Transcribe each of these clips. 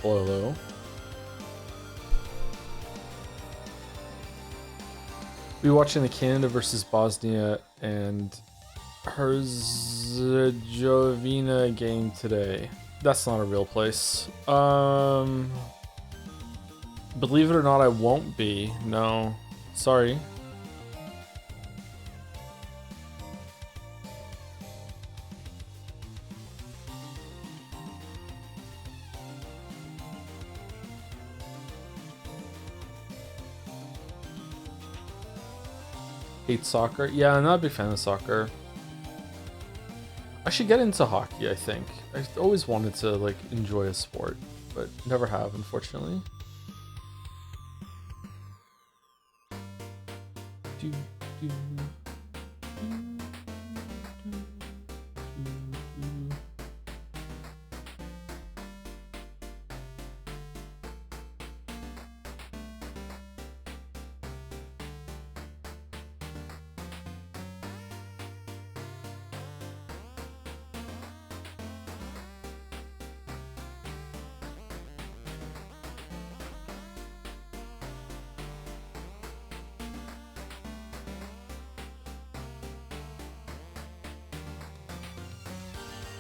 Hello. We watching the Canada versus Bosnia and Herzegovina game today. That's not a real place. Believe it or not, I won't be. No, sorry. Hate soccer. Yeah, I'm not a big fan of soccer. I should get into hockey, I think. I always wanted to like enjoy a sport, but never have, unfortunately.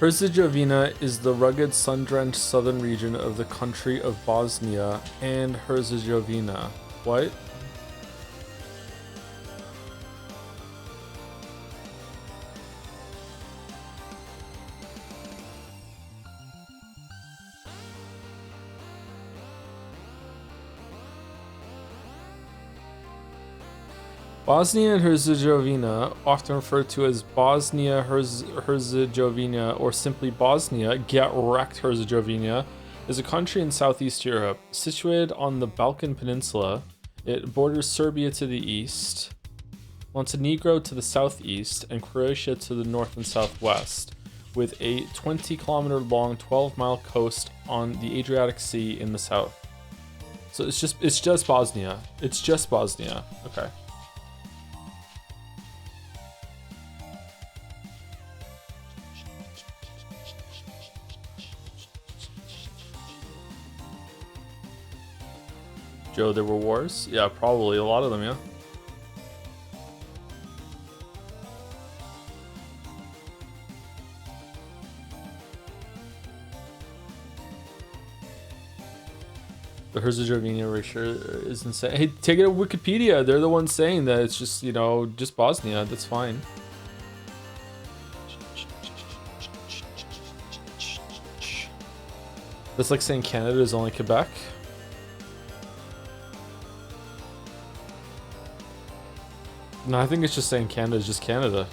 Herzegovina is the rugged, sun-drenched southern region of the country of Bosnia and Herzegovina. What? Bosnia and Herzegovina, often referred to as Bosnia-Herzegovina or simply Bosnia, get wrecked Herzegovina, is a country in Southeast Europe. Situated on the Balkan Peninsula, it borders Serbia to the east, Montenegro to the southeast, and Croatia to the north and southwest, with a 20-kilometer long, 12-mile coast on the Adriatic Sea in the south. So it's just Bosnia. It's just Bosnia. Okay. Joe, there were wars? Yeah, probably a lot of them, yeah. The Herzegovina erasure is insane. Hey, take it to Wikipedia. They're the ones saying that it's just, you know, just Bosnia. That's fine. That's like saying Canada is only Quebec. No, I think it's just saying Canada is just Canada.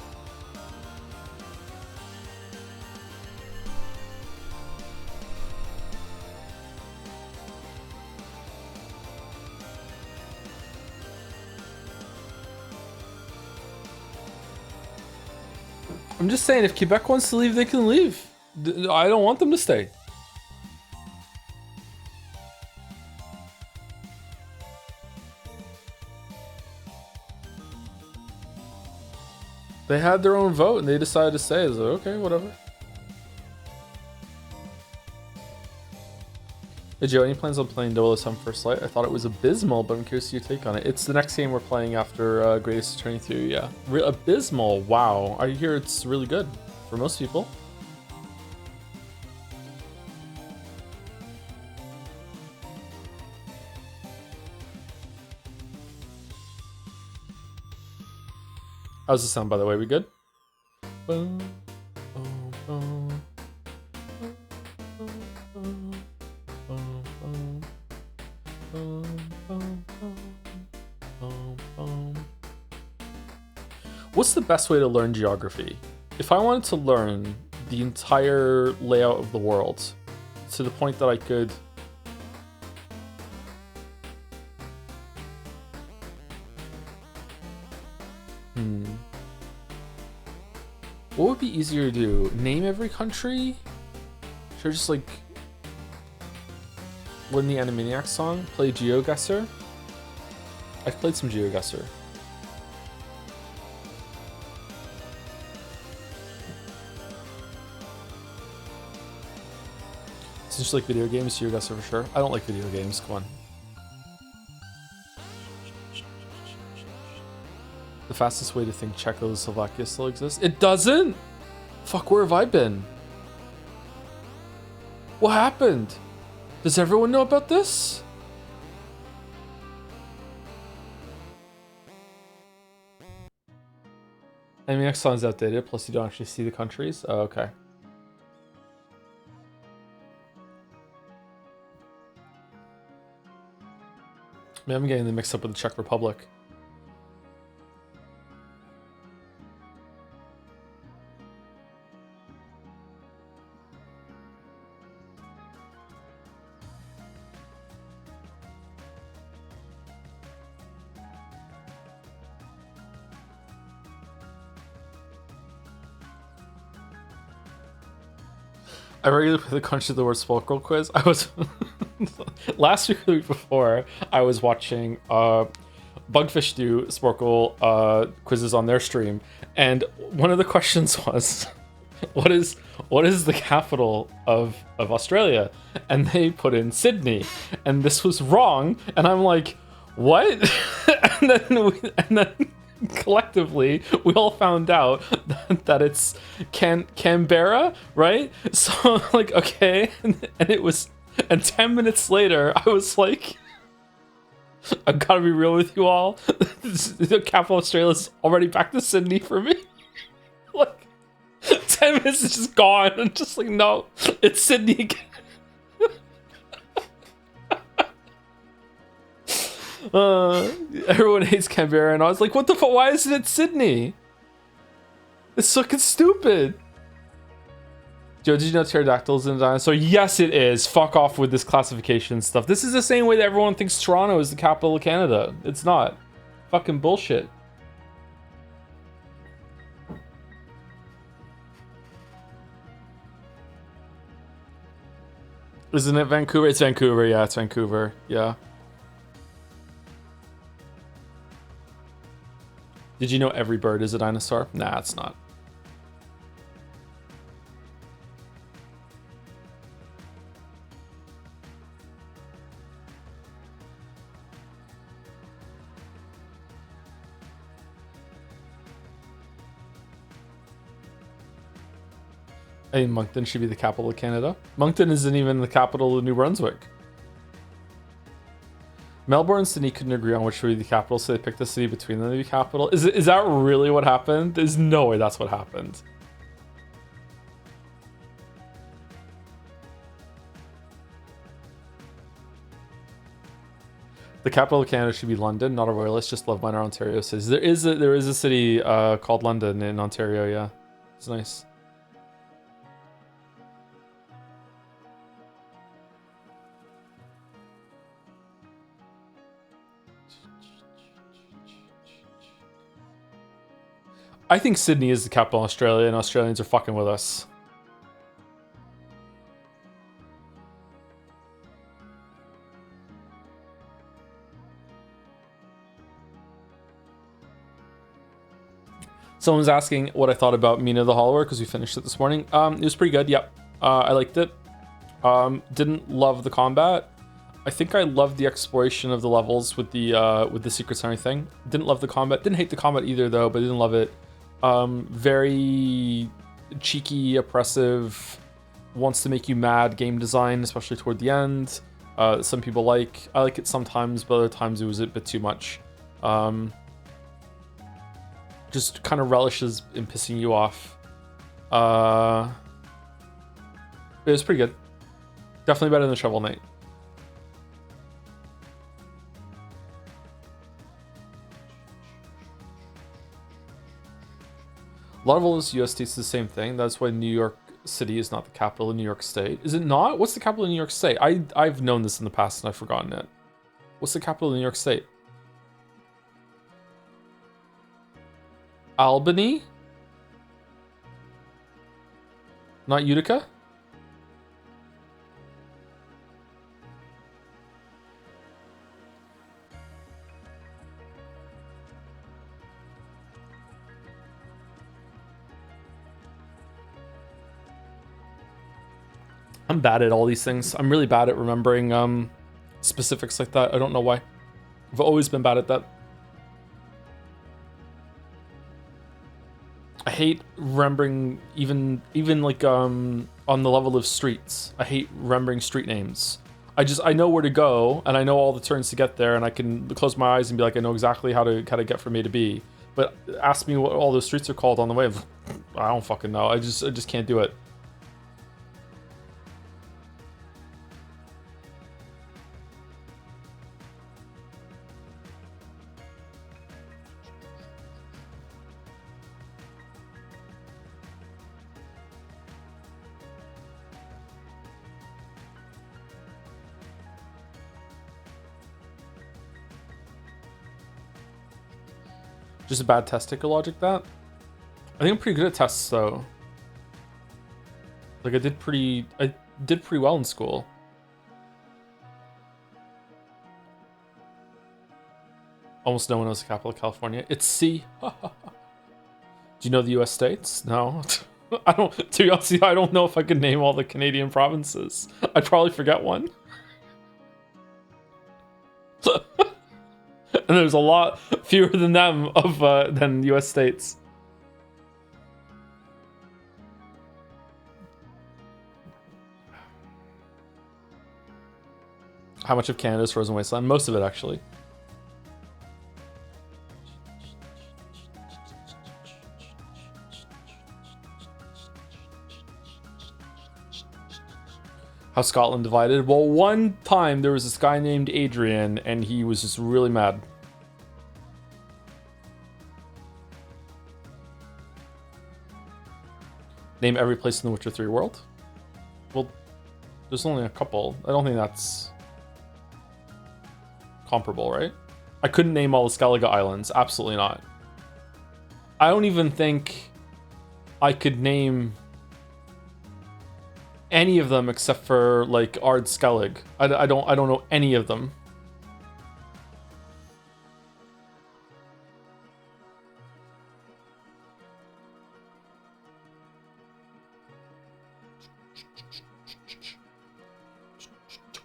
I'm just saying, if Quebec wants to leave, they can leave. I don't want them to stay. They had their own vote and they decided to stay. I was like, okay, whatever. Hey Joe, any plans on playing 007 First Light? I thought it was abysmal, but I'm curious your take on it. It's the next game we're playing after Greatest Attorney 2, yeah. Abysmal, wow. I hear it's really good for most people. How's the sound, by the way? We good? Boom, boom, boom. What's the best way to learn geography? If I wanted to learn the entire layout of the world to the point that I could what would be easier to do? Name every country? Should I just like learn the Animaniacs song? Play GeoGuessr? I've played some Since you like video games, you're a guesser for sure. I don't like video games. Come on. The fastest way to think Czechoslovakia still exists? It doesn't? Fuck, where have I been? What happened? Does everyone know about this? Enemy X is outdated, plus you don't actually see the countries. Oh, okay. Man, I'm getting them mixed up with the Czech Republic. I regularly play the Country of the Word Sporkle quiz. I was last week or the week before, I was watching Bugfish do Sporkle quizzes on their stream, and one of the questions was, what is the capital of Australia? And they put in Sydney, and this was wrong, and I'm like, what? and then collectively we all found out that it's Canberra, right? So like, okay, and it was, and 10 minutes later I was like, I gotta be real with you all, the capital of Australia is already back to Sydney for me. Like 10 minutes is just gone, and just like, no, it's Sydney again. Everyone hates Canberra, and I was like, what the fuck? Why isn't it Sydney? It's fucking stupid. Joe, did you know pterodactyls in a dinosaur? Yes, it is. Fuck off with this classification stuff. This is the same way that everyone thinks Toronto is the capital of Canada. It's not. Fucking bullshit. Isn't it Vancouver? It's Vancouver, yeah, it's Vancouver, yeah. Did you know every bird is a dinosaur? Nah, it's not. I think Moncton should be the capital of Canada. Moncton isn't even the capital of New Brunswick. Melbourne and Sydney couldn't agree on which would be the capital, so they picked a city between them to be capital. Is that really what happened? There's no way that's what happened. The capital of Canada should be London, not a royalist. Just love minor Ontario cities. There is a city called London in Ontario. Yeah, it's nice. I think Sydney is the capital of Australia, and Australians are fucking with us. Someone's asking what I thought about Mina the Hollower because we finished it this morning. It was pretty good. Yep, I liked it. Didn't love the combat. I think I loved the exploration of the levels with the secrets and everything. Didn't love the combat. Didn't hate the combat either though, but didn't love it. Very cheeky, oppressive, wants to make you mad game design, especially toward the end. Some people like. I like it sometimes, but other times it was a bit too much. Just kind of relishes in pissing you off. It was pretty good. Definitely better than Shovel Knight. A lot of all those US states do the same thing. That's why New York City is not the capital of New York State. Is it not? What's the capital of New York State? I've known this in the past and I've forgotten it. What's the capital of New York State? Albany? Not Utica? I'm bad at all these things. I'm really bad at remembering specifics like that. I don't know why. I've always been bad at that. I hate remembering even like on the level of streets. I hate remembering street names. I know where to go and I know all the turns to get there and I can close my eyes and be like I know exactly how to get from A to B. But ask me what all those streets are called on the way. I don't fucking know. I just can't do it. Just a bad test taker logic that? I think I'm pretty good at tests though. Like I did pretty well in school. Almost no one knows the capital of California. It's C. Do you know the US states? No. I don't, to be honest, I don't know if I could name all the Canadian provinces. I'd probably forget one. And there's a lot fewer than them than US states. How much of Canada is frozen wasteland? Most of it, actually. How Scotland divided? Well, one time there was this guy named Adrian, and he was just really mad. Name every place in the Witcher 3 world? Well, there's only a couple. I don't think that's comparable, right? I couldn't name all the Skellige Islands. Absolutely not. I don't even think I could name any of them except for like Ard Skellig. I don't know any of them.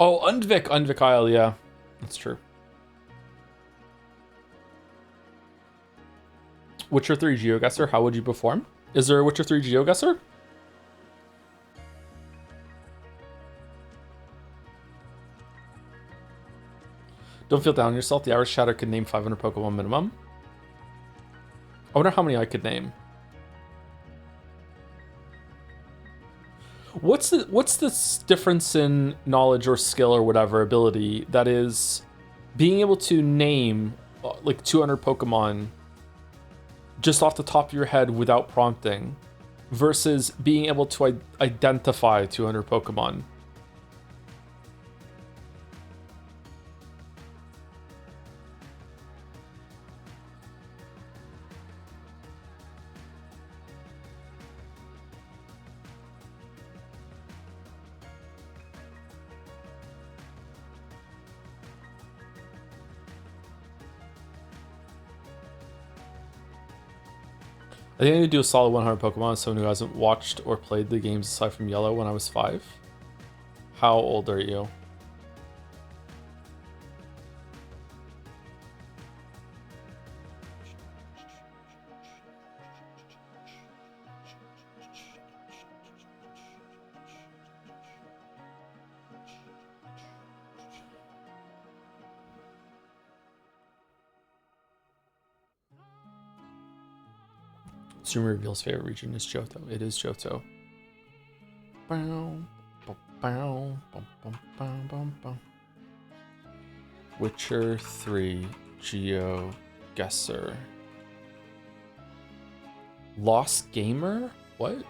Oh, Undvik Isle, yeah. That's true. Witcher 3 GeoGuessr, how would you perform? Is there a Witcher 3 GeoGuessr? Don't feel down on yourself. The average chatter could name 500 Pokemon minimum. I wonder how many I could name. What's the difference in knowledge or skill or whatever ability that is being able to name like 200 Pokemon just off the top of your head without prompting versus being able to identify 200 Pokemon? I think I need to do a solid 100 Pokemon as someone who hasn't watched or played the games aside from Yellow when I was 5. How old are you? Streamer reveals favorite region is Johto. It is Johto. Witcher 3 Geo Guesser. Lost Gamer? What?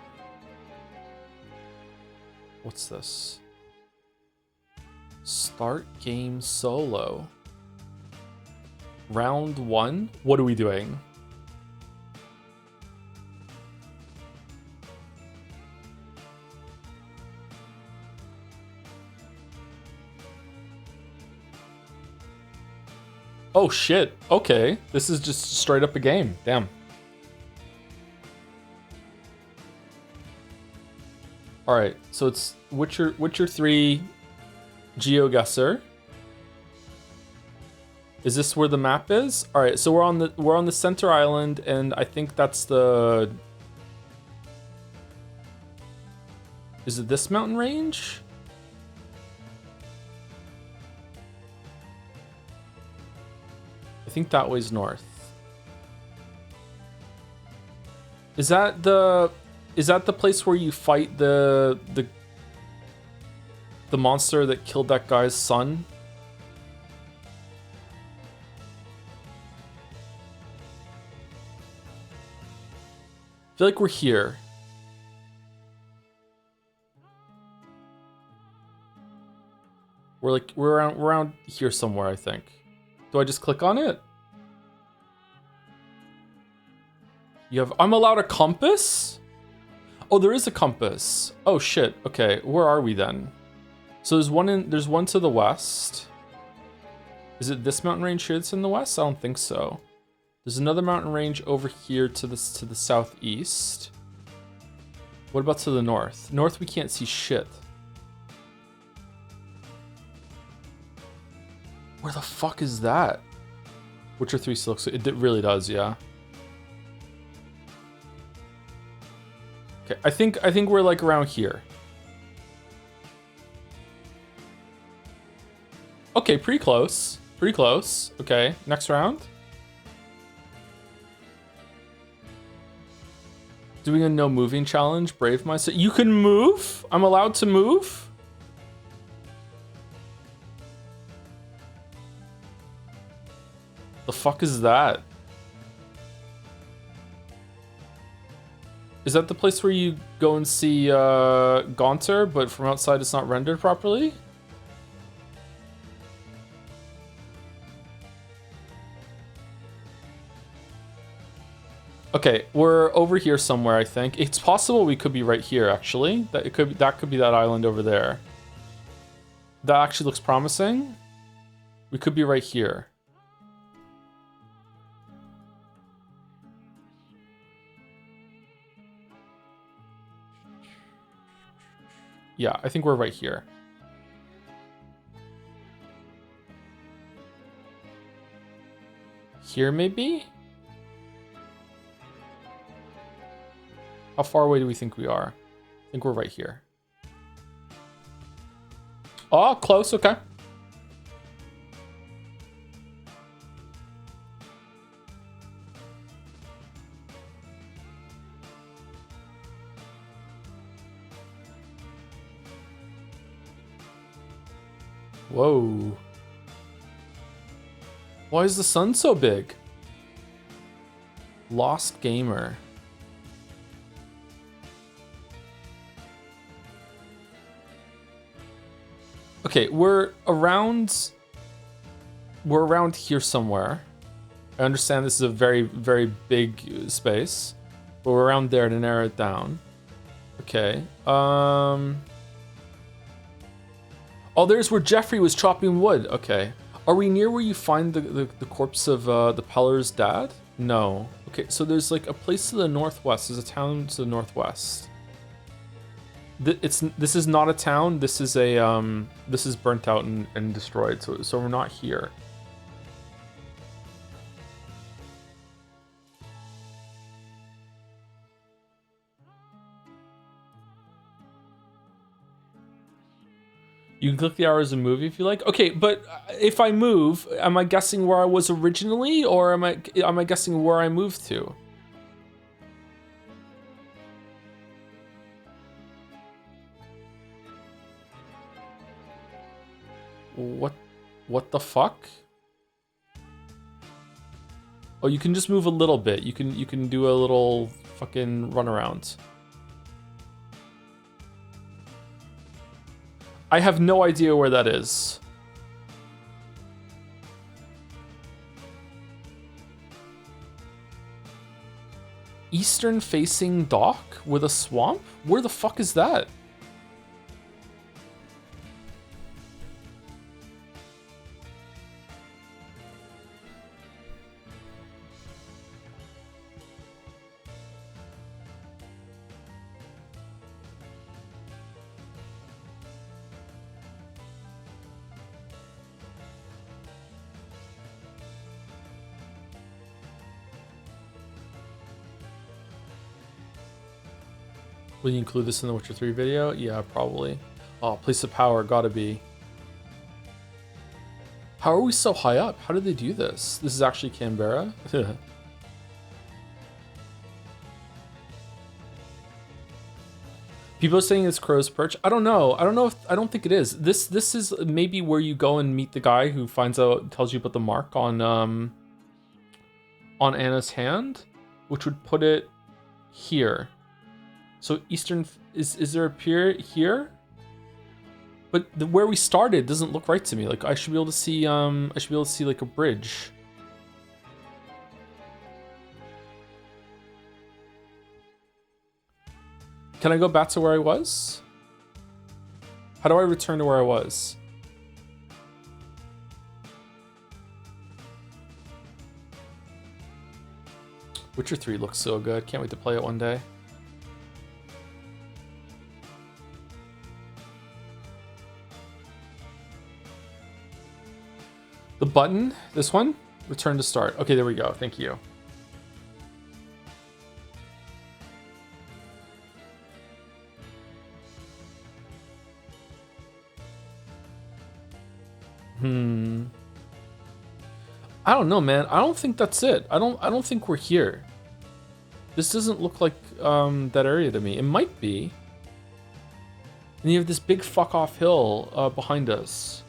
What's this? Start game solo. Round 1? What are we doing? Oh shit, okay. This is just straight up a game, damn. All right, so it's Witcher 3 GeoGuessr. Is this where the map is? All right, so we're on the center island, and I think that's the. Is it this mountain range? I think that way's north. Is that the place where you fight the monster that killed that guy's son? I feel like we're here. We're around here somewhere, I think. Do I just click on it? I'm allowed a compass? Oh, there is a compass. Oh shit. Okay, where are we then? So there's one to the west. Is it this mountain range here that's in the west? I don't think so. There's another mountain range over here to the southeast. What about to the north? North we can't see shit. Where the fuck is that? Witcher 3 still looks. It really does, yeah. Okay, I think we're like around here. Okay, pretty close. Pretty close. Okay, next round. Doing a no moving challenge. Brave myself. You can move? I'm allowed to move? The fuck is that? Is that the place where you go and see Gaunter, but from outside it's not rendered properly? Okay, we're over here somewhere, I think. It's possible we could be right here, actually. That could be that island over there. That actually looks promising. We could be right here. Yeah, I think we're right here. Here, maybe? How far away do we think we are? I think we're right here. Oh, close, okay. Whoa. Why is the sun so big? Lost Gamer. Okay, we're around here somewhere. I understand this is a very, very big space, but we're around there to narrow it down. Okay. Oh, there's where Jeffrey was chopping wood. Okay. Are we near where you find the corpse of the Peller's dad? No. Okay, so there's like a place to the northwest. There's a town to the northwest. This is not a town. This is a this is burnt out and destroyed. So we're not here. You can click the hours and move if you like. Okay, but if I move, am I guessing where I was originally, or am I guessing where I moved to? What the fuck? Oh, you can just move a little bit. You can do a little fucking run around. I have no idea where that is. Eastern facing dock with a swamp? Where the fuck is that? Will you include this in the Witcher 3 video? Yeah, probably. Oh, place of power, gotta be. How are we so high up? How did they do this? This is actually Canberra? People are saying it's Crow's Perch. I don't know. I don't think it is. This is maybe where you go and meet the guy who tells you about the mark on Anna's hand, which would put it here. So eastern is there a pier here? But where we started doesn't look right to me. Like I should be able to see like a bridge. Can I go back to where I was? How do I return to where I was? Witcher 3 looks so good. Can't wait to play it one day. The button, this one, return to start. Okay, there we go. Thank you. I don't know, man. I don't think that's it. I don't think we're here. This doesn't look like that area to me. It might be. And you have this big fuck off hill behind us.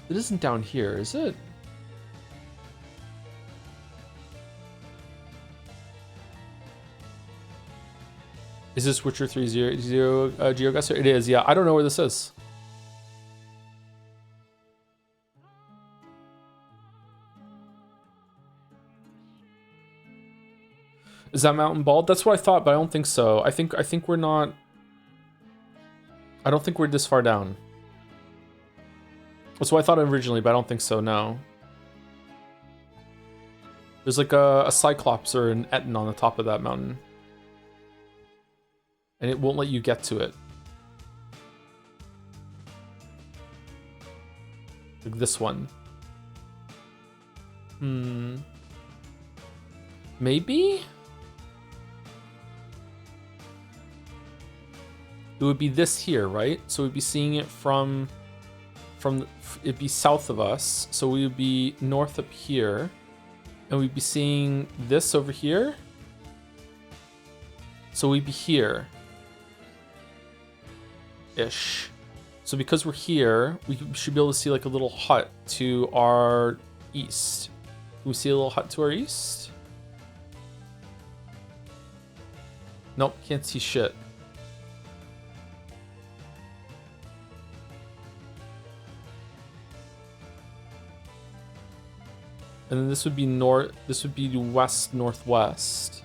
It isn't down here, is it? Is this Witcher 3 zero GeoGuessr? It is, yeah. I don't know where this is. Is that Mountain Bald? That's what I thought, but I don't think so. I think we're not. I don't think we're this far down. That's what I thought originally, but I don't think so, no. There's like a Cyclops or an Etten on the top of that mountain. And it won't let you get to it. Like this one. Maybe? It would be this here, right? So we'd be seeing it from it'd be south of us. So we would be north up here. And we'd be seeing this over here. So we'd be here. Ish. So because we're here, we should be able to see like a little hut to our east. Can we see a little hut to our east? Nope, can't see shit. And then this would be west northwest.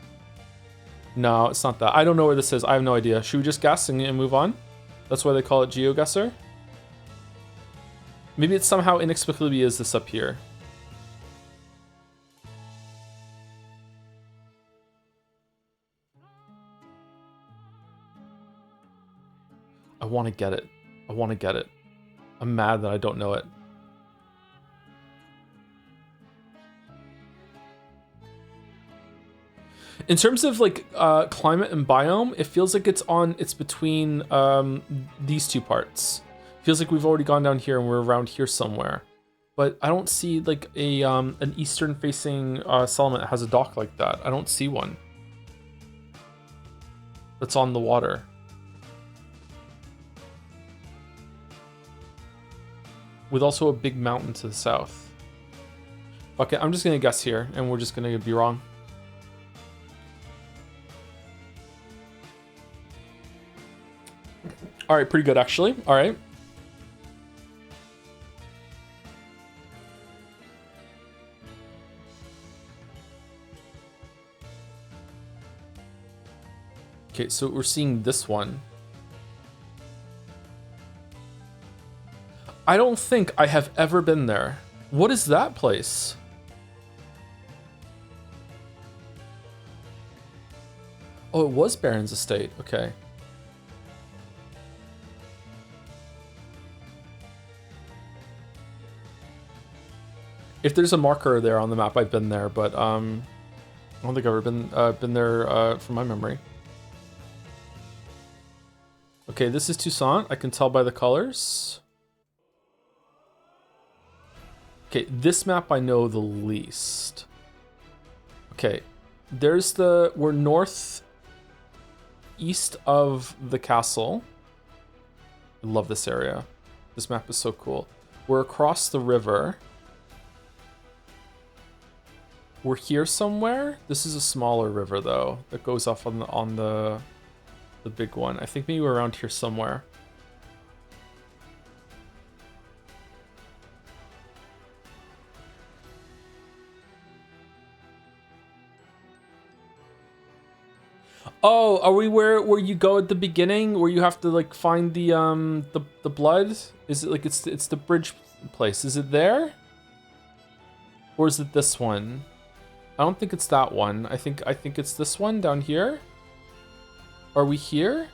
No, it's not that. I don't know where this is. I have no idea. Should we just guess and move on? That's why they call it GeoGuessr. Maybe it somehow inexplicably is this up here. I want to get it. I want to get it. I'm mad that I don't know it. In terms of like climate and biome, it feels like it's between these two parts. Feels like we've already gone down here and we're around here somewhere. But I don't see like an eastern facing settlement that has a dock like that. I don't see one. That's on the water. With also a big mountain to the south. Fuck it, I'm just gonna guess here and we're just gonna be wrong. All right, pretty good actually. All right. Okay, so we're seeing this one. I don't think I have ever been there. What is that place? Oh, it was Baron's Estate. Okay. If there's a marker there on the map, I've been there, but I don't think I've ever been there from my memory. Okay, this is Toussaint. I can tell by the colors. Okay, this map I know the least. Okay, we're north east of the castle. I love this area. This map is so cool. We're across the river. We're here somewhere. This is a smaller river though that goes off on the big one. I think maybe we're around here somewhere. Oh, are we where you go at the beginning, where you have to like find the blood? Is it like it's the bridge place? Is it there? Or is it this one? I don't think it's that one. I think it's this one down here. Are we here?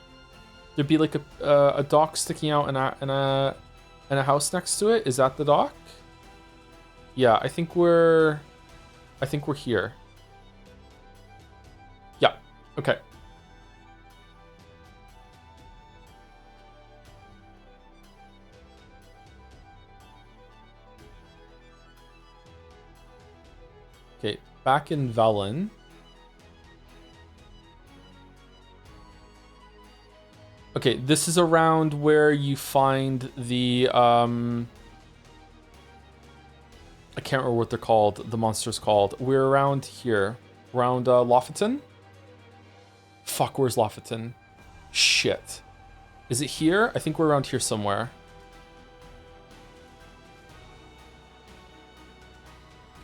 There'd be like a dock sticking out and a house next to it. Is that the dock? Yeah, I think we're here. Yeah. Okay. Okay, back in Velen. Okay, this is around where you find the I can't remember what they're called, the monster's called. We're around here. Around Lofoten? Fuck, where's Lofoten? Shit. Is it here? I think we're around here somewhere.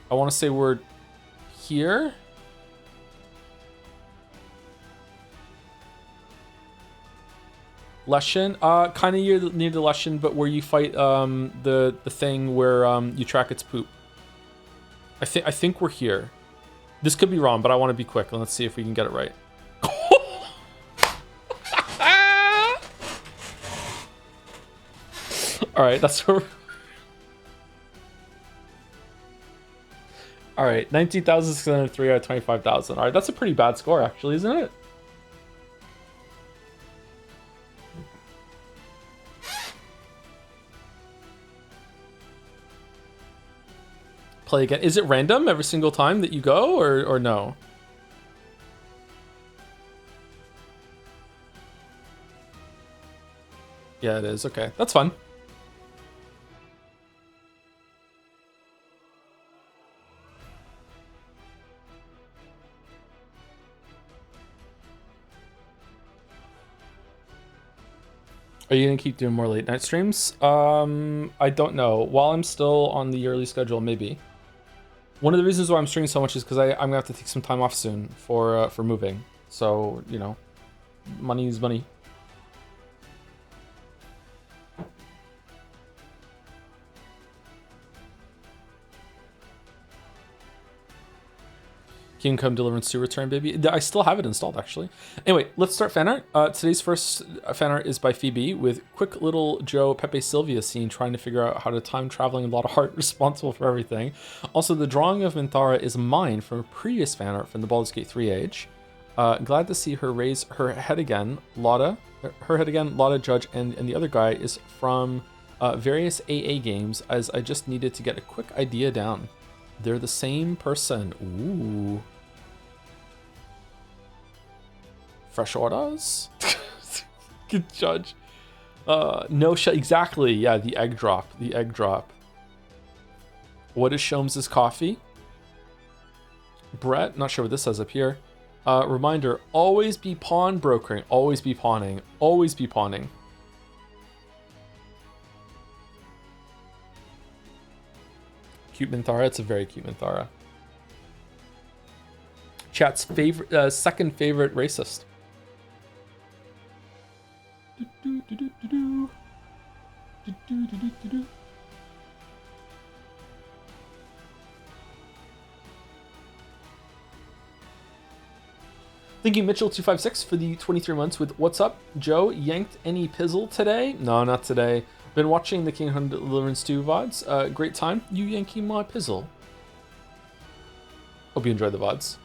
I want to say we're here. Leshen, kind of near the Leshen, but where you fight the thing where you track its poop. I think we're here. This could be wrong, but I want to be quick and let's see if we can get it right. All right, that's where. All right, 19,603 out of 25,000. All right, that's a pretty bad score, actually, isn't it? Play again. Is it random every single time that you go, or no? Yeah, it is. Okay, that's fun. Are you gonna keep doing more late night streams? I don't know. While I'm still on the yearly schedule, maybe. One of the reasons why I'm streaming so much is because I'm gonna have to take some time off soon for moving. So, you know, money is money. Kingdom Come Deliverance 2 return, baby. I still have it installed, actually. Anyway, let's start fan art. Today's first fan art is by Phoebe with quick little Joe Pepe Sylvia scene trying to figure out how to time traveling a lot of heart responsible for everything. Also, the drawing of Minthara is mine from a previous fan art from the Baldur's Gate 3 age. Glad to see her raise her head again. Lotta, Judge, and the other guy is from various AA games, as I just needed to get a quick idea down. They're the same person. Ooh. Fresh orders? Good judge. No shot. Exactly. Yeah, the egg drop. The egg drop. What is Sholmes' coffee? Brett, not sure what this says up here. Reminder, always be pawn brokering. Always be pawning. Always be pawning. Cute Minthara. It's a very cute Minthara. Chat's favorite, second favorite racist. Thank you, Mitchell256, for the 23 months with What's Up, Joe. Yanked any pizzle today? No, not today. Been watching the Kingdom Deliverance 2 VODs. Great time. You yanking my pizzle. Hope you enjoyed the VODs.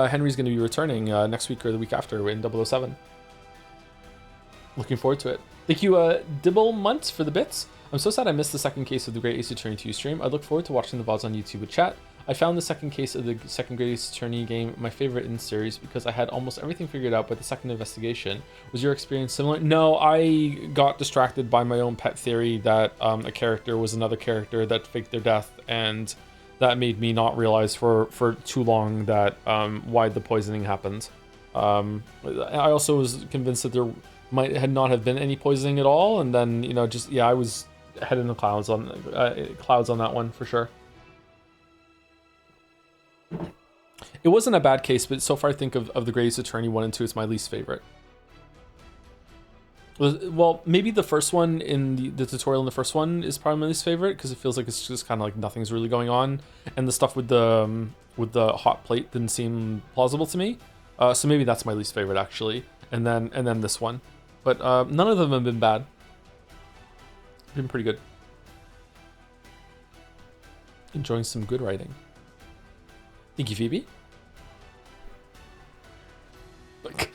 Henry's going to be returning next week or the week after in 007. Looking forward to it. Thank you, Dibble Munt, for the bits. I'm so sad I missed the second case of the Great Ace Attorney 2 stream. I look forward to watching the VODs on YouTube with chat. I found the second case of the second Great Ace Attorney game my favorite in the series because I had almost everything figured out by the second investigation. Was your experience similar? No, I got distracted by my own pet theory that a character was another character that faked their death, and that made me not realize for too long that why the poisoning happened. I also was convinced that there had not have been any poisoning at all, and then I was head in the clouds on that one for sure. It wasn't a bad case, but so far I think of the Great Ace Attorney 1 and 2, it's my least favorite. Well, maybe the first one in the tutorial in the first one is probably my least favorite because it feels like it's just kind of like nothing's really going on, and the stuff with the hot plate didn't seem plausible to me. So maybe that's my least favorite actually, and then this one, but none of them have been bad. Been pretty good. Enjoying some good writing. Thank you, Phoebe. Like,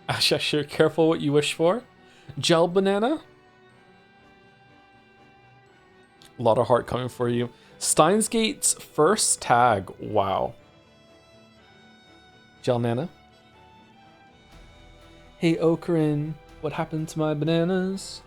Asher, careful what you wish for. Gel banana. A lot of heart coming for you. Steins Gate's first tag. Wow. Gel nana. Hey, Okrin, what happened to my bananas?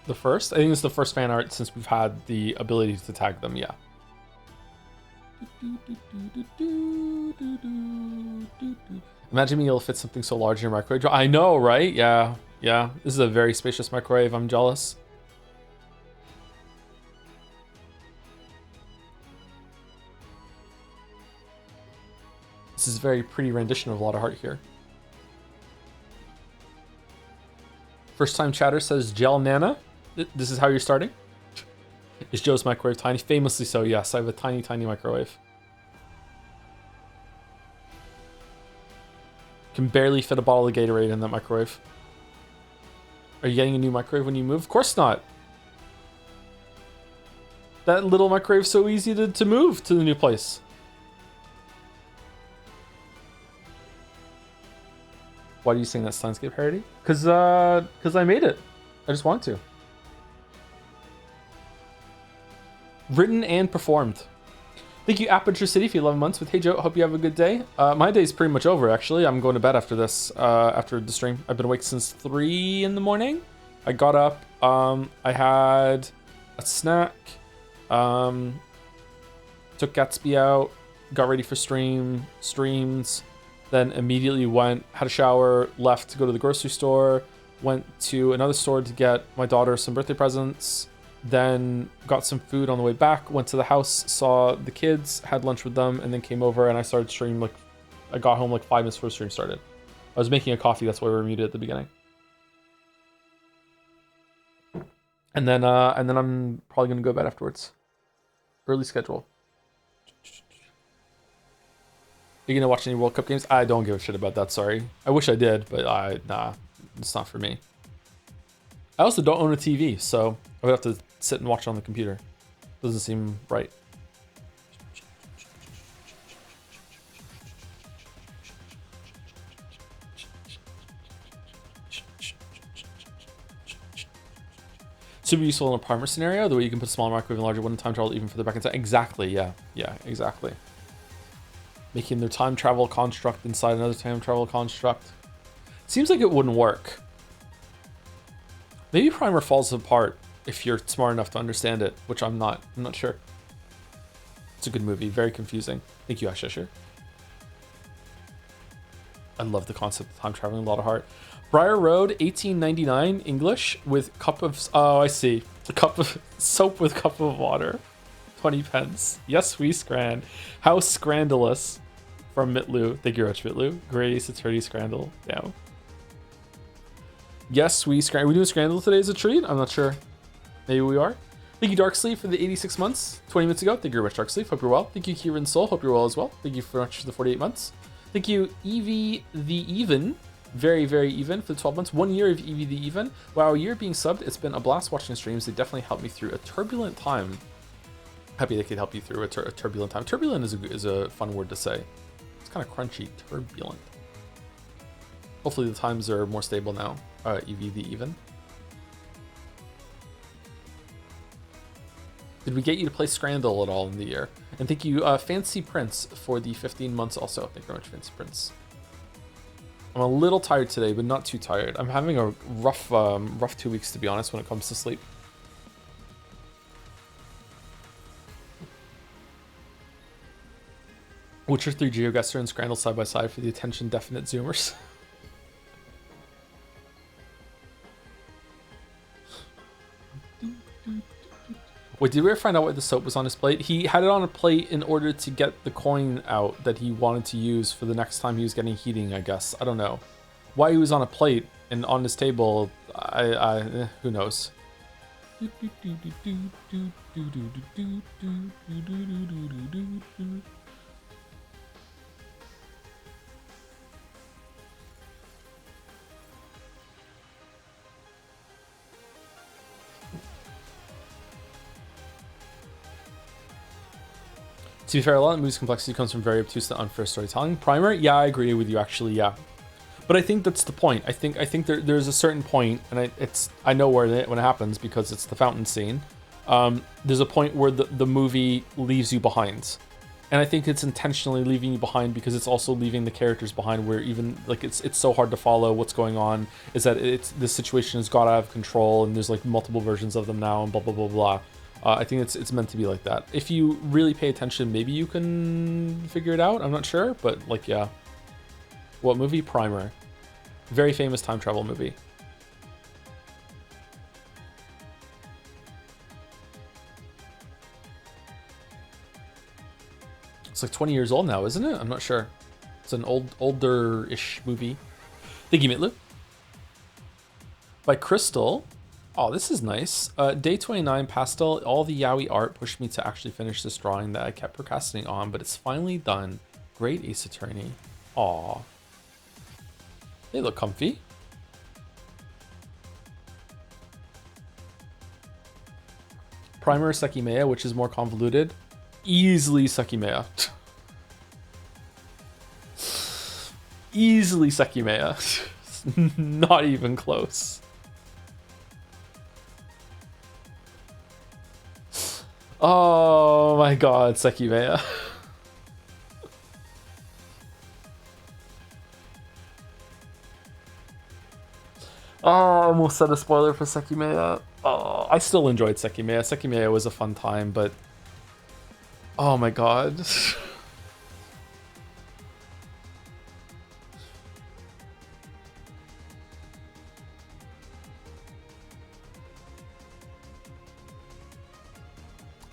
The first? I think it's the first fan art since we've had the ability to tag them, yeah. Imagine being able to fit something so large in your microwave. I know, right? Yeah, yeah. This is a very spacious microwave. I'm jealous. This is a very pretty rendition of a lot of heart here. First time chatter says Gel Nana. This is how you're starting? Is Joe's microwave tiny? Famously so, yes. I have a tiny, tiny microwave. Can barely fit a bottle of Gatorade in that microwave. Are you getting a new microwave when you move? Of course not. That little microwave's so easy to move to the new place. Why do you sing that Sunscape parody? Because I made it. I just want to. Written and performed. Thank you, Aperture City, for 11 months with Hey Joe. Hope you have a good day. My day's pretty much over, actually. I'm going to bed after this, after the stream. I've been awake since 3 in the morning. I got up. I had a snack. Took Gatsby out. Got ready for streams. Then immediately had a shower, left to go to the grocery store, went to another store to get my daughter some birthday presents, then got some food on the way back, went to the house, saw the kids, had lunch with them, and then came over and I started streaming. Like, I got home like 5 minutes before the stream started. I was making a coffee, that's why we were muted at the beginning. And then I'm probably gonna go to bed afterwards. Early schedule. Are you gonna watch any World Cup games? I don't give a shit about that, sorry. I wish I did, but nah, it's not for me. I also don't own a TV, so I would have to sit and watch it on the computer. Doesn't seem right. Super useful in a primer scenario, the way you can put a smaller microwave and larger one time travel even further back in time. Exactly, yeah, exactly. Making their time travel construct inside another time travel construct. Seems like it wouldn't work. Maybe primer falls apart if you're smart enough to understand it, which I'm not sure. It's a good movie, very confusing. Thank you, Ashesher. I love the concept of time traveling, a lot of heart. Briar Road, 1899, English, with cup of, oh, I see. A cup of soap with cup of water. 20 pence. Yes, we scran. How scandalous. From Mitlu. Thank you, Rich Mitlu. Great Ace Attorney Scrandal. Down. Yes, we scran. Are we doing Scrandal today as a treat? I'm not sure. Maybe we are. Thank you, Darksleep, for the 86 months. 20 minutes ago. Thank you very much, Darksleep. Hope you're well. Thank you, Kieran Soul. Hope you're well as well. Thank you very much for the 48 months. Thank you, Evie the Even, Very, very even for the 12 months. 1 year of EVD even. Wow, a year being subbed. It's been a blast watching streams. They definitely helped me through a turbulent time. Happy they could help you through a turbulent time. Turbulent is a fun word to say. It's kind of crunchy. Turbulent. Hopefully the times are more stable now. EVD even. Did we get you to play Scrandal at all in the year? And thank you, Fancy Prince, for the 15 months also. Thank you very much, Fancy Prince. I'm a little tired today, but not too tired. I'm having a rough 2 weeks, to be honest, when it comes to sleep. Witcher 3 GeoGuessr and Scrandal side by side for the attention definite zoomers. Wait, did we ever find out why the soap was on his plate? He had it on a plate in order to get the coin out that he wanted to use for the next time he was getting heating, I guess. I don't know. Why he was on a plate and on his table, who knows? To be fair, a lot of the movie's complexity comes from very obtuse and unfair storytelling. Primer, yeah, I agree with you actually, yeah. But I think that's the point. I think there's a certain point, and I know when it happens because it's the fountain scene. There's a point where the movie leaves you behind, and I think it's intentionally leaving you behind because it's also leaving the characters behind. Where even like it's so hard to follow what's going on. Is that the situation has got out of control, and there's like multiple versions of them now, and blah blah blah blah. I think it's meant to be like that. If you really pay attention, maybe you can figure it out. I'm not sure, but like, yeah. What movie? Primer. Very famous time travel movie. It's like 20 years old now, isn't it? I'm not sure. It's an older-ish movie. Thank you, Mitlu. By Crystal. Oh, this is nice. Day 29 pastel. All the yaoi art pushed me to actually finish this drawing that I kept procrastinating on, but it's finally done. Great, Ace Attorney. Aw. They look comfy. Primer Sekimeya, which is more convoluted. Easily Sekimeya. Easily Sekimeya. Not even close. Oh my god, Sekimeya. Oh, I almost said a spoiler for Sekimeya. Oh, I still enjoyed Sekimeya. Sekimeya was a fun time, but... Oh my god.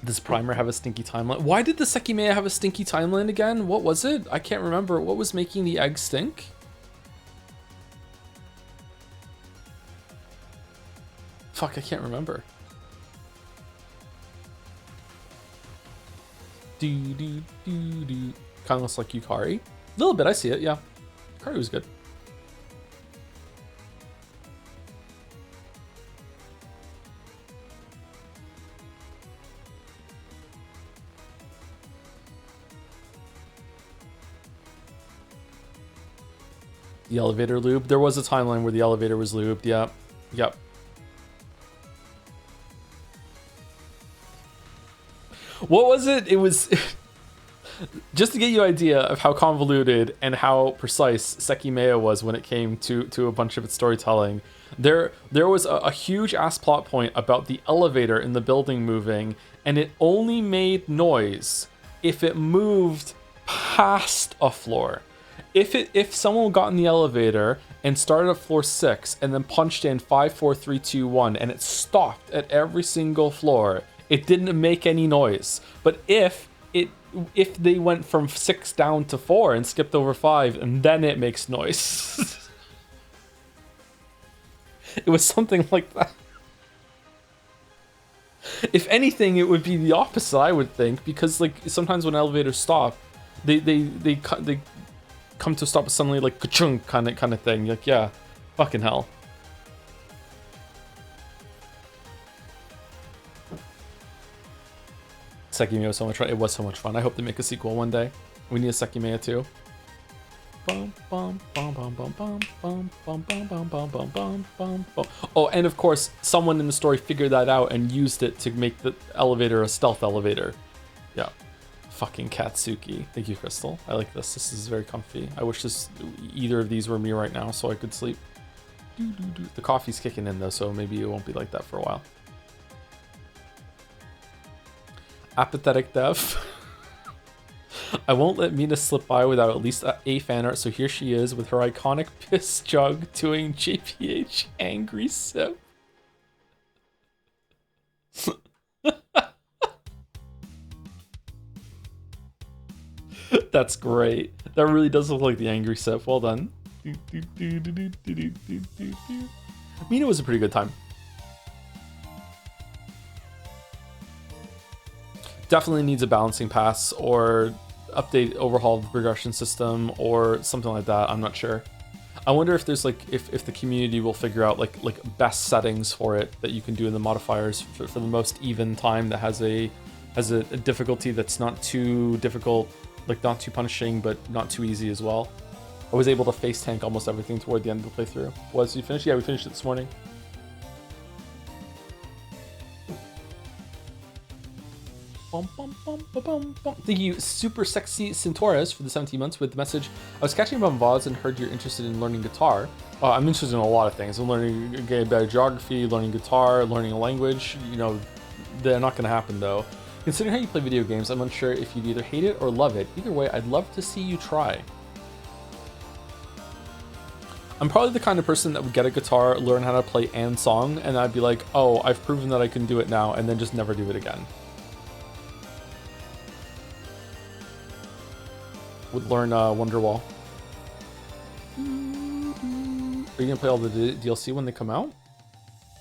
Does Primer have a stinky timeline? Why did the Sekimeya have a stinky timeline again? What was it? I can't remember. What was making the egg stink? Fuck, I can't remember. Kind of looks like Yukari. A little bit, I see it, yeah. Yukari was good. The elevator lube. There was a timeline where the elevator was lubed. Yeah. Yep. What was it? It was... Just to get you an idea of how convoluted and how precise Sekimeya was when it came to a bunch of its storytelling, there was a huge ass plot point about the elevator in the building moving, and it only made if it moved past a floor. If someone got in the elevator and started at floor 6 and then punched in 5, 4, 3, 2, 1 and it stopped at every single floor, it didn't make any noise. But if they went from 6 down to 4 and skipped over 5, and then it makes noise. It was something like that. If anything, it would be the opposite, I would think, because like sometimes when elevators stop, they come to a stop suddenly, like ka-chung kind of thing. You're like, yeah, fucking hell. Sekimea was so much fun. It was so much fun. I hope they make a sequel one day. We need a Sekimea too. Oh, and of course, someone in the story figured that out and used it to make the elevator a stealth elevator. Yeah. Fucking Katsuki. Thank you, Crystal. I like this. This is very comfy. I wish either of these were me right now so I could sleep. The coffee's kicking in though, so maybe it won't be like that for a while. Apathetic dev. I won't let Mina slip by without at least a fan art, so here she is with her iconic piss jug doing JPH angry sip. That's great. That really does look like the angry sip. Well done. Mina was a pretty good time. Definitely needs a balancing pass or overhaul the progression system or something like that. I'm not sure. I wonder if there's like if the community will figure out like best settings for it that you can do in the modifiers for the most even time that has a difficulty that's not too difficult, like not too punishing but not too easy as well. I was able to face tank almost everything toward the end of the playthrough. Was you finished? Yeah, we finished it this morning. Thank you, Super Sexy Centaurus, for the 17 months with the message. I was catching up on VODs and heard you're interested in learning guitar. I'm interested in a lot of things. I'm learning getting better geography, learning guitar, learning a language. You know, they're not going to happen though. Considering how you play video games, I'm unsure if you'd either hate it or love it. Either way, I'd love to see you try. I'm probably the kind of person that would get a guitar, learn how to play and song, and I'd be like, oh, I've proven that I can do it now, and then just never do it again. Would learn Wonderwall. Are you gonna play all the DLC when they come out?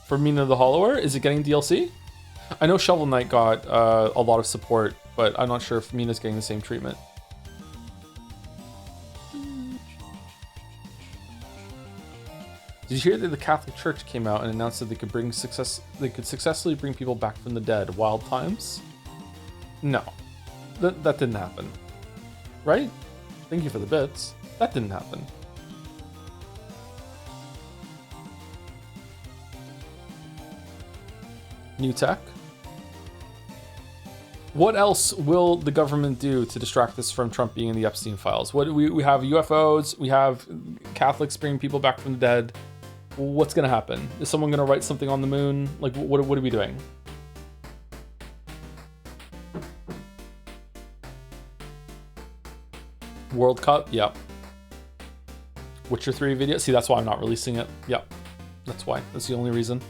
For Mina the Hollower, is it getting DLC? I know Shovel Knight got a lot of support, but I'm not sure if Mina's getting the same treatment. Did you hear that the Catholic Church came out and announced that they could successfully bring people back from the dead? Wild times? No, that didn't happen. Right? Thank you for the bits. That didn't happen. New tech? What else will the government do to distract us from Trump being in the Epstein files? What we have UFOs, we have Catholics bringing people back from the dead. What's gonna happen? Is someone gonna write something on the moon? Like, what are we doing? World Cup, yep. Witcher 3 video, see, that's why I'm not releasing it. Yep, that's why. That's the only reason.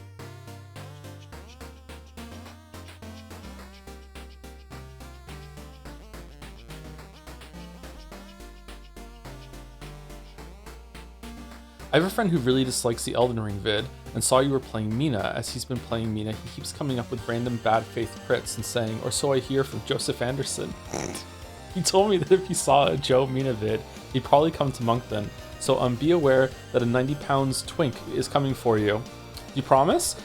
I have a friend who really dislikes the Elden Ring vid and saw you were playing Mina. As he's been playing Mina, he keeps coming up with random bad faith crits and saying, or so I hear from Joseph Anderson. He told me that if he saw a Joe Mina vid, he'd probably come to Moncton. So be aware that a 90 pounds twink is coming for you. You promise?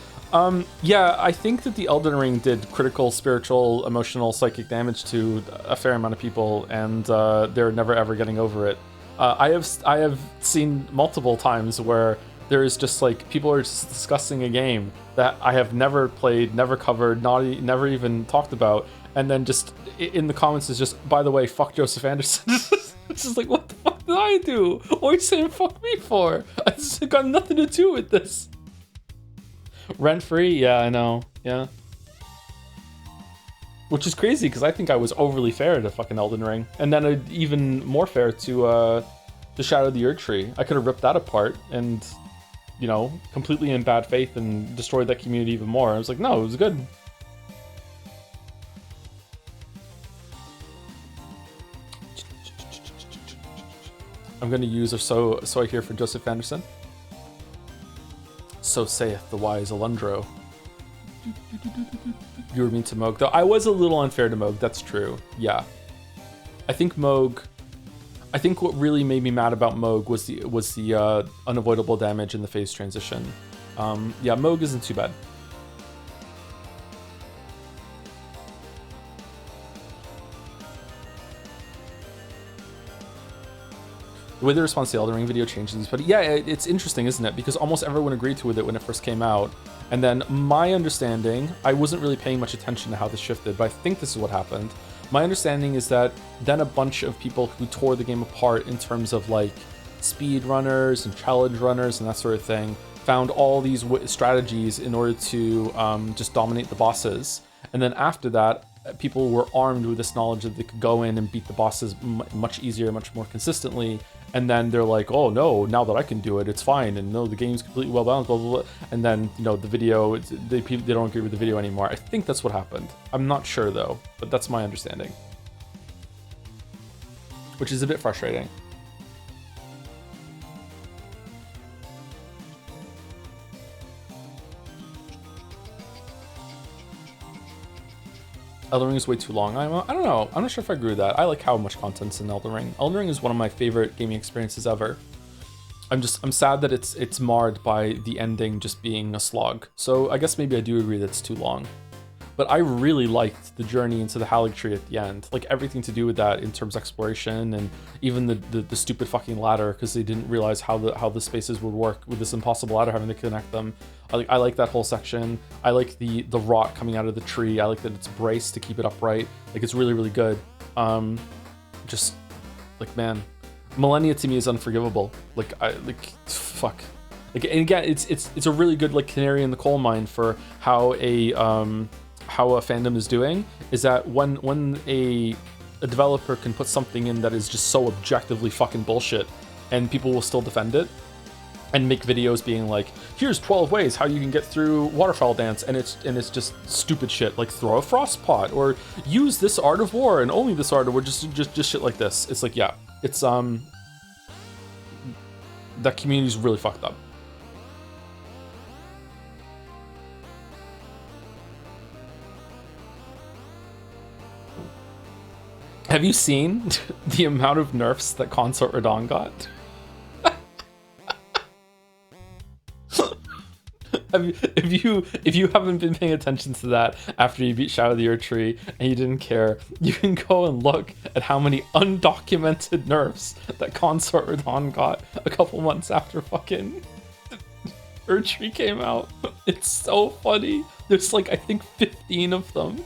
Yeah, I think that the Elden Ring did critical, spiritual, emotional, psychic damage to a fair amount of people, and they're never ever getting over it. I have seen multiple times where there is just like people are just discussing a game that I have never played, never covered, never even talked about, and then just in the comments is just, by the way, fuck Joseph Anderson. It's just like, what the fuck did I do? What are you saying fuck me for? I just got nothing to do with this. Rent free? Yeah, I know. Yeah. Which is crazy because I think I was overly fair to fucking Elden Ring, and then even more fair to Shadow of the Erdtree. I could have ripped that apart and, you know, completely in bad faith and destroyed that community even more. I was like, no, it was good. I'm gonna use so I hear from Joseph Anderson. So saith the wise Alundro. You were mean to Moog, though. I was a little unfair to Moog, that's true. Yeah. I think Moog... I think what really made me mad about Moog was the unavoidable damage in the phase transition. Yeah, Moog isn't too bad. The way the response to the Elden Ring video changes, but yeah, it's interesting, isn't it? Because almost everyone agreed with it when it first came out. And then my understanding, I wasn't really paying much attention to how this shifted, but I think this is what happened. My understanding is that then a bunch of people who tore the game apart in terms of like speed runners and challenge runners and that sort of thing found all these strategies in order to just dominate the bosses. And then after that, people were armed with this knowledge that they could go in and beat the bosses much easier, much more consistently. And then they're like, oh no, now that I can do it, it's fine. And no, the game's completely well balanced, blah, blah, blah. And then, you know, the video, they don't agree with the video anymore. I think that's what happened. I'm not sure though, but that's my understanding. Which is a bit frustrating. Elden Ring is way too long. I don't know. I'm not sure if I agree with that. I like how much content's in Elden Ring. Elden Ring is one of my favorite gaming experiences ever. I'm sad that it's marred by the ending just being a slog. So I guess maybe I do agree that it's too long. But I really liked the journey into the Halig Tree at the end. Like everything to do with that in terms of exploration and even the stupid fucking ladder because they didn't realize how the spaces would work with this impossible ladder having to connect them. I like that whole section. I like the rot coming out of the tree. I like that it's braced to keep it upright. Like it's really, really good. Just like, man, Millennia to me is unforgivable. Fuck. Like, and again, it's a really good like canary in the coal mine for how a fandom is doing, is that when a developer can put something in that is just so objectively fucking bullshit and people will still defend it and make videos being like, here's 12 ways how you can get through Waterfowl Dance, and it's just stupid shit like throw a frost pot or use this art of war and only this art of war, just shit like this. It's like, yeah, it's that community's really fucked up. Have you seen the amount of nerfs that Consort Radahn got? If you haven't been paying attention to that after you beat Shadow of the Earth Tree and you didn't care, you can go and look at how many undocumented nerfs that Consort Radahn got a couple months after fucking Earth Tree came out. It's so funny. There's like, I think 15 of them.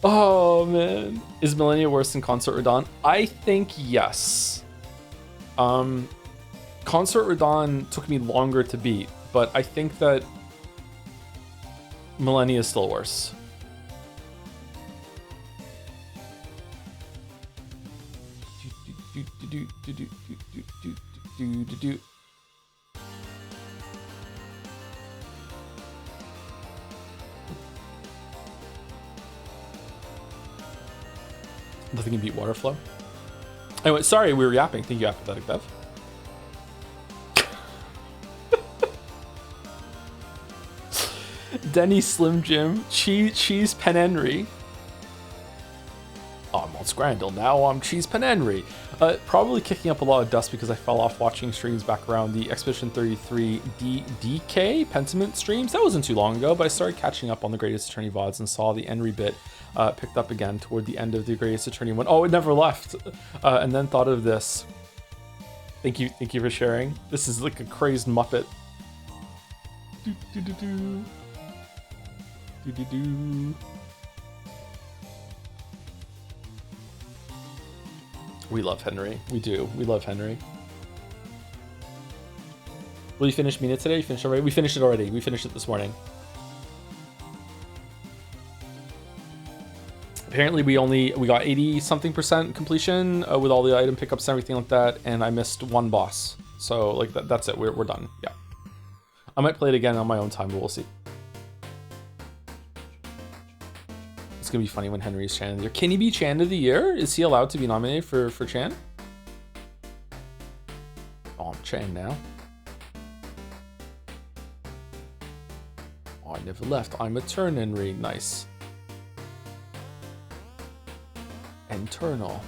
Oh man, is Millennia worse than Consort Radahn? I think yes. Consort Radahn took me longer to beat, but I think that Millennia is still worse. Nothing can beat water flow. Anyway, sorry, we were yapping. Thank you, Apathetic Bev. Denny Slim Jim, Cheese Penhenry. I'm on Scrandle, now I'm Cheese Penhenry. Probably kicking up a lot of dust because I fell off watching streams back around the Expedition 33 DK Pentiment streams. That wasn't too long ago, but I started catching up on the Greatest Attorney VODs and saw the Henry bit picked up again toward the end of the Greatest Attorney one. Oh, it never left. And then thought of this. Thank you for sharing. This is like a crazed Muppet. We love Henry. We do. We love Henry. Will you finish Mina today? You finished already? We finished it already. We finished it this morning. Apparently we got 80-something% completion with all the item pickups and everything like that, and I missed one boss. So like that's it. We're done. Yeah. I might play it again on my own time, but we'll see. It's gonna be funny when Henry's Chan of the Year. Can he be Chan of the Year? Is he allowed to be nominated for Chan? Oh, I'm Chan now. Oh, I never left. I'm a turn Henry. Nice. Internal.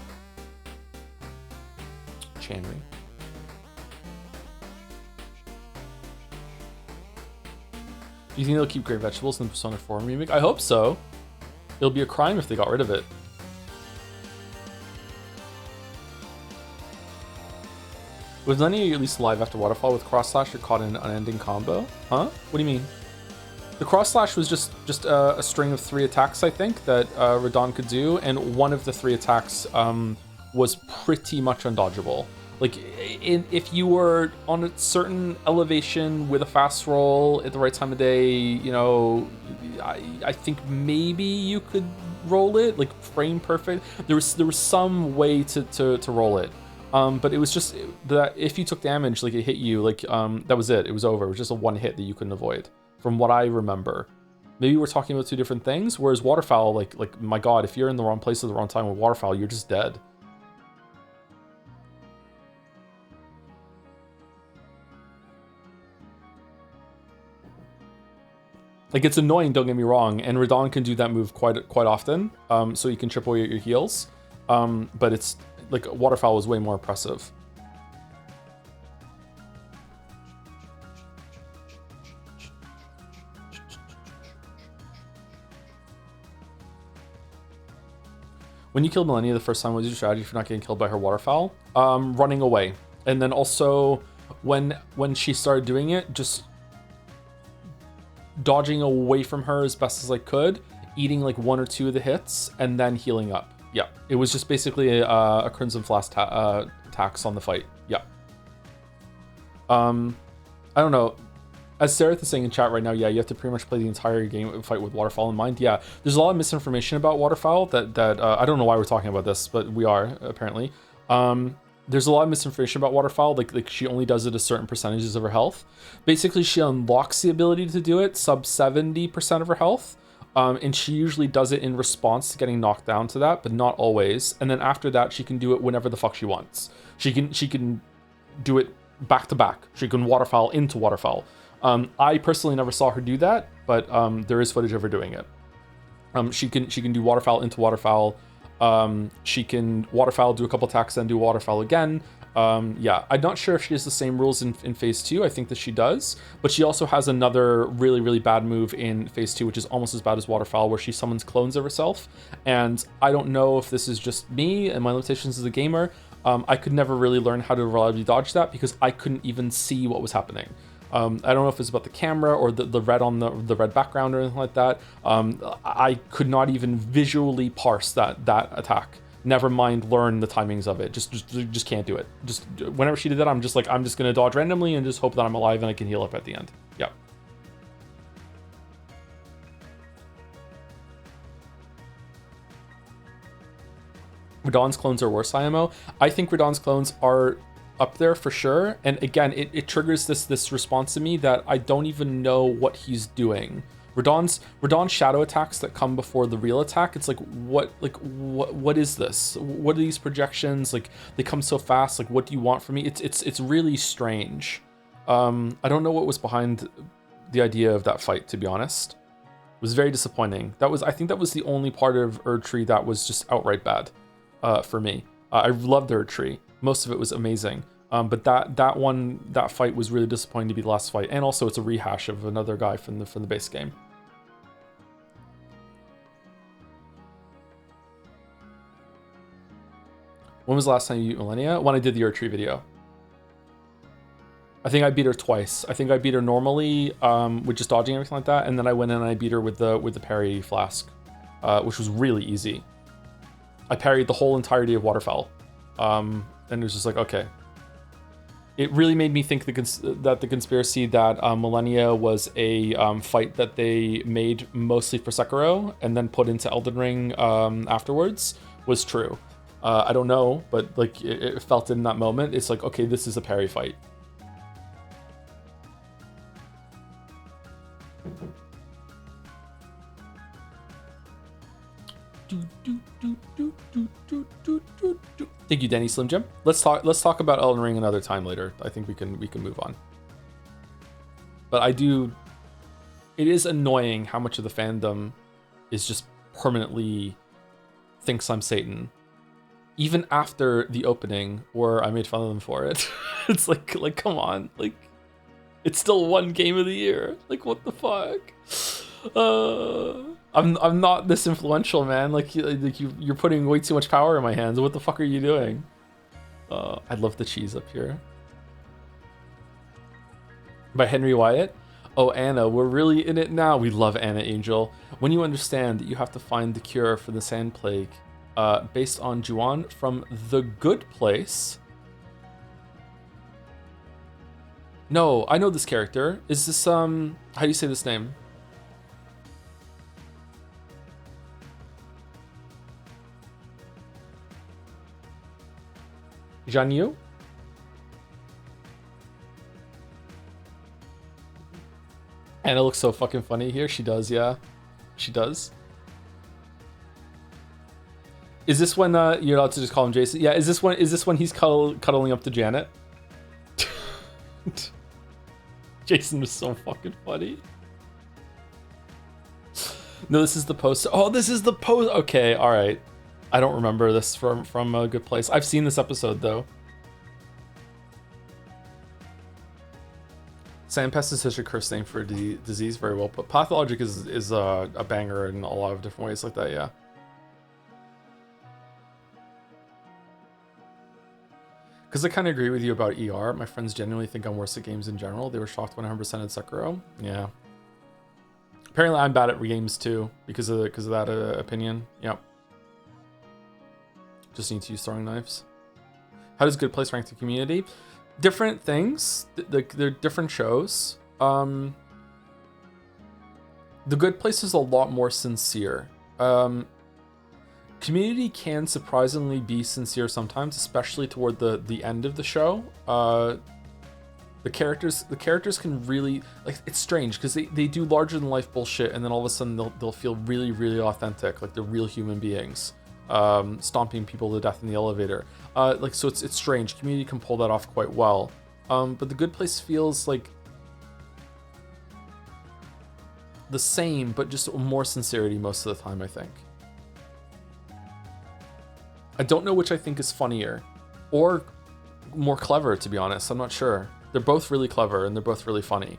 Chanry. Do you think they'll keep Great Vegetables in the Persona 4 remake? I hope so. It'll be a crime if they got rid of it. Was Lenny at least alive after Waterfall with Cross Slash or caught in an unending combo? Huh? What do you mean? The Cross Slash was just a string of 3 attacks, I think, that Radon could do, and one of the 3 attacks was pretty much undodgeable. Like, if you were on a certain elevation with a fast roll at the right time of day, you know, I think maybe you could roll it, like frame perfect. There was some way to roll it. But it was just that if you took damage, like it hit you, like that was it. It was over. It was just a one hit that you couldn't avoid, from what I remember. Maybe we're talking about 2 different things. Whereas Waterfowl, like my God, if you're in the wrong place at the wrong time with Waterfowl, you're just dead. Like, it's annoying, don't get me wrong, and Radon can do that move quite often, so you can chip away at your heals. But it's like Waterfowl was way more impressive. When you killed Millennia the first time, what was your strategy for not getting killed by her Waterfowl? Running away. And then also, when she started doing it, just dodging away from her as best as I could, eating like 1 or 2 of the hits, and then healing up. Yeah, it was just basically a Crimson Flask tax on the fight. Yeah. I don't know. As Sarah is saying in chat right now, yeah, you have to pretty much play the entire game fight with Waterfowl in mind. Yeah, there's a lot of misinformation about Waterfowl that I don't know why we're talking about this, but we are, apparently. There's a lot of misinformation about Waterfowl, like she only does it a certain percentages of her health. Basically, she unlocks the ability to do it sub 70% of her health, and she usually does it in response to getting knocked down to that, but not always. And then after that, she can do it whenever the fuck she wants. She can do it back to back. She can Waterfowl into Waterfowl. I personally never saw her do that, but there is footage of her doing it. She can do Waterfowl into Waterfowl. She can Waterfowl, do a couple attacks, then do Waterfowl again. Yeah, I'm not sure if she has the same rules in phase 2. I think that she does, but she also has another really bad move in phase 2, which is almost as bad as Waterfowl, where she summons clones of herself. And I don't know if this is just me and my limitations as a gamer. I could never really learn how to reliably dodge that because I couldn't even see what was happening. I don't know if it's about the camera or the red on the red background or anything like that. I could not even visually parse that attack. Never mind learn the timings of it. Just can't do it. Just whenever she did that, I'm just gonna dodge randomly and just hope that I'm alive and I can heal up at the end. Yeah. Radon's clones are worse, IMO. I think Radon's clones are up there for sure, and again it triggers this response to me that I don't even know what he's doing. Radon's shadow attacks that come before the real attack, it's like what is this? What are these projections? Like, they come so fast. Like, what do you want from me? It's really strange. I don't know what was behind the idea of that fight, to be honest. It was very disappointing. I think that was the only part of Erdtree that was just outright bad for me. I loved Erdtree. Most of it was amazing, but that fight was really disappointing to be the last fight, and also it's a rehash of another guy from the base game. When was the last time you beat Millennia? When I did the Erdtree video. I think I beat her twice. I think I beat her normally with just dodging everything like that, and then I went in and I beat her with the parry flask, which was really easy. I parried the whole entirety of Waterfowl. And it was just like, okay. It really made me think that the conspiracy that Millennia was a fight that they made mostly for Sekiro and then put into Elden Ring afterwards was true. I don't know, but like it felt in that moment. It's like, okay, this is a parry fight. Thank you, Danny Slim Jim. Let's talk about Elden Ring another time later. I think we can move on. But it is annoying how much of the fandom is just permanently thinks I'm Satan. even after the opening where I made fun of them for it. It's like come on, like it's still one game of the year. Like what the fuck? I'm not this influential, man. Like you're putting way too much power in my hands. What the fuck are you doing? I love the cheese up here. By Henry Wyatt. Oh, Anna, we're really in it now. We love Anna Angel. When you understand that you have to find the cure for the sand plague, based on Juan from The Good Place. No, I know this character. Is this, how do you say this name? Jian Yu? Anna looks so fucking funny here. She does, yeah. She does. Is this when you're allowed to just call him Jason? Yeah, is this when he's cuddling up to Janet? Jason was so fucking funny. No, this is the poster. Oh, this is the post. Okay, all right. I don't remember this from A Good Place. I've seen this episode though. Sandpest is such a cursed name for a disease. Very well put. Pathologic is a banger in a lot of different ways like that. Yeah. Because I kind of agree with you about ER. My friends genuinely think I'm worse at games in general. They were shocked when I 100%ed Sekiro. Yeah. Apparently, I'm bad at games too because of that opinion. Yep. Just need to use throwing knives. How does Good Place rank the community? Different things. They're different shows. The Good Place is a lot more sincere. Community can surprisingly be sincere sometimes, especially toward the end of the show. The characters can really, like, it's strange because they do larger than life bullshit, and then all of a sudden they'll feel really, really authentic, like they're real human beings, stomping people to death in the elevator. So it's strange. Community can pull that off quite well, but The Good Place feels like the same, but just more sincerity most of the time, I think. I don't know which I think is funnier or more clever, to be honest. I'm not sure. They're both really clever and they're both really funny.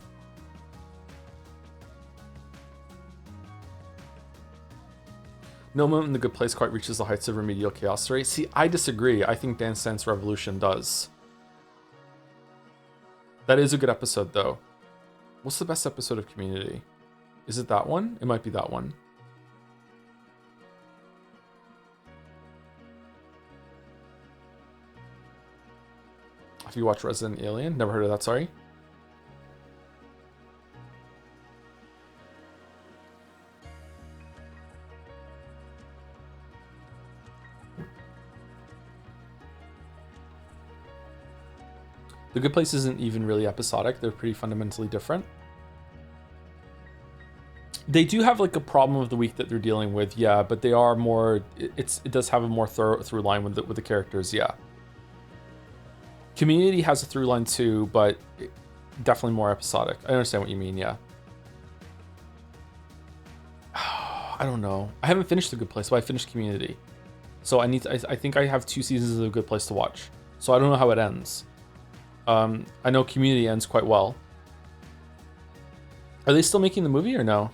No moment in The Good Place quite reaches the heights of Remedial Chaos Story. See, I disagree. I think Dance Dance Revolution does. That is a good episode, though. What's the best episode of Community? Is it that one? It might be that one. Have you watched Resident Alien? Never heard of that, sorry. The Good Place isn't even really episodic. They're pretty fundamentally different. They do have like a problem of the week that they're dealing with, yeah, but they are more, it does have a more through line with the characters, yeah. Community has a through line too, but definitely more episodic. I understand what you mean, yeah. I don't know. I haven't finished The Good Place, but I finished Community. So I think I have 2 seasons of The Good Place to watch. So I don't know how it ends. I know Community ends quite well. Are they still making the movie or no?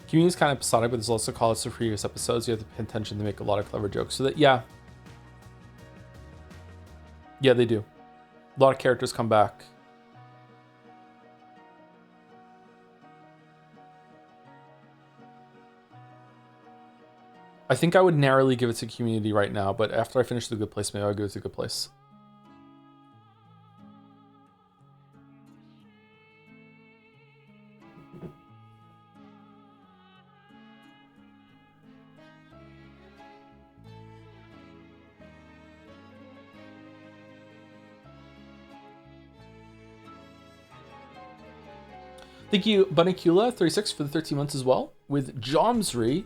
Community is kind of episodic, but there's also calls to previous episodes. You have to pay attention to make a lot of clever jokes. So that, yeah. Yeah, they do. A lot of characters come back. I think I would narrowly give it to Community right now, but after I finish The Good Place, maybe I'll give it to Good Place. Thank you, Bunicula36 for the 13 months as well. With Jomsry,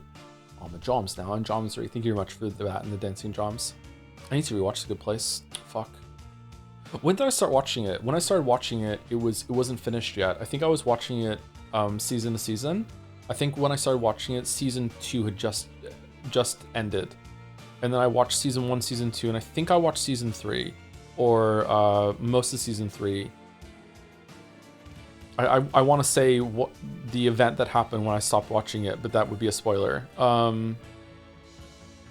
Oh, I'm a Joms now. I'm Joms 3. Thank you very much for that and the dancing Joms. I need to rewatch The Good Place. Fuck. When did I start watching it? When I started watching it, it wasn't finished yet. I think I was watching it season to season. I think when I started watching it, season 2 had just ended. And then I watched season 1, season 2, and I think I watched season 3. Or most of season 3. I want to say what the event that happened when I stopped watching it, but that would be a spoiler.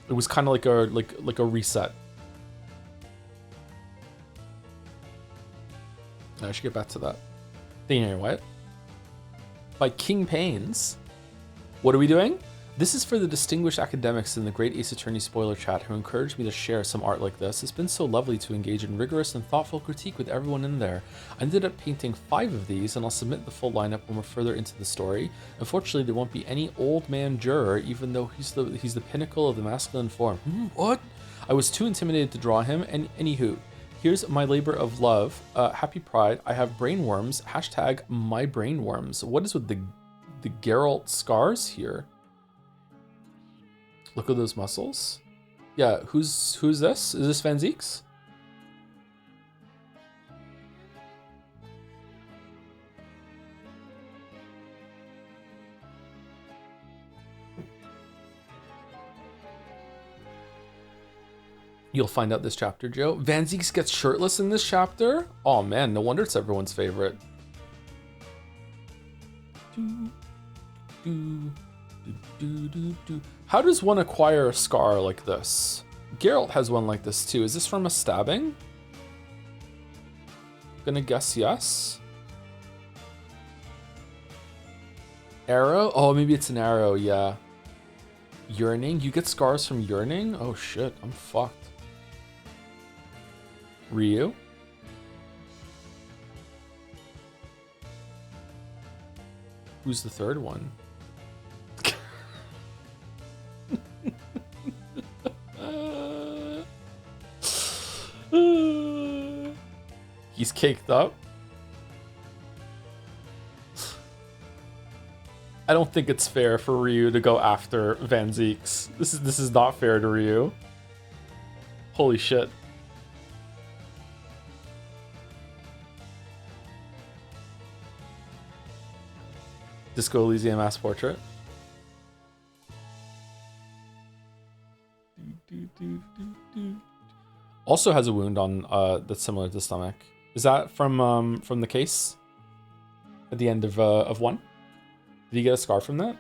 It was kind of like a reset. I should get back to that. Thing here, what? By King Pains. What are we doing? This is for the distinguished academics in the Great Ace Attorney spoiler chat who encouraged me to share some art like this. It's been so lovely to engage in rigorous and thoughtful critique with everyone in there. I ended up painting 5 of these, and I'll submit the full lineup when we're further into the story. Unfortunately, there won't be any old man juror, even though he's the pinnacle of the masculine form. What? I was too intimidated to draw him, and anywho, here's my labor of love. Happy Pride. I have brainworms. Hashtag my brainworms. What is with the Geralt scars here? Look at those muscles. Yeah, who's this? Is this Van Zieks? You'll find out this chapter, Joe. Van Zieks gets shirtless in this chapter? Oh man, no wonder it's everyone's favorite. How does one acquire a scar like this? Geralt has one like this too. Is this from a stabbing? Gonna guess yes. Arrow? Oh, maybe it's an arrow, yeah. Yearning? You get scars from yearning? Oh shit, I'm fucked. Ryu? Who's the third one? He's caked up. I don't think it's fair for Ryu to go after Van Zieks. This is not fair to Ryu. Holy shit. Disco Elysium mass portrait. Also has a wound on that's similar to the stomach. Is that from the case at the end of 1? Did he get a scar from that?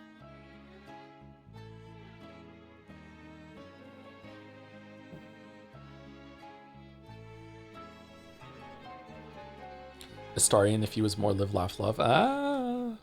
Astarion if he was more live, laugh, love. Ah.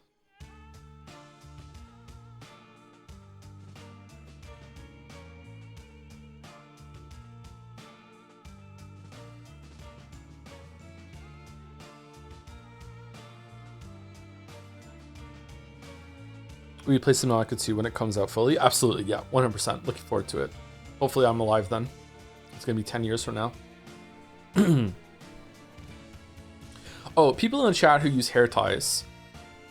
Will you play Subnautica 2 when it comes out fully? Absolutely, yeah, 100%. Looking forward to it. Hopefully I'm alive then. It's gonna be 10 years from now. Oh, people in the chat who use hair ties.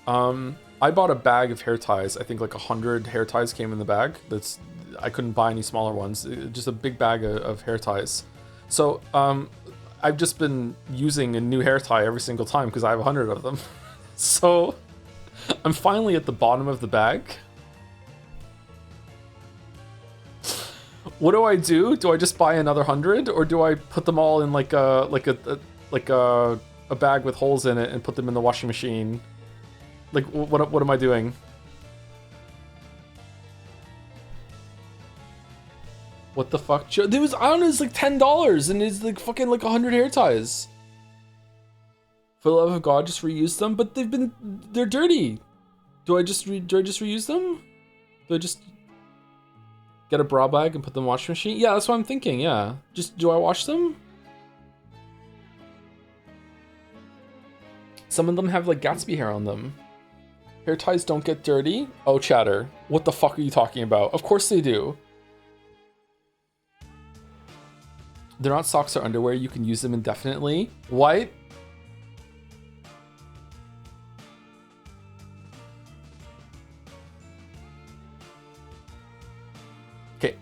I bought a bag of hair ties. I think like 100 hair ties came in the bag. I couldn't buy any smaller ones. Just a big bag of hair ties. So I've just been using a new hair tie every single time because I have 100 of them. So I'm finally at the bottom of the bag. What do? Do I just buy another 100, or do I put them all in like a bag with holes in it and put them in the washing machine? Like what am I doing? What the fuck? There was, I don't know, it's like $10 and it's like fucking like 100 hair ties. For the love of God, just reuse them, but they're dirty. Do I just reuse them? Do I just get a bra bag and put them in the washing machine? Yeah, that's what I'm thinking, yeah. Do I wash them? Some of them have like Gatsby hair on them. Hair ties don't get dirty? Oh, chatter. What the fuck are you talking about? Of course they do. They're not socks or underwear. You can use them indefinitely. What?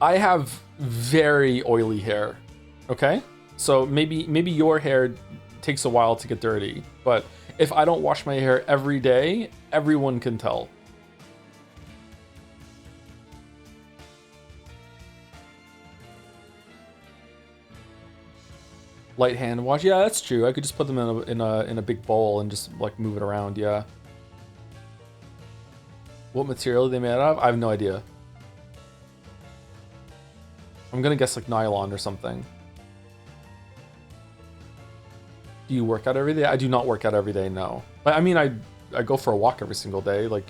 I have very oily hair. Okay? So maybe your hair takes a while to get dirty, but if I don't wash my hair every day, everyone can tell. Light hand wash. Yeah, that's true. I could just put them in a big bowl and just like move it around. Yeah. What material are they made out of? I have no idea. I'm gonna guess like nylon or something. Do you work out every day? I do not work out every day, no. I mean, I go for a walk every single day. Like,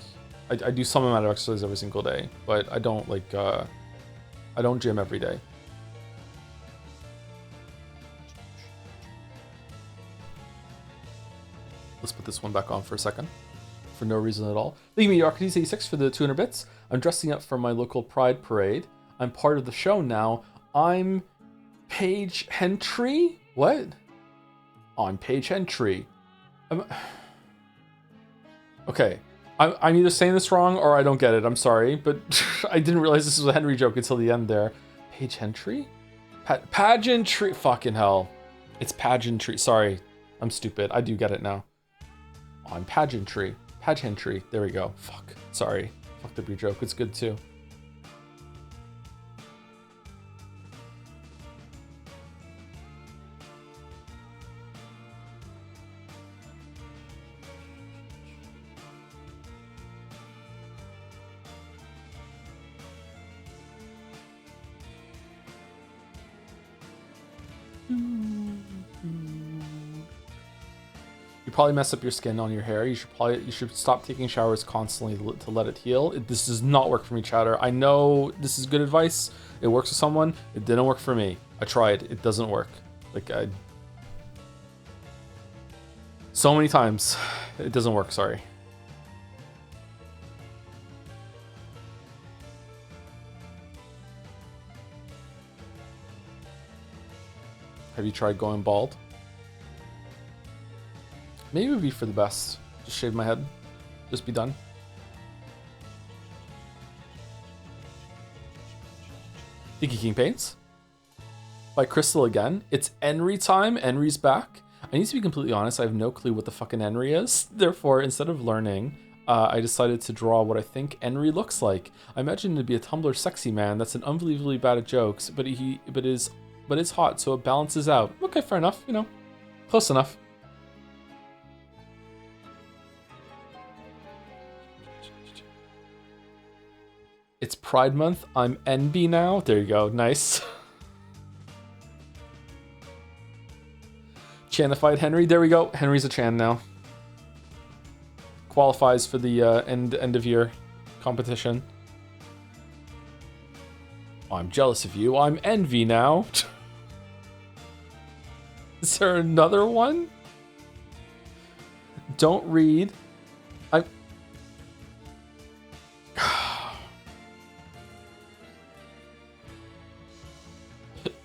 I do some amount of exercise every single day, but I don't like, I don't gym every day. Let's put this one back on for a second. For no reason at all. Thank you, Mediocrities86 for the 200 bits. I'm dressing up for my local Pride Parade. I'm part of the show now. I'm Paige Hentry? What? On Paige Hentry. Okay. I'm either saying this wrong or I don't get it. I'm sorry, but I didn't realize this was a Henry joke until the end there. Paige Hentry? Pageantry. Fucking hell. It's pageantry. Sorry. I'm stupid. I do get it now. On pageantry. Pageantry. There we go. Fuck. Sorry. Fucked up your joke. It's good too. Probably mess up your skin on your hair. You should stop taking showers constantly to let it heal. This does not work for me, chatter. I know this is good advice. It works for someone. It didn't work for me. I tried. It doesn't work. Like so many times. It doesn't work. Sorry. Have you tried going bald? Maybe it would be for the best. Just shave my head. Just be done. Thinky King Paints. By Crystal again. It's Enry time. Enry's back. I need to be completely honest. I have no clue what the fucking Enry is. Therefore, instead of learning, I decided to draw what I think Enry looks like. I imagine him to be a Tumblr sexy man that's an unbelievably bad at jokes, but it's hot, so it balances out. Okay, fair enough. You know, close enough. It's Pride Month. I'm NB now. There you go. Nice. Chanified Henry. There we go. Henry's a Chan now. Qualifies for the end of year competition. Oh, I'm jealous of you. I'm Envy now. Is there another one? Don't read.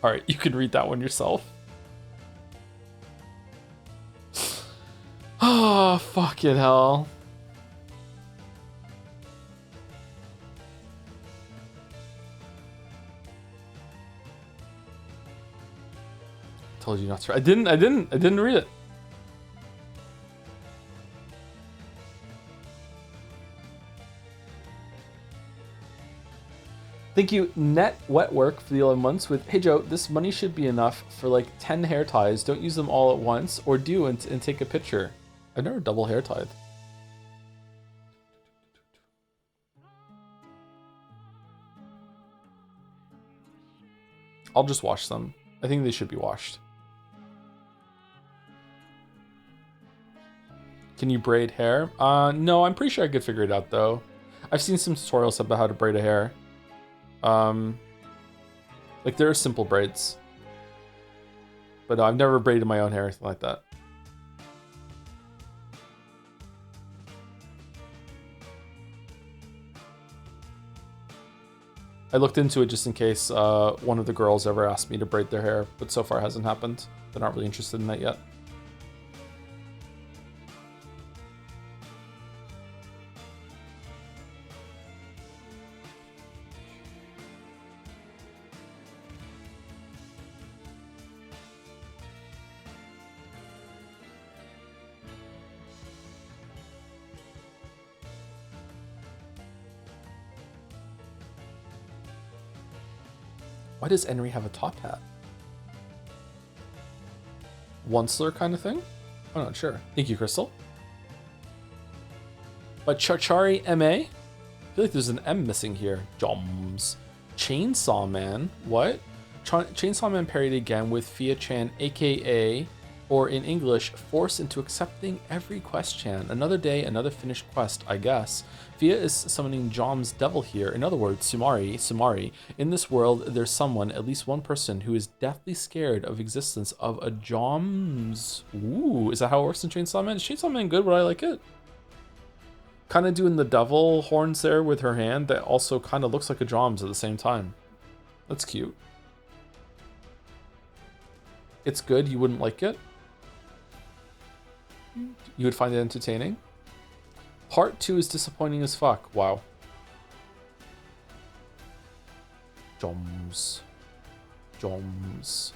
All right, you can read that one yourself. Oh, fucking hell. Told you not to. I didn't read it. Thank you, Net Wet Work, for the 11 months with, hey Joe, this money should be enough for like 10 hair ties. Don't use them all at once, or do and take a picture. I've never double hair tied. I'll just wash them. I think they should be washed. Can you braid hair? No, I'm pretty sure I could figure it out though. I've seen some tutorials about how to braid a hair. Like there are simple braids, but I've never braided my own hair or anything like that. I looked into it just in case one of the girls ever asked me to braid their hair, but so far it hasn't happened. They're not really interested in that yet. Why does Henry have a top hat? Onceler kind of thing? I'm not sure. Thank you, Crystal. But Chachari MA? I feel like there's an M missing here. Joms. Chainsaw Man? What? Chainsaw Man parried again with Fia Chan, aka, or in English, forced into accepting every quest Chan. Another day, another finished quest, I guess. Fia is summoning Jom's devil here. In other words, Sumari. In this world, there's someone, at least one person, who is deathly scared of existence of a Joms. Ooh, is that how it works in Chainsaw Man? Is Chainsaw Man good? Would I like it? Kind of doing the devil horns there with her hand that also kind of looks like a Joms at the same time. That's cute. It's good. You wouldn't like it? You would find it entertaining? Part 2 is disappointing as fuck. Wow. Joms. Joms.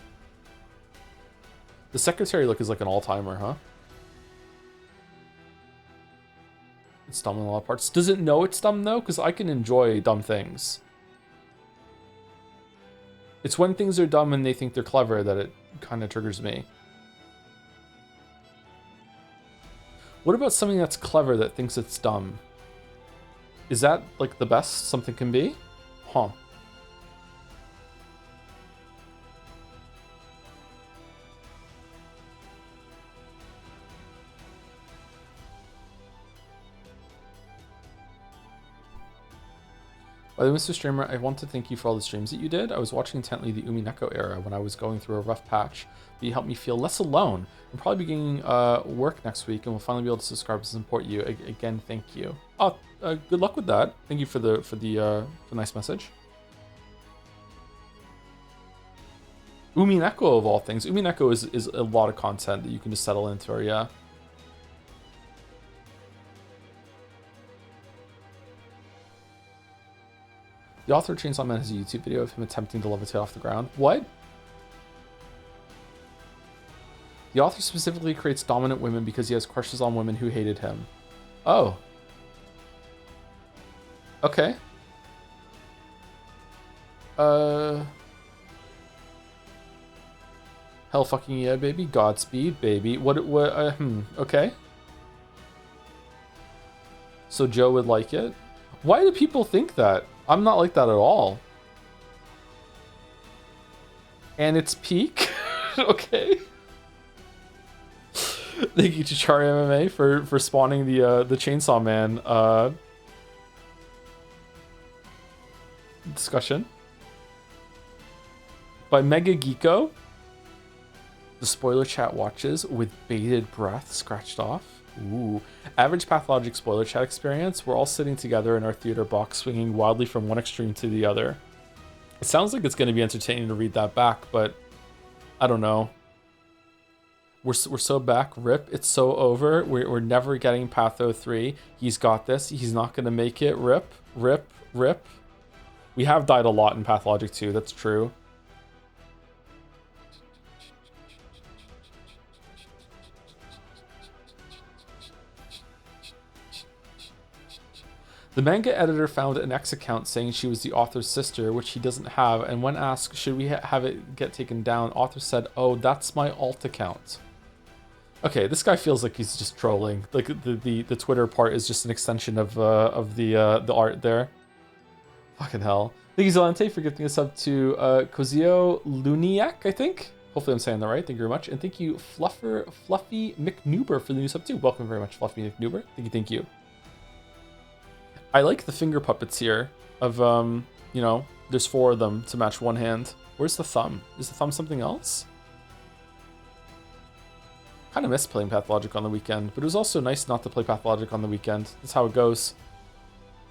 The secretary look is like an all-timer, huh? It's dumb in a lot of parts. Does it know it's dumb though? Because I can enjoy dumb things. It's when things are dumb and they think they're clever that it kind of triggers me. What about something that's clever that thinks it's dumb? Is that like the best something can be? Huh. By the way, Mr. Streamer, I want to thank you for all the streams that you did. I was watching intently the Umineko era when I was going through a rough patch, but you helped me feel less alone. I'm probably beginning work next week, and we'll finally be able to subscribe and support you. Again, thank you. Oh, good luck with that. Thank you for the nice message. Umineko of all things. Umineko is a lot of content that you can just settle into, or yeah. The author of Chainsaw Man has a YouTube video of him attempting to levitate off the ground. What? The author specifically creates dominant women because he has crushes on women who hated him. Oh. Okay. Hell fucking yeah, baby. Godspeed, baby. Okay. So Joe would like it? Why do people think that? I'm not like that at all. And it's peak? Okay. Thank you to Chari MMA for spawning the Chainsaw Man discussion. By Mega Geeko. The spoiler chat watches with bated breath scratched off. Ooh. Average Pathologic spoiler chat experience. We're all sitting together in our theater box, swinging wildly from one extreme to the other. It sounds like it's going to be entertaining to read that back, but I don't know. We're so back. Rip. It's so over. We're never getting Patho 3. He's got this. He's not going to make it. Rip. Rip. Rip. We have died a lot in Pathologic 2. That's true. The manga editor found an X account saying she was the author's sister, which he doesn't have, and when asked, should we have it get taken down, author said, oh, that's my alt account. Okay, this guy feels like he's just trolling. Like, the Twitter part is just an extension of the art there. Fucking hell. Thank you, Zelante, for gifting us up to Kozio Luniak, I think? Hopefully I'm saying that right. Thank you very much. And thank you, Fluffy McNuber, for the new sub too. Welcome very much, Fluffy McNuber. Thank you. I like the finger puppets here of, you know, there's 4 of them to match one hand. Where's the thumb? Is the thumb something else? Kind of miss playing Pathologic on the weekend, but it was also nice not to play Pathologic on the weekend. That's how it goes.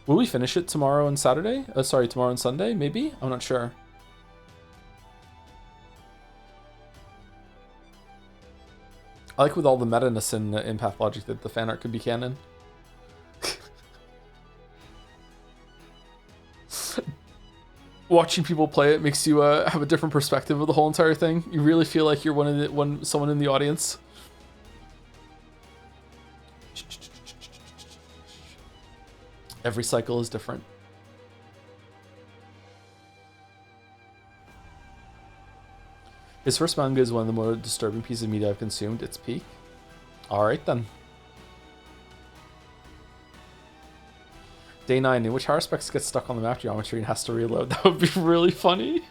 Will we finish it tomorrow and Saturday? Sorry, tomorrow and Sunday, maybe? I'm not sure. I like with all the meta-ness in Pathologic that the fan art could be canon. Watching people play it makes you have a different perspective of the whole entire thing. You really feel like you're someone in the audience. Every cycle is different. His first manga is one of the more disturbing pieces of media I've consumed. It's peak. Alright then. Day 9, in which Haruspex gets stuck on the map geometry and has to reload. That would be really funny.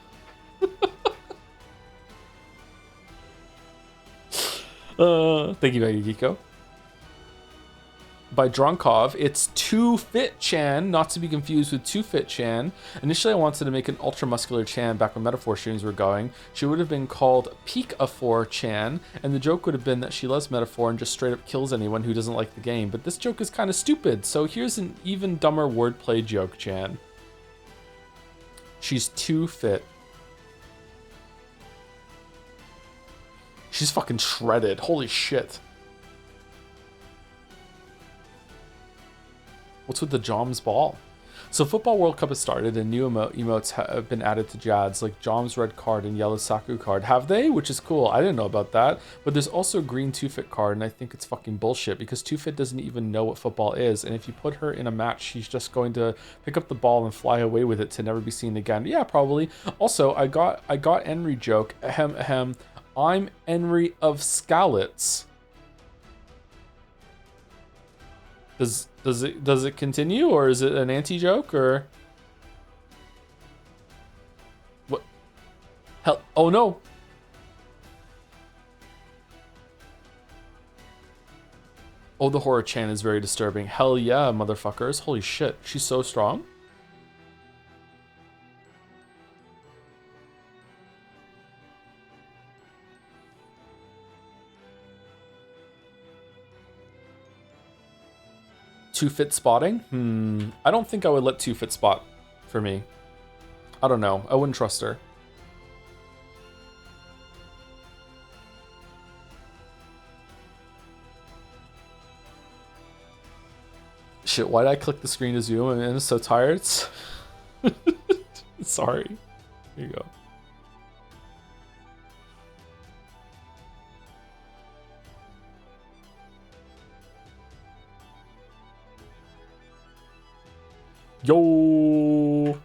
Thank you, Maggie Geeko. By Drunkov, it's 2Fit-chan, not to be confused with 2Fit-chan. Initially, I wanted to make an ultra-muscular Chan back when Metaphor streams were going. She would have been called Peek-a-4-chan, and the joke would have been that she loves Metaphor and just straight up kills anyone who doesn't like the game. But this joke is kind of stupid, so here's an even dumber wordplay joke, Chan. She's too fit. She's fucking shredded. Holy shit. What's with the Jom's ball? So Football World Cup has started and new emotes have been added to Jads, like Jom's red card and yellow Saku card. Have they? Which is cool. I didn't know about that. But there's also a green 2Fit card, and I think it's fucking bullshit because 2Fit doesn't even know what football is. And if you put her in a match, she's just going to pick up the ball and fly away with it to never be seen again. Yeah, probably. Also, I got Henry joke. Ahem, ahem. I'm Henry of Skalitz. Does it continue, or is it an anti-joke, or what? Hell, oh no. Oh, the horror Chan is very disturbing. Hell yeah, motherfuckers. Holy shit, she's so strong. Two fit spotting? I don't think I would let 2Fit spot for me. I don't know. I wouldn't trust her. Shit, why did I click the screen to zoom? I'm so tired. Sorry. Here you go. Yo.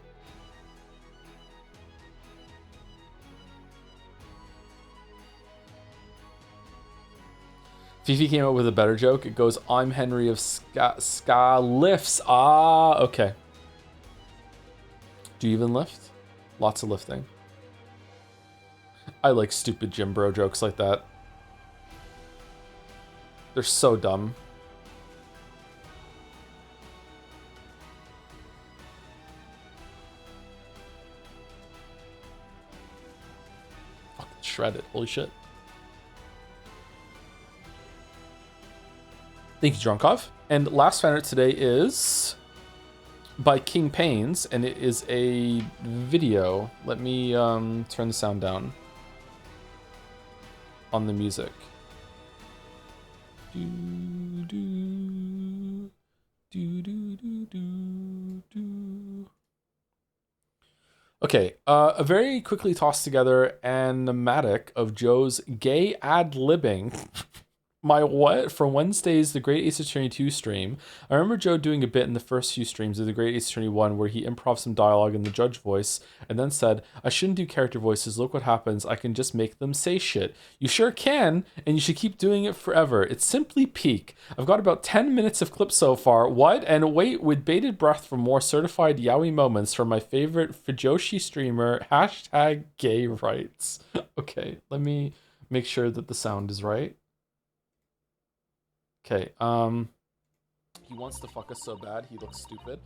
Fifi came up with a better joke. It goes, I'm Henry of Ska lifts. Ah, okay. Do you even lift? Lots of lifting. I like stupid gym bro jokes like that. They're so dumb. Shredded. Holy shit. Thank you, Drunkov. And last fanart today is by King Pains, and it is a video. Let me turn the sound down on the music. Okay, a very quickly tossed together animatic of Joe's gay ad-libbing my what for Wednesday's The Great Ace Attorney 2 stream. I remember Joe doing a bit in the first few streams of The Great Ace Attorney 1 where he improv some dialogue in the judge voice and then said, I shouldn't do character voices, look what happens, I can just make them say shit. You sure can, and you should keep doing it forever. It's simply peak. I've got about 10 minutes of clips so far. What? And wait with bated breath for more certified yaoi moments from my favorite Fujoshi streamer, hashtag gay rights. Okay, let me make sure that the sound is right. Okay, he wants to fuck us so bad, he looks stupid.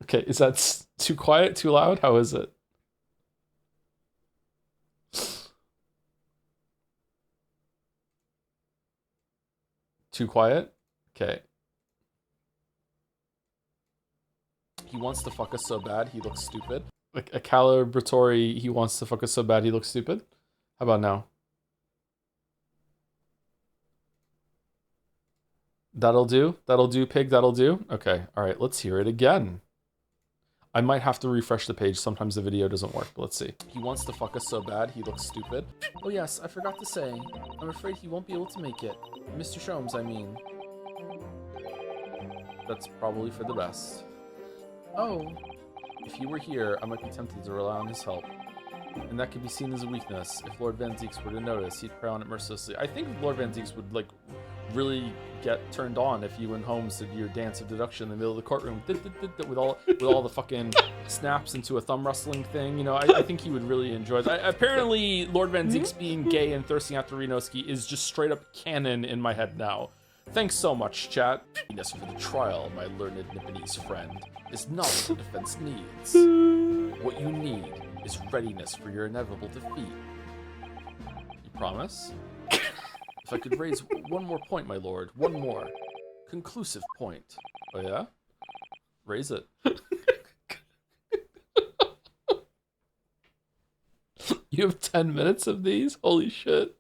Okay, is that too quiet, too loud? How is it? Too quiet? Okay. He wants to fuck us so bad, he looks stupid. Like a calibratory, he wants to fuck us so bad, he looks stupid. How about now? That'll do? That'll do, pig? That'll do? Okay, alright, let's hear it again. I might have to refresh the page. Sometimes the video doesn't work, but let's see. He wants to fuck us so bad, he looks stupid. Oh yes, I forgot to say. I'm afraid he won't be able to make it. Mr. Shomes, I mean. That's probably for the best. Oh. If he were here, I might be tempted to rely on his help. and that could be seen as a weakness. If Lord Van Zieks were to notice, he'd prey on it mercilessly. I think Lord Van Zieks would, like, really get turned on if you and Holmes did your dance of deduction in the middle of the courtroom with all the fucking snaps into a thumb wrestling thing. You know, I think he would really enjoy that. Apparently, Lord Van Zieks being gay and thirsting after Renoski is just straight up canon in my head now. Thanks so much, chat. Readiness for the trial, my learned Nipponese friend, is not what the defense needs. What you need is readiness for your inevitable defeat. You promise? If I could raise one more point, my lord, one more conclusive point. Oh yeah? Raise it. You have 10 minutes of these? Holy shit.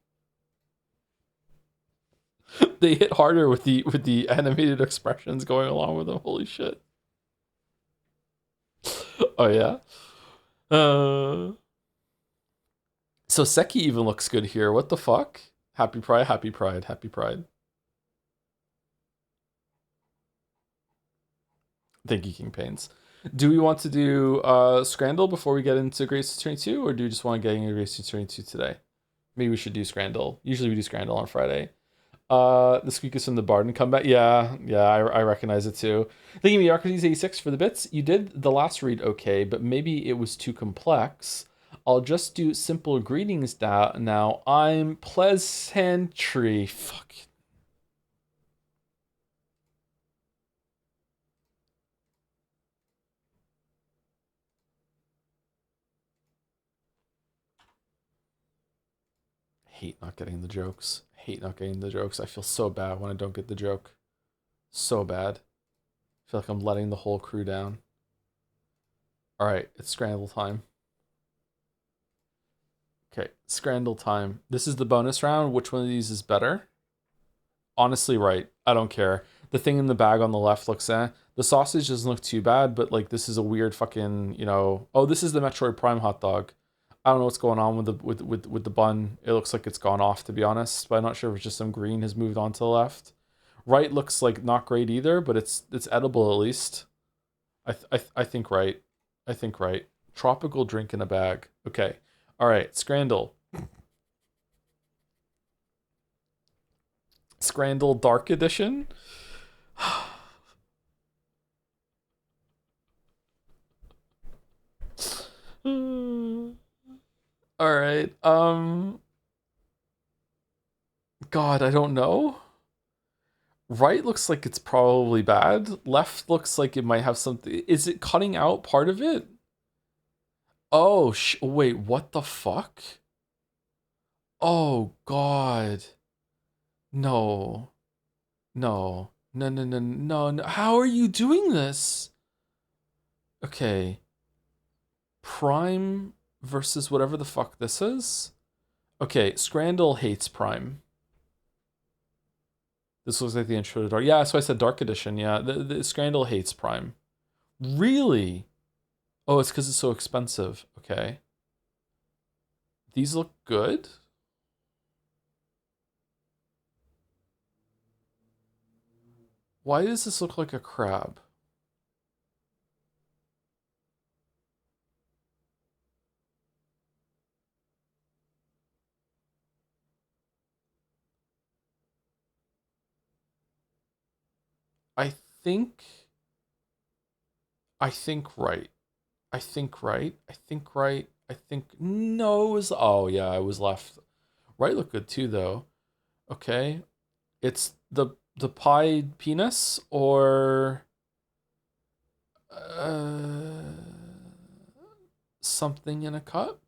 They hit harder with the animated expressions going along with them. Holy shit. Oh yeah. So Seki even looks good here. What the fuck? Happy Pride, happy Pride, happy Pride. Thank you, King Pains. Do we want to do Scrandle before we get into Grace 22, or do we just want to get into Grace 22 today? Maybe we should do Scrandle. Usually we do Scrandle on Friday. The squeak is from the Barden comeback. Yeah, I recognize it too. Thank you, Mediocrities 86 for the bits. You did the last read okay, but maybe it was too complex. I'll just do simple greetings now. I'm Pleasantry. Fuck. Hate not getting the jokes. Hate not getting the jokes. I feel so bad when I don't get the joke. So bad. I feel like I'm letting the whole crew down. Alright, it's Scrandle time. Okay, Scrandle time. This is the bonus round. Which one of these is better? Honestly, right. I don't care. The thing in the bag on the left looks eh. The sausage doesn't look too bad, but like this is a weird fucking, you know. Oh, this is the Metroid Prime hot dog. I don't know what's going on with the bun. It looks like it's gone off, to be honest, but I'm not sure if it's just some green has moved on to the left. Right looks like not great either, but it's edible at least. I think right. I think right. Tropical drink in a bag. Okay. All right. Scrandle. Scrandle Dark Edition. All right. God, I don't know. Right looks like it's probably bad. Left looks like it might have something. Is it cutting out part of it? Oh, wait, what the fuck? Oh, God. No. No. No, no, no, no, no. How are you doing this? Okay. Prime versus whatever the fuck this is? Okay, Scrandle hates Prime. This looks like the intro to Dark. Yeah, so I said Dark Edition. Yeah, the Scrandle hates Prime. Really? Oh, it's because it's so expensive. Okay. These look good. Why does this look like a crab? I think right. I think right. I think right. I think no. It was, oh yeah, I was left. Right look good too though. Okay. It's the pied penis or something in a cup.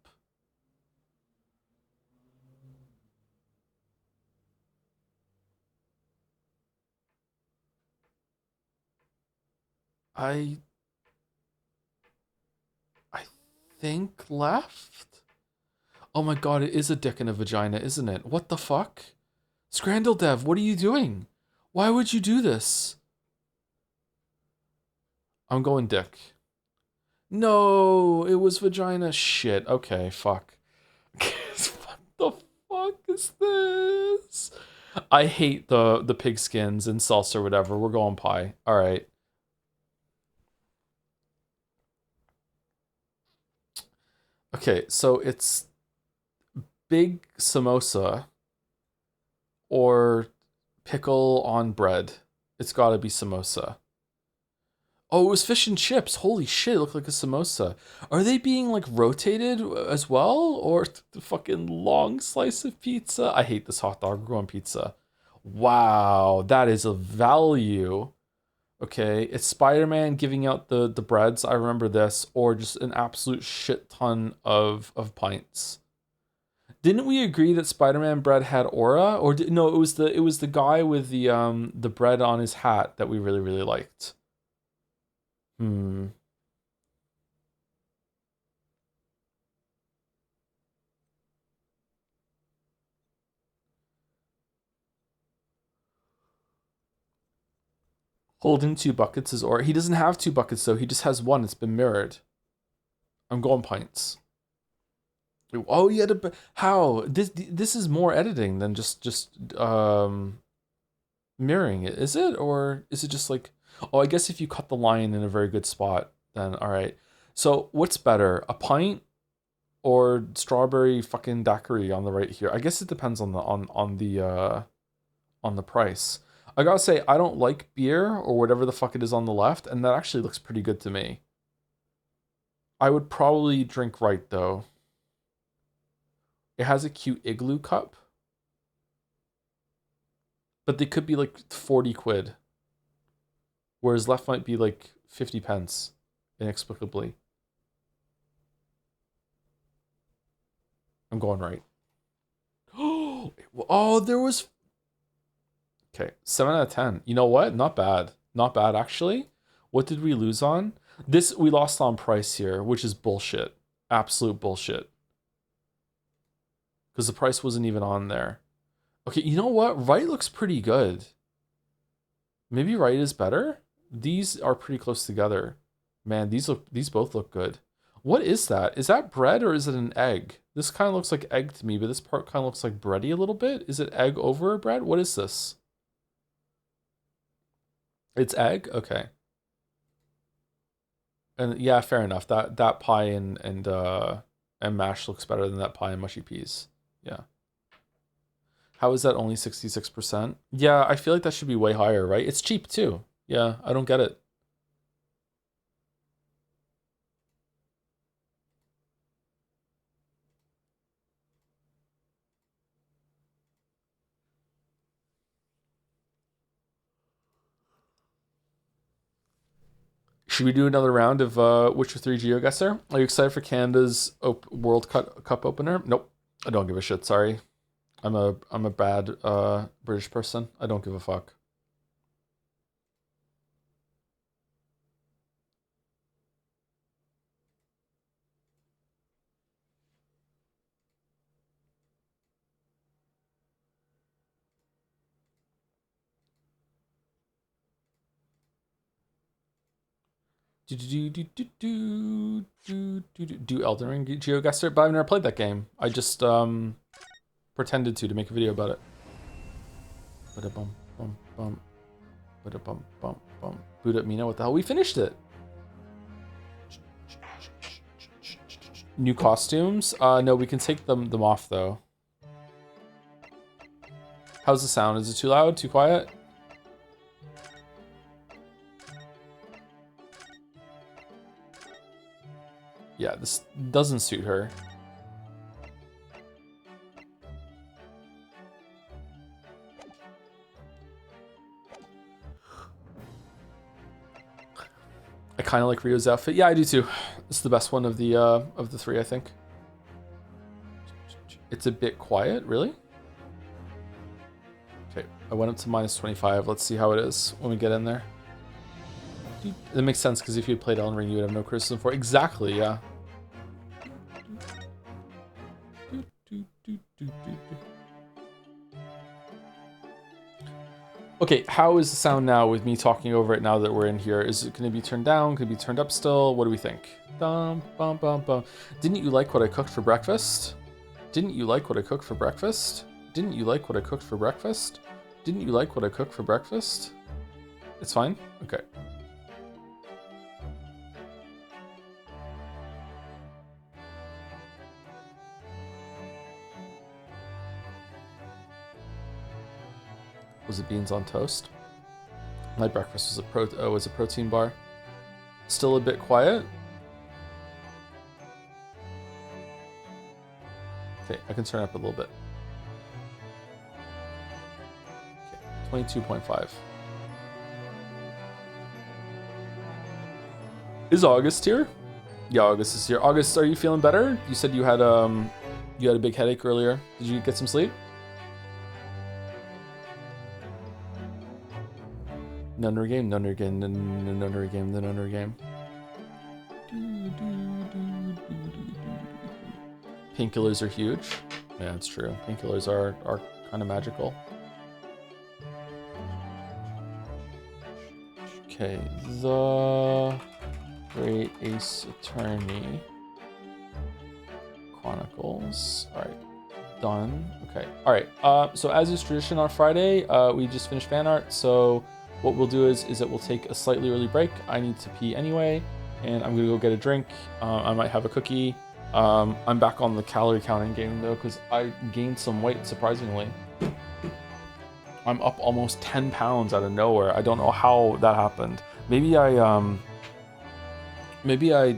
I think left. Oh my god, it is a dick and a vagina, isn't it? What the fuck? Scrandle Dev, what are you doing? Why would you do this? I'm going dick. No, it was vagina. Shit. Okay, fuck. What the fuck is this? I hate the pig skins and salsa or whatever. We're going pie. All right. Okay, so it's big samosa or pickle on bread. It's got to be samosa. Oh, it was fish and chips. Holy shit, it looked like a samosa. Are they being like rotated as well? Or the fucking long slice of pizza? I hate this hot dog on pizza. Wow, that is a value. Okay, it's Spider-Man giving out the breads. I remember this, or just an absolute shit ton of pints. Didn't we agree that Spider-Man bread had aura? Or no, it was the guy with the bread on his hat that we really really liked. Hmm. Holding two buckets is aura. He doesn't have two buckets though. He just has one. It's been mirrored. I'm going pints. Oh, yeah. How this is more editing than just mirroring it, is it? Or is it just like, oh, I guess if you cut the line in a very good spot, then all right. So what's better, a pint or strawberry fucking daiquiri on the right here? I guess it depends on the price. I gotta say, I don't like beer or whatever the fuck it is on the left, and that actually looks pretty good to me. I would probably drink right though. It has a cute igloo cup, but they could be like 40 quid, whereas left might be like 50 pence, inexplicably. I'm going right. Oh, there was. Okay, 7 out of 10. You know what? Not bad. Not bad, actually. What did we lose on? This, we lost on price here, which is bullshit. Absolute bullshit. Because the price wasn't even on there. Okay, you know what? Right looks pretty good. Maybe right is better? These are pretty close together. Man, these both look good. What is that? Is that bread or is it an egg? This kind of looks like egg to me, but this part kind of looks like bready a little bit. Is it egg over bread? What is this? It's egg? Okay. And yeah, fair enough. That pie and mash looks better than that pie and mushy peas. Yeah. How is that only 66%? Yeah, I feel like that should be way higher, right? It's cheap too. Yeah, I don't get it. Should we do another round of Witcher 3 GeoGuessr? Are you excited for Canada's World Cup opener? Nope. I don't give a shit, sorry. I'm a bad British person. I don't give a fuck. Do Elden Ring GeoGuessr, but I've never played that game. I just pretended to make a video about it. Ba-da-bum, bum, bum, ba-da-bum, bum, bum. Boot up Mina, what the hell? We finished it. New costumes? No, we can take them off though. How's the sound? Is it too loud? Too quiet? Yeah, this doesn't suit her. I kind of like Rio's outfit. Yeah, I do too. It's the best one of the three, I think. It's a bit quiet, really? Okay, I went up to -25. Let's see how it is when we get in there. It makes sense because if you had played Elden Ring, you would have no criticism for it. Exactly, yeah. Okay, how is the sound now with me talking over it now that we're in here? Is it going to be turned down? Could it be turned up still? What do we think? Dum, bum, bum, bum. Didn't you like what I cooked for breakfast? Didn't you like what I cooked for breakfast? Didn't you like what I cooked for breakfast? Didn't you like what I cooked for breakfast? It's fine? Okay. Was it beans on toast? My breakfast was a protein bar. Still a bit quiet. Okay, I can turn up a little bit. Okay, 22.5. Is August here? Yeah, August is here. August, are you feeling better? You said you had a big headache earlier. Did you get some sleep? Nunner game, nunner game, nunner game, the nunner game. Painkillers are huge. Yeah, it's true. Painkillers are kind of magical. Okay, the Great Ace Attorney. Chronicles. Alright. Done. Okay. Alright. So as is tradition on Friday, we just finished fan art. So what we'll do is that we'll take a slightly early break. I need to pee anyway, and I'm gonna go get a drink. I might have a cookie. I'm back on the calorie counting game though, because I gained some weight surprisingly. I'm up almost 10 pounds out of nowhere. I don't know how that happened. Maybe I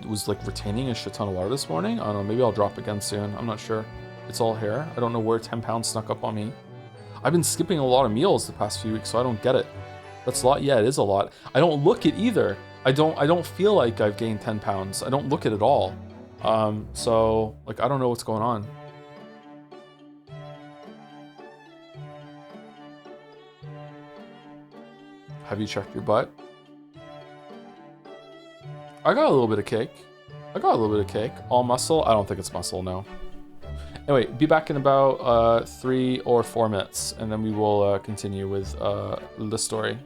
was like retaining a shit ton of water this morning. I don't know, maybe I'll drop again soon. I'm not sure. It's all hair. I don't know where 10 pounds snuck up on me. I've been skipping a lot of meals the past few weeks, so I don't get it. That's a lot. Yeah, it is a lot. I don't look it either. I don't feel like I've gained 10 pounds. I don't look it at all. So like, I don't know what's going on. Have you checked your butt? I got a little bit of cake. All muscle? I don't think it's muscle, no. Anyway, be back in about 3 or 4 minutes, and then we will continue with the story.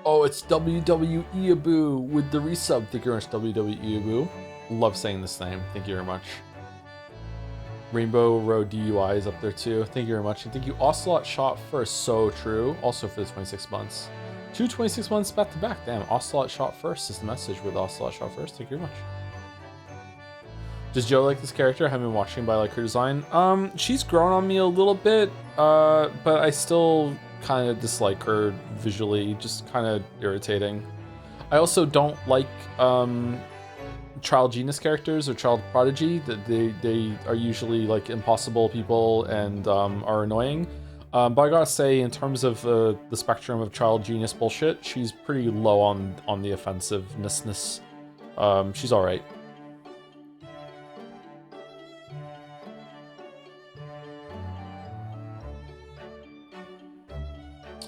Oh, it's WWE Abu with the resub. Thank you very much, WWE Abu. Love saying this name. Thank you very much. Rainbow Road DUI is up there too. Thank you very much. And thank you, Ocelot Shot First. So true. Also for the 26 months. 26 months back to back. Damn, Ocelot Shot First is the message with Ocelot Shot First. Thank you very much. Does Joe like this character? I haven't been watching, but I like her design. She's grown on me a little bit, but I still kind of dislike her visually, just kind of irritating. I also don't like child genius characters or child prodigy. That they are usually like impossible people and are annoying. But I gotta say, in terms of the spectrum of child genius bullshit, she's pretty low on the offensiveness. She's all right.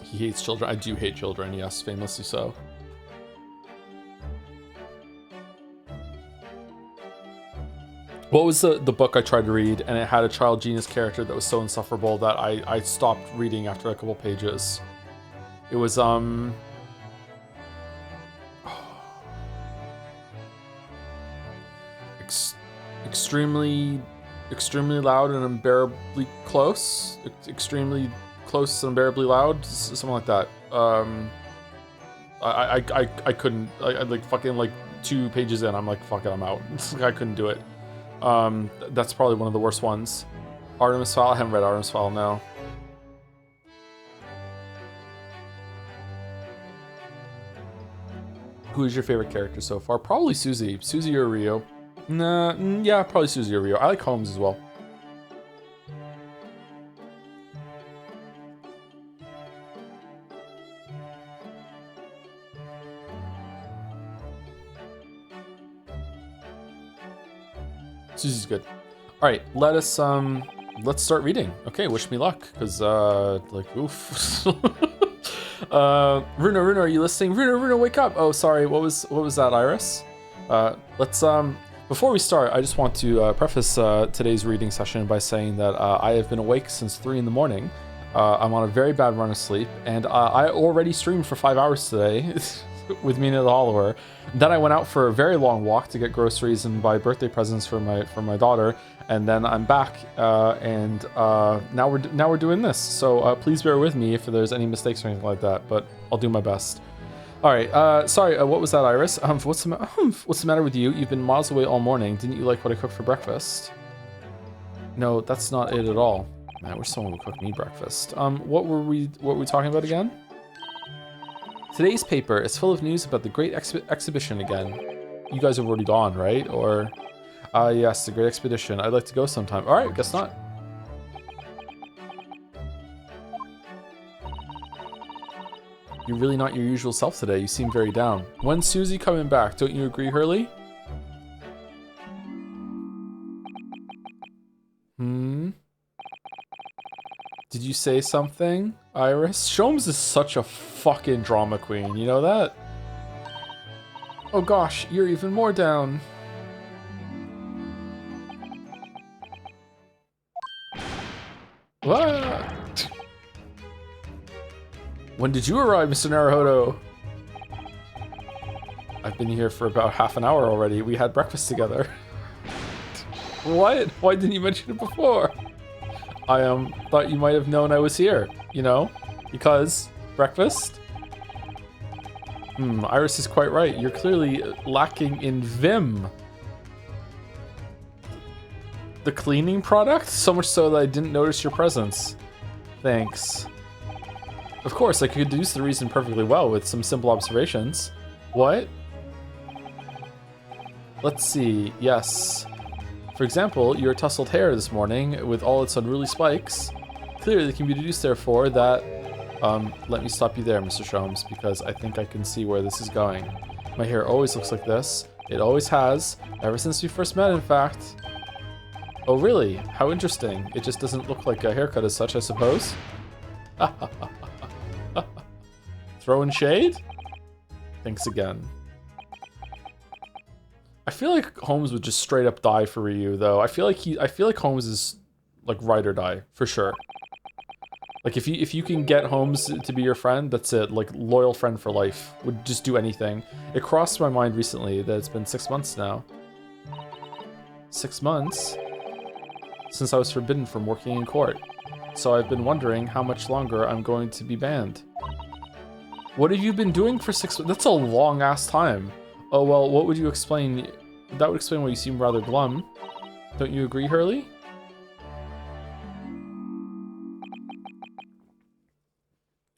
He hates children. I do hate children, yes, famously so. What was the book I tried to read, and it had a child genius character that was so insufferable that I stopped reading after a couple pages. It was extremely loud and unbearably close. Extremely close and unbearably loud, something like that. I couldn't. I like fucking like 2 pages in, I'm like, fuck it, I'm out. I couldn't do it. That's probably one of the worst ones. Artemis Fowl. I haven't read Artemis Fowl, no. Who is your favorite character so far? Probably Susie. Susie or Rio. Nah, yeah, probably Susie or Rio. I like Holmes as well. Susie's good. All right, let's start reading. Okay, wish me luck, cause like oof. Runa, are you listening? Runa, wake up! Oh, sorry. What was that, Iris? Let's before we start, I just want to preface today's reading session by saying that I have been awake since 3 in the morning. I'm on a very bad run of sleep, and I already streamed for 5 hours today with Mina the Hollower. Then I went out for a very long walk to get groceries and buy birthday presents for my daughter, and then I'm back, and now we're doing this. So please bear with me if there's any mistakes or anything like that, but I'll do my best. All right, sorry, what was that, Iris? What's the matter with you? You've been miles away all morning. Didn't you like what I cooked for breakfast? No, that's not it at all. Man, I wish someone would cook me breakfast. What were we talking about again? Today's paper is full of news about the great exhibition again. You guys have already gone, right? Or, yes, the great expedition. I'd like to go sometime. All right, guess not. You're really not your usual self today. You seem very down. When's Susie coming back? Don't you agree, Hurley? Did you say something, Iris? Sholmes is such a fucking drama queen, you know that? Oh gosh, you're even more down. What? When did you arrive, Mr. Naruhodo? I've been here for about half an hour already. We had breakfast together. What? Why didn't you mention it before? I thought you might have known I was here, you know? Because breakfast? Iris is quite right. You're clearly lacking in vim. The cleaning product? So much so that I didn't notice your presence. Thanks. Of course, I could deduce the reason perfectly well with some simple observations. What? Let's see. Yes. For example, your tousled hair this morning with all its unruly spikes. Clearly, it can be deduced, therefore, that... let me stop you there, Mr. Sholmes, because I think I can see where this is going. My hair always looks like this. It always has. Ever since we first met, in fact. Oh, really? How interesting. It just doesn't look like a haircut as such, I suppose? Throwing shade? Thanks again. I feel like Holmes would just straight up die for Ryu, though. I feel like Holmes is like ride or die for sure. Like if you can get Holmes to be your friend, that's it. Like loyal friend for life. Would just do anything. It crossed my mind recently that it's been 6 months now. 6 months since I was forbidden from working in court. So I've been wondering how much longer I'm going to be banned. What have you been doing for 6 months? That's a long ass time. Oh, well, what would you explain? That would explain why you seem rather glum. Don't you agree, Hurley?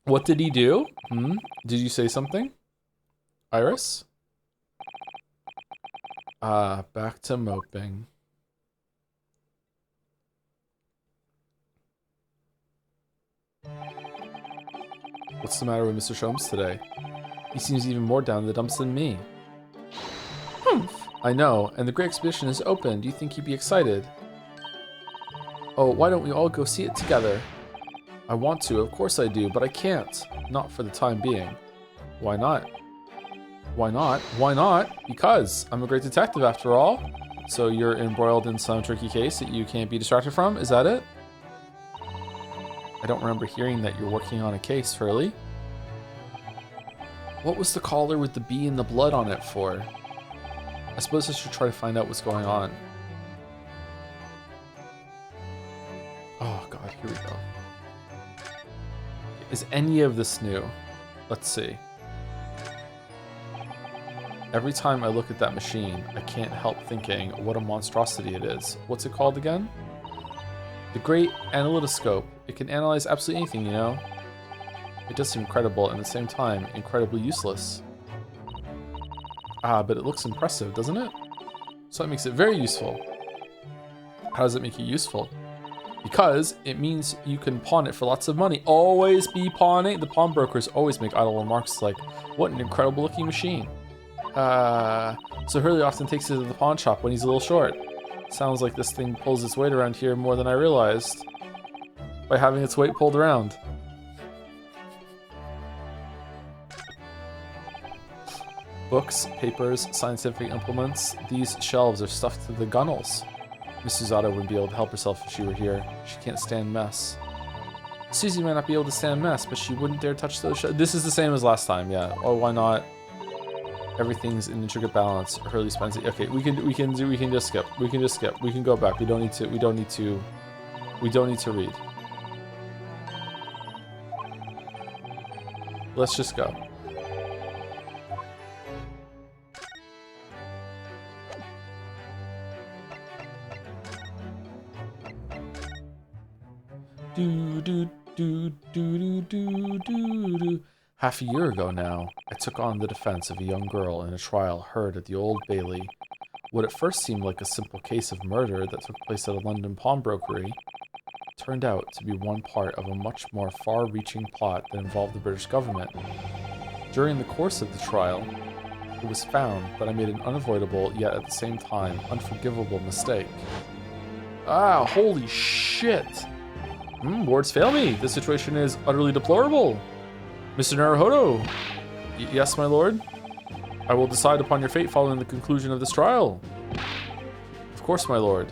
What did he do? Did you say something? Iris? Ah, back to moping. What's the matter with Mr. Sholmes today? He seems even more down in the dumps than me. I know, and the Great Exhibition is open. Do you think you'd be excited? Oh, why don't we all go see it together? I want to, of course I do, but I can't. Not for the time being. Why not? Why not? Why not? Because I'm a great detective after all. So you're embroiled in some tricky case that you can't be distracted from? Is that it? I don't remember hearing that you're working on a case, Hurley. What was the collar with the bee and the blood on it for? I suppose I should try to find out what's going on. Oh god, here we go. Is any of this new? Let's see. Every time I look at that machine, I can't help thinking what a monstrosity it is. What's it called again? The Great Analytoscope. It can analyze absolutely anything, you know? It does seem incredible and at the same time, incredibly useless. Ah, but it looks impressive, doesn't it? So it makes it very useful. How does it make it useful? Because it means you can pawn it for lots of money. Always be pawning. The pawnbrokers always make idle remarks like, what an incredible looking machine. So Hurley often takes it to the pawn shop when he's a little short. Sounds like this thing pulls its weight around here more than I realized. By having its weight pulled around. Books, papers, scientific implements. These shelves are stuffed to the gunnels. Miss Susanna wouldn't be able to help herself if she were here. She can't stand mess. Susie might not be able to stand mess, but she wouldn't dare touch those shelves. This is the same as last time, yeah. Oh, why not? Everything's in intricate balance. Hurley spends it. Okay, we can just skip. We can just skip. We can go back. We don't need to read. Let's just go. Half a year ago now, I took on the defense of a young girl in a trial heard at the Old Bailey. What at first seemed like a simple case of murder that took place at a London pawnbrokery turned out to be one part of a much more far-reaching plot that involved the British government. During the course of the trial, it was found that I made an unavoidable, yet at the same time, unforgivable mistake. Ah, holy shit! Words fail me. This situation is utterly deplorable. Mr. Naruhodo. Yes, my lord? I will decide upon your fate following the conclusion of this trial. Of course, my lord.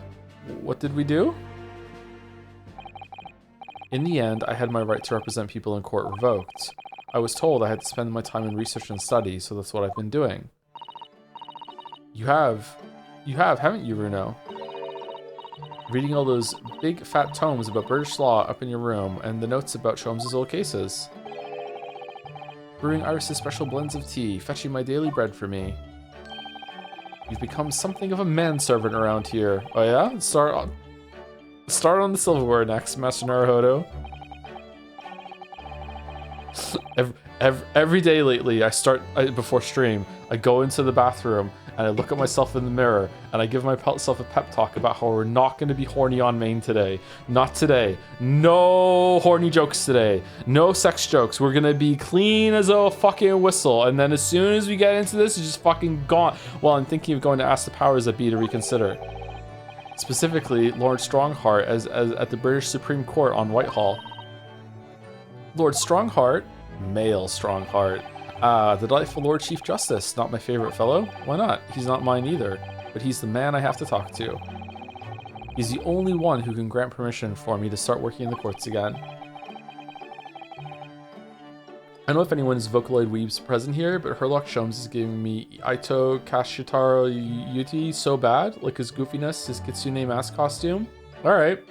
What did we do? In the end, I had my right to represent people in court revoked. I was told I had to spend my time in research and study, so that's what I've been doing. You have, haven't you, Bruno? Reading all those big fat tomes about British law up in your room, and the notes about Sholmes' old cases. Brewing Iris' special blends of tea, fetching my daily bread for me. You've become something of a manservant around here. Oh yeah? Start on the silverware next, Master Naruhodo. Every day lately, before stream, I go into the bathroom and I look at myself in the mirror and I give myself a pep talk about how we're not going to be horny on main today. Not today. No horny jokes today. No sex jokes. We're going to be clean as a fucking whistle. And then as soon as we get into this, it's just fucking gone. Well, I'm thinking of going to ask the powers that be to reconsider. Specifically, Lord Strongheart as at the British Supreme Court on Whitehall. Lord Strongheart, male Strongheart. The delightful Lord Chief Justice, not my favorite fellow. Why not? He's not mine either, but he's the man I have to talk to. He's the only one who can grant permission for me to start working in the courts again. I don't know if anyone is Vocaloid Weebs present here, but Herlock Sholmes is giving me Ito Kashitaro Yuti so bad, like his goofiness, his Kitsune mask costume. Alright.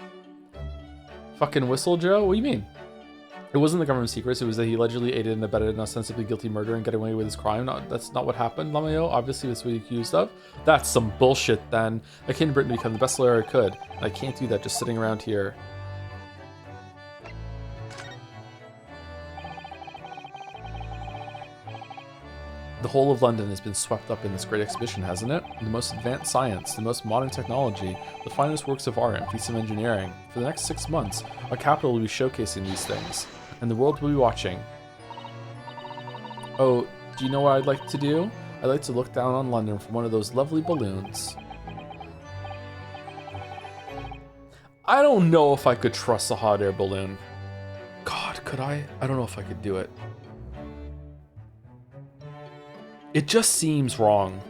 Fucking Whistle Joe? What do you mean? It wasn't the government secrets, it was that he allegedly aided and abetted an ostensibly guilty murder and getting away with his crime. That's not what happened, Lameo. Obviously, that's what he's accused of. That's some bullshit, then. I came to Britain to become the best lawyer I could, and I can't do that just sitting around here. The whole of London has been swept up in this great exhibition, hasn't it? The most advanced science, the most modern technology, the finest works of art and feats of engineering. For the next 6 months, our capital will be showcasing these things, and the world will be watching. Oh, do you know what I'd like to do? I'd like to look down on London from one of those lovely balloons. I don't know if I could trust a hot air balloon. God, could I? I don't know if I could do it. It just seems wrong.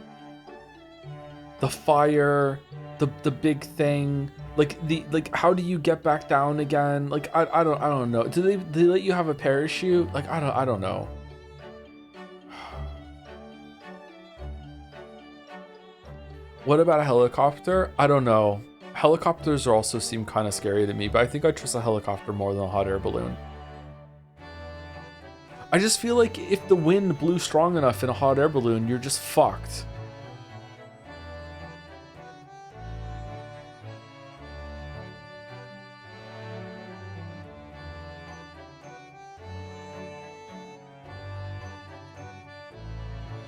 The fire, the big thing, like how do you get back down again? Like I don't know. Do they let you have a parachute? Like I don't know. What about a helicopter? I don't know. Helicopters also seem kind of scary to me, but I think I trust a helicopter more than a hot air balloon. I just feel like if the wind blew strong enough in a hot air balloon, you're just fucked.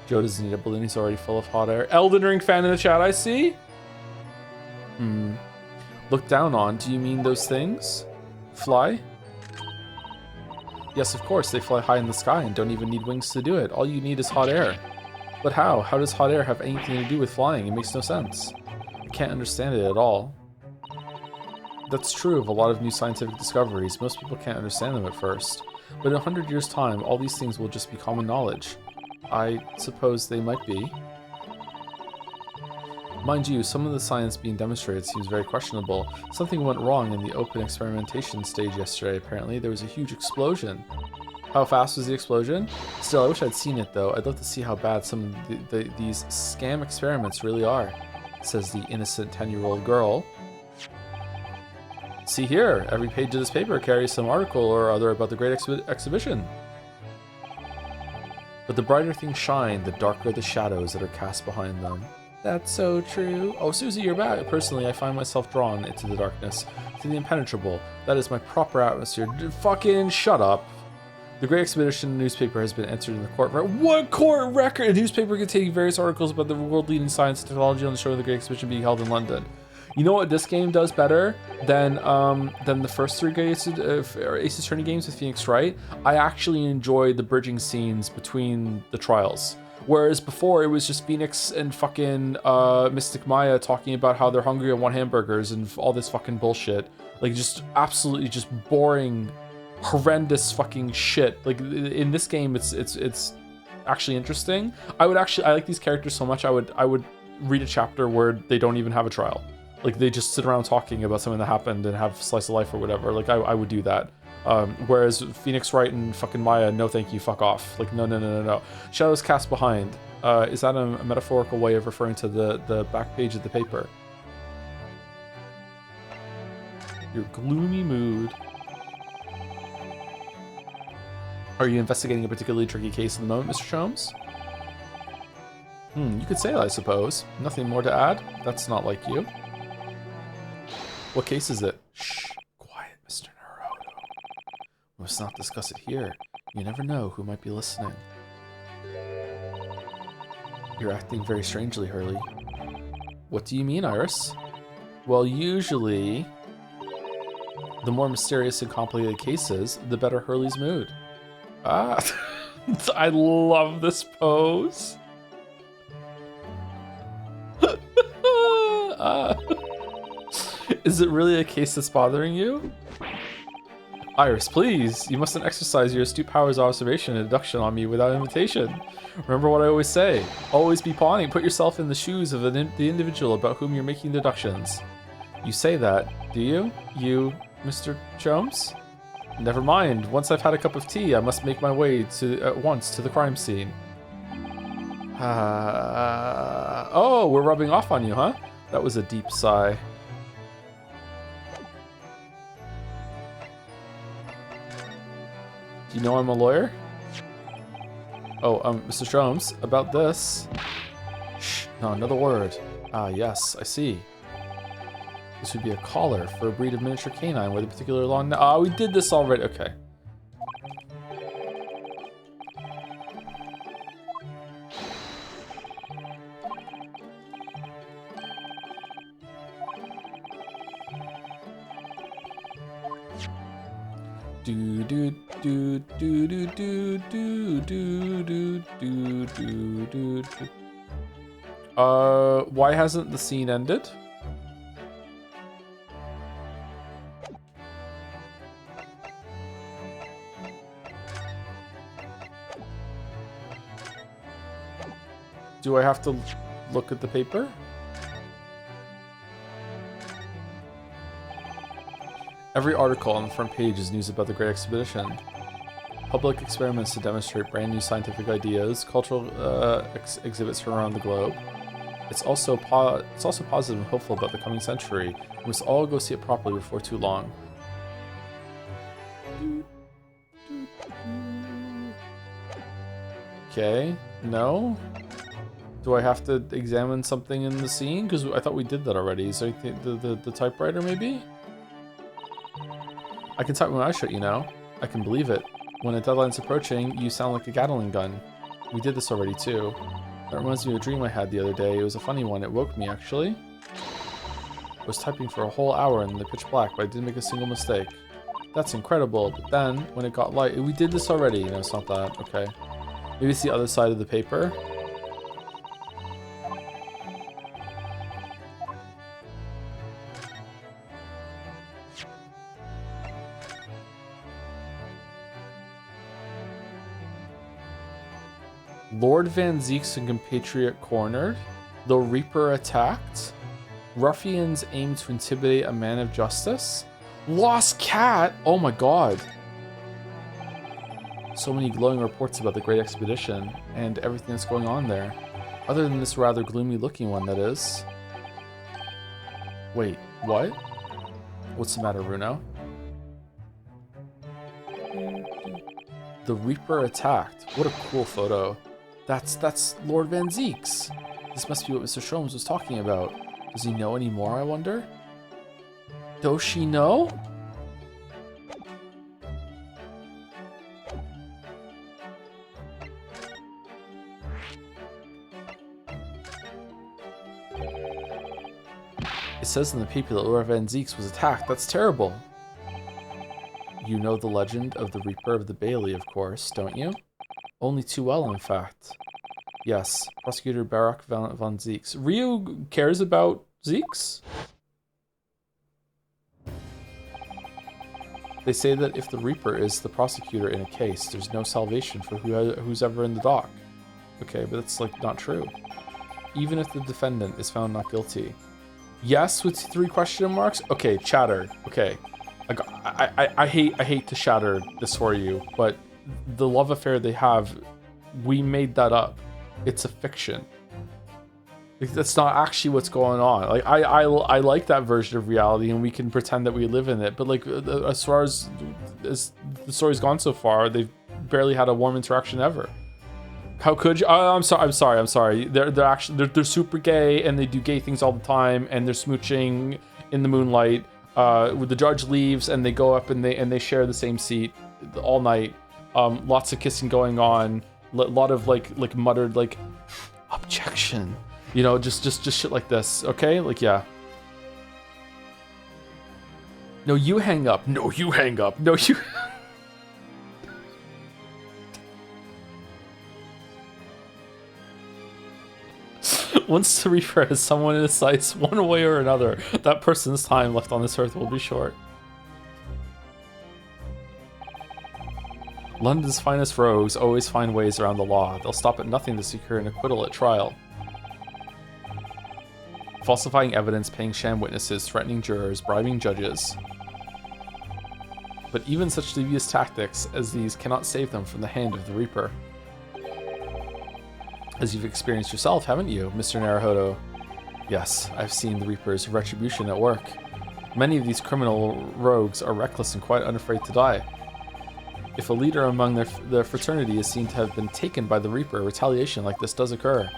Joe doesn't need a balloon, he's already full of hot air. Elden Ring fan in the chat, I see. Look down on, do you mean those things? Fly? Yes, of course, they fly high in the sky and don't even need wings to do it. All you need is hot air. But how? How does hot air have anything to do with flying? It makes no sense. I can't understand it at all. That's true of a lot of new scientific discoveries. Most people can't understand them at first. But in 100 years' time, all these things will just be common knowledge. I suppose they might be. Mind you, some of the science being demonstrated seems very questionable. Something went wrong in the open experimentation stage yesterday, apparently. There was a huge explosion. How fast was the explosion? Still, I wish I'd seen it, though. I'd love to see how bad some of these scam experiments really are, says the innocent 10-year-old girl. See here, every page of this paper carries some article or other about the great exhibition. But the brighter things shine, the darker the shadows that are cast behind them. That's so true. Oh, Susie, you're back. Personally, I find myself drawn into the darkness, to the impenetrable. That is my proper atmosphere. Fucking shut up. The Great Expedition newspaper has been entered in the court record. What court record? A newspaper containing various articles about the world-leading science and technology on the show of the Great Expedition being held in London. You know what this game does better than the first three Ace Attorney games with Phoenix Wright? I actually enjoyed the bridging scenes between the trials. Whereas before it was just Phoenix and fucking Mystic Maya talking about how they're hungry and want hamburgers and all this fucking bullshit. Like just absolutely just boring, horrendous fucking shit. Like in this game it's actually interesting. I like these characters so much I would read a chapter where they don't even have a trial. Like they just sit around talking about something that happened and have slice of life or whatever. Like I would do that. Whereas Phoenix Wright and fucking Maya, no thank you, fuck off. Like no. Shadows cast behind. Is that a metaphorical way of referring to the back page of the paper? Your gloomy mood. Are you investigating a particularly tricky case at the moment, Mr. Sholmes? You could say that, I suppose. Nothing more to add? That's not like you. What case is it? Shh. Quiet, Mr. Naruto. We must not discuss it here. You never know who might be listening. You're acting very strangely, Hurley. What do you mean, Iris? Well, usually, the more mysterious and complicated cases, the better Hurley's mood. Ah, I love this pose. Is it really a case that's bothering you? Iris, please, you mustn't exercise your astute powers of observation and deduction on me without invitation. Remember what I always say, always be pawning, put yourself in the shoes of the individual about whom you're making deductions. You say that, do you? You, Mr. Jones? Never mind, once I've had a cup of tea, I must make my way at once to the crime scene. Oh, we're rubbing off on you, huh? That was a deep sigh. Do you know I'm a lawyer? Oh, Mr. Stroms, about this. Shh, no, another word. Ah, yes, I see. This would be a collar for a breed of miniature canine with a particular long... Ah, we did this already. Okay. Do do do do do do do do do do do do. Why hasn't the scene ended? Do I have to look at the paper? Every article on the front page is news about the Great Expedition. Public experiments to demonstrate brand new scientific ideas, cultural exhibits from around the globe. It's also positive and hopeful about the coming century. We must all go see it properly before too long. Okay, no? Do I have to examine something in the scene? Because I thought we did that already. Is there the typewriter maybe? I can type when I shut, you know. I can believe it. When a deadline's approaching, you sound like a Gatling gun. We did this already too. That reminds me of a dream I had the other day. It was a funny one. It woke me, actually. I was typing for a whole hour in the pitch black, but I didn't make a single mistake. That's incredible. But then, when it got light... We did this already. No, it's not that. Okay. Maybe it's the other side of the paper. Lord Van Zeek's and compatriot cornered. The Reaper attacked. Ruffians aim to intimidate a man of justice. Lost cat? Oh my god. So many glowing reports about the Great Expedition and everything that's going on there. Other than this rather gloomy looking one, that is. Wait, what? What's the matter, Runo? The Reaper attacked. What a cool photo. That's Lord Van Zeek's. This must be what Mr. Sholmes was talking about. Does he know any more, I wonder? Does she know? It says in the paper that Lord Van Zeek's was attacked. That's terrible. You know the legend of the Reaper of the Bailey, of course, don't you? Only too well, in fact. Yes, Prosecutor Barak von Zeeks. Ryu cares about Zeeks? They say that if the Reaper is the prosecutor in a case, there's no salvation for who's ever in the dock. Okay, but that's, like, not true. Even if the defendant is found not guilty. Yes, with 3 question marks? Okay, chatter. Okay. I hate to shatter this for you, but the love affair they have, we made that up. It's a fiction. That's not actually what's going on. Like I like that version of reality, and we can pretend that we live in it. But like as far as the story's gone so far, they've barely had a warm interaction ever. How could you? I'm sorry. They're super gay, and they do gay things all the time, and they're smooching in the moonlight. The judge leaves, and they go up and they share the same seat all night. Lots of kissing going on. A lot of like muttered like objection. You know, just shit like this. Okay, like yeah. No, you hang up. No, you hang up. No, you. Once the Reaper has someone in his sights, one way or another, that person's time left on this earth will be short. London's finest rogues always find ways around the law. They'll stop at nothing to secure an acquittal at trial. Falsifying evidence, paying sham witnesses, threatening jurors, bribing judges. But even such devious tactics as these cannot save them from the hand of the Reaper. As you've experienced yourself, haven't you, Mr. Naruhodo? Yes, I've seen the Reaper's retribution at work. Many of these criminal rogues are reckless and quite unafraid to die. If a leader among their fraternity is seen to have been taken by the Reaper, retaliation like this does occur.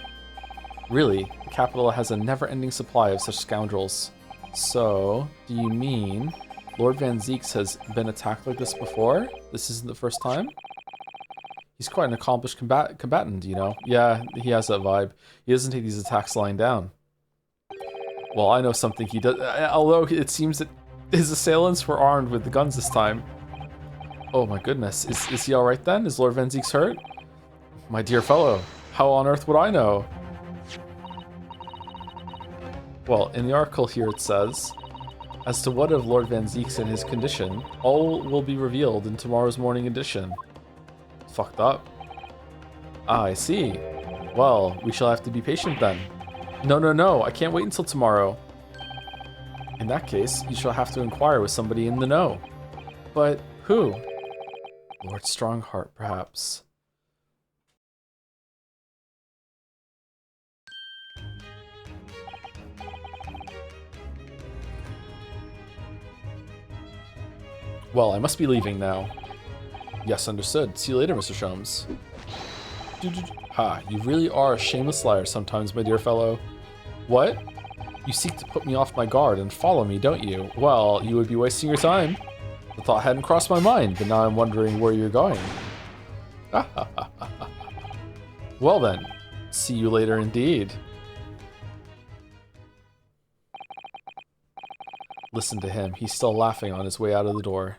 Really, the capital has a never-ending supply of such scoundrels. So, do you mean Lord Van Zieks has been attacked like this before? This isn't the first time? He's quite an accomplished combatant, you know? Yeah, he has that vibe. He doesn't take these attacks lying down. Well, I know something he does, although it seems that his assailants were armed with the guns this time. Oh my goodness, is he alright then? Is Lord Van Zieks hurt? My dear fellow, how on earth would I know? Well, in the article here it says, as to what of Lord Van Zieks and his condition, all will be revealed in tomorrow's morning edition. Fucked up. Ah, I see. Well, we shall have to be patient then. No, I can't wait until tomorrow. In that case, you shall have to inquire with somebody in the know. But who? Lord Strongheart, perhaps. Well, I must be leaving now. Yes, understood. See you later, Mr. Sholmes. Ha, you really are a shameless liar sometimes, my dear fellow. What? You seek to put me off my guard and follow me, don't you? Well, you would be wasting your time. The thought hadn't crossed my mind, but now I'm wondering where you're going. Well then, see you later indeed. Listen to him, he's still laughing on his way out of the door.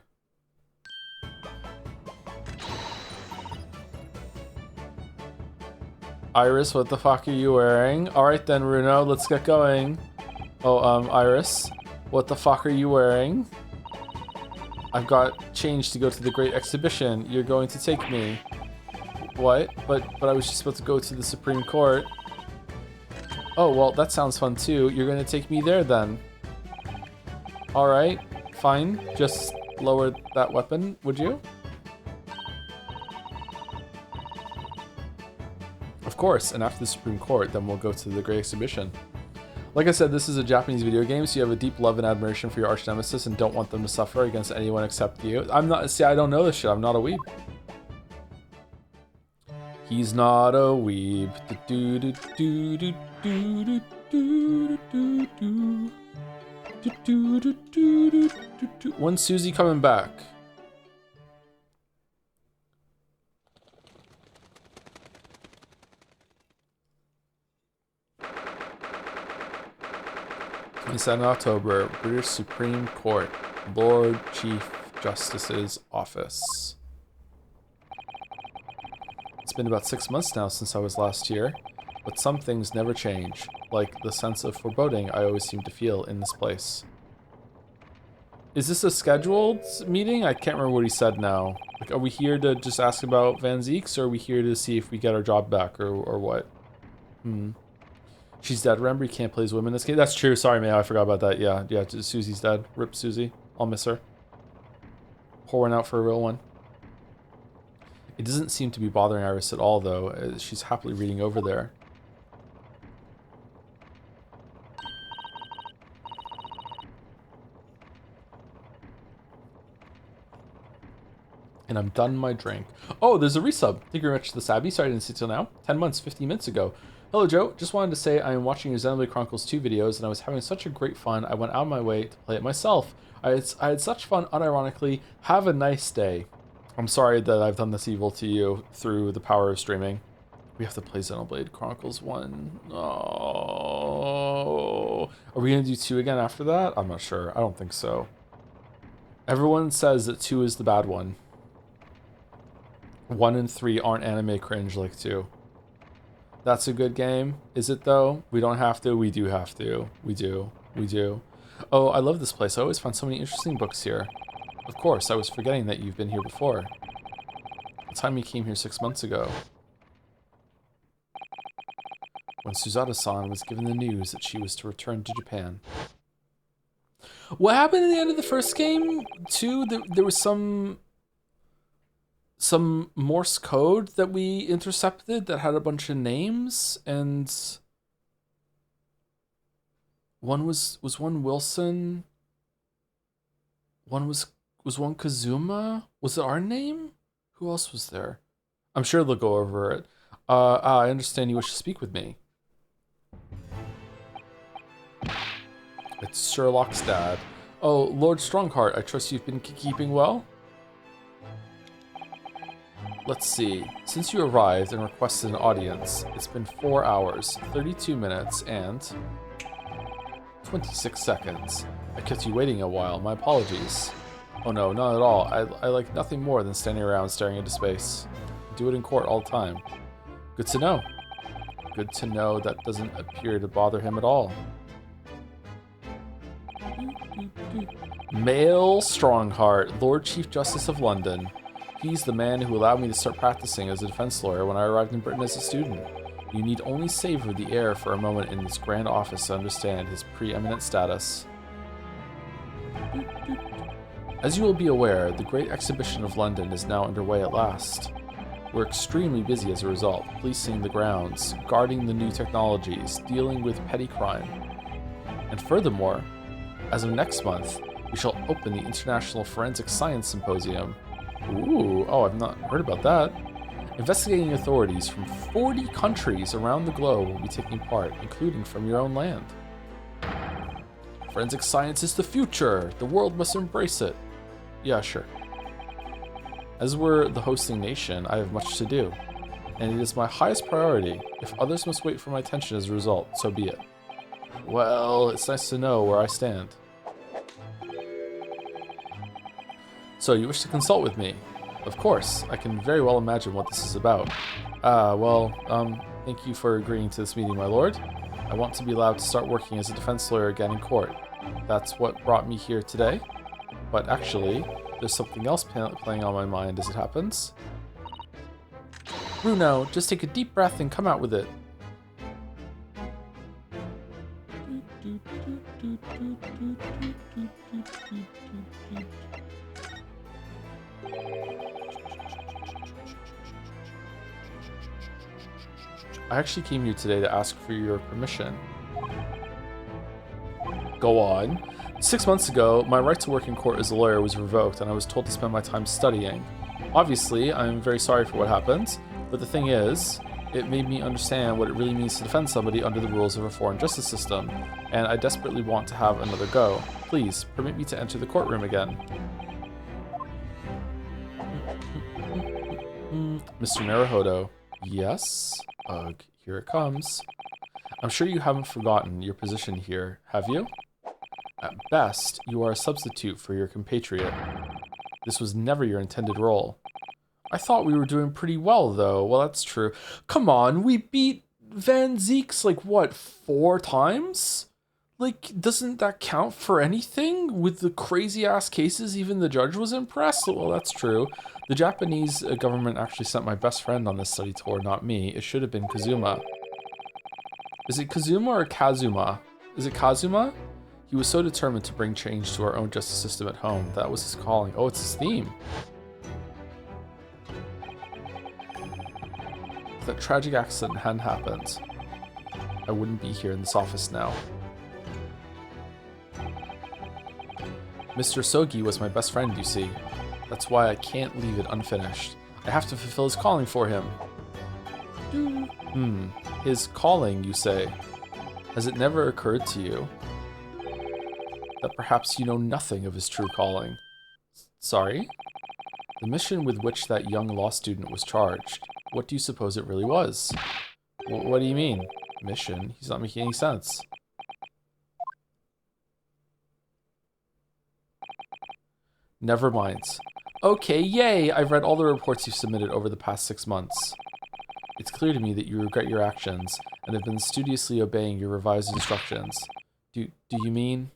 Iris, what the fuck are you wearing? Alright then, Runo, let's get going. Oh, Iris, what the fuck are you wearing? I've got change to go to the Great Exhibition. You're going to take me. What? But I was just about to go to the Supreme Court. Oh, well, that sounds fun too. You're going to take me there then. Alright, fine. Just lower that weapon, would you? Of course, and after the Supreme Court, then we'll go to the Great Exhibition. Like I said, this is a Japanese video game, so you have a deep love and admiration for your arch nemesis and don't want them to suffer against anyone except you. I don't know this shit, I'm not a weeb. He's not a weeb. When's Susie coming back? In October, British Supreme Court, Lord Chief Justice's office. It's been about 6 months now since I was last here, but some things never change, like the sense of foreboding I always seem to feel in this place. Is this a scheduled meeting? I can't remember what he said now. Like, are we here to just ask about Van Zieks, or are we here to see if we get our job back, or what? She's dead. Remember, you can't play as women in this game. That's true. Sorry, man. I forgot about that. Yeah, Susie's dead. Rip Susie. I'll miss her. Pour one out for a real one. It doesn't seem to be bothering Iris at all, though. She's happily reading over there. And I'm done my drink. Oh, there's a resub. Thank you very much to the Sabby. Sorry I didn't see till now. 10 months, 15 minutes ago. Hello, Joe. Just wanted to say I am watching your Xenoblade Chronicles 2 videos, and I was having such a great fun, I went out of my way to play it myself. I had such fun, unironically. Have a nice day. I'm sorry that I've done this evil to you through the power of streaming. We have to play Xenoblade Chronicles 1. Oh. Are we going to do 2 again after that? I'm not sure. I don't think so. Everyone says that 2 is the bad one. 1 and 3 aren't anime cringe like 2. That's a good game. Is it though? We don't have to. We do have to. We do. We do. Oh, I love this place. I always find so many interesting books here. Of course, I was forgetting that you've been here before. The time you came here 6 months ago. When Suzada-san was given the news that she was to return to Japan. What happened at the end of the first game, too? There was some Morse code that we intercepted that had a bunch of names, and one was one Wilson, one was one Kazuma. Was it our name? Who else was there? I'm sure they'll go over it. I understand you wish to speak with me. It's Sherlock's dad. Oh, Lord Strongheart, I trust you've been keeping well? Let's see. Since you arrived and requested an audience, it's been 4 hours, 32 minutes, and 26 seconds. I kept you waiting a while. My apologies. Oh no, not at all. I like nothing more than standing around staring into space. I do it in court all the time. Good to know. Good to know that doesn't appear to bother him at all. Male Strongheart, Lord Chief Justice of London. He's the man who allowed me to start practicing as a defense lawyer when I arrived in Britain as a student. You need only savor the air for a moment in this grand office to understand his preeminent status. As you will be aware, the Great Exhibition of London is now underway at last. We're extremely busy as a result, policing the grounds, guarding the new technologies, dealing with petty crime. And furthermore, as of next month, we shall open the International Forensic Science Symposium. Ooh, oh, I've not heard about that. Investigating authorities from 40 countries around the globe will be taking part, including from your own land. Forensic science is the future. The world must embrace it. Yeah, sure. As we're the hosting nation, I have much to do, and it is my highest priority. If others must wait for my attention as a result, so be it. Well, it's nice to know where I stand. So, you wish to consult with me? Of course, I can very well imagine what this is about. Thank you for agreeing to this meeting, my lord. I want to be allowed to start working as a defense lawyer again in court. That's what brought me here today. But actually, there's something else playing on my mind as it happens. Bruno, just take a deep breath and come out with it. I actually came here today to ask for your permission. Go on. 6 months ago, my right to work in court as a lawyer was revoked, and I was told to spend my time studying. Obviously, I'm very sorry for what happened, but the thing is, it made me understand what it really means to defend somebody under the rules of a foreign justice system, and I desperately want to have another go. Please, permit me to enter the courtroom again. Mr. Naruhodo. Yes? Ugh, here it comes. I'm sure you haven't forgotten your position here, have you? At best, you are a substitute for your compatriot. This was never your intended role. I thought we were doing pretty well, though. Well, that's true. Come on, we beat Van Zeek's, like, what, 4 times? Like, doesn't that count for anything? With the crazy-ass cases, even the judge was impressed? Well, that's true. The Japanese government actually sent my best friend on this study tour, not me. It should have been Kazuma. Is it Kazuma or Kazuma? Is it Kazuma? He was so determined to bring change to our own justice system at home. That was his calling. Oh, it's his theme. If that tragic accident hadn't happened, I wouldn't be here in this office now. Mr. Sogi was my best friend, you see. That's why I can't leave it unfinished. I have to fulfill his calling for him. His calling, you say? Has it never occurred to you that perhaps you know nothing of his true calling? Sorry? The mission with which that young law student was charged. What do you suppose it really was? What do you mean? Mission? He's not making any sense. Never mind. Okay, yay! I've read all the reports you've submitted over the past 6 months. It's clear to me that you regret your actions and have been studiously obeying your revised instructions. Do you mean?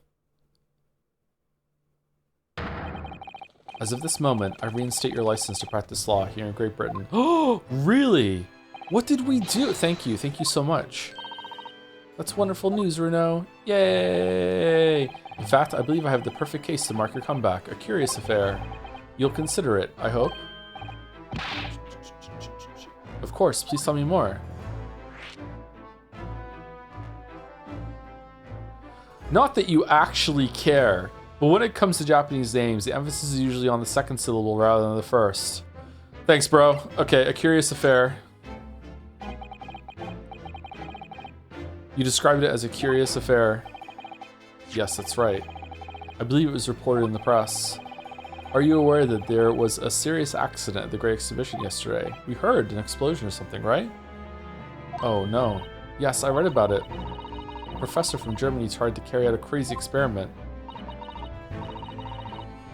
As of this moment, I reinstate your license to practice law here in Great Britain. Oh, really? What did we do? Thank you so much. That's wonderful news, Renaud. Yay! In fact, I believe I have the perfect case to mark your comeback. A curious affair. You'll consider it, I hope. Of course, please tell me more. Not that you actually care, but when it comes to Japanese names, the emphasis is usually on the second syllable rather than the first. Thanks, bro. Okay, a curious affair. You described it as a curious affair. Yes, that's right. I believe it was reported in the press. Are you aware that there was a serious accident at the Great Exhibition yesterday? We heard an explosion or something, right? Oh, no. Yes, I read about it. A professor from Germany tried to carry out a crazy experiment.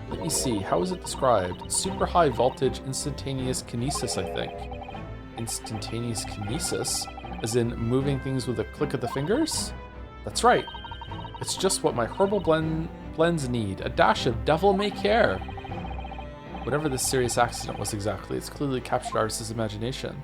Let me see, how was it described? Super high voltage instantaneous kinesis, I think. Instantaneous kinesis? As in moving things with a click of the fingers? That's right. It's just what my herbal blends need. A dash of devil-may-care. Whatever this serious accident was exactly, it's clearly captured artist's imagination.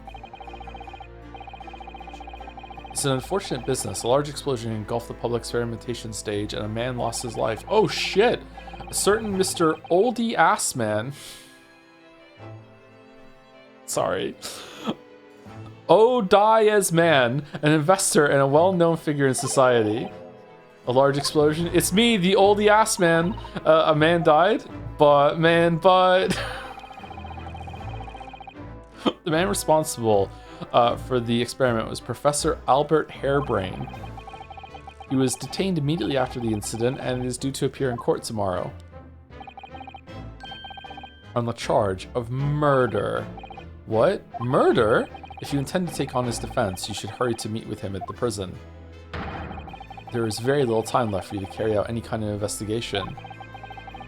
It's an unfortunate business. A large explosion engulfed the public experimentation stage and a man lost his life. Oh shit! A certain Mr. Oldie Assman. Sorry. Oh, die as man, an investor and a well-known figure in society. A large explosion. It's me, the oldie ass man. A man died, but the man responsible for the experiment was Professor Albert Harebrain. He was detained immediately after the incident and is due to appear in court tomorrow on the charge of murder. What? Murder? If you intend to take on his defense, you should hurry to meet with him at the prison. There is very little time left for you to carry out any kind of investigation.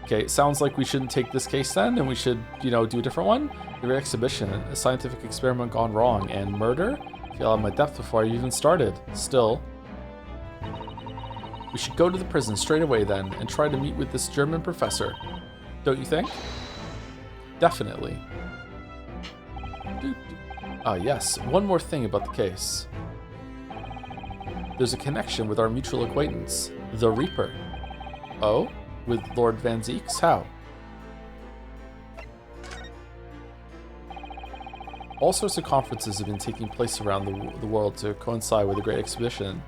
Okay, it sounds like we shouldn't take this case then, and we should, do a different one? The Great Exhibition, a scientific experiment gone wrong, and murder? I feel out of my depth before I even started. Still. We should go to the prison straight away then, and try to meet with this German professor. Don't you think? Definitely. Ah, yes. One more thing about the case. There's a connection with our mutual acquaintance, the Reaper. Oh? With Lord Van Zeeks? How? All sorts of conferences have been taking place around the world to coincide with the Great Exhibition,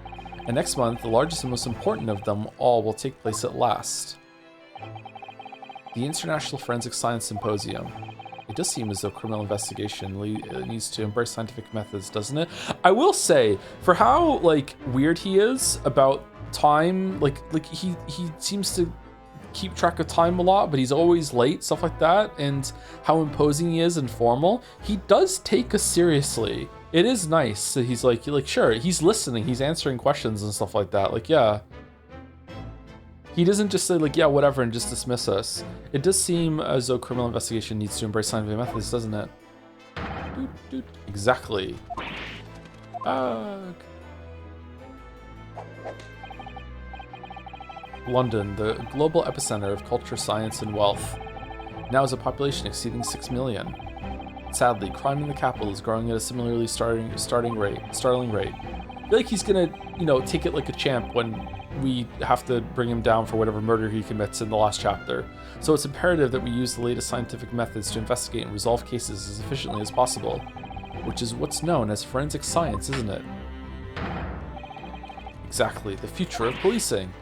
and next month, the largest and most important of them all will take place at last. The International Forensic Science Symposium. It does seem as though criminal investigation needs to embrace scientific methods, doesn't it? I will say, for how weird he is about time, he seems to keep track of time a lot, but he's always late, stuff like that, and how imposing he is and formal, he does take us seriously. It is nice that he's sure, he's listening, he's answering questions and stuff like that. Yeah. He doesn't just say yeah, whatever, and just dismiss us. It does seem as though criminal investigation needs to embrace scientific methods, doesn't it? Exactly. London, the global epicenter of culture, science, and wealth, now has a population exceeding 6 million. Sadly, crime in the capital is growing at a similarly startling rate. I feel like he's gonna, take it like a champ when we have to bring him down for whatever murder he commits in the last chapter. So it's imperative that we use the latest scientific methods to investigate and resolve cases as efficiently as possible, which is what's known as forensic science, isn't it? Exactly, the future of policing.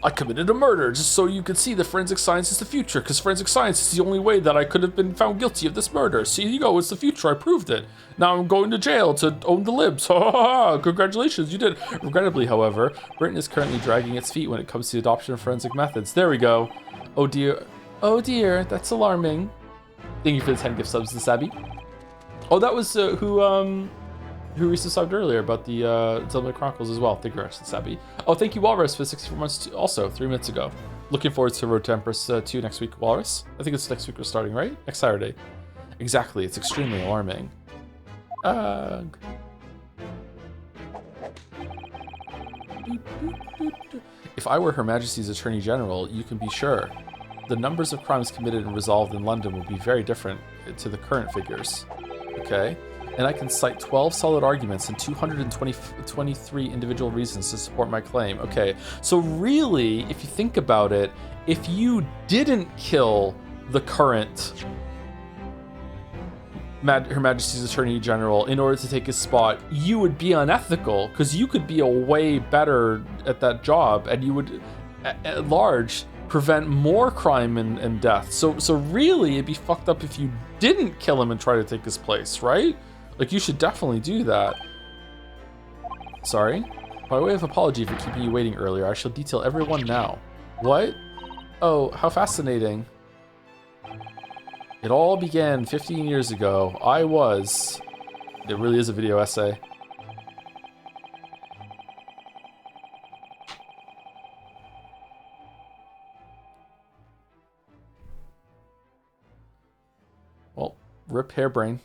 I committed a murder just so you could see that forensic science is the future, because forensic science is the only way that I could have been found guilty of this murder. See, you go, it's the future, I proved it. Now I'm going to jail to own the libs. Ha ha ha, congratulations, you did. Regrettably, however, Britain is currently dragging its feet when it comes to the adoption of forensic methods. There we go. Oh dear, that's alarming. Thank you for the 10 gift subs to Sabby. Oh, that was who resubbed earlier about the Zelda Chronicles as well. Thank you very much, Sabby. Oh, thank you, Walrus, for 64 months too, also 3 minutes ago. Looking forward to Road to Empress 2 next week, Walrus. I think it's next week we're starting, right? Next Saturday. Exactly, it's extremely alarming. If I were Her Majesty's Attorney General, you can be sure the numbers of crimes committed and resolved in London would be very different to the current figures. Okay? And I can cite 12 solid arguments and 223 individual reasons to support my claim. Okay, so really, if you think about it, if you didn't kill the current Her Majesty's Attorney General in order to take his spot, you would be unethical, because you could be a way better at that job, and you would, at large, prevent more crime and death. So really, it'd be fucked up if you didn't kill him and try to take his place, right? Like, you should definitely do that. Sorry. By way of apology for keeping you waiting earlier, I shall detail everyone now. What? Oh, how fascinating. It all began 15 years ago. It really is a video essay. Well, rip hairbrain.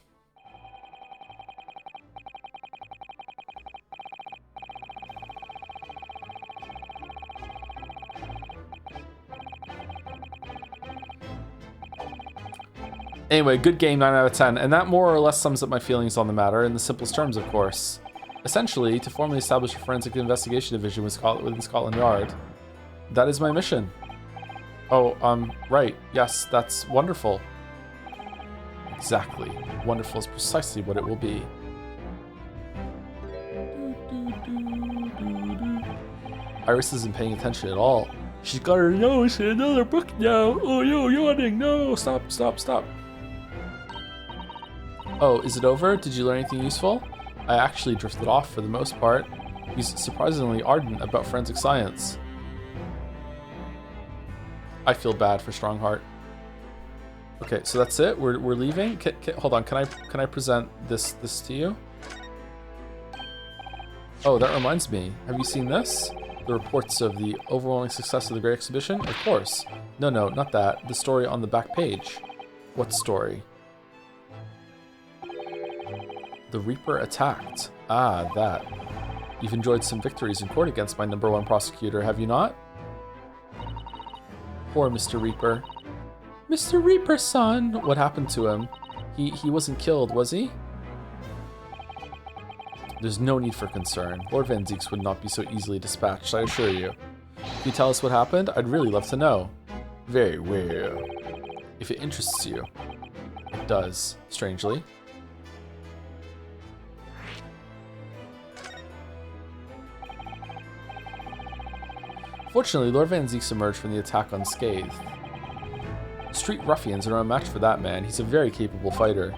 Anyway, good game, 9 out of 10, and that more or less sums up my feelings on the matter in the simplest terms, of course. Essentially, to formally establish a forensic investigation division within Scotland Yard. That is my mission. Oh, right. Yes, that's wonderful. Exactly. Wonderful is precisely what it will be. Iris isn't paying attention at all. She's got her nose in another book now. Oh, no, yawning. No, stop. Oh, is it over? Did you learn anything useful? I actually drifted off for the most part. He's surprisingly ardent about forensic science. I feel bad for Strongheart. Okay, so that's it. We're leaving. Hold on. Can I present this to you? Oh, that reminds me. Have you seen this? The reports of the overwhelming success of the Great Exhibition? Of course. No, not that. The story on the back page. What story? The Reaper attacked. Ah, that. You've enjoyed some victories in court against my #1 prosecutor, have you not? Poor Mr. Reaper. Mr. Reaper, son! What happened to him? He wasn't killed, was he? There's no need for concern. Lord Van Zieks would not be so easily dispatched, I assure you. Can you tell us what happened? I'd really love to know. Very well. If it interests you. It does, strangely. Fortunately, Lord Van Zieks emerged from the attack unscathed. Street ruffians are no match for that man. He's a very capable fighter.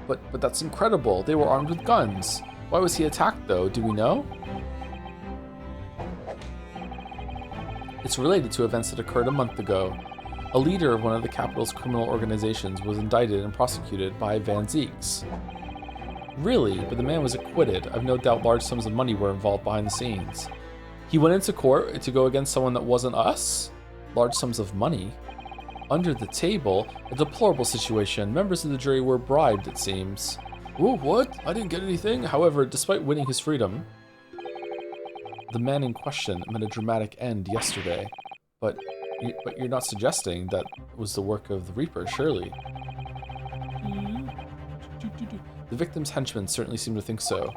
But that's incredible. They were armed with guns. Why was he attacked, though? Do we know? It's related to events that occurred a month ago. A leader of one of the capital's criminal organizations was indicted and prosecuted by Van Zieks. Really? But the man was acquitted. I've no doubt large sums of money were involved behind the scenes. He went into court to go against someone that wasn't us? Large sums of money? Under the table? A deplorable situation. Members of the jury were bribed, it seems. Ooh, what? I didn't get anything. However, despite winning his freedom, the man in question met a dramatic end yesterday. But you're not suggesting that was the work of the Reaper, surely? The victim's henchmen certainly seem to think so.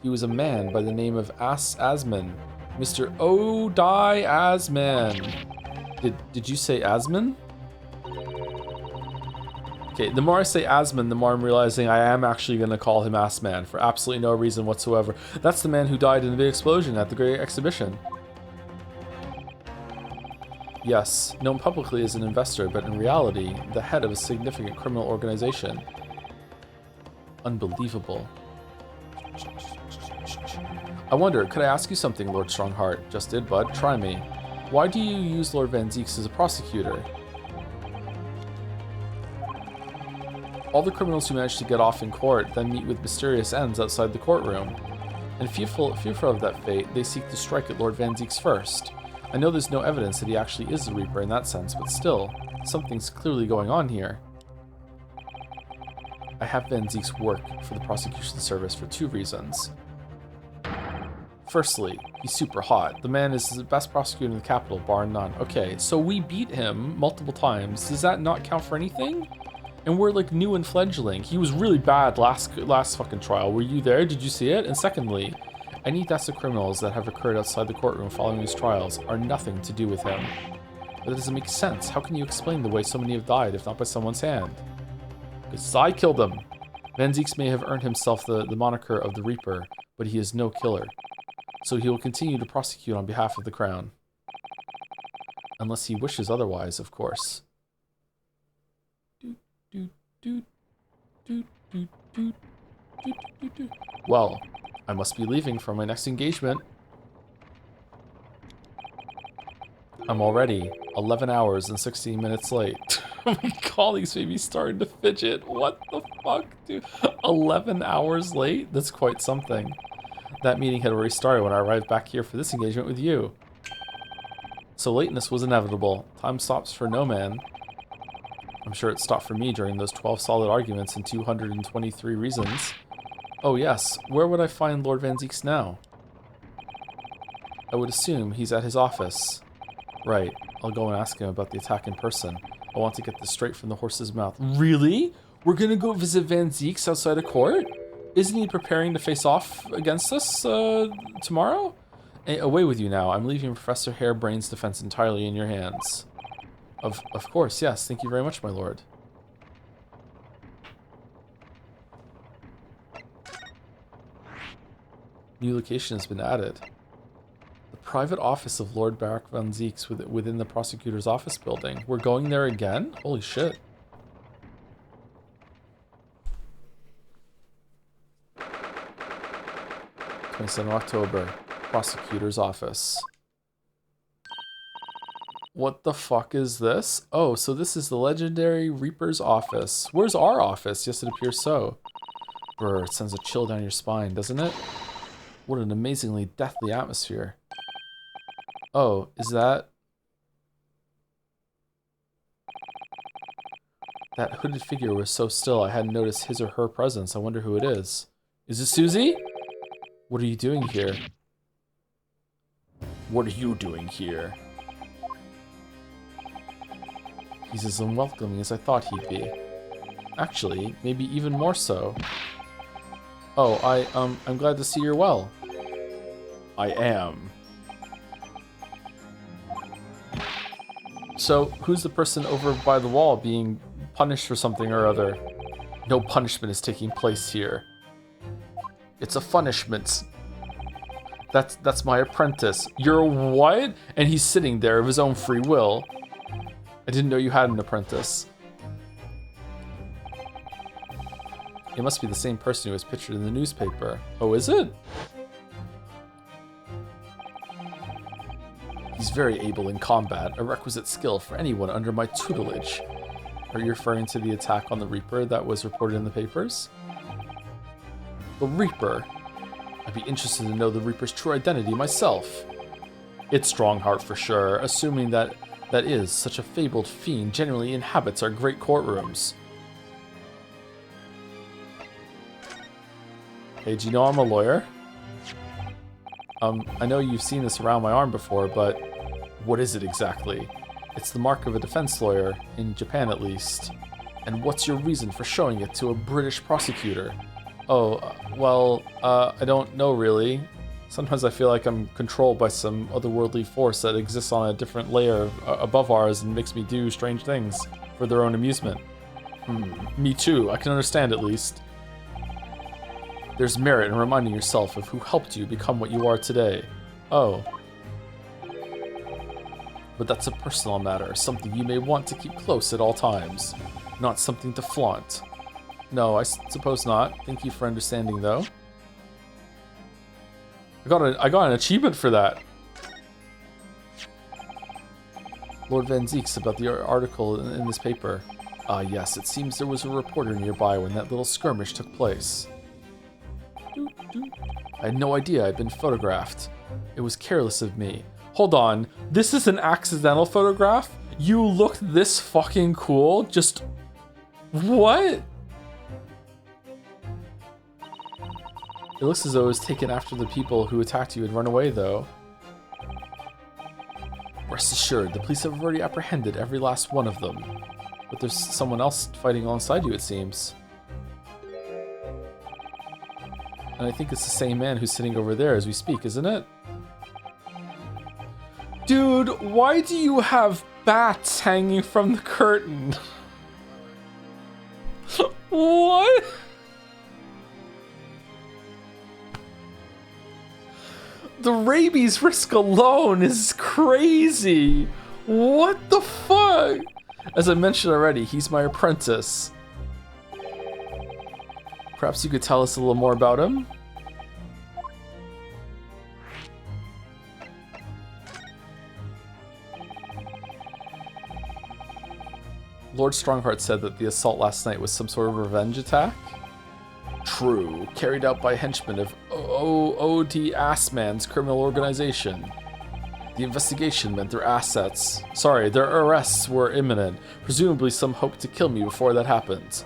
He was a man by the name of Asman. Mr. Odai Asman. Did you say Asman? Okay, the more I say Asman, the more I'm realizing I am actually going to call him Assman for absolutely no reason whatsoever. That's the man who died in the big explosion at the Great Exhibition. Yes, known publicly as an investor, but in reality, the head of a significant criminal organization. Unbelievable. I wonder, could I ask you something, Lord Strongheart? Just did, bud. Try me. Why do you use Lord Van Zieks as a prosecutor? All the criminals who manage to get off in court then meet with mysterious ends outside the courtroom. And fearful of that fate, they seek to strike at Lord Van Zieks first. I know there's no evidence that he actually is the Reaper in that sense, but still, something's clearly going on here. I have Van Zieks work for the prosecution service for 2 reasons. Firstly, he's super hot. The man is the best prosecutor in the capital, bar none. Okay, so we beat him multiple times. Does that not count for anything? And we're like new and fledgling. He was really bad last fucking trial. Were you there? Did you see it? And secondly, any deaths of criminals that have occurred outside the courtroom following his trials are nothing to do with him. But it doesn't make sense. How can you explain the way so many have died, if not by someone's hand? Because I killed them. Van Zieks may have earned himself the moniker of the Reaper, but he is no killer. So he will continue to prosecute on behalf of the Crown. Unless he wishes otherwise, of course. Well, I must be leaving for my next engagement. I'm already 11 hours and 16 minutes late. My colleagues may be starting to fidget. What the fuck, dude? 11 hours late? That's quite something. That meeting had already started when I arrived back here for this engagement with you. So lateness was inevitable. Time stops for no man. I'm sure it stopped for me during those 12 solid arguments and 223 reasons. Oh yes, where would I find Lord Van Zieks now? I would assume he's at his office. Right, I'll go and ask him about the attack in person. I want to get this straight from the horse's mouth. Really? We're gonna go visit Van Zieks outside of court? Isn't he preparing to face off against us tomorrow? Away with you now. I'm leaving Professor Harebrain's defense entirely in your hands. Of course, yes. Thank you very much, my lord. New location has been added. The private office of Lord Barak Van Zieks within the prosecutor's office building. We're going there again? Holy shit. October, prosecutor's office. What the fuck is this? Oh, so this is the legendary Reaper's office. Where's our office? Yes, it appears so. Brr, it sends a chill down your spine, doesn't it? What an amazingly deathly atmosphere. Oh, is that... That hooded figure was so still I hadn't noticed his or her presence. I wonder who it is. Is it Susie? What are you doing here? What are you doing here? He's as unwelcoming as I thought he'd be. Actually, maybe even more so. Oh, I'm glad to see you're well. I am. So, who's the person over by the wall being punished for something or other? No punishment is taking place here. It's a punishment. That's my apprentice. You're what? And he's sitting there of his own free will. I didn't know you had an apprentice. It must be the same person who was pictured in the newspaper. Oh, is it? He's very able in combat, a requisite skill for anyone under my tutelage. Are you referring to the attack on the Reaper that was reported in the papers? The Reaper? I'd be interested to know the Reaper's true identity myself. It's Strongheart for sure, assuming that is such a fabled fiend generally inhabits our great courtrooms. Hey, do you know I'm a lawyer? I know you've seen this around my arm before, but what is it exactly? It's the mark of a defense lawyer, in Japan at least. And what's your reason for showing it to a British prosecutor? Oh, well, I don't know really. Sometimes I feel like I'm controlled by some otherworldly force that exists on a different layer above ours and makes me do strange things for their own amusement. Me too, I can understand at least. There's merit in reminding yourself of who helped you become what you are today. Oh. But that's a personal matter, something you may want to keep close at all times. Not something to flaunt. No, I suppose not. Thank you for understanding, though. I got an achievement for that. Lord Van Zeek's about the article in this paper. Ah, yes, it seems there was a reporter nearby when that little skirmish took place. I had no idea I'd been photographed. It was careless of me. Hold on, this is an accidental photograph? You looked this fucking cool? Just... what? It looks as though it was taken after the people who attacked you had run away, though. Rest assured, the police have already apprehended every last one of them. But there's someone else fighting alongside you, it seems. And I think it's the same man who's sitting over there as we speak, isn't it? Dude, why do you have bats hanging from the curtain? What? The rabies risk alone is crazy. What the fuck? As I mentioned already, he's my apprentice. Perhaps you could tell us a little more about him? Lord Strongheart said that the assault last night was some sort of revenge attack? True, carried out by henchmen of O.D. Assman's criminal organization. The investigation meant their arrests were imminent. Presumably some hoped to kill me before that happened.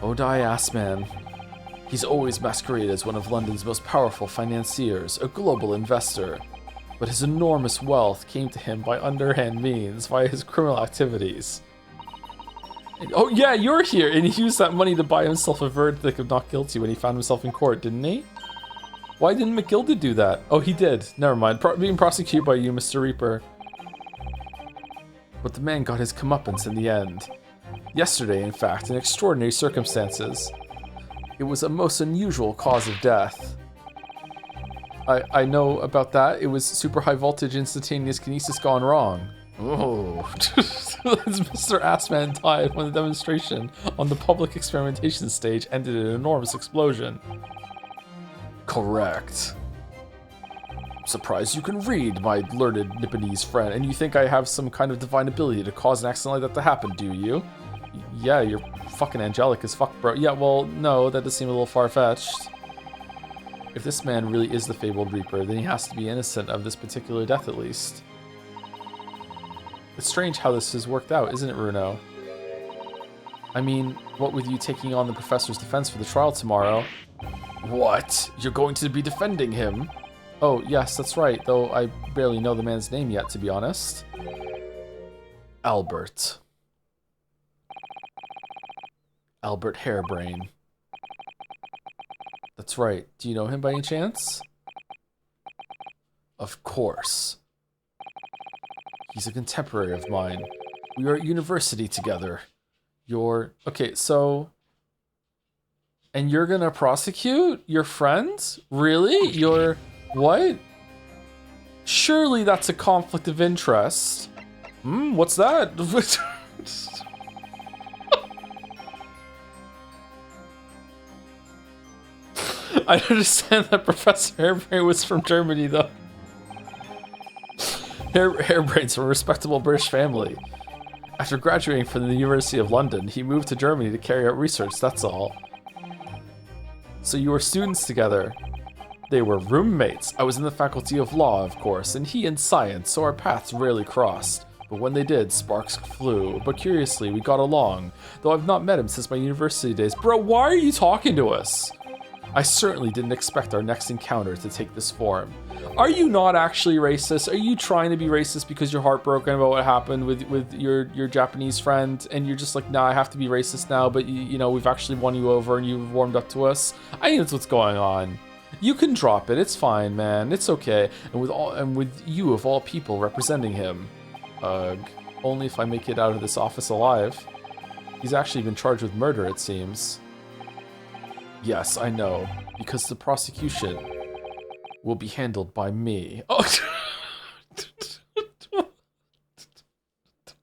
O.D. Assman. He's always masqueraded as one of London's most powerful financiers, a global investor. But his enormous wealth came to him by underhand means, via his criminal activities. Oh yeah, you're here! And he used that money to buy himself a verdict of not guilty when he found himself in court, didn't he? Why didn't McGilda do that? Oh, he did. Never mind. Being prosecuted by you, Mr. Reaper. But the man got his comeuppance in the end. Yesterday, in fact, in extraordinary circumstances. It was a most unusual cause of death. I know about that. It was super high voltage instantaneous kinesis gone wrong. Oh, Mr. Assman died when the demonstration on the public experimentation stage ended in an enormous explosion. Correct. Surprised you can read, my learned Nipponese friend, and you think I have some kind of divine ability to cause an accident like that to happen, do you? Yeah, you're fucking angelic as fuck, bro. Yeah, well, no, that does seem a little far-fetched. If this man really is the fabled Reaper, then he has to be innocent of this particular death at least. It's strange how this has worked out, isn't it, Runo? I mean, what with you taking on the professor's defense for the trial tomorrow? What? You're going to be defending him? Oh, yes, that's right, though I barely know the man's name yet, to be honest. Albert. Albert Hairbrain. That's right. Do you know him by any chance? Of course. He's a contemporary of mine. We were at university together. Okay, so... And you're gonna prosecute your friends? Really? What? Surely that's a conflict of interest. What's that? I understand that Professor Hairbrain was from Germany, though. Hairbrain's from a respectable British family. After graduating from the University of London, he moved to Germany to carry out research, that's all. So you were students together. They were roommates. I was in the Faculty of Law, of course, and he in Science, so our paths rarely crossed. But when they did, sparks flew. But curiously, we got along, though I've not met him since my university days. Bro, why are you talking to us? I certainly didn't expect our next encounter to take this form. Are you not actually racist? Are you trying to be racist because you're heartbroken about what happened with your Japanese friend, and you're just like, nah, I have to be racist now, but you know, we've actually won you over and you've warmed up to us? I think that's what's going on. You can drop it, it's fine, man, it's okay. And with you of all people representing him. Ugh, only if I make it out of this office alive. He's actually been charged with murder, it seems. Yes, I know, because the prosecution will be handled by me. Oh.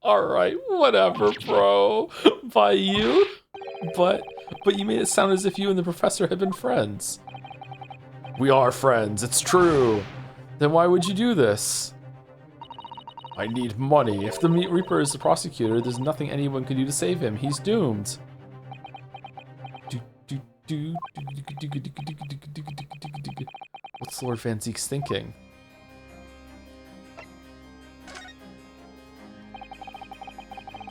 Alright, whatever, bro. By you? But you made it sound as if you and the professor had been friends. We are friends, it's true. Then why would you do this? I need money. If the Meat Reaper is the prosecutor, there's nothing anyone can do to save him. He's doomed. What's Lord Van Zeek's thinking?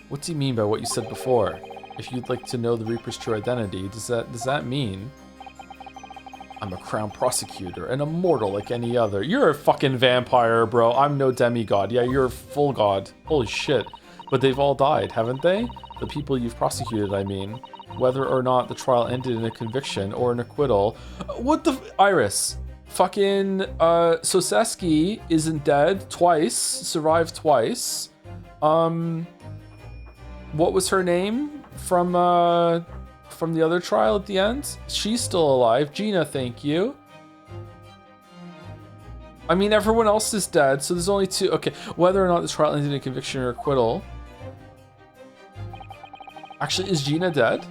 What's he mean by what you said before? If you'd like to know the Reaper's true identity, does that mean I'm a crown prosecutor and immortal like any other? You're a fucking vampire, bro. I'm no demigod. Yeah, you're a full god. Holy shit. But they've all died, haven't they? The people you've prosecuted, I mean. Whether or not the trial ended in a conviction or an acquittal. What the Iris? Fucking Soseski isn't dead twice. Survived twice. What was her name from the other trial at the end? She's still alive. Gina, thank you. I mean, everyone else is dead, so there's only two. Okay, whether or not the trial ended in a conviction or acquittal. Actually, is Gina dead?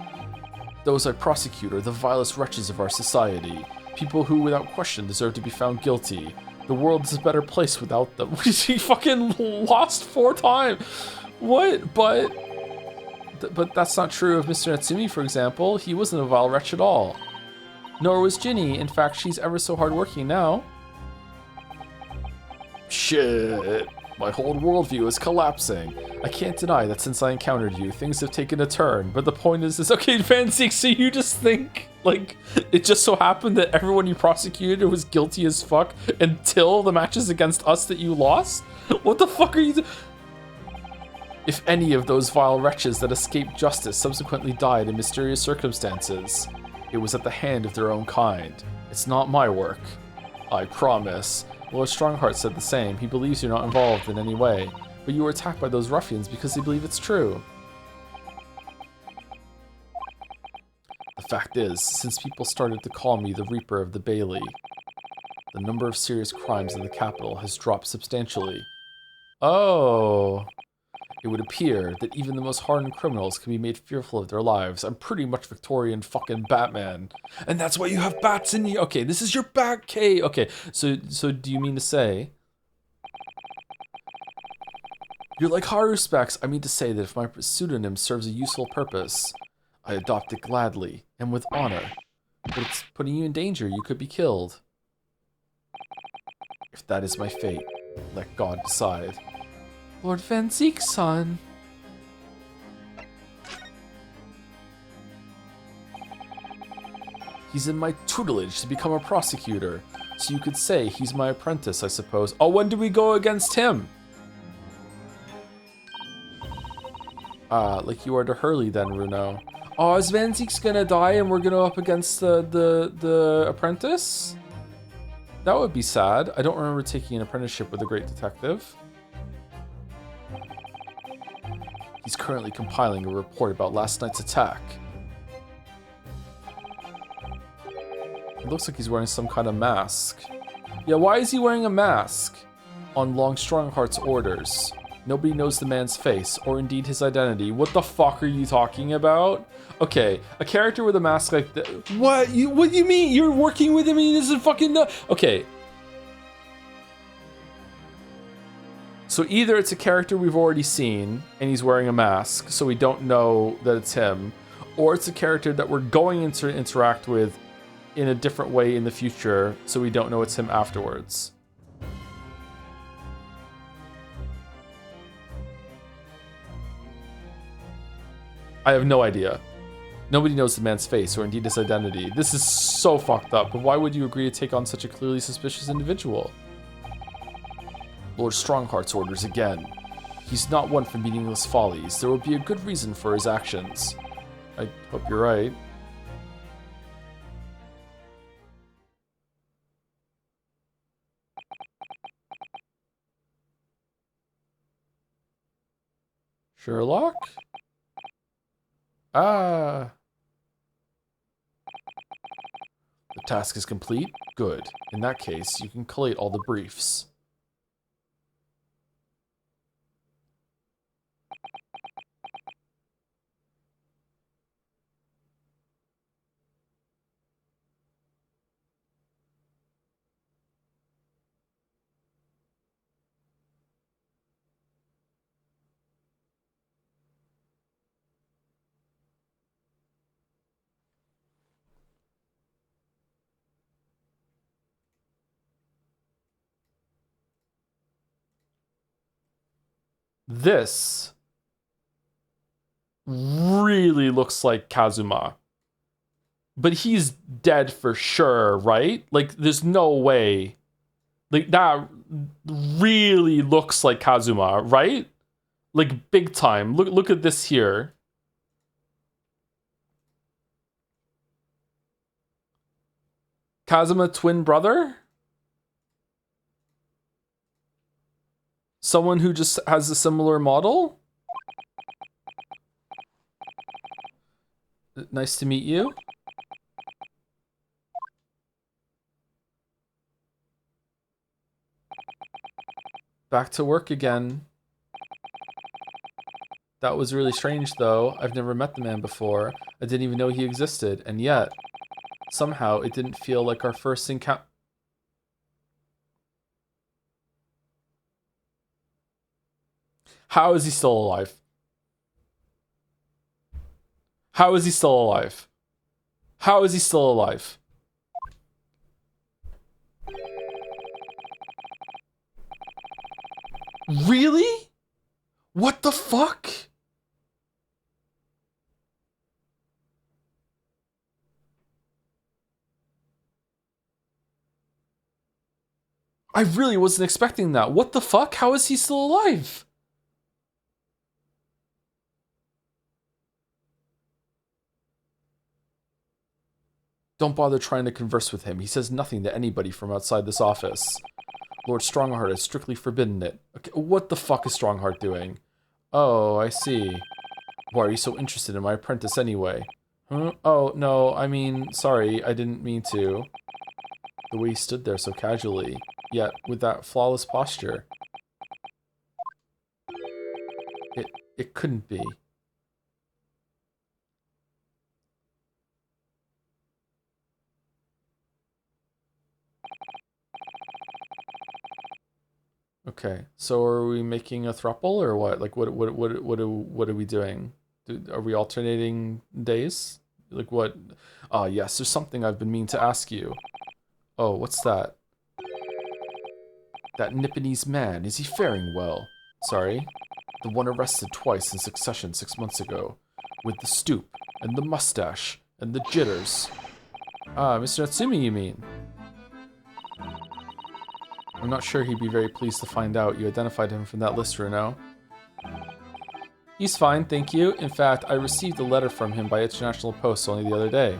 Those I prosecute are the vilest wretches of our society. People who, without question, deserve to be found guilty. The world is a better place without them. He fucking lost 4 times. What? But that's not true of Mr. Natsumi, for example. He wasn't a vile wretch at all. Nor was Ginny. In fact, she's ever so hardworking now. Shit. My whole worldview is collapsing. I can't deny that since I encountered you, things have taken a turn. But the point is this. Okay, Van Zeek, so you just think, like, it just so happened that everyone you prosecuted was guilty as fuck until the matches against us that you lost? What the fuck are you doing? If any of those vile wretches that escaped justice subsequently died in mysterious circumstances, it was at the hand of their own kind. It's not my work. I promise. Lord Strongheart said the same. He believes you're not involved in any way, but you were attacked by those ruffians because they believe it's true. The fact is, since people started to call me the Reaper of the Bailey, the number of serious crimes in the capital has dropped substantially. Oh. It would appear that even the most hardened criminals can be made fearful of their lives. I'm pretty much Victorian fucking Batman. And that's why you have bats in you. Okay, this is your bat cave. Okay, so do you mean to say... You're like Haruspecs. I mean to say that if my pseudonym serves a useful purpose, I adopt it gladly and with honor. But it's putting you in danger. You could be killed. If that is my fate, let God decide. Lord Van Zeek's son. He's in my tutelage to become a prosecutor. So you could say he's my apprentice, I suppose. Oh, when do we go against him? Like you are to Hurley then, Runo. Oh, is Van Zeek's gonna die and we're gonna up against the apprentice? That would be sad. I don't remember taking an apprenticeship with a great detective. He's currently compiling a report about last night's attack. It looks like he's wearing some kind of mask. Yeah, why is he wearing a mask? On Long Strongheart's orders. Nobody knows the man's face, or indeed his identity. What the fuck are you talking about? Okay, a character with a mask like that. What do you mean? You're working with him and he doesn't fucking know? Okay. So either it's a character we've already seen and he's wearing a mask, so we don't know that it's him, or it's a character that we're going to interact with in a different way in the future, so we don't know it's him afterwards. I have no idea. Nobody knows the man's face or indeed his identity. This is so fucked up, but why would you agree to take on such a clearly suspicious individual? Lord Strongheart's orders again. He's not one for meaningless follies. There will be a good reason for his actions. I hope you're right. Sherlock? Ah. The task is complete? Good. In that case, you can collate all the briefs. This really looks like Kazuma. But he's dead for sure, right? Like, there's no way. Like, that really looks like Kazuma, right? Like, big time. Look at this here. Kazuma twin brother? Someone who just has a similar model? Nice to meet you. Back to work again. That was really strange, though. I've never met the man before. I didn't even know he existed, and yet, somehow, it didn't feel like our first encounter. How is he still alive? How is he still alive? How is he still alive? Really? What the fuck? I really wasn't expecting that. What the fuck? How is he still alive? Don't bother trying to converse with him. He says nothing to anybody from outside this office. Lord Strongheart has strictly forbidden it. Okay, what the fuck is Strongheart doing? Oh, I see. Why are you so interested in my apprentice anyway? Huh? Oh, no, I mean, sorry, I didn't mean to. The way he stood there so casually, yet with that flawless posture. It couldn't be. Okay, so are we making a throuple or what? Like, what are we doing? Are we alternating days? Like what? Ah, yes, there's something I've been meaning to ask you. Oh, what's that? That Nipponese man, is he faring well? Sorry? The one arrested twice in succession 6 months ago. With the stoop, and the mustache, and the jitters. Ah, Mr. Natsumi, you mean? I'm not sure he'd be very pleased to find out you identified him from that list, Runo. He's fine, thank you. In fact, I received a letter from him by international post only the other day.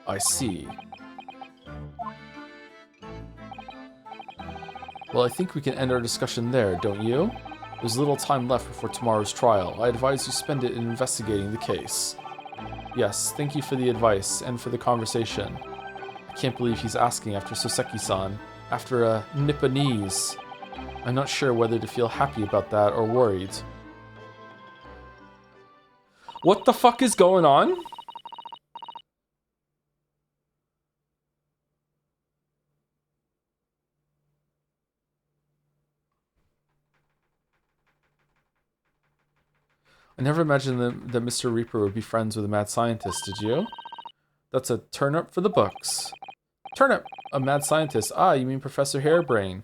I see. Well, I think we can end our discussion there, don't you? There's little time left before tomorrow's trial. I advise you spend it in investigating the case. Yes, thank you for the advice and for the conversation. I can't believe he's asking after Soseki-san, after a Nipponese. I'm not sure whether to feel happy about that or worried. What the fuck is going on? I never imagined that Mr. Reaper would be friends with a mad scientist, did you? That's a turnip for the books. Turnip! A mad scientist. Ah, you mean Professor Harebrain.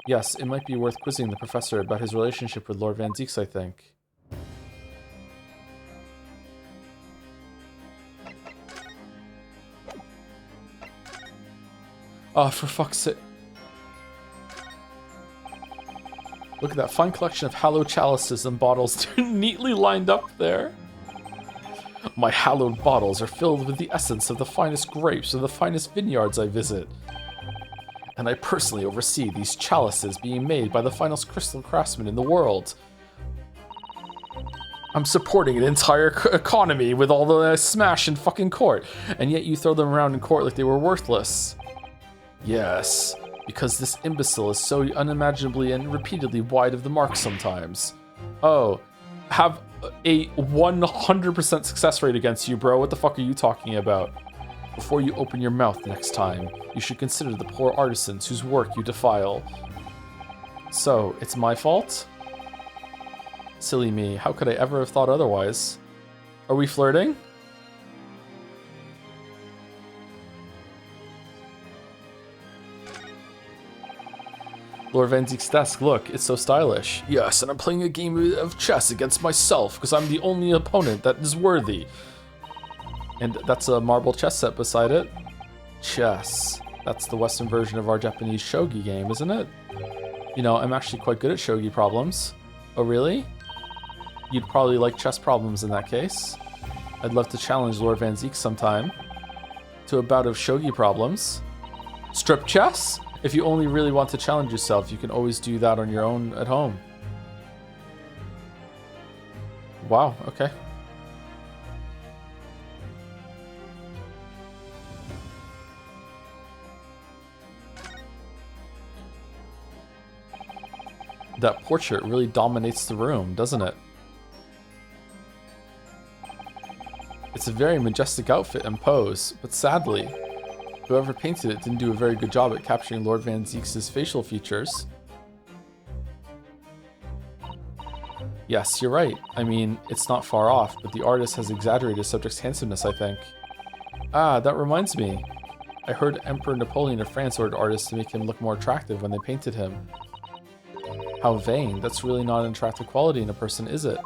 Yes, it might be worth quizzing the professor about his relationship with Lord Van Deeks, I think. Oh, for fuck's sake. Look at that fine collection of hallowed chalices and bottles neatly lined up there. My hallowed bottles are filled with the essence of the finest grapes of the finest vineyards I visit. And I personally oversee these chalices being made by the finest crystal craftsmen in the world. I'm supporting an entire economy with all the smash in fucking court, and yet you throw them around in court like they were worthless. Yes, because this imbecile is so unimaginably and repeatedly wide of the mark sometimes. Oh, have a 100% success rate against you, bro. What the fuck are you talking about? Before you open your mouth next time, you should consider the poor artisans whose work you defile. So, it's my fault? Silly me, how could I ever have thought otherwise? Are we flirting? Lord Van Zeek's desk, look, it's so stylish. Yes, and I'm playing a game of chess against myself because I'm the only opponent that is worthy. And that's a marble chess set beside it. Chess. That's the Western version of our Japanese shogi game, isn't it? You know, I'm actually quite good at shogi problems. Oh, really? You'd probably like chess problems in that case. I'd love to challenge Lord Van Zeek sometime to a bout of shogi problems. Strip chess? If you only really want to challenge yourself, you can always do that on your own at home. Wow, okay. That portrait really dominates the room, doesn't it? It's a very majestic outfit and pose, but sadly, whoever painted it didn't do a very good job at capturing Lord Van Zeek's facial features. Yes, you're right. I mean, it's not far off, but the artist has exaggerated the subject's handsomeness, I think. Ah, that reminds me. I heard Emperor Napoleon of France ordered artists to make him look more attractive when they painted him. How vain. That's really not an attractive quality in a person, is it?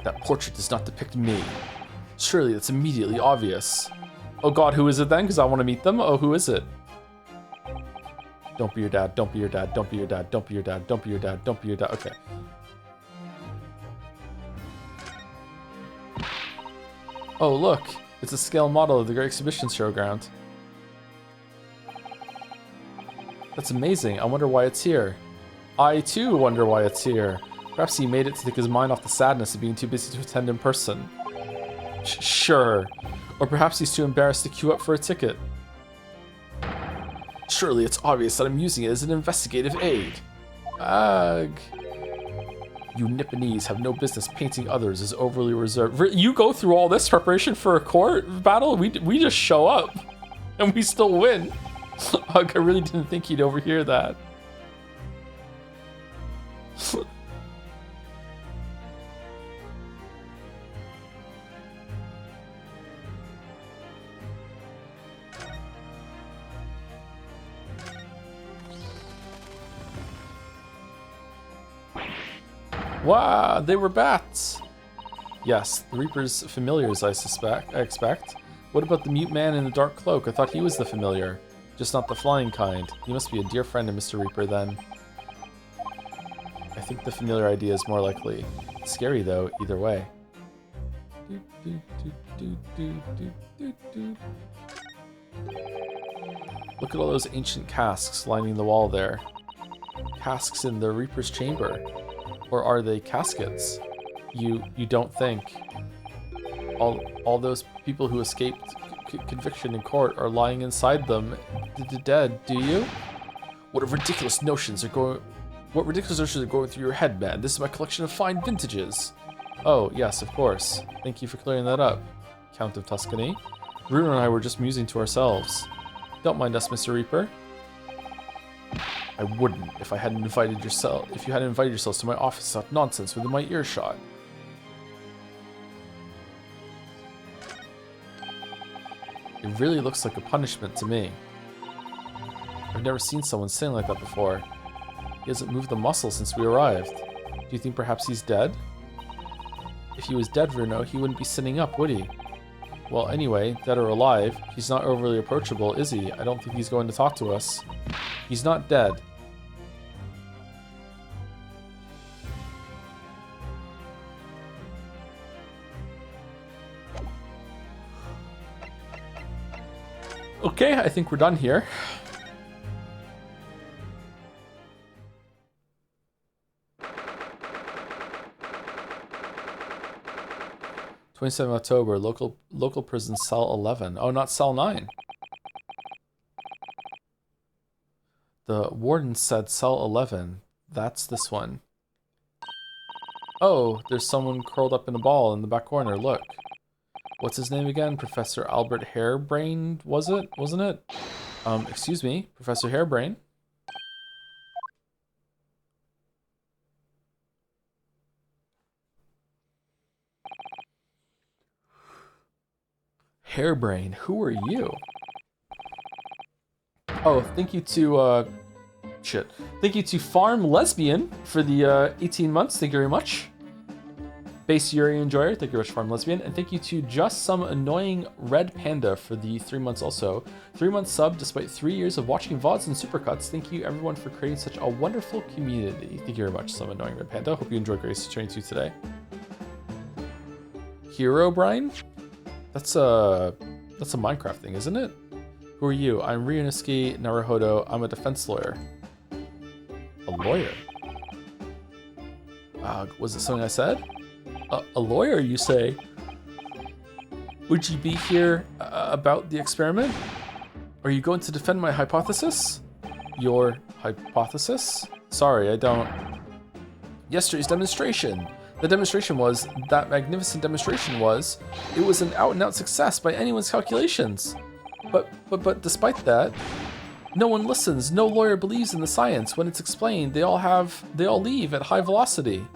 That portrait does not depict me. Surely that's immediately obvious. Oh god, who is it then? Because I want to meet them. Oh, who is it? Don't be your dad, don't be your dad, don't be your dad, don't be your dad, don't be your dad, don't be your dad. Okay. Oh, look. It's a scale model of the Great Exhibition Showground. That's amazing. I wonder why it's here. I, too, wonder why it's here. Perhaps he made it to take his mind off the sadness of being too busy to attend in person. Sure. Or perhaps he's too embarrassed to queue up for a ticket. Surely it's obvious that I'm using it as an investigative aid. Ugh. You Nipponese have no business painting others as overly reserved. You go through all this preparation for a court battle? We just show up. And we still win. Ugh, I really didn't think he'd overhear that. Wow, they were bats. Yes, the Reaper's familiars, I expect. What about the mute man in the dark cloak? I thought he was the familiar, just not the flying kind. He must be a dear friend of Mr. Reaper then. I think the familiar idea is more likely. Scary though, either way. Look at all those ancient casks lining the wall there. Casks in the Reaper's chamber. Or are they caskets? You don't think all those people who escaped conviction in court are lying inside them dead, do you? What ridiculous notions are going through your head, man? This is my collection of fine vintages. Oh, yes, of course. Thank you for clearing that up, Count of Tuscany. Bruno and I were just musing to ourselves. Don't mind us, Mr. Reaper. I wouldn't if you hadn't invited yourselves to my office without nonsense within my earshot. It really looks like a punishment to me. I've never seen someone sing like that before. He hasn't moved a muscle since we arrived. Do you think perhaps he's dead? If he was dead, Bruno, he wouldn't be sitting up, would he? Well, anyway, dead or alive, he's not overly approachable, is he? I don't think he's going to talk to us. He's not dead. Okay, I think we're done here. October, local prison cell 11. Oh, not cell 9. The warden said cell 11. That's this one. Oh, there's someone curled up in a ball in the back corner. Look. What's his name again? Professor Albert Harebrain, wasn't it? Excuse me, Professor Harebrain. Harebrain, who are you? Oh, thank you to Shit. Thank you to Farm Lesbian for the 18 months. Thank you very much. Base Yuri Enjoyer, thank you very much, Farm Lesbian. And thank you to Just Some Annoying Red Panda for the 3 months also. 3 months sub despite 3 years of watching VODs and supercuts. Thank you everyone for creating such a wonderful community. Thank you very much, Some Annoying Red Panda. Hope you enjoyed Grace 22 today. Hero Brian? That's a Minecraft thing, isn't it? Who are you? I'm Ryunosuke Naruhodo. I'm a defense lawyer. A lawyer? Was it something I said? A lawyer, you say? Would you be here about the experiment? Are you going to defend my hypothesis? Your hypothesis? Sorry, I don't. Yesterday's demonstration. The demonstration was, that magnificent demonstration was, it was an out-and-out success by anyone's calculations. But despite that, no one listens. No lawyer believes in the science. When it's explained, they all leave at high velocity.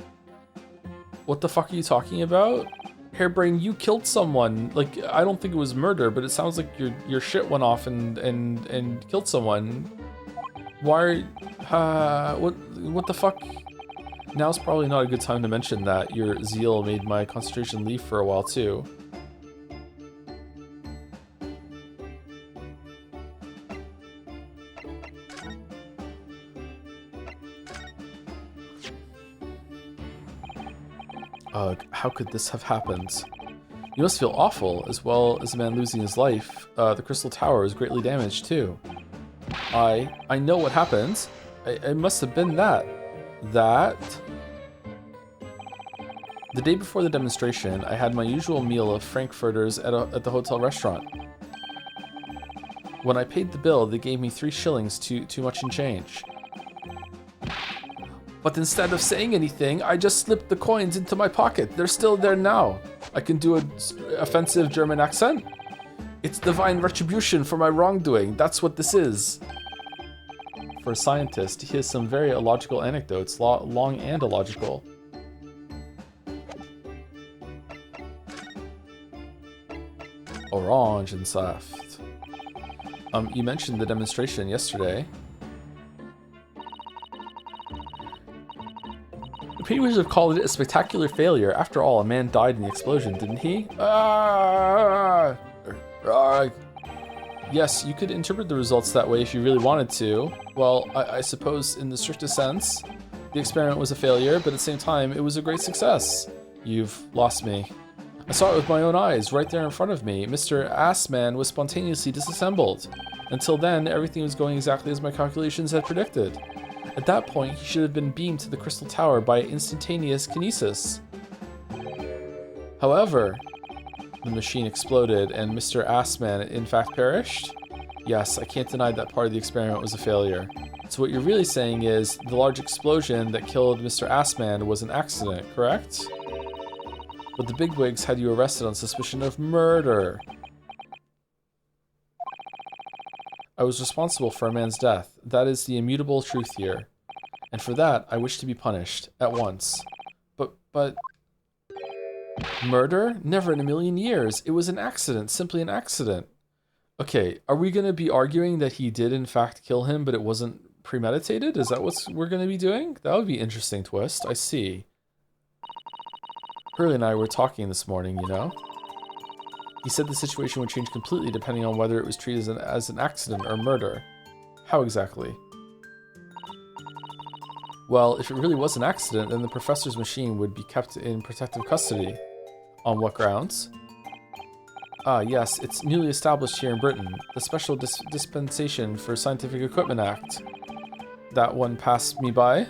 What the fuck are you talking about? Hairbrain, you killed someone. Like, I don't think it was murder, but it sounds like your shit went off and killed someone. Why? What the fuck? Now's probably not a good time to mention that your zeal made my concentration leave for a while too. Ugh, how could this have happened? You must feel awful, as well as a man losing his life. The Crystal Tower is greatly damaged too. I know what happened. It must have been that. The day before the demonstration, I had my usual meal of frankfurters at the hotel restaurant. When I paid the bill, they gave me 3 shillings too much in change. But instead of saying anything, I just slipped the coins into my pocket. They're still there now. I can do an offensive German accent. It's divine retribution for my wrongdoing. That's what this is. For a scientist, he has some very illogical anecdotes, long and illogical. Orange and soft. You mentioned the demonstration yesterday. He would have called it a spectacular failure. After all, a man died in the explosion, didn't he? Yes, you could interpret the results that way if you really wanted to. Well, I suppose in the strictest sense, the experiment was a failure, but at the same time, it was a great success. You've lost me. I saw it with my own eyes, right there in front of me. Mr. Assman was spontaneously disassembled. Until then, everything was going exactly as my calculations had predicted. At that point, he should have been beamed to the Crystal Tower by instantaneous kinesis. However, the machine exploded and Mr. Assman in fact perished? Yes, I can't deny that part of the experiment was a failure. So what you're really saying is the large explosion that killed Mr. Assman was an accident, correct? But the bigwigs had you arrested on suspicion of murder. I was responsible for a man's death. That is the immutable truth here. And for that, I wish to be punished. At once. But... Murder? Never in a million years. It was an accident. Simply an accident. Okay, are we going to be arguing that he did in fact kill him, but it wasn't premeditated? Is that what we're going to be doing? That would be an interesting twist. I see. Hurley and I were talking this morning, you know? He said the situation would change completely depending on whether it was treated as an accident or murder. How exactly? Well, if it really was an accident, then the professor's machine would be kept in protective custody. On what grounds? Ah, yes, it's newly established here in Britain. The Special Dispensation for Scientific Equipment Act. That one passed me by.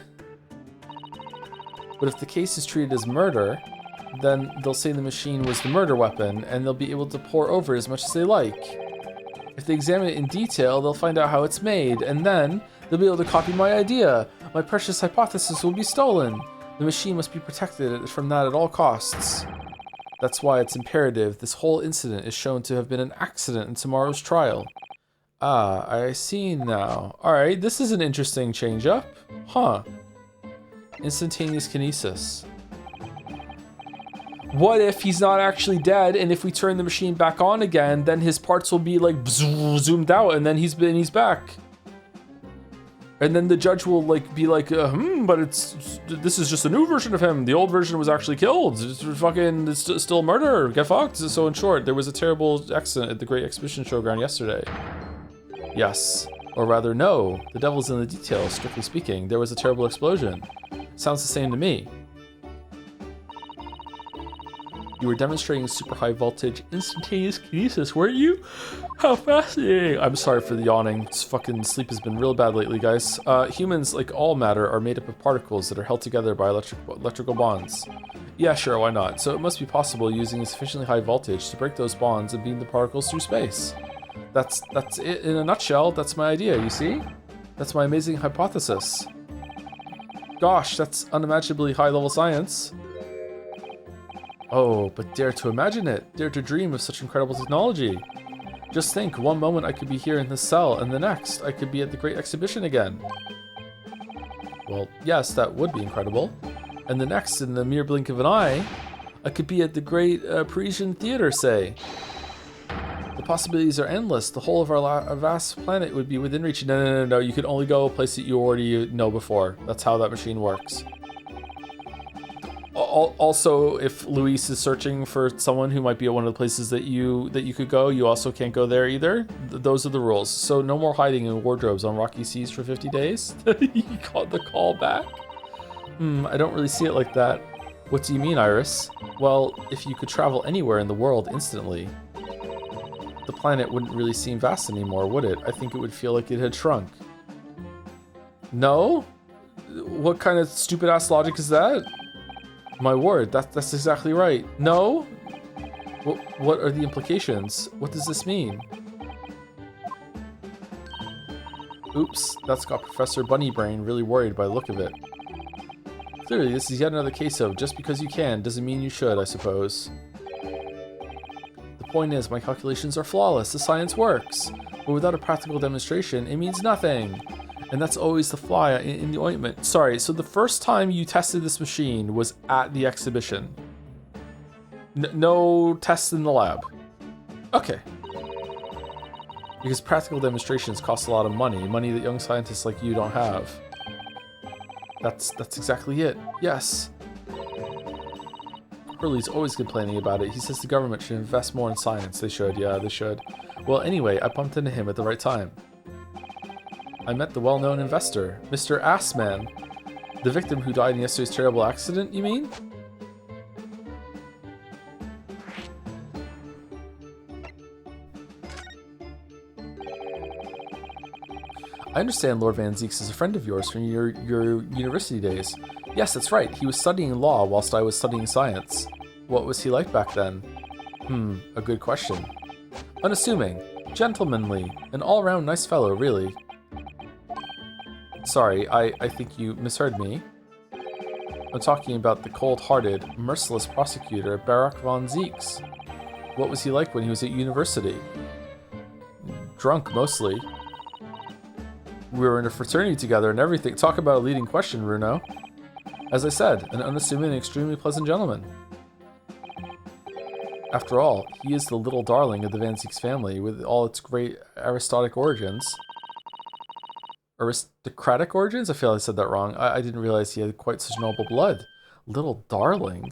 But if the case is treated as murder, then they'll say the machine was the murder weapon, and they'll be able to pour over as much as they like. If they examine it in detail, they'll find out how it's made, and then they'll be able to copy my idea. My precious hypothesis will be stolen. The machine must be protected from that at all costs. That's why it's imperative this whole incident is shown to have been an accident in tomorrow's trial. Ah, I see now. Alright, this is an interesting change-up. Huh. Instantaneous kinesis. What if he's not actually dead, and if we turn the machine back on again, then his parts will be like zoomed out, and then he's back. And then the judge will like be like, but this is just a new version of him. The old version was actually killed. It's still murder. Get fucked. So in short, there was a terrible accident at the Great Exhibition Showground yesterday. Yes, or rather no. The devil's in the details, strictly speaking. There was a terrible explosion. Sounds the same to me. You were demonstrating super high voltage instantaneous kinesis, weren't you? How fascinating. I'm sorry for the yawning. This fucking sleep has been real bad lately, guys. Humans, like all matter, are made up of particles that are held together by electrical bonds. Yeah, sure, why not? So it must be possible using a sufficiently high voltage to break those bonds and beam the particles through space. That's it in a nutshell. That's my idea, you see? That's my amazing hypothesis. Gosh, that's unimaginably high-level science. Oh, but dare to imagine it. Dare to dream of such incredible technology. Just think, one moment I could be here in this cell, and the next, I could be at the Great Exhibition again. Well, yes, that would be incredible. And the next, in the mere blink of an eye, I could be at the Great Parisian Theater, say. The possibilities are endless. The whole of our vast planet would be within reach. No. You could only go a place that you already know before. That's how that machine works. Also, if Luis is searching for someone who might be at one of the places that you could go, you also can't go there either. Those are the rules. So no more hiding in wardrobes on rocky seas for 50 days. You got the call back? I don't really see it like that. What do you mean, Iris? Well, if you could travel anywhere in the world instantly, the planet wouldn't really seem vast anymore, would it? I think it would feel like it had shrunk. No? What kind of stupid ass logic is that? My word, that's exactly right. No? What are the implications? What does this mean? Oops, that's got Professor Bunnybrain really worried by the look of it. Clearly, this is yet another case of just because you can doesn't mean you should, I suppose. The point is, my calculations are flawless, the science works. But without a practical demonstration, it means nothing. And that's always the fly in the ointment. Sorry, so the first time you tested this machine was at the exhibition. No tests in the lab. Okay. Because practical demonstrations cost a lot of money that young scientists like you don't have. That's exactly it. Yes. Hurley's always complaining about it. He says the government should invest more in science. They should, yeah, they should. Well, anyway, I bumped into him at the right time. I met the well-known investor, Mr. Assman. The victim who died in yesterday's terrible accident, you mean? I understand Lord Van Zieks is a friend of yours from your university days. Yes, that's right. He was studying law whilst I was studying science. What was he like back then? A good question. Unassuming, gentlemanly, an all-round nice fellow, really. Sorry, I think you misheard me. I'm talking about the cold-hearted, merciless prosecutor, Barak von Zieks. What was he like when he was at university? Drunk, mostly. We were in a fraternity together and everything. Talk about a leading question, Runo. As I said, an unassuming and extremely pleasant gentleman. After all, he is the little darling of the Van Zieks family, with all its great aristocratic origins. Aristocratic origins? I feel I said that wrong. I didn't realize he had quite such noble blood. Little darling.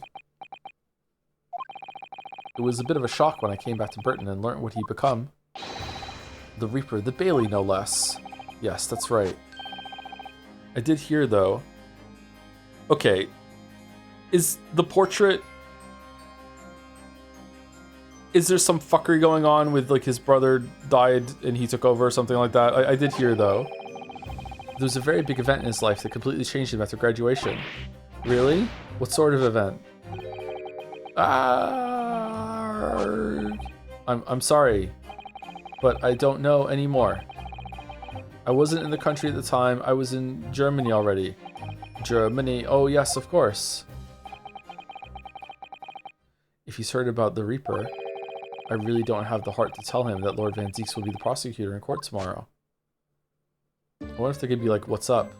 It was a bit of a shock when I came back to Britain and learnt what he'd become. The Reaper, the Bailey, no less. Yes, that's right. I did hear, though. Okay. Is the portrait... Is there some fuckery going on with, like, his brother died and he took over or something like that? I did hear, though. There was a very big event in his life that completely changed him after graduation. Really? What sort of event? I'm sorry, but I don't know anymore. I wasn't in the country at the time. I was in Germany already. Germany. Oh, yes, of course. If he's heard about the Reaper, I really don't have the heart to tell him that Lord Van Zieks will be the prosecutor in court tomorrow. I wonder if they could be like, what's up?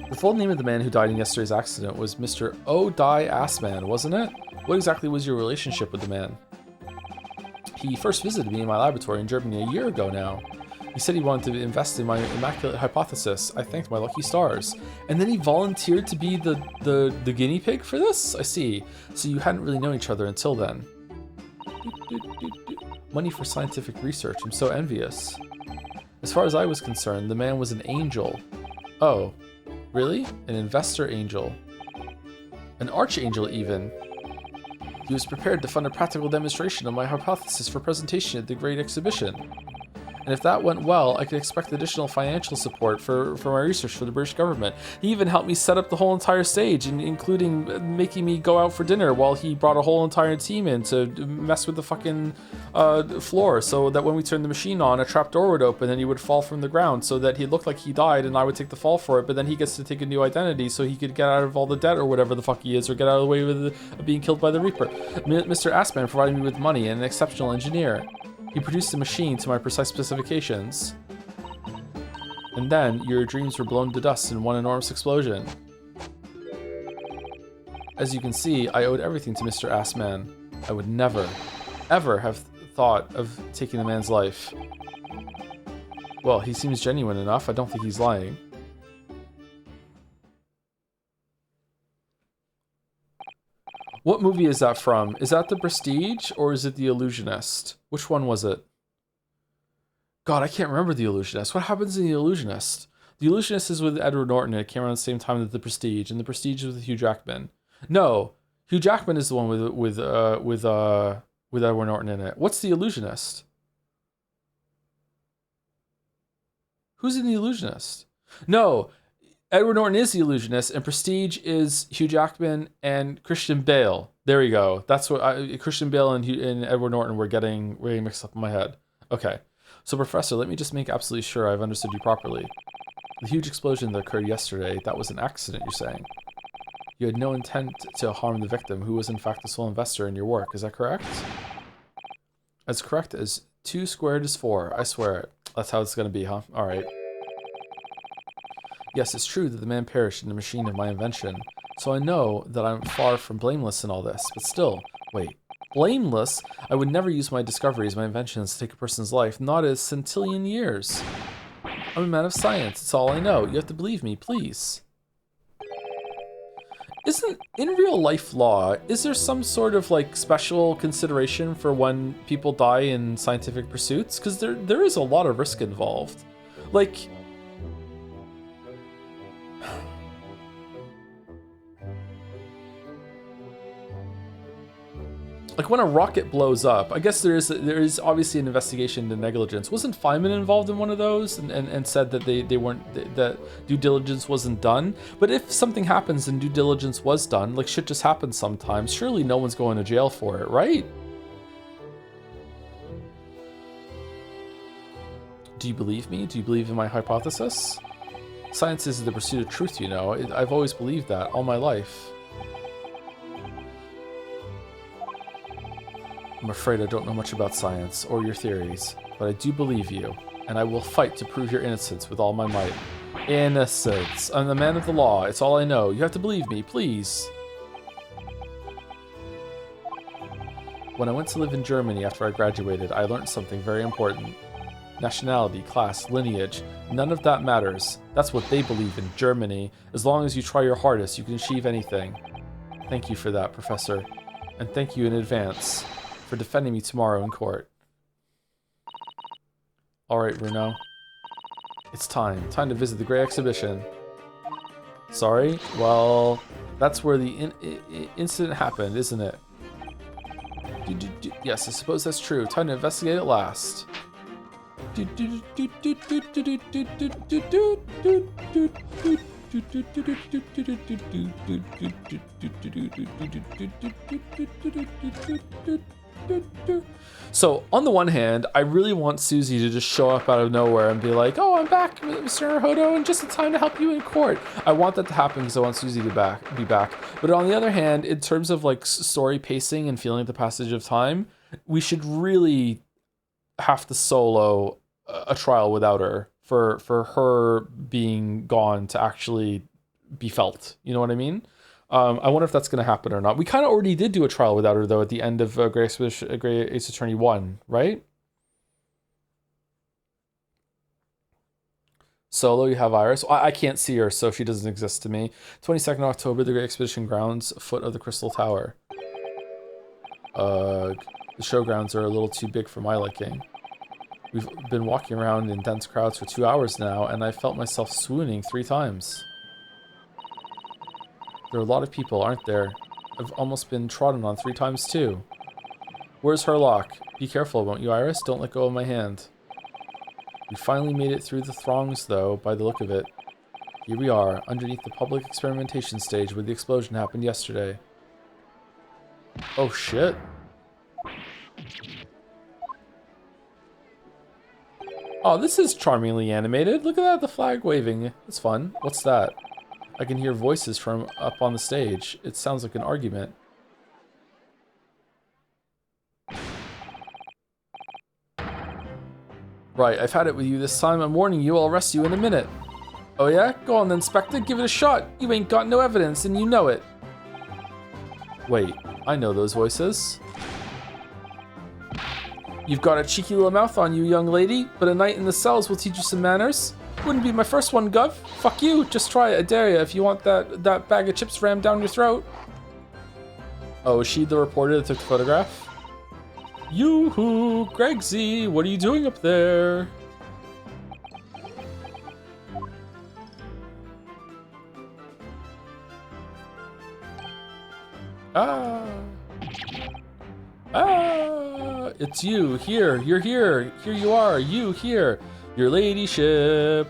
The full name of the man who died in yesterday's accident was Mr. O'Dye Assman, wasn't it? What exactly was your relationship with the man? He first visited me in my laboratory in Germany a year ago now. He said he wanted to invest in my immaculate hypothesis. I thanked my lucky stars. And then he volunteered to be the guinea pig for this? I see. So you hadn't really known each other until then. Money for scientific research. I'm so envious. As far as I was concerned, the man was an angel. Oh, really? An investor angel. An archangel, even. He was prepared to fund a practical demonstration of my hypothesis for presentation at the Great Exhibition. And if that went well, I could expect additional financial support for my research for the British government. He even helped me set up the whole entire stage, including making me go out for dinner while he brought a whole entire team in to mess with the fucking floor, so that when we turned the machine on, a trap door would open and he would fall from the ground, so that he looked like he died and I would take the fall for it, but then he gets to take a new identity so he could get out of all the debt or whatever the fuck he is, or get out of the way with being killed by the Reaper. Mr. Assman provided me with money and an exceptional engineer. He produced a machine to my precise specifications. And then your dreams were blown to dust in one enormous explosion. As you can see, I owed everything to Mr. Assman. I would never, ever have thought of taking the man's life. Well, he seems genuine enough. I don't think he's lying. What movie is that from? Is that The Prestige or is it The Illusionist? Which one was it? God, I can't remember The Illusionist. What happens in The Illusionist? The Illusionist is with Edward Norton. It came around the same time as The Prestige, and The Prestige is with Hugh Jackman. No, Hugh Jackman is the one with Edward Norton in it. What's The Illusionist? Who's in The Illusionist? No, Edward Norton is The Illusionist, and Prestige is Hugh Jackman and Christian Bale. There we go. That's what Christian Bale and Edward Norton were getting mixed up in my head. Okay. So, Professor, let me just make absolutely sure I've understood you properly. The huge explosion that occurred yesterday, that was an accident, you're saying? You had no intent to harm the victim, who was in fact the sole investor in your work. Is that correct? As correct as 2 squared is 4. I swear it. That's how it's going to be, huh? All right. Yes, it's true that the man perished in the machine of my invention, so I know that I'm far from blameless in all this, but still, wait, blameless? I would never use my discoveries, my inventions to take a person's life, not a centillion years. I'm a man of science, it's all I know. You have to believe me, please. In real life law, is there some sort of like special consideration for when people die in scientific pursuits? Because there is a lot of risk involved. Like when a rocket blows up, I guess there is obviously an investigation into negligence. Wasn't Feynman involved in one of those and said that they weren't, that due diligence wasn't done? But if something happens and due diligence was done, like shit just happens sometimes, surely no one's going to jail for it, right? Do you believe me? Do you believe in my hypothesis? Science is the pursuit of truth, you know. I've always believed that all my life. I'm afraid I don't know much about science or your theories, but I do believe you, and I will fight to prove your innocence with all my might. Innocence. I'm the man of the law. It's all I know. You have to believe me, please. When I went to live in Germany after I graduated, I learned something very important. Nationality, class, lineage, none of that matters. That's what they believe in Germany. As long as you try your hardest, you can achieve anything. Thank you for that, Professor. And thank you in advance for defending me tomorrow in court. Alright, Bruno. It's time. Time to visit the Great Exhibition. Sorry? Well, that's where the incident happened, isn't it? Yes, I suppose that's true. Time to investigate at last. So, on the one hand, I really want Susie to just show up out of nowhere and be like, "Oh, I'm back, Mr. Hodo, and just in time to help you in court." I want that to happen because I want Susie to be back. But on the other hand, in terms of like story pacing and feeling the passage of time, we should really have to solo a trial without her for her being gone to actually be felt. You know what I mean? I wonder if that's going to happen or not. We kind of already did do a trial without her, though, at the end of Grey Ace Attorney 1, right? Solo, you have Iris. I can't see her, so she doesn't exist to me. 22nd October, the Great Expedition grounds, foot of the Crystal Tower. The showgrounds are a little too big for my liking. We've been walking around in dense crowds for 2 hours now, and I felt myself swooning 3 times. There are a lot of people, aren't there? I've almost been trodden on 3 times too. Where's Herlock? Be careful, won't you, Iris? Don't let go of my hand. We finally made it through the throngs, though, by the look of it. Here we are, underneath the public experimentation stage where the explosion happened yesterday. Oh, shit. Oh, this is charmingly animated. Look at that, the flag waving. It's fun. What's that? I can hear voices from up on the stage. It sounds like an argument. Right, I've had it with you this time. I'm warning you, I'll arrest you in a minute. Oh yeah? Go on then, Spectre, give it a shot. You ain't got no evidence, and you know it. Wait, I know those voices. You've got a cheeky little mouth on you, young lady, but a night in the cells will teach you some manners. Wouldn't be my first one, Gov. Fuck you, just try it, I dare ya, if you want that bag of chips rammed down your throat. Oh, is she the reporter that took the photograph? Yoo-hoo, Gregsy, what are you doing up there? It's you, here, you're here you are, you here, your ladyship.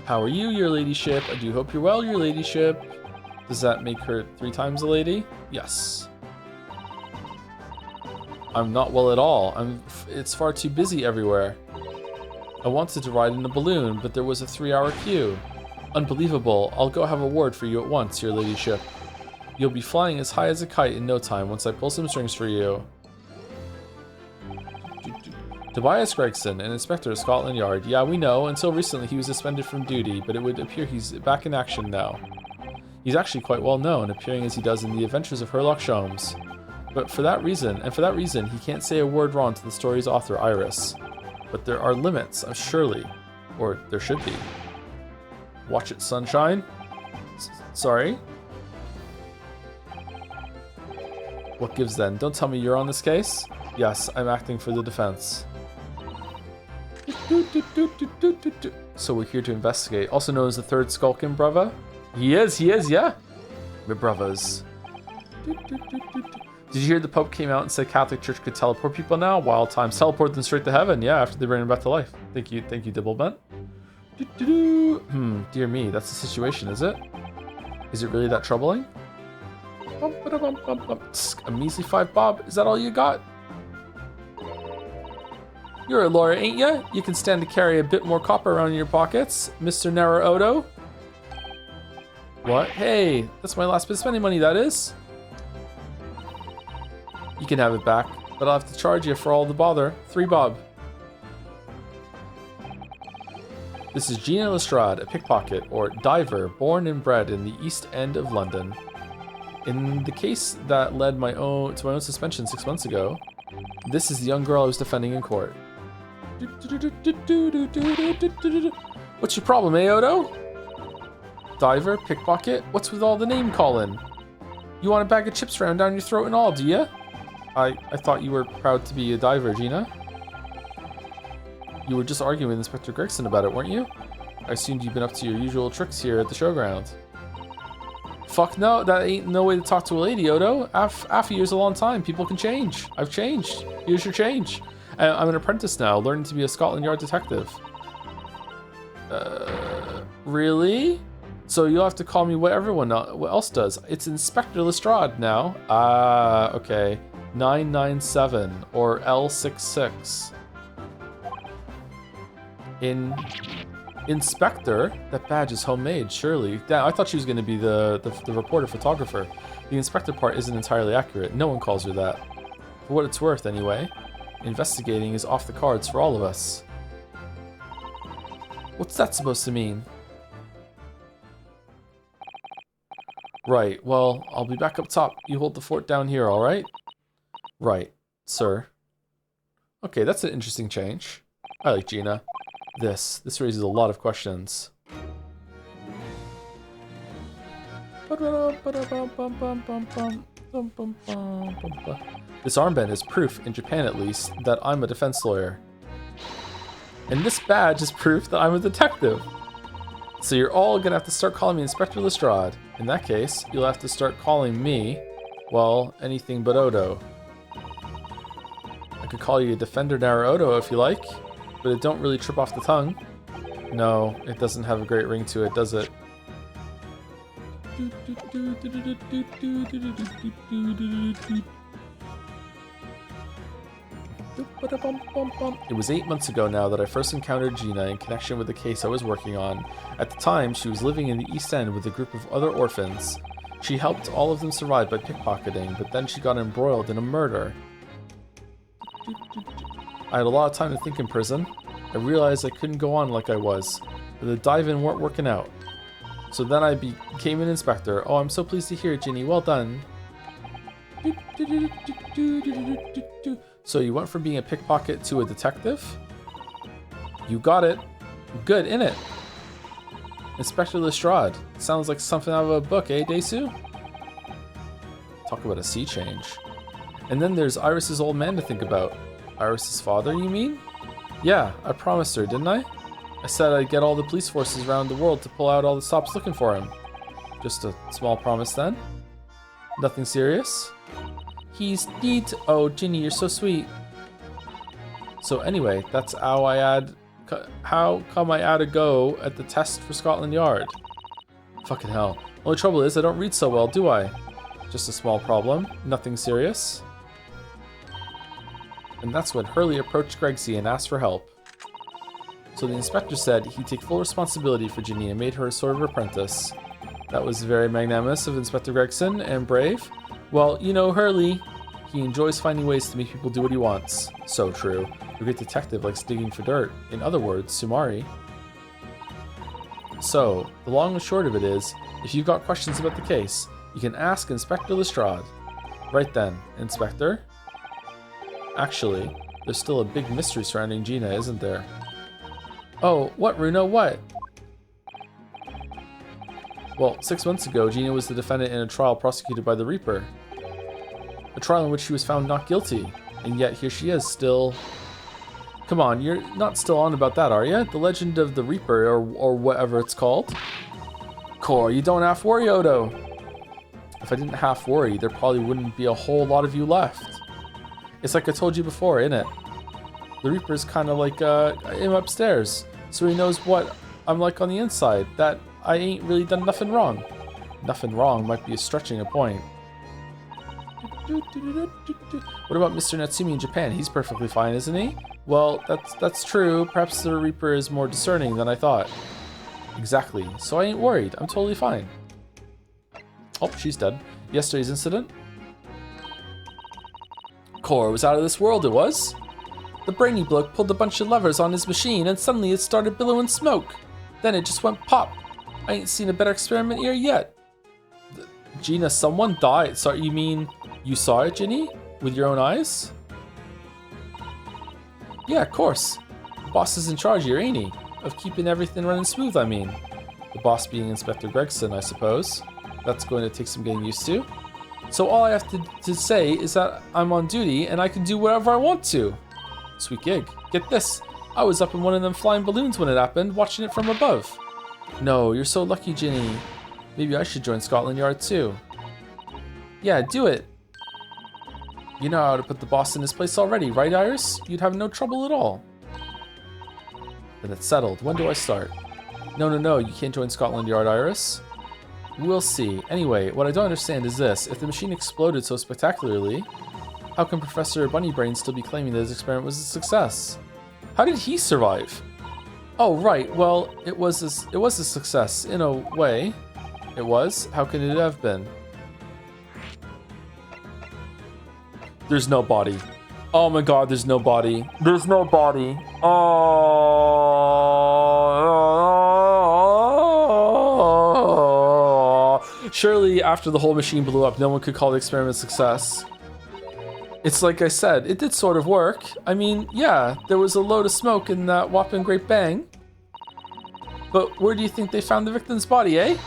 How are you, your ladyship? I do hope you're well, your ladyship. Does that make her 3 times a lady? Yes. I'm not well at all. It's far too busy everywhere. I wanted to ride in a balloon, but there was a 3-hour queue. Unbelievable. I'll go have a word for you at once, your ladyship. You'll be flying as high as a kite in no time once I pull some strings for you. Tobias Gregson, an inspector of Scotland Yard. Yeah, we know. Until recently he was suspended from duty, but it would appear he's back in action now. He's actually quite well known, appearing as he does in The Adventures of Herlock Sholmes. But for that reason, he can't say a word wrong to the story's author, Iris. But there are limits, surely. Or there should be. Watch it, sunshine? Sorry? What gives then? Don't tell me you're on this case? Yes, I'm acting for the defense. So we're here to investigate. Also known as the third Skulkin brother. He is, yeah. We're brothers. Did you hear the Pope came out and said Catholic Church could teleport people now? Wild times. Teleport them straight to heaven, yeah, after they bring them back to life. Thank you, Dibblebent. Dear me, that's the situation, is it? Is it really that troubling? A measly 5 bob, is that all you got? You're a lawyer, ain't ya? You can stand to carry a bit more copper around in your pockets, Mr. Narrow-Odo. What? Hey, that's my last bit of spending money, that is. You can have it back, but I'll have to charge you for all the bother. 3 bob. This is Gina Lestrade, a pickpocket, or diver, born and bred in the East End of London. In the case that led to my own suspension 6 months ago, this is the young girl I was defending in court. What's your problem, Odo? Diver, pickpocket? What's with all the name calling? You want a bag of chips rammed down your throat and all, do ya? I thought you were proud to be a diver, Gina. You were just arguing with Inspector Gregson about it, weren't you? I assumed you'd been up to your usual tricks here at the showground. Fuck no, that ain't no way to talk to a lady, Odo. After years a long time, people can change. I've changed. Here's your change. I'm an apprentice now, learning to be a Scotland Yard detective. Really? So you'll have to call me what everyone else does. It's Inspector Lestrade now. Okay. 997 or L66. Inspector? That badge is homemade, surely. Damn, I thought she was going to be the reporter photographer. The inspector part isn't entirely accurate. No one calls her that. For what it's worth, anyway. Investigating is off the cards for all of us. What's that supposed to mean? Right, well, I'll be back up top. You hold the fort down here, alright? Right, sir. Okay, that's an interesting change. I like Gina. This raises a lot of questions. This armband is proof, in Japan at least, that I'm a defense lawyer. And this badge is proof that I'm a detective. So you're all gonna have to start calling me Inspector Lestrade. In that case, you'll have to start calling me, well, anything but Odo. I could call you Defender Naruto if you like, but it don't really trip off the tongue. No, it doesn't have a great ring to it, does it? It was 8 months ago now that I first encountered Gina in connection with the case I was working on. At the time, she was living in the East End with a group of other orphans. She helped all of them survive by pickpocketing, but then she got embroiled in a murder. I had a lot of time to think in prison. I realized I couldn't go on like I was. The dive-in weren't working out. So then I became an inspector. Oh, I'm so pleased to hear it, Ginny. Well done. So you went from being a pickpocket to a detective? You got it. Good, innit? Inspector Lestrade. Sounds like something out of a book, eh, Desu? Talk about a sea change. And then there's Iris's old man to think about. Iris's father, you mean? Yeah, I promised her, didn't I? I said I'd get all the police forces around the world to pull out all the stops looking for him. Just a small promise then? Nothing serious? He's dead. Oh, Ginny, you're so sweet. So anyway, that's how how come I had a go at the test for Scotland Yard? Fucking hell. Only trouble is I don't read so well, do I? Just a small problem. Nothing serious. And that's when Hurley approached Gregsy and asked for help. So the inspector said he'd take full responsibility for Ginny and made her a sort of apprentice. That was very magnanimous of Inspector Gregson and brave. Well, you know Hurley. He enjoys finding ways to make people do what he wants. So true. A great detective likes digging for dirt. In other words, Sumari. So, the long and short of it is, if you've got questions about the case, you can ask Inspector Lestrade. Right then, Inspector. Actually, there's still a big mystery surrounding Gina, isn't there? Oh, what, Runo? What? Well, 6 months ago, Gina was the defendant in a trial prosecuted by the Reaper. A trial in which she was found not guilty, and yet here she is, still... Come on, you're not still on about that, are you? The Legend of the Reaper, or whatever it's called? Core, you don't half worry, Odo. If I didn't half worry, there probably wouldn't be a whole lot of you left. It's like I told you before, innit? The Reaper's kind of like him upstairs, so he knows what I'm like on the inside, that I ain't really done nothing wrong. Nothing wrong might be stretching a point. What about Mr. Natsumi in Japan? He's perfectly fine, isn't he? Well, that's true. Perhaps the Reaper is more discerning than I thought. Exactly. So I ain't worried. I'm totally fine. Oh, she's dead. Yesterday's incident? Core was out of this world, it was. The brainy bloke pulled a bunch of levers on his machine and suddenly it started billowing smoke. Then it just went pop. I ain't seen a better experiment here yet. Gina, someone died. Sorry, you mean you saw it, Ginny? With your own eyes? Yeah, of course. The boss is in charge here, ain't he? Of keeping everything running smooth, I mean. The boss being Inspector Gregson, I suppose. That's going to take some getting used to. So all I have to say is that I'm on duty and I can do whatever I want to. Sweet gig. Get this. I was up in one of them flying balloons when it happened, watching it from above. No, you're so lucky, Ginny. Maybe I should join Scotland Yard too. Yeah, do it. You know how to put the boss in his place already, right, Iris? You'd have no trouble at all. Then it's settled. When do I start? No, you can't join Scotland Yard, Iris. We'll see. Anyway, what I don't understand is this. If the machine exploded so spectacularly, how can Professor Bunnybrain still be claiming that his experiment was a success? How did he survive? Oh, right. Well, it was a success, in a way. It was. How could it have been? There's no body. Oh my god, there's no body. There's no body. Oh. Surely after the whole machine blew up, no one could call the experiment a success. It's like I said, it did sort of work. I mean, yeah, there was a load of smoke in that whopping great bang. But where do you think they found the victim's body, eh?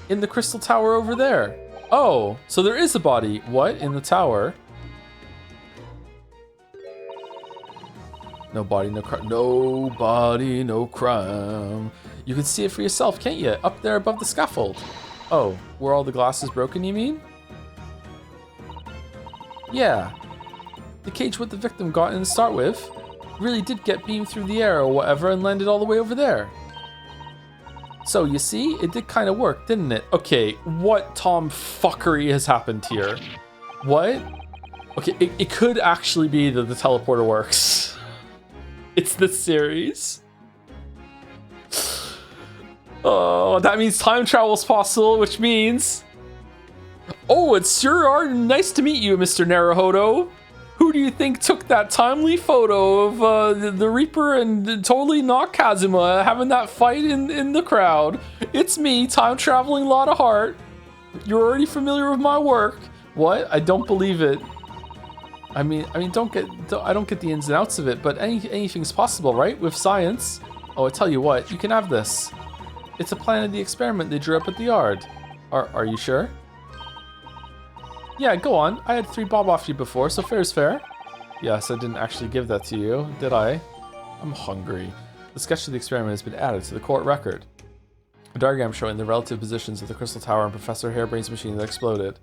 In the crystal tower over there. Oh, so there is a body. What? In the tower? No body, no crime. No body, no crime. You can see it for yourself, can't you? Up there above the scaffold. Oh, were all the glasses broken, you mean? Yeah. The cage what the victim got in to start with really did get beamed through the air or whatever and landed all the way over there. So, you see, it did kind of work, didn't it? Okay, what tomfuckery has happened here? What? Okay, it could actually be that the teleporter works. It's this series. Oh, that means time travel is possible, which means... Oh, it's sure nice to meet you, Mr. Naruhodo. Who do you think took that timely photo of the Reaper and totally not Kazuma having that fight in the crowd? It's me, time-traveling Lotta Heart. You're already familiar with my work. What? I don't believe it. I mean, I don't get the ins and outs of it, but anything's possible, right? With science. Oh, I tell you what, you can have this. It's a plan of the experiment they drew up at the yard. Are you sure? Yeah, go on. I had 3 bob off you before, so fair's fair. Yes, I didn't actually give that to you, did I? I'm hungry. The sketch of the experiment has been added to the court record. A diagram showing the relative positions of the crystal tower and Professor Hairbrain's machine that exploded.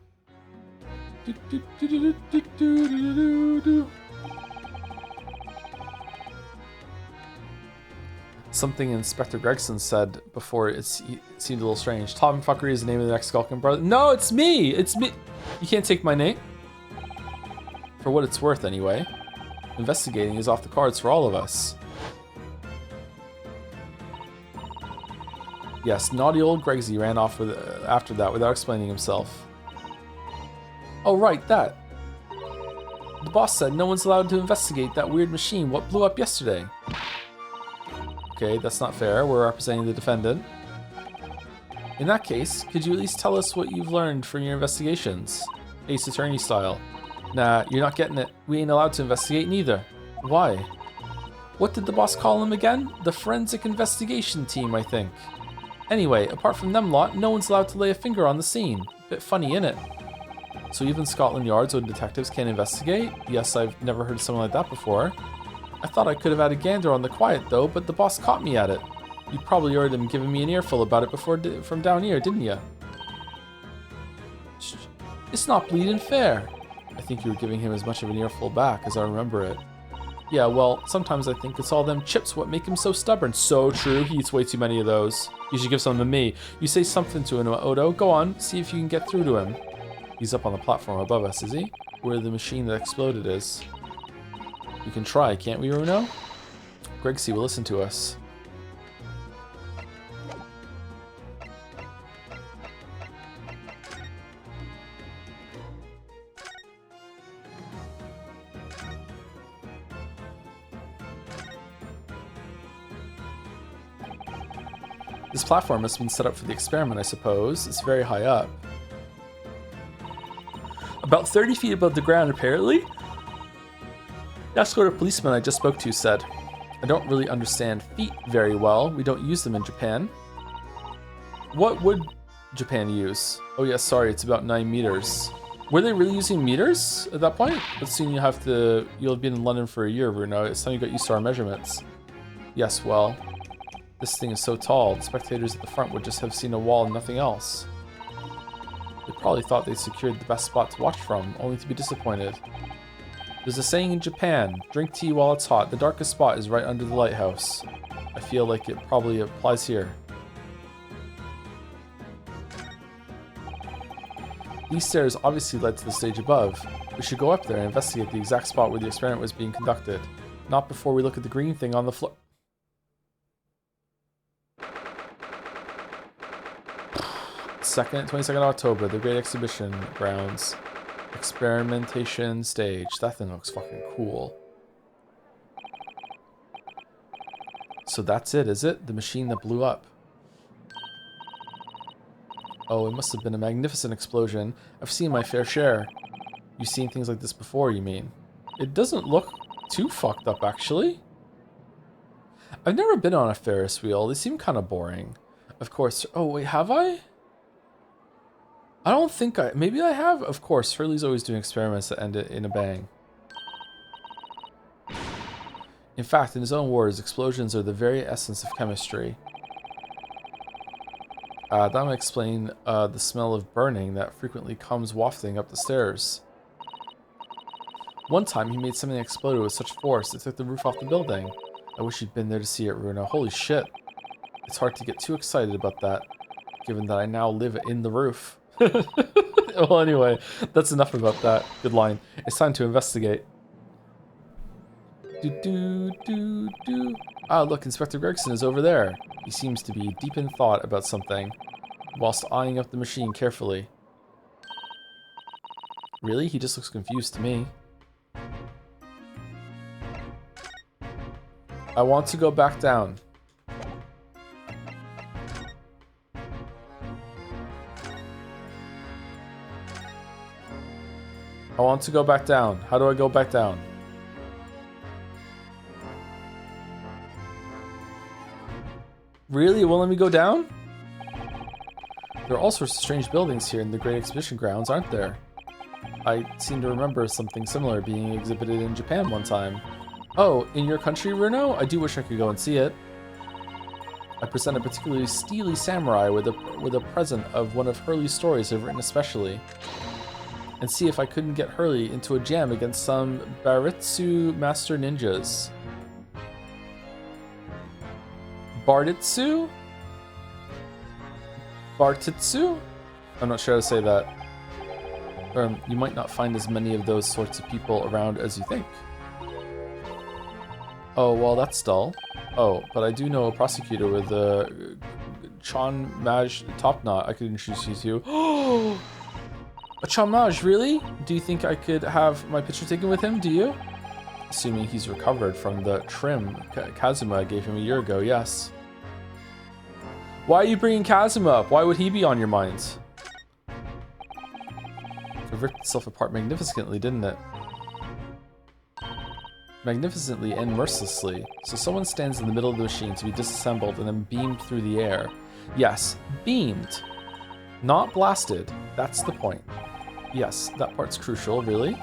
Something Inspector Gregson said before it seemed a little strange. Tomfuckery is the name of the next Skulkin brother. No, it's me! It's me! You can't take my name. For what it's worth, anyway. Investigating is off the cards for all of us. Yes, naughty old Gregsy ran off after that without explaining himself. Oh, right, that. The boss said no one's allowed to investigate that weird machine what blew up yesterday. Okay, that's not fair. We're representing the defendant. In that case, could you at least tell us what you've learned from your investigations? Ace Attorney style. Nah, you're not getting it. We ain't allowed to investigate neither. Why? What did the boss call them again? The Forensic Investigation Team, I think. Anyway, apart from them lot, no one's allowed to lay a finger on the scene. Bit funny, innit? So even Scotland Yard's own detectives can't investigate? Yes, I've never heard of something like that before. I thought I could have had a gander on the quiet though, but the boss caught me at it. You probably already been giving me an earful about it before from down here, didn't you? It's not bleeding fair. I think you were giving him as much of an earful back as I remember it. Yeah, well, sometimes I think it's all them chips what make him so stubborn. So true, he eats way too many of those. You should give some to me. You say something to him, Odo. Go on, see if you can get through to him. He's up on the platform above us, is he? Where the machine that exploded is. We can try, can't we, Runo? Gregsy will listen to us. This platform must have been set up for the experiment, I suppose. It's very high up. About 30 feet above the ground, apparently. That's what a policeman I just spoke to said. I don't really understand feet very well. We don't use them in Japan. What would Japan use? Oh yeah, sorry, it's about 9 meters. Were they really using meters at that point? But soon you'll have been in London for a year, Bruno. It's time you got used to our measurements. Yes, well, this thing is so tall, the spectators at the front would just have seen a wall and nothing else. They probably thought they secured the best spot to watch from, only to be disappointed. There's a saying in Japan, drink tea while it's hot. The darkest spot is right under the lighthouse. I feel like it probably applies here. These stairs obviously led to the stage above. We should go up there and investigate the exact spot where the experiment was being conducted. Not before we look at the green thing on the floor. 22nd October, the Great Exhibition Grounds. Experimentation stage. That thing looks fucking cool. So that's it, is it? The machine that blew up. Oh, it must have been a magnificent explosion. I've seen my fair share. You've seen things like this before, you mean? It doesn't look too fucked up, actually. I've never been on a Ferris wheel. They seem kind of boring. Of course. Oh, wait, have I? I don't think I... Maybe I have? Of course. Hurley's always doing experiments that end in a bang. In fact, in his own words, explosions are the very essence of chemistry. That might explain the smell of burning that frequently comes wafting up the stairs. One time, he made something explode with such force it took the roof off the building. I wish you'd been there to see it, Runa. Holy shit. It's hard to get too excited about that, given that I now live in the roof. Well, anyway, that's enough about that. Good line. It's time to investigate. Ah, look, Inspector Gregson is over there. He seems to be deep in thought about something, whilst eyeing up the machine carefully. Really? He just looks confused to me. I want to go back down. I want to go back down. How do I go back down? Really? It won't let me go down? There are all sorts of strange buildings here in the Great Exhibition Grounds, aren't there? I seem to remember something similar being exhibited in Japan one time. Oh, in your country, Runo? I do wish I could go and see it. I present a particularly steely samurai with a present of one of Hurley's stories I've written especially. And see if I couldn't get Hurley into a jam against some Baritsu master ninjas. Barditsu? Bartitsu? I'm not sure how to say that. You might not find as many of those sorts of people around as you think. Oh, well, that's dull. Oh, but I do know a prosecutor with a Chon Maj top knot I could introduce you to. Oh! A Chon Maj, really? Do you think I could have my picture taken with him, do you? Assuming he's recovered from the trim Kazuma gave him a year ago, yes. Why are you bringing Kazuma up? Why would he be on your mind? It ripped itself apart magnificently, didn't it? Magnificently and mercilessly. So someone stands in the middle of the machine to be disassembled and then beamed through the air. Yes, beamed. Not blasted. That's the point. Yes, that part's crucial, really.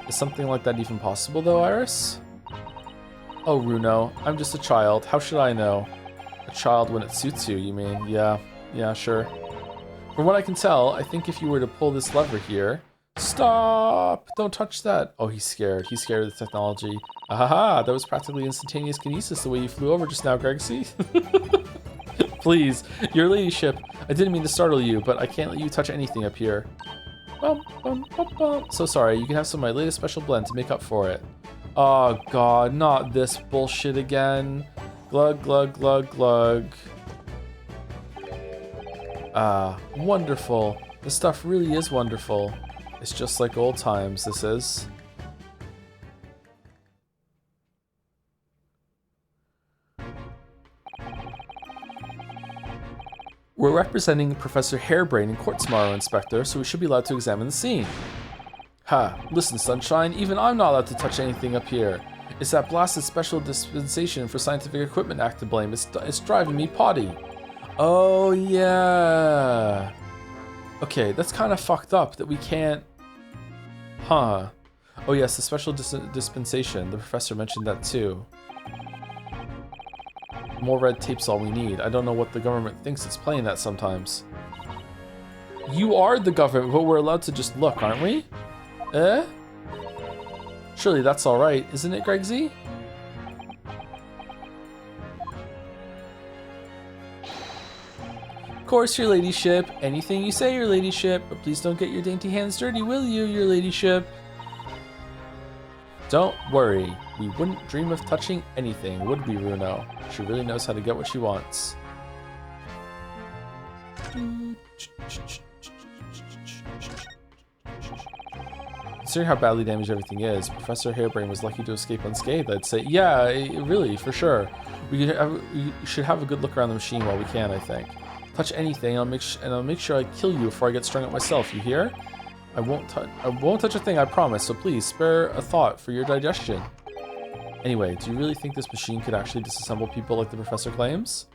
Is something like that even possible, though, Iris? Oh, Runo, I'm just a child. How should I know? A child when it suits you, you mean? Yeah, sure. From what I can tell, I think if you were to pull this lever here... Stop! Don't touch that! Oh, he's scared. He's scared of the technology. Ahaha! That was practically instantaneous kinesis the way you flew over just now, Gregsy. Please, your ladyship. I didn't mean to startle you, but I can't let you touch anything up here. Bum, bum, bum, bum. So sorry, you can have some of my latest special blend to make up for it. Oh god, not this bullshit again. Glug, glug, glug, glug. Ah, wonderful. This stuff really is wonderful. It's just like old times, this is. We're representing Professor Hairbrain in court tomorrow, Inspector, so we should be allowed to examine the scene. Ha, listen, Sunshine, even I'm not allowed to touch anything up here. It's that blasted Special Dispensation for Scientific Equipment Act to blame. It's driving me potty. Oh, yeah. Okay, that's kind of fucked up that we can't... Huh. Oh yes, the Special Dispensation. The professor mentioned that too. More red tape's all we need. I don't know what the government thinks it's playing that sometimes. You are the government, but we're allowed to just look, aren't we? Eh? Surely that's alright, isn't it, Gregsy? Of course, your ladyship. Anything you say, your ladyship. But please don't get your dainty hands dirty, will you, your ladyship? Don't worry. We wouldn't dream of touching anything, would we, Runo? She really knows how to get what she wants. Considering how badly damaged everything is, Professor Hairbrain was lucky to escape unscathed, I'd say. Yeah, really, for sure. We should have a good look around the machine while we can, I think. Touch anything, and I'll make sure I kill you before I get strung up myself. You hear? I won't touch a thing, I promise. So please spare a thought for your digestion. Anyway, do you really think this machine could actually disassemble people like the professor claims?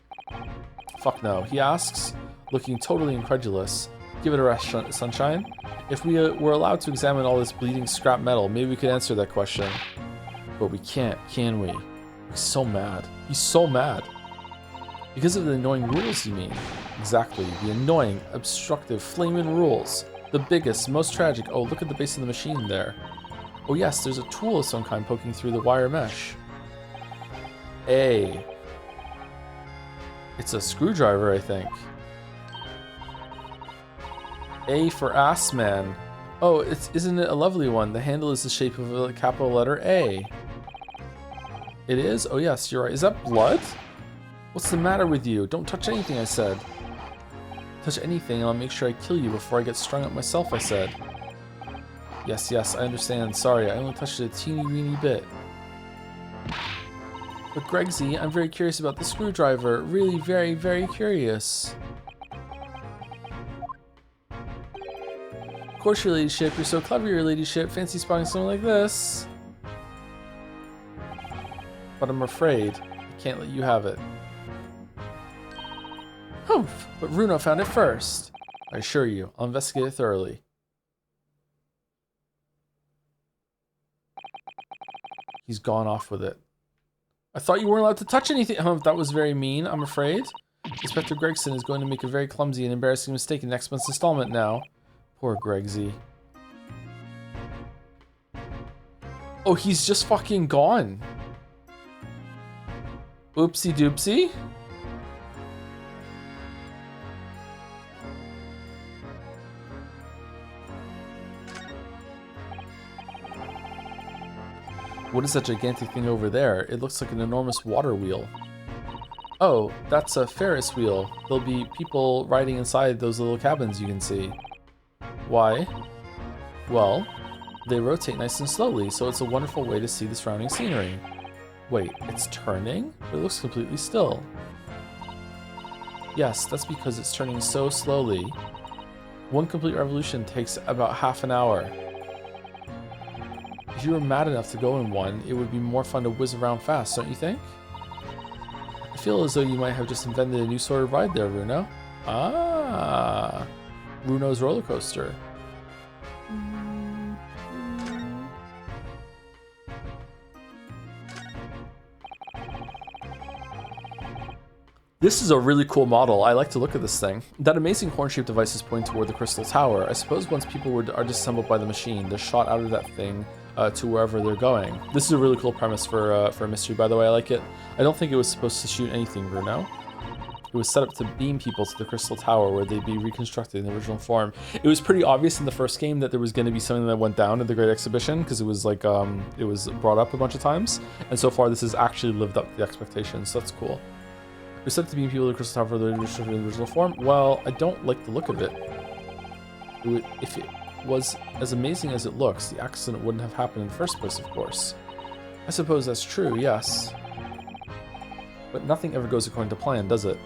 Fuck no. He asks, looking totally incredulous. Give it a rest, Sunshine. If we were allowed to examine all this bleeding scrap metal, maybe we could answer that question. But we can't, can we? He's so mad. He's so mad. Because of the annoying rules, you mean? Exactly. The annoying, obstructive, flaming rules. The biggest, most tragic. Oh, look at the base of the machine there. Oh yes, there's a tool of some kind poking through the wire mesh. A. It's a screwdriver, I think. A for ass man. Oh, isn't it a lovely one? The handle is the shape of a capital letter A. It is? Oh yes, you're right. Is that blood? What's the matter with you? Don't touch anything, I said. Touch anything and I'll make sure I kill you before I get strung up myself, I said. Yes, I understand. Sorry, I only touched it a teeny weeny bit. But Gregsy, I'm very curious about the screwdriver. Really very, very curious. Of course, your ladyship. You're so clever, your ladyship. Fancy spotting something like this. But I'm afraid I can't let you have it. Humph! But Runo found it first. I assure you, I'll investigate it thoroughly. He's gone off with it. I thought you weren't allowed to touch anything. That was very mean, I'm afraid. Inspector Gregson is going to make a very clumsy and embarrassing mistake in next month's installment now. Poor Gregsy. Oh, he's just fucking gone. Oopsie doopsie. What is that gigantic thing over there? It looks like an enormous water wheel. Oh, that's a Ferris wheel. There'll be people riding inside those little cabins you can see. Why? Well, they rotate nice and slowly, so it's a wonderful way to see the surrounding scenery. Wait, it's turning? It looks completely still. Yes, that's because it's turning so slowly. One complete revolution takes about half an hour. If you were mad enough to go in one, it would be more fun to whiz around fast, don't you think? I feel as though you might have just invented a new sort of ride there, Runo. Ah, Runo's roller coaster. This is a really cool model. I like to look at this thing. That amazing horn-shaped device is pointing toward the crystal tower. I suppose once people are disassembled by the machine, they're shot out of that thing to wherever they're going. This is a really cool premise for a mystery, by the way. I like it. I don't think it was supposed to shoot anything, Bruno. It was set up to beam people to the crystal tower where they'd be reconstructed in the original form. It was pretty obvious in the first game that there was going to be something that went down at the Great Exhibition because it was like it was brought up a bunch of times, and so far this has actually lived up to the expectations. So that's cool. It was set up to beam people to the crystal tower for the original form. Well, I don't like the look of it. If it was as amazing as it looks, the accident wouldn't have happened in the first place, of course. I suppose that's true, yes. But nothing ever goes according to plan, does it?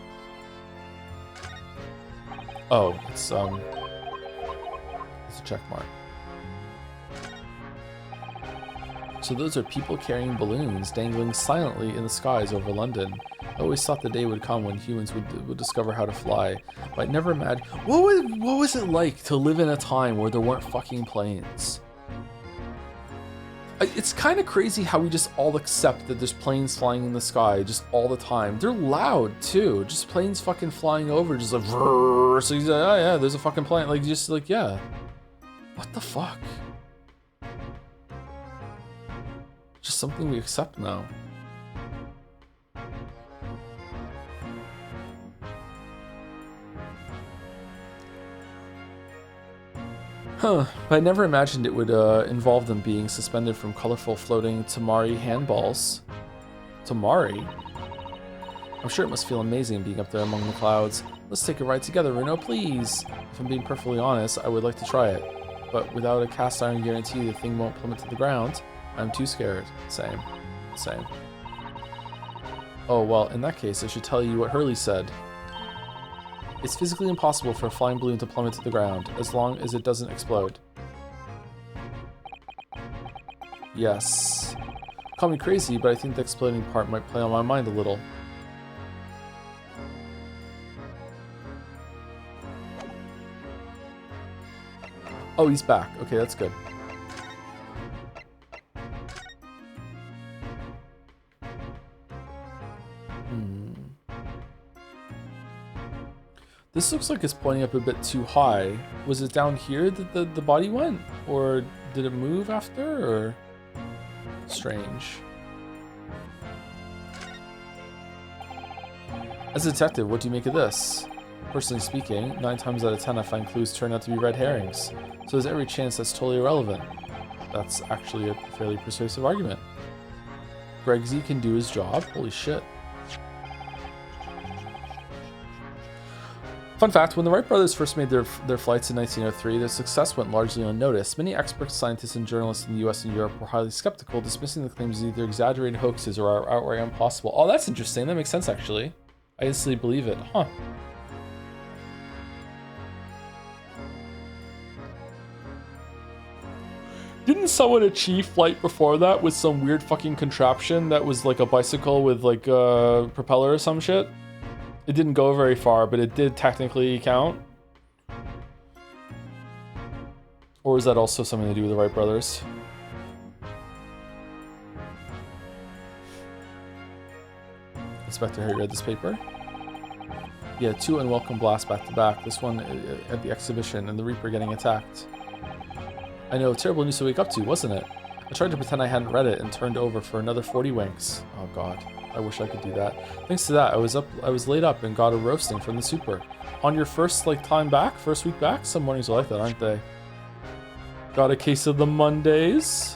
Oh, it's a check mark. So those are people carrying balloons dangling silently in the skies over London. I always thought the day would come when humans would discover how to fly, but I never imagined. What was it like to live in a time where there weren't fucking planes? It's kind of crazy how we just all accept that there's planes flying in the sky just all the time. They're loud too, just planes fucking flying over, just like vrrr. So he's like, oh yeah, there's a fucking plane, like just like yeah. What the fuck? Just something we accept now. Huh, but I never imagined it would involve them being suspended from colorful floating Tamari handballs. Tamari? I'm sure it must feel amazing being up there among the clouds. Let's take a ride together, Runo, please. If I'm being perfectly honest, I would like to try it. But without a cast iron guarantee the thing won't plummet to the ground, I'm too scared. Same. Oh, well, in that case, I should tell you what Hurley said. It's physically impossible for a flying balloon to plummet to the ground, as long as it doesn't explode. Yes. Call me crazy, but I think the exploding part might play on my mind a little. Oh, he's back. Okay, that's good. This looks like it's pointing up a bit too high. Was it down here that the body went? Or did it move after? Or... strange. As a detective, what do you make of this? Personally speaking, 9 times out of 10 I find clues turn out to be red herrings. So there's every chance that's totally irrelevant. That's actually a fairly persuasive argument. Greg Z can do his job. Holy shit. Fun fact, when the Wright brothers first made their flights in 1903, their success went largely unnoticed. Many experts, scientists, and journalists in the US and Europe were highly skeptical, dismissing the claims as either exaggerated hoaxes or are outright impossible. Oh, that's interesting. That makes sense, actually. I instantly believe it. Huh. Didn't someone achieve flight before that with some weird fucking contraption that was like a bicycle with like a propeller or some shit? It didn't go very far, but it did technically count. Or is that also something to do with the Wright brothers? Inspector Harry read this paper. Yeah, 2 unwelcome blasts back to back. This one at the exhibition and the Reaper getting attacked. I know, terrible news to wake up to, wasn't it? I tried to pretend I hadn't read it and turned over for another 40 winks. Oh god. I wish I could do that. Thanks to that, I was laid up and got a roasting from the super. On your first time back, first week back? Some mornings are like that, aren't they? Got a case of the Mondays.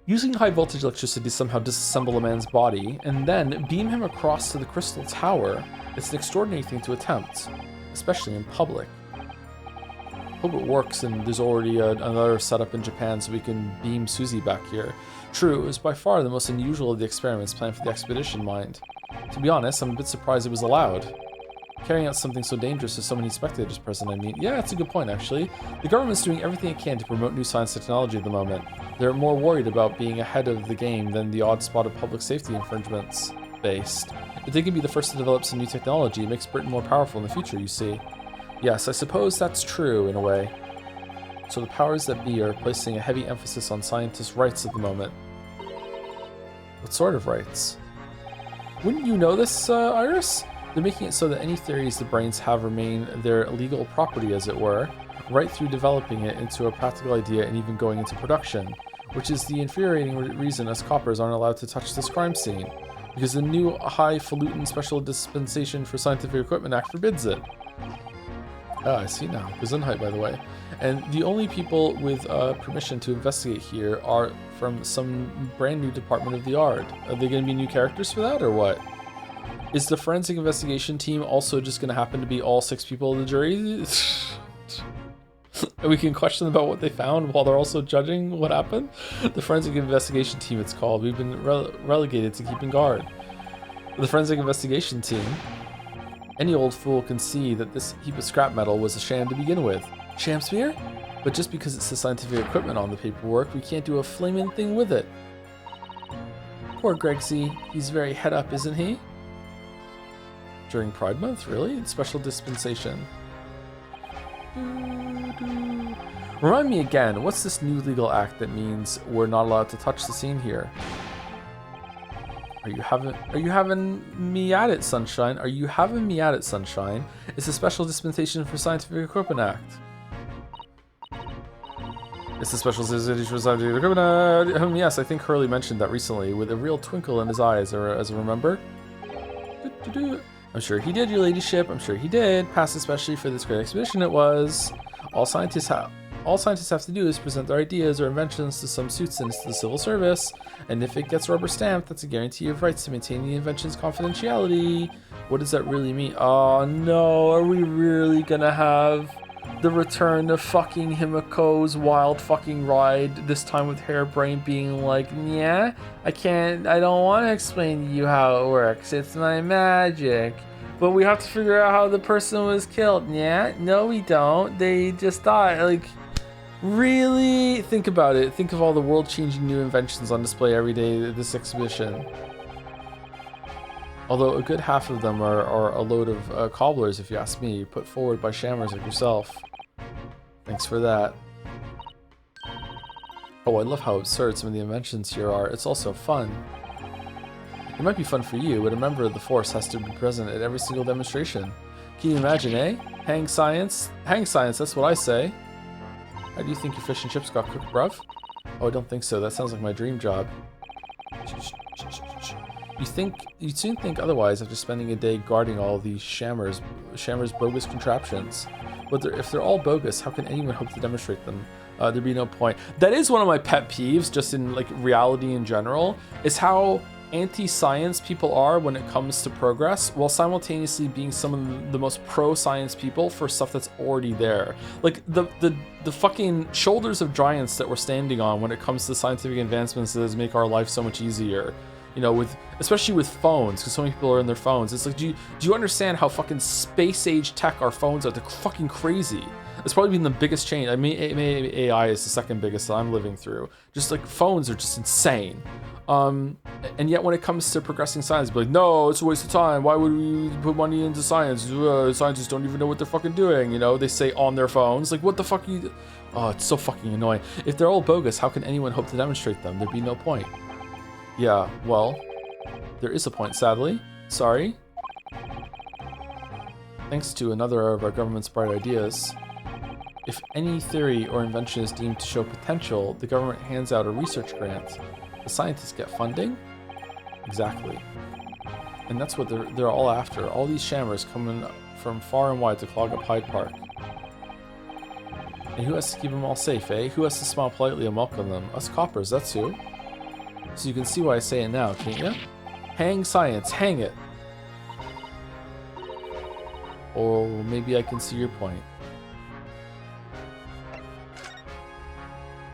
Using high voltage electricity to somehow disassemble a man's body and then beam him across to the Crystal Tower. It's an extraordinary thing to attempt, especially in public. Hope it works and there's already another setup in Japan so we can beam Susie back here. True, it was by far the most unusual of the experiments planned for the expedition, mind. To be honest, I'm a bit surprised it was allowed. Carrying out something so dangerous with so many spectators present, I mean. Yeah, that's a good point, actually. The government's doing everything it can to promote new science technology at the moment. They're more worried about being ahead of the game than the odd spot of public safety infringements based. If they can be the first to develop some new technology, it makes Britain more powerful in the future, you see. Yes, I suppose that's true, in a way. So the powers that be are placing a heavy emphasis on scientists' rights at the moment. What sort of rights? Wouldn't you know this, Iris? They're making it so that any theories the brains have remain their legal property, as it were, right through developing it into a practical idea and even going into production, which is the infuriating reason us coppers aren't allowed to touch this crime scene, because the new Highfalutin Special Dispensation for Scientific Equipment Act forbids it. Ah, I see now. Gesundheit, by the way. And the only people with permission to investigate here are from some brand new department of the Yard. Are they going to be new characters for that, or what? Is the forensic investigation team also just going to happen to be all 6 people of the jury? And we can question them about what they found while they're also judging what happened? The forensic investigation team, it's called. We've been relegated to keeping guard. The forensic investigation team. Any old fool can see that this heap of scrap metal was a sham to begin with. Sham spear? But just because it's the scientific equipment on the paperwork, we can't do a flaming thing with it. Poor Gregsy. He's very head up, isn't he? During Pride Month? Really? Special dispensation. Remind me again, what's this new legal act that means we're not allowed to touch the scene here? Are you having me at it, Sunshine? Are you having me at it, Sunshine? It's a Special Dispensation for Scientific Equipment Act. It's a Special Dispensation for Scientific Equipment Act. Yes, I think Hurley mentioned that recently with a real twinkle in his eyes, as I remember. I'm sure he did, your ladyship. I'm sure he did. Passed especially for this great exhibition it was. All scientists have to do is present their ideas or inventions to some suits into the civil service, and if it gets rubber stamped, that's a guarantee of rights to maintain the invention's confidentiality. What does that really mean? Oh no, are we really gonna have The return of fucking Himiko's wild fucking ride, this time with Hairbrain being like, yeah, I don't want to explain to you how it works, it's my magic. But we have to figure out how the person was killed. Yeah, no we don't, they just died. Like, really? Think about it. Think of all the world-changing new inventions on display every day at this exhibition. Although a good half of them are a load of cobblers, if you ask me, put forward by shammers like yourself. Thanks for that. Oh, I love how absurd some of the inventions here are. It's also fun. It might be fun for you, but a member of the force has to be present at every single demonstration. Can you imagine, eh? Hang science. Hang science, that's what I say. How do you think your fish and chips got cooked, bruv? Oh, I don't think so. That sounds like my dream job. You'd soon think otherwise after spending a day guarding all these shammers' bogus contraptions. But if they're all bogus, how can anyone hope to demonstrate them? There'd be no point. That is one of my pet peeves, just in like reality in general, is how anti-science people are when it comes to progress, while simultaneously being some of the most pro-science people for stuff that's already there. Like the fucking shoulders of giants that we're standing on when it comes to scientific advancements that make our life so much easier. You know, especially with phones, because so many people are in their phones. It's like, do you understand how fucking space age tech our phones are? They're fucking crazy. It's probably been the biggest change. I mean, AI is the second biggest that I'm living through. Just like phones are just insane. And yet when it comes to progressing science, be like, no, it's a waste of time. Why would we put money into science? Scientists don't even know what they're fucking doing. You know, they say on their phones. Like, what the fuck are you? Oh, it's so fucking annoying. If they're all bogus, how can anyone hope to demonstrate them? There'd be no point. Yeah, well, there is a point, sadly. Sorry. Thanks to another of our government's bright ideas. If any theory or invention is deemed to show potential, the government hands out a research grant. The scientists get funding? Exactly. And that's what they're all after. All these shammers coming from far and wide to clog up Hyde Park. And who has to keep them all safe, eh? Who has to smile politely and welcome them? Us coppers, that's who. So you can see why I say it now, can't you? Hang science, hang it! Or maybe I can see your point.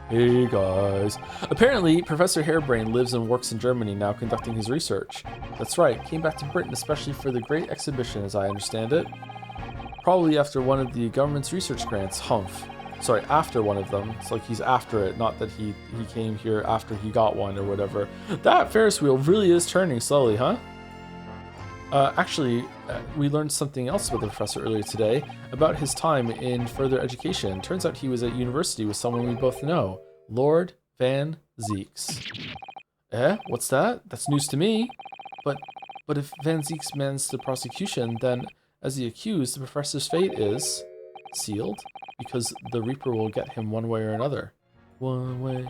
Hey guys. Apparently, Professor Hairbrain lives and works in Germany now conducting his research. That's right, came back to Britain especially for the great exhibition as I understand it. Probably after one of the government's research grants, humph. Sorry, after one of them. It's like he's after it, not that he came here after he got one or whatever. That Ferris wheel really is turning slowly, huh? Actually, we learned something else about the professor earlier today, about his time in further education. Turns out he was at university with someone we both know, Lord Van Zieks. Eh? What's that? That's news to me. But if Van Zieks mans the prosecution, then, as the accused, the professor's fate is sealed, because the Reaper will get him one way or another. One way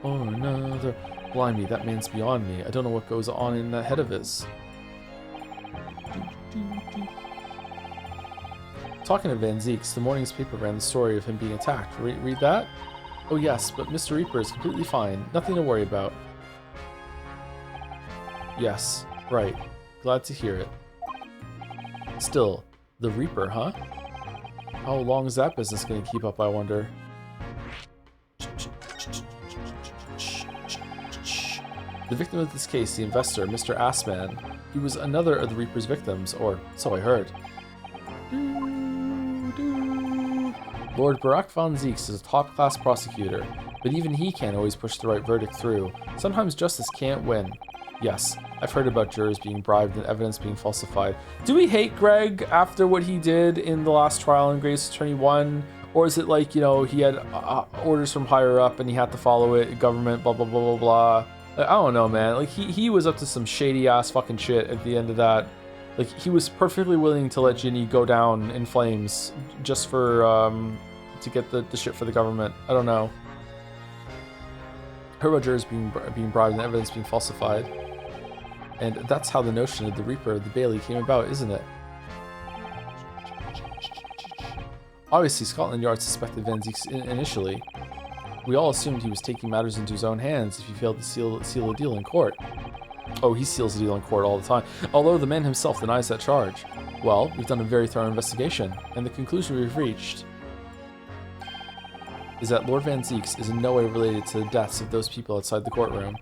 or another. Blimey, that man's beyond me. I don't know what goes on in that head of his. Talking of Van Zieks, the morning's paper ran the story of him being attacked. Read that? Oh yes, but Mr. Reaper is completely fine. Nothing to worry about. Yes, right. Glad to hear it. Still, the Reaper, huh? How long is that business going to keep up, I wonder? The victim of this case, the investor, Mr. Assman, he was another of the Reaper's victims, or so I heard. Lord Barack von Zieks is a top-class prosecutor, but even he can't always push the right verdict through. Sometimes justice can't win. Yes, I've heard about jurors being bribed and evidence being falsified. Do we hate Greg after what he did in the last trial in Grace Attorney 1? Or is it like, you know, he had orders from higher up and he had to follow it, government, blah, blah, blah, blah, blah. Like, I don't know, man. Like, he was up to some shady-ass fucking shit at the end of that. Like, he was perfectly willing to let Ginny go down in flames just for, to get the shit for the government. I don't know. Heard about jurors being bribed and evidence being falsified. And that's how the notion of the Reaper of the Bailey came about, isn't it? Obviously, Scotland Yard suspected Van Zieks initially. We all assumed he was taking matters into his own hands if he failed to seal a deal in court. Oh, he seals a deal in court all the time. Although the man himself denies that charge. Well, we've done a very thorough investigation, and the conclusion we've reached is that Lord Van Zieks is in no way related to the deaths of those people outside the courtroom.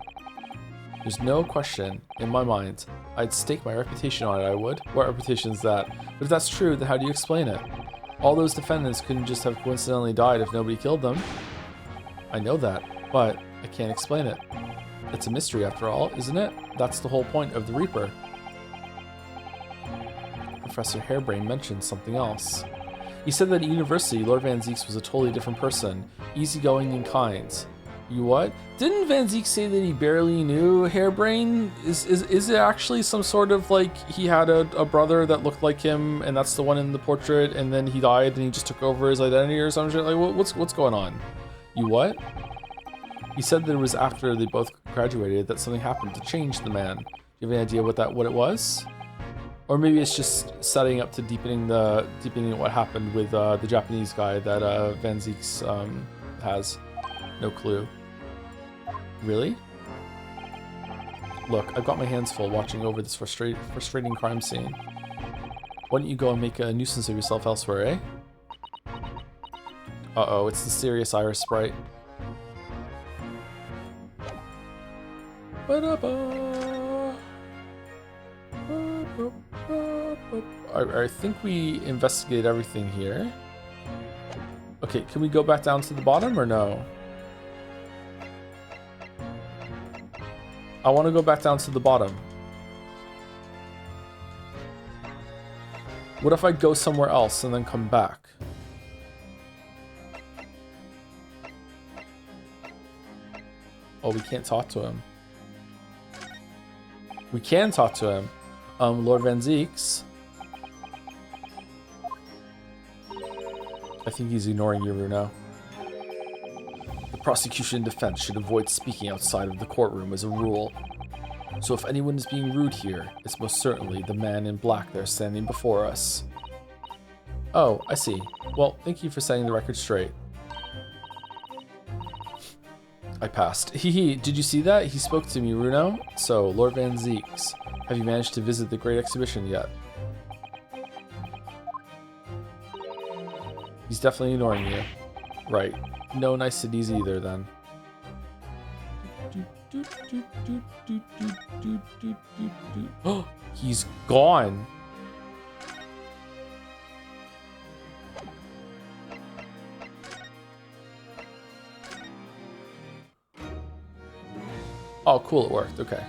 There's no question in my mind. I'd stake my reputation on it, I would. What reputation is that? But if that's true, then how do you explain it? All those defendants couldn't just have coincidentally died if nobody killed them. I know that, but I can't explain it. It's a mystery after all, isn't it? That's the whole point of the Reaper. Professor Harebrain mentioned something else. He said that at university, Lord Van Zieks was a totally different person, easygoing and kind. You what? Didn't Van Zieks say that he barely knew Harebrain? Is it actually some sort of like he had a brother that looked like him and that's the one in the portrait and then he died and he just took over his identity or something? Like what's going on? You what? He said that it was after they both graduated that something happened to change the man. Do you have any idea what it was? Or maybe it's just setting up to deepening what happened with the Japanese guy that Van Zieks has. No clue. Really? Look, I've got my hands full watching over this frustrating crime scene. Why don't you go and make a nuisance of yourself elsewhere, eh? Uh-oh, it's the serious Iris sprite. I think we investigated everything here. Okay, can we go back down to the bottom or no? I want to go back down to the bottom. What if I go somewhere else and then come back? Oh, we can't talk to him. We can talk to him. Lord Van Zieks. I think he's ignoring you, Runo. The prosecution and defense should avoid speaking outside of the courtroom as a rule. So if anyone is being rude here, it's most certainly the man in black there standing before us. Oh, I see. Well, thank you for setting the record straight. I passed. Hehe, did you see that? He spoke to me, Runo. So, Lord Van Zieks, have you managed to visit the Great Exhibition yet? He's definitely ignoring you. Right. No niceties either, then. Oh, he's gone. Oh, cool, it worked. Okay.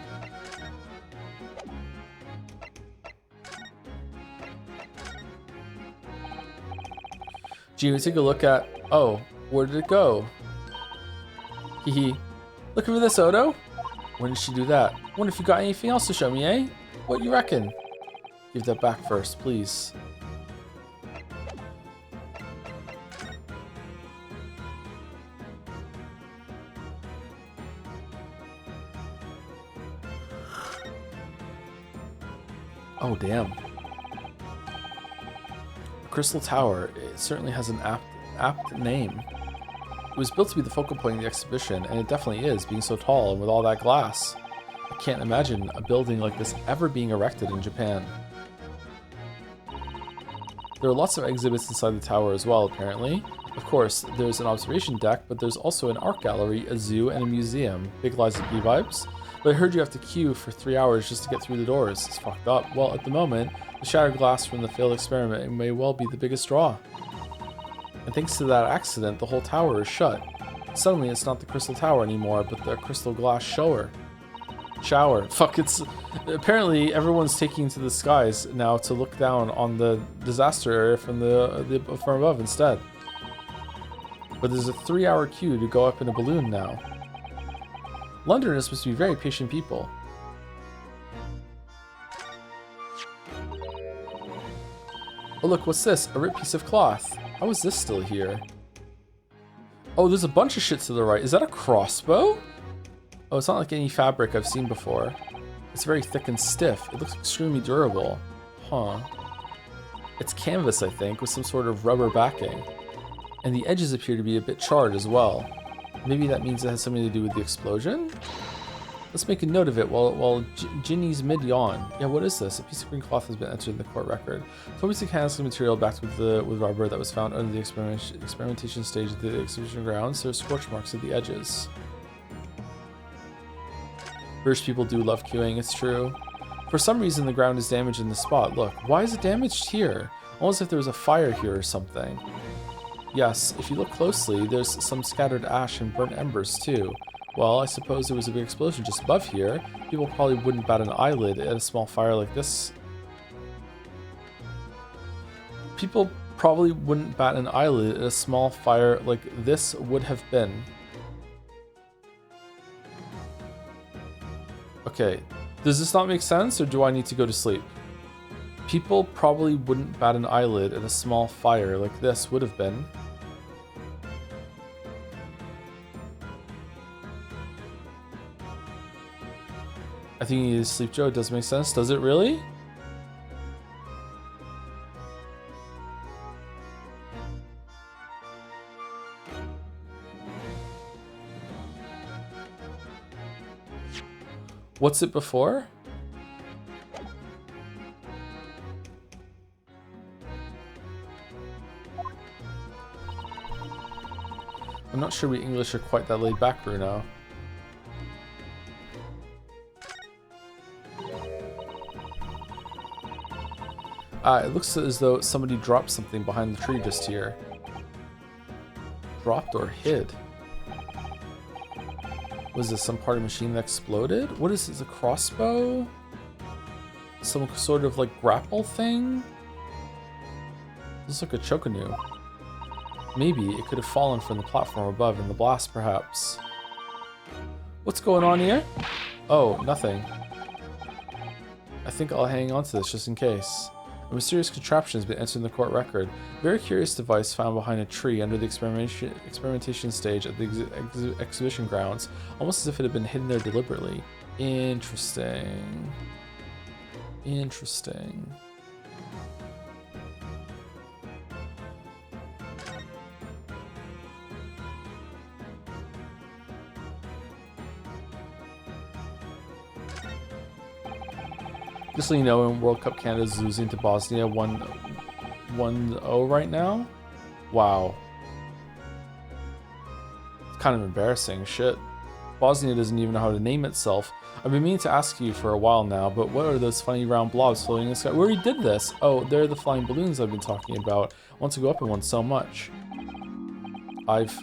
Gee, we take a look at... Oh, where did it go? Hehe. Looking for this, Odo? When did she do that? Wonder if you got anything else to show me, eh? What you reckon? Give that back first, please. Oh, damn. Crystal Tower, it certainly has an apt name. It was built to be the focal point of the exhibition, and it definitely is, being so tall and with all that glass. I can't imagine a building like this ever being erected in Japan. There are lots of exhibits inside the tower as well, apparently. Of course, there's an observation deck, but there's also an art gallery, a zoo, and a museum. Big Liza P vibes. But I heard you have to queue for 3 hours just to get through the doors. It's fucked up. Well, at the moment, the shattered glass from the failed experiment may well be the biggest draw. And thanks to that accident, the whole tower is shut. Suddenly, it's not the Crystal Tower anymore, but the Crystal Glass Shower. Fuck, it's... Apparently, everyone's taking to the skies now to look down on the disaster area from above instead. But there's a 3-hour queue to go up in a balloon now. Londoners must be very patient people. Oh look, what's this? A ripped piece of cloth. How is this still here? Oh, there's a bunch of shit to the right. Is that a crossbow? Oh, it's not like any fabric I've seen before. It's very thick and stiff. It looks extremely durable. Huh. It's canvas, I think, with some sort of rubber backing. And the edges appear to be a bit charred as well. Maybe that means it has something to do with the explosion? Let's make a note of it while Ginny's mid-yawn. Yeah, what is this? A piece of green cloth has been entered in the court record. Toby's mechanical material backed with rubber that was found under the experimentation stage of the exhibition grounds. There's scorch marks at the edges. British people do love queuing, it's true. For some reason, the ground is damaged in the spot. Look, why is it damaged here? Almost as if there was a fire here or something. Yes, if you look closely, there's some scattered ash and burnt embers too. Well, I suppose there was a big explosion just above here. People probably wouldn't bat an eyelid at a small fire like this. People probably wouldn't bat an eyelid at a small fire like this would have been. Okay, does this not make sense, or do I need to go to sleep? People probably wouldn't bat an eyelid at a small fire like this would have been. I think you need to sleep, Joe. It does make sense. Does it really? What's it before? I'm not sure we English are quite that laid back, Bruno. It looks as though somebody dropped something behind the tree just here. Dropped or hid? Was this some part of the machine that exploded? What is this, a crossbow? Some sort of like grapple thing? Looks like a chocanu. Maybe it could have fallen from the platform above in the blast, perhaps. What's going on here? Oh, nothing. I think I'll hang on to this just in case. A mysterious contraption has been entered in the court record. A very curious device found behind a tree under the experimentation stage at the exhibition grounds, almost as if it had been hidden there deliberately. Interesting. Interesting. Just so you know, in World Cup, Canada's losing to Bosnia 1-0 right now. Wow. It's kind of embarrassing. Shit. Bosnia doesn't even know how to name itself. I've been meaning to ask you for a while now, but what are those funny round blobs floating in the sky? We already did this. Oh, they're the flying balloons I've been talking about. I want to go up in one so much. I've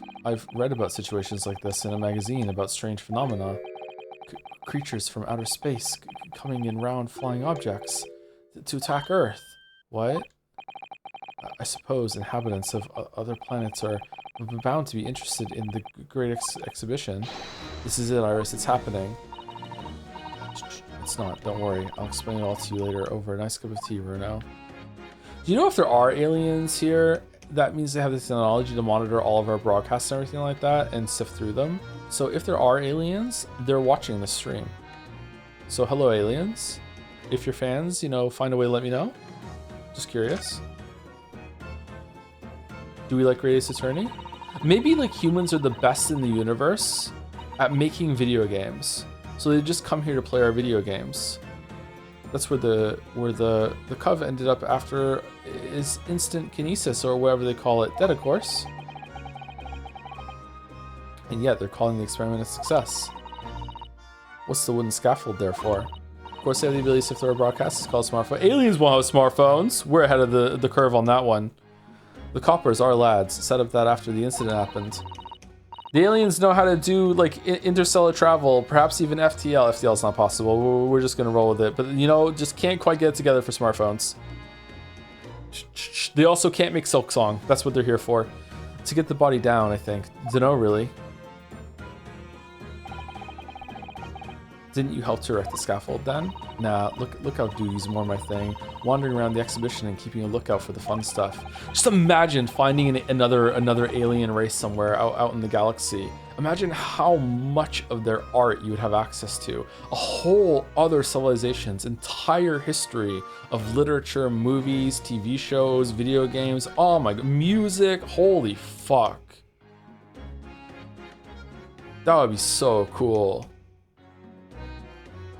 read about situations like this in a magazine about strange phenomena. Creatures from outer space coming in round flying objects to attack Earth. What? I suppose inhabitants of other planets are bound to be interested in the great exhibition. This is it, Iris. It's happening. It's not. Don't worry. I'll explain it all to you later over a nice cup of tea, Bruno. Do you know if there are aliens here? That means they have the technology to monitor all of our broadcasts and everything like that and sift through them. So if there are aliens, they're watching this stream. So hello, aliens. If you're fans, you know, find a way to let me know. Just curious. Do we like Great Ace Attorney? Maybe like humans are the best in the universe at making video games. So they just come here to play our video games. That's where the Cov ended up after is instant kinesis, or whatever they call it, dead of course. And yet they're calling the experiment a success. What's the wooden scaffold there for? Of course they have the ability to sift through our broadcasts. It's called smartphone. Aliens won't have smartphones. We're ahead of the curve on that one. The coppers, our lads, set up that after the incident happened. The aliens know how to do like interstellar travel, perhaps even FTL. FTL's not possible. We're just gonna roll with it. But you know, just can't quite get it together for smartphones. They also can't make Silk Song. That's what they're here for. To get the body down, I think. Dunno, really. Didn't you help to erect the scaffold then? Nah, look how duty's more my thing. Wandering around the exhibition and keeping a lookout for the fun stuff. Just imagine finding another alien race somewhere out in the galaxy. Imagine how much of their art you would have access to. A whole other civilization's entire history of literature, movies, TV shows, video games. Oh my god, music, holy fuck. That would be so cool.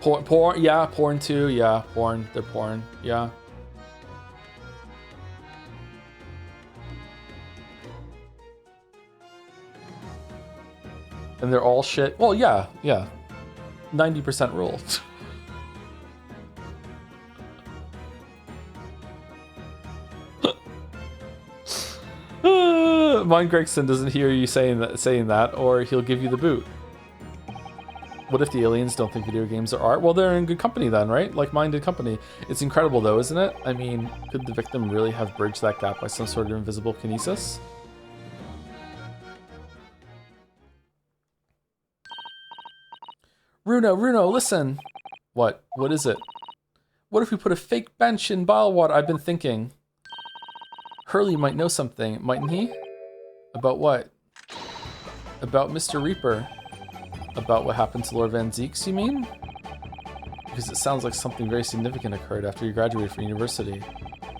Porn, yeah, porn too, yeah, porn, they're porn, yeah. And they're all shit. Well, yeah, yeah. 90% rule. Mine Gregson doesn't hear you saying that, or he'll give you the boot. What if the aliens don't think video games are art? Well, they're in good company then, right? Like-minded company. It's incredible though, isn't it? I mean, could the victim really have bridged that gap by some sort of invisible kinesis? Runo, listen! What? What is it? What if we put a fake bench in Bilewater? I've been thinking. Hurley might know something, mightn't he? About what? About Mr. Reaper. About what happened to Lord Van Zeeks, you mean? Because it sounds like something very significant occurred after he graduated from university.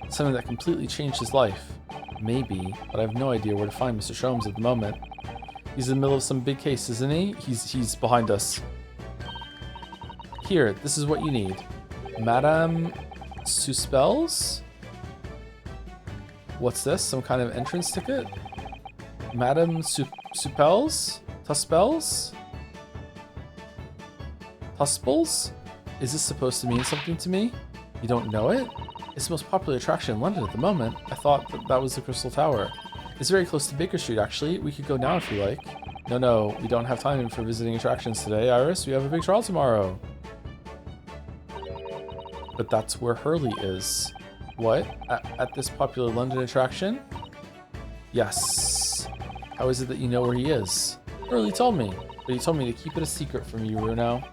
Something that completely changed his life. Maybe, but I have no idea where to find Mr. Sholmes at the moment. He's in the middle of some big case, isn't he? He's behind us. Here, this is what you need. Madame Suspels? What's this? Some kind of entrance ticket? Madame Supels? Tuspels? Tuspels? Is this supposed to mean something to me? You don't know it? It's the most popular attraction in London at the moment. I thought that was the Crystal Tower. It's very close to Baker Street, actually. We could go now if you like. No, we don't have time for visiting attractions today, Iris. We have a big trial tomorrow. But that's where Hurley is. What? At this popular London attraction? Yes. How is it that you know where he is? Hurley told me, but he told me to keep it a secret from you, Runo.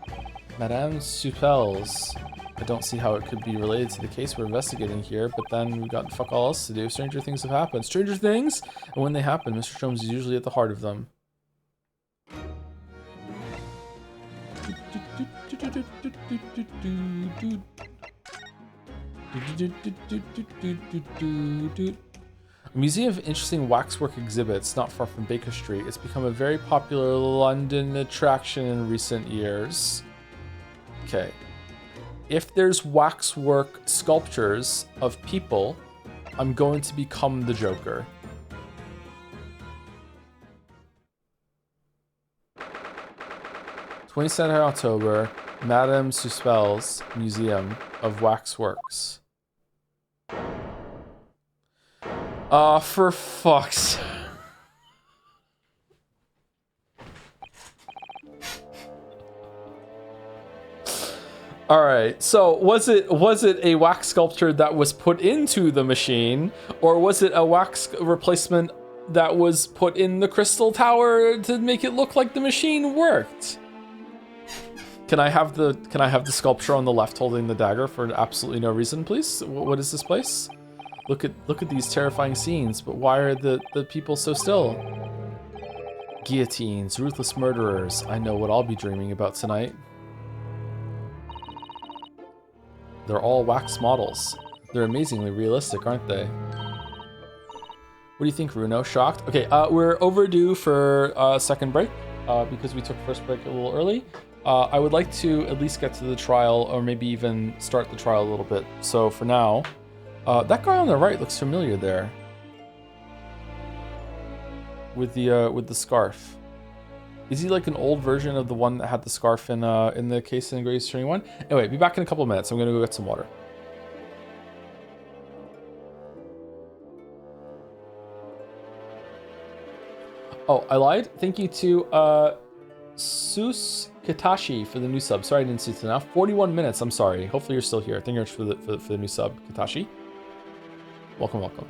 Madame Supels. I don't see how it could be related to the case we're investigating here, but then we've got fuck all else to do. Stranger things have happened. Stranger things? And when they happen, Mr. Sholmes is usually at the heart of them. A museum of interesting waxwork exhibits not far from Baker Street. It's become a very popular London attraction in recent years. Okay. If there's waxwork sculptures of people, I'm going to become the Joker. (22nd October), Madame Suspels Museum of Waxworks. For fuck's. All right. So was it a wax sculpture that was put into the machine, or was it a wax replacement that was put in the Crystal Tower to make it look like the machine worked? Can I have the sculpture on the left holding the dagger for absolutely no reason, please? What is this place? Look at these terrifying scenes, but why are the people so still? Guillotines, ruthless murderers. I know what I'll be dreaming about tonight. They're all wax models. They're amazingly realistic, aren't they? What do you think, Runo? Shocked? Okay, we're overdue for a second break because we took first break a little early. I would like to at least get to the trial, or maybe even start the trial a little bit. So for now, that guy on the right looks familiar there, with the scarf. Is he like an old version of the one that had the scarf in the case in Grace 21? Anyway, be back in a couple of minutes. I'm gonna go get some water. Oh, I lied. Thank you to Sus Katashi for the new sub. Sorry I didn't see it now. 41 minutes. I'm sorry. Hopefully you're still here. Thank you very much for the new sub, Katashi. Welcome, welcome.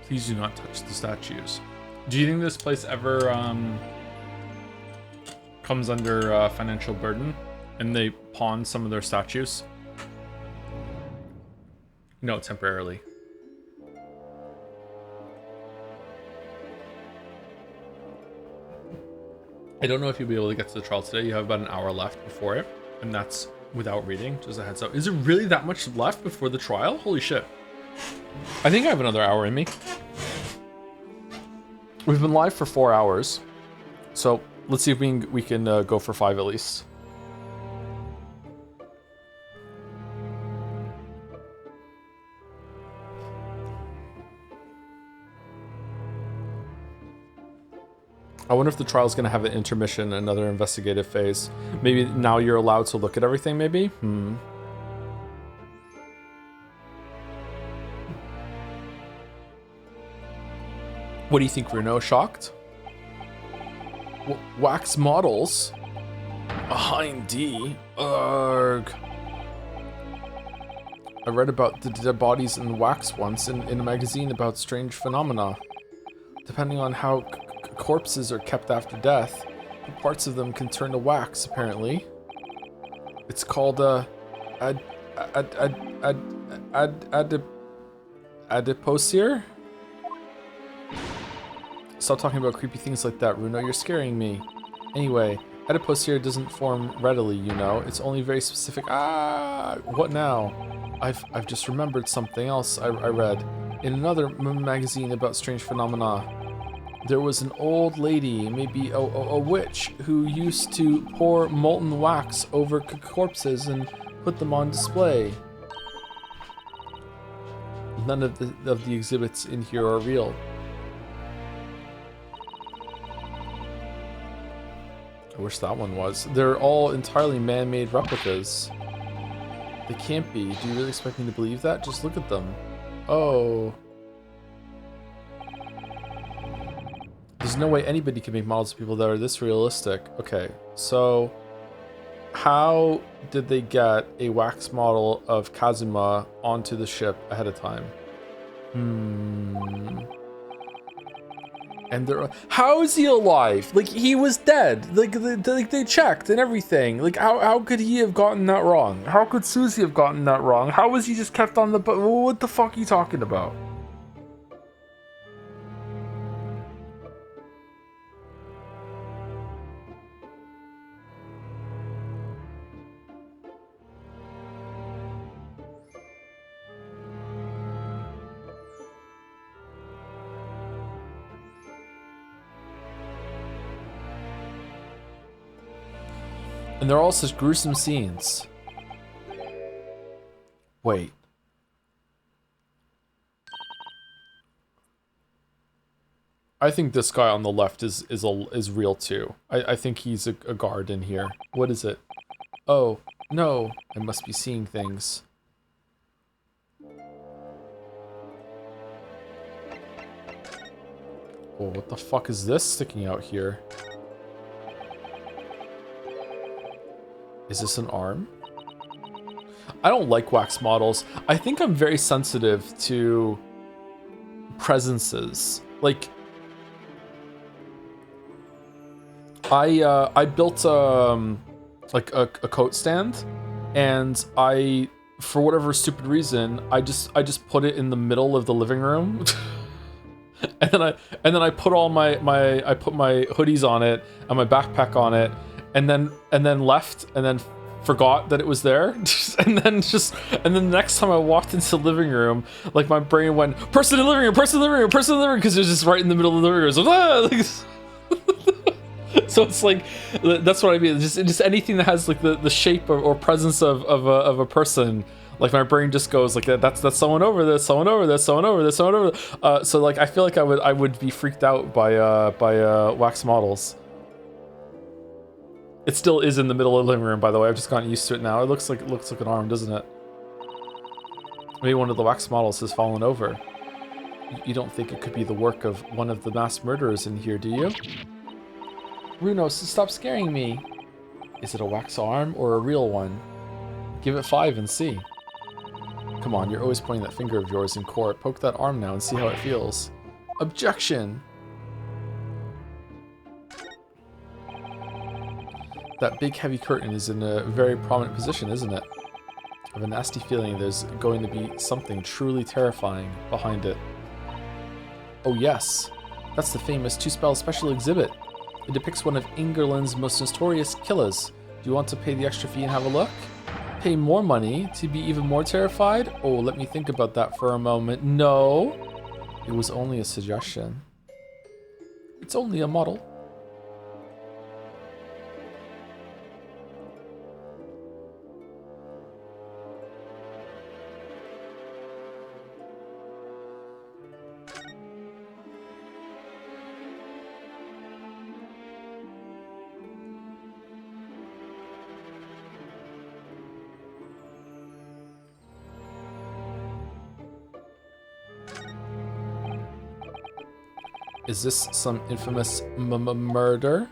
Please do not touch the statues. Do you think this place ever comes under financial burden and they pawn some of their statues? No, temporarily. I don't know if you'll be able to get to the trial today. You have about an hour left before it, and that's without reading, just a heads up. Is it really that much left before the trial? Holy shit. I think I have another hour in me. We've been live for 4 hours, so let's see if we can go for 5 at least. I wonder if the trial's gonna have an intermission, another investigative phase. Maybe now you're allowed to look at everything, maybe? What do you think, Bruno? Shocked? Wax models? Behind D? Ugh. I read about the dead bodies in wax once in a magazine about strange phenomena. Depending on how corpses are kept after death, parts of them can turn to wax, apparently. It's called adipocere? Stop talking about creepy things like that, Runo. You're scaring me. Anyway, adipocere doesn't form readily, you know. It's only very specific. What now? I've just remembered something else I read in another magazine about strange phenomena. There was an old lady, maybe a witch, who used to pour molten wax over corpses and put them on display. None of the exhibits in here are real. I wish that one was. They're all entirely man-made replicas. They can't be. Do you really expect me to believe that? Just look at them. Oh. There's no way anybody can make models of people that are this realistic. Okay, so how did they get a wax model of Kazuma onto the ship ahead of time? And they're, how is he alive? Like, he was dead. Like they checked and everything. Like, how could he have gotten that wrong? How could Susie have gotten that wrong? How was he just kept on the boat? What the fuck are you talking about? And they're all such gruesome scenes. Wait. I think this guy on the left is real too. I think he's a guard in here. What is it? Oh, no. I must be seeing things. Oh, what the fuck is this sticking out here? Is this an arm? I don't like wax models. I think I'm very sensitive to presences. Like, I built like a coat stand, and for whatever stupid reason, I just put it in the middle of the living room. and then I put all my hoodies on it and my backpack on it. And then left, and then forgot that it was there, and then the next time I walked into the living room, like my brain went, person in the living room, person in the living room, person in the living room, because it was just right in the middle of the living room. So, so it's like, that's what I mean. Just anything that has like the shape or presence of a person, like my brain just goes like that's someone over this, someone over this, someone over this, someone over this. So like I feel like I would be freaked out by wax models. It still is in the middle of the living room, by the way. I've just gotten used to it now. It looks like an arm, doesn't it? Maybe one of the wax models has fallen over. You don't think it could be the work of one of the mass murderers in here, do you? Runo, stop scaring me. Is it a wax arm or a real one? Give it 5 and see. Come on, you're always pointing that finger of yours in court. Poke that arm now and see how it feels. Objection! That big heavy curtain is in a very prominent position, isn't it? I have a nasty feeling there's going to be something truly terrifying behind it. Oh yes, that's the famous two-spell special exhibit. It depicts one of England's most notorious killers. Do you want to pay the extra fee and have a look? Pay more money to be even more terrified? Oh, let me think about that for a moment. No, it was only a suggestion. It's only a model. Is this some infamous murder?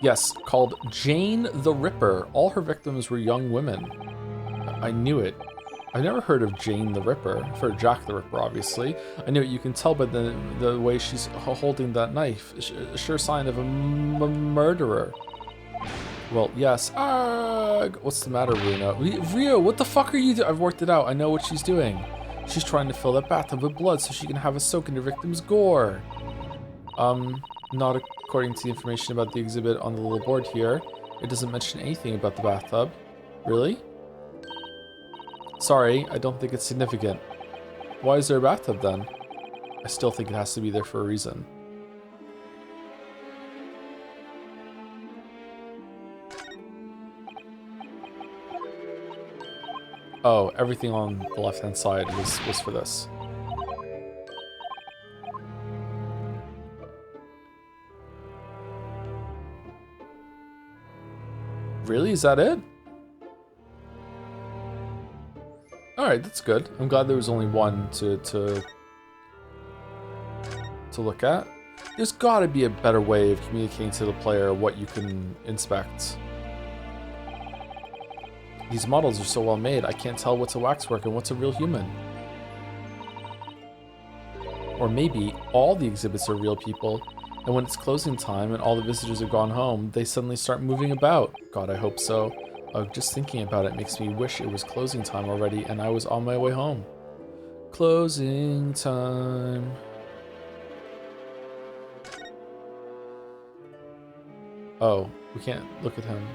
Yes, called Jane the Ripper. All her victims were young women. I knew it. I've never heard of Jane the Ripper. I've heard Jack the Ripper, obviously. I knew it. You can tell by the way she's holding that knife. A sure sign of a murderer. Well, yes. Arrgh! What's the matter, Runa? Rio, what the fuck are you doing? I've worked it out. I know what she's doing. She's trying to fill that bathtub with blood so she can have a soak in her victim's gore. Not according to the information about the exhibit on the little board here. It doesn't mention anything about the bathtub. Really? Sorry, I don't think it's significant. Why is there a bathtub then? I still think it has to be there for a reason. Oh, everything on the left-hand side was for this. Really? Is that it? Alright, that's good. I'm glad there was only one to look at. There's gotta be a better way of communicating to the player what you can inspect. These models are so well made, I can't tell what's a waxwork and what's a real human. Or maybe all the exhibits are real people, and when it's closing time and all the visitors have gone home, they suddenly start moving about. God, I hope so. Just thinking about it makes me wish it was closing time already and I was on my way home. Closing time. Oh, we can't look at him.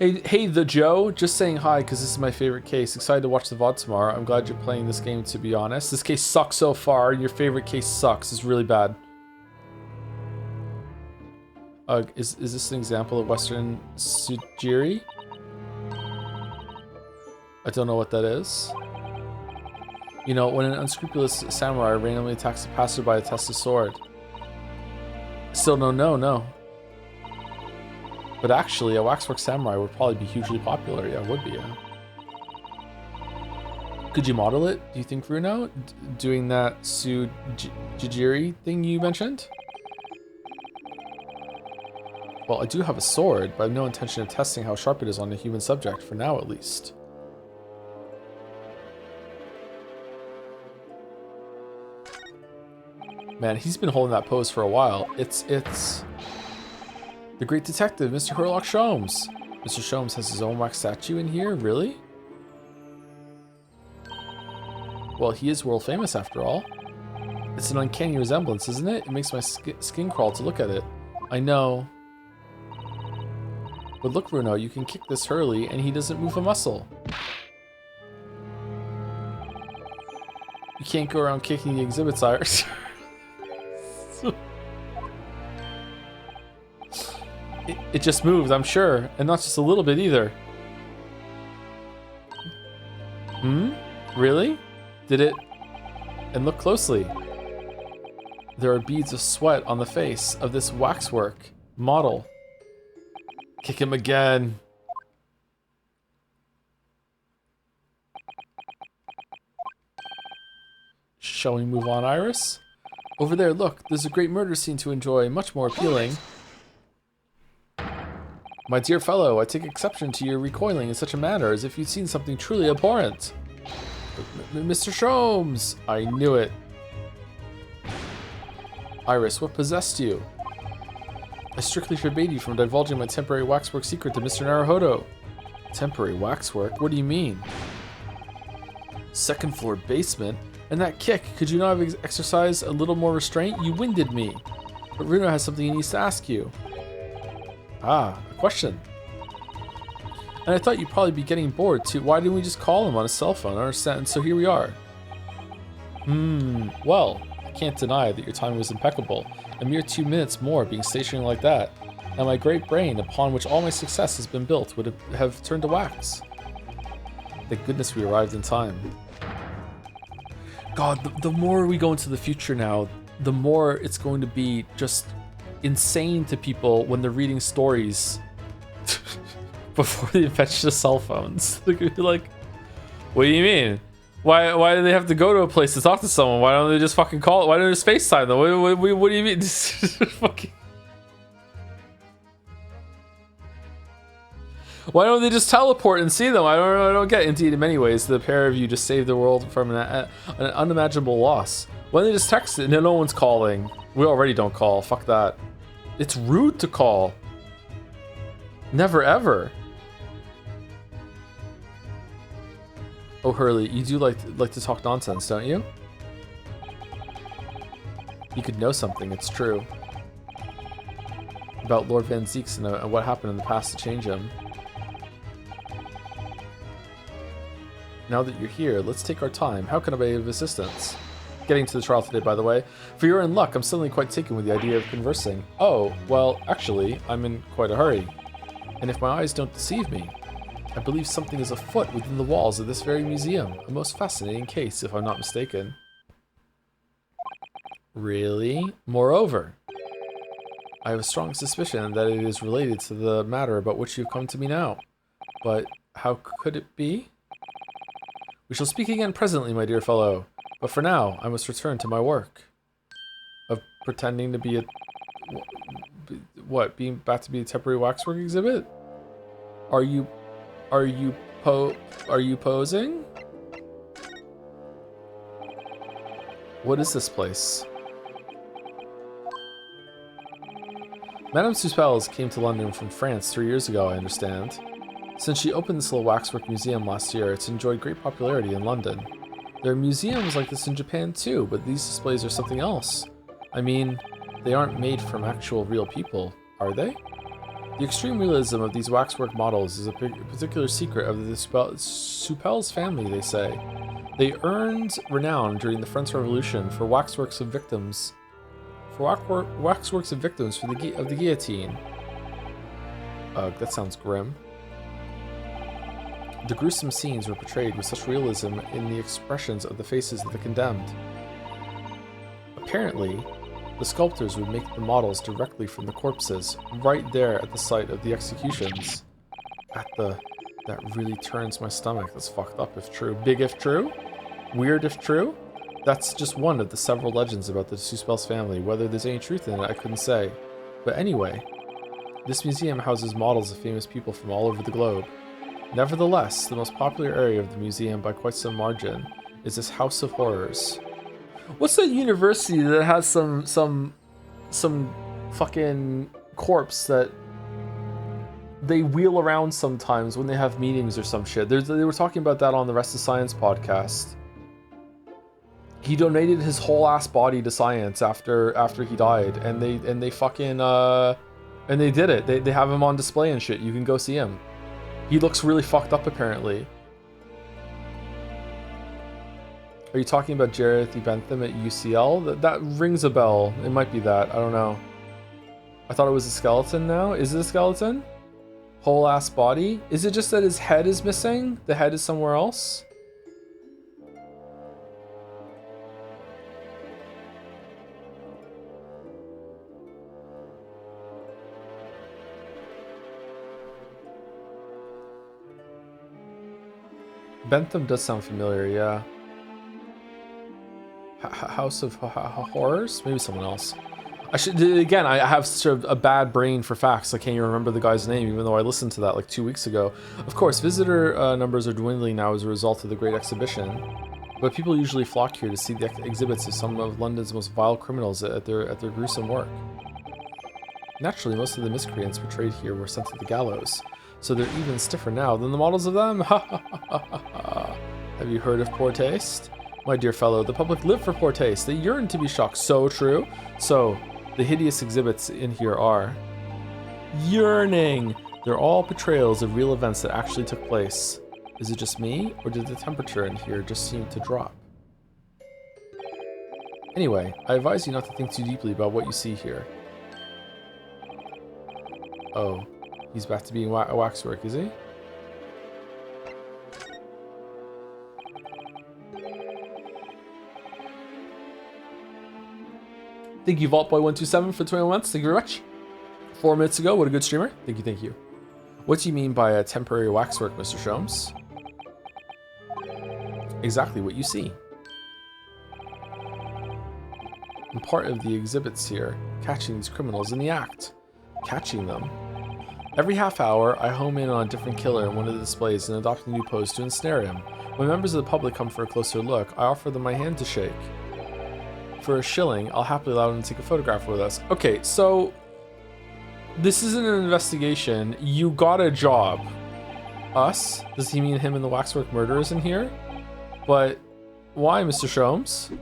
Hey, the Joe, just saying hi because this is my favorite case. Excited to watch the VOD tomorrow. I'm glad you're playing this game, to be honest. This case sucks so far. Your favorite case sucks. It's really bad. Is this an example of Western Sujiri? I don't know what that is. You know, when an unscrupulous samurai randomly attacks a passerby to test a sword. Still no. But actually, a waxwork samurai would probably be hugely popular. Yeah, it would be, yeah. Could you model it, do you think, Bruno? Doing that Sujiri thing you mentioned? Well, I do have a sword, but I have no intention of testing how sharp it is on a human subject, for now at least. Man, he's been holding that pose for a while. It's... The great detective, Mr. Sherlock Sholmes. Mr. Sholmes has his own wax statue in here? Really? Well, he is world famous after all. It's an uncanny resemblance, isn't it? It makes my skin crawl to look at it. I know. But look, Bruno, you can kick this Hurley and he doesn't move a muscle. You can't go around kicking the exhibits, Iris. It just moves, I'm sure. And not just a little bit either. Really? Did it? And look closely. There are beads of sweat on the face of this waxwork model. Kick him again. Shall we move on, Iris? Over there, look. There's a great murder scene to enjoy. Much more appealing. My dear fellow, I take exception to your recoiling in such a manner as if you'd seen something truly abhorrent. Mr. Sholmes! I knew it. Iris, what possessed you? I strictly forbade you from divulging my temporary waxwork secret to Mr. Naruhodo. Temporary waxwork? What do you mean? Second floor basement? And that kick, could you not have exercised a little more restraint? You winded me. But Runa has something he needs to ask you. Ah, a question. And I thought you'd probably be getting bored too. Why didn't we just call him on his cell phone? I understand. So here we are. Well, I can't deny that your timing was impeccable. A mere 2 minutes more being stationary like that. And my great brain, upon which all my success has been built, would have turned to wax. Thank goodness we arrived in time. God, the more we go into the future now, the more it's going to be just insane to people when they're reading stories before the invention of cell phones. They're gonna be like, what do you mean? Why do they have to go to a place to talk to someone? Why don't they just fucking call it? Why don't they just FaceTime them? What do you mean? Fucking... Why don't they just teleport and see them? I don't get. Indeed, in many ways, the pair of you just saved the world from an unimaginable loss. Why don't they just text it? No one's calling. We already don't call. Fuck that. It's rude to call. Never ever. Oh, Hurley, you do like to talk nonsense, don't you? You could know something, it's true. About Lord Van Zeeks and what happened in the past to change him. Now that you're here, let's take our time. How can I be of assistance? Getting to the trial today, by the way. For you're in luck, I'm suddenly quite taken with the idea of conversing. Oh, well, actually, I'm in quite a hurry. And if my eyes don't deceive me, I believe something is afoot within the walls of this very museum. A most fascinating case, if I'm not mistaken. Really? Moreover, I have a strong suspicion that it is related to the matter about which you've come to me now. But how could it be? We shall speak again presently, my dear fellow. But for now, I must return to my work. Of pretending to be a... What? Being back to be a temporary waxwork exhibit? Are you posing? What is this place? Madame Suspels came to London from France 3 years ago, I understand. Since she opened this little waxwork museum last year, it's enjoyed great popularity in London. There are museums like this in Japan too, but these displays are something else. I mean, they aren't made from actual real people, are they? The extreme realism of these waxwork models is a particular secret of the Suppels family, they say. They earned renown during the French Revolution for waxworks of victims. Waxworks of victims of the guillotine. Ugh, that sounds grim. The gruesome scenes were portrayed with such realism in the expressions of the faces of the condemned. Apparently, the sculptors would make the models directly from the corpses, right there at the site of the executions. That really turns my stomach. That's fucked up if true. Big if true? Weird if true? That's just one of the several legends about the Suspels family. Whether there's any truth in it, I couldn't say. But anyway, this museum houses models of famous people from all over the globe. Nevertheless, the most popular area of the museum by quite some margin is this House of Horrors. What's that university that has some fucking corpse that they wheel around sometimes when they have meetings or some shit? They were talking about that on the Rest of Science podcast. He donated his whole ass body to science after he died, and they fucking and they did it. They have him on display and shit. You can go see him. He looks really fucked up, apparently. Are you talking about Jareth E. Bentham at UCL? That rings a bell. It might be that. I don't know. I thought it was a skeleton now. Is it a skeleton? Whole ass body? Is it just that his head is missing? The head is somewhere else? Bentham does sound familiar, yeah. House of Horrors? Maybe someone else. I should, again, I have such a bad brain for facts. I can't even remember the guy's name, even though I listened to that like 2 weeks ago. Of course, visitor numbers are dwindling now as a result of the Great Exhibition, but people usually flock here to see the exhibits of some of London's most vile criminals at their gruesome work. Naturally, most of the miscreants portrayed here were sent to the gallows, so they're even stiffer now than the models of them. Ha ha ha ha ha. Have you heard of poor taste? My dear fellow, the public live for poor taste. They yearn to be shocked. So true. So, the hideous exhibits in here are yearning. They're all portrayals of real events that actually took place. Is it just me, or did the temperature in here just seem to drop? Anyway, I advise you not to think too deeply about what you see here. Oh, he's back to being waxwork, is he? Thank you, VaultBoy127 for 21 months. Thank you very much. 4 minutes ago, what a good streamer. Thank you, thank you. What do you mean by a temporary waxwork, Mr. Sholmes? Exactly what you see. And part of the exhibits here, catching these criminals in the act. Catching them. Every half hour, I home in on a different killer in one of the displays and adopt a new pose to ensnare him. When members of the public come for a closer look, I offer them my hand to shake. For a shilling, I'll happily allow them to take a photograph with us. Okay, so this isn't an investigation. You got a job. Us? Does he mean him and the waxwork murderers in here? But why, Mr. Sholmes?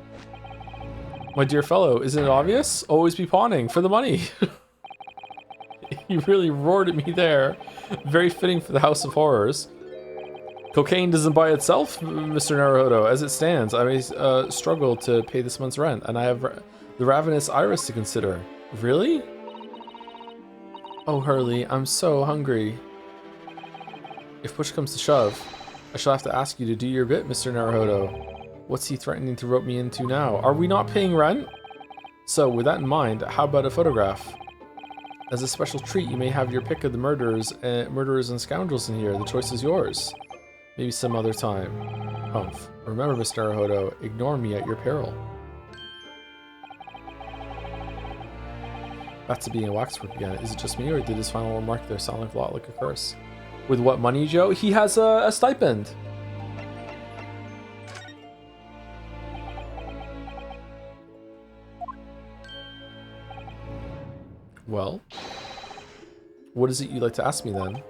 My dear fellow, isn't it obvious? Always be pawning for the money. You really roared at me there. Very fitting for the House of Horrors. Cocaine doesn't buy itself, Mr. Naruhodo. As it stands, I may struggle to pay this month's rent, and I have the ravenous iris to consider. Really? Oh, Hurley, I'm so hungry. If push comes to shove, I shall have to ask you to do your bit, Mr. Naruhodo. What's he threatening to rope me into now? Are we not paying rent? So, with that in mind, how about a photograph? As a special treat, you may have your pick of the murderers and scoundrels in here. The choice is yours. Maybe some other time. Humph. Remember, Mr. Naruhodo, ignore me at your peril. Back to being a waxwork again. Is it just me, or did his final remark there sound like a lot like a curse? With what money, Joe? He has a stipend. Well, what is it you'd like to ask me then?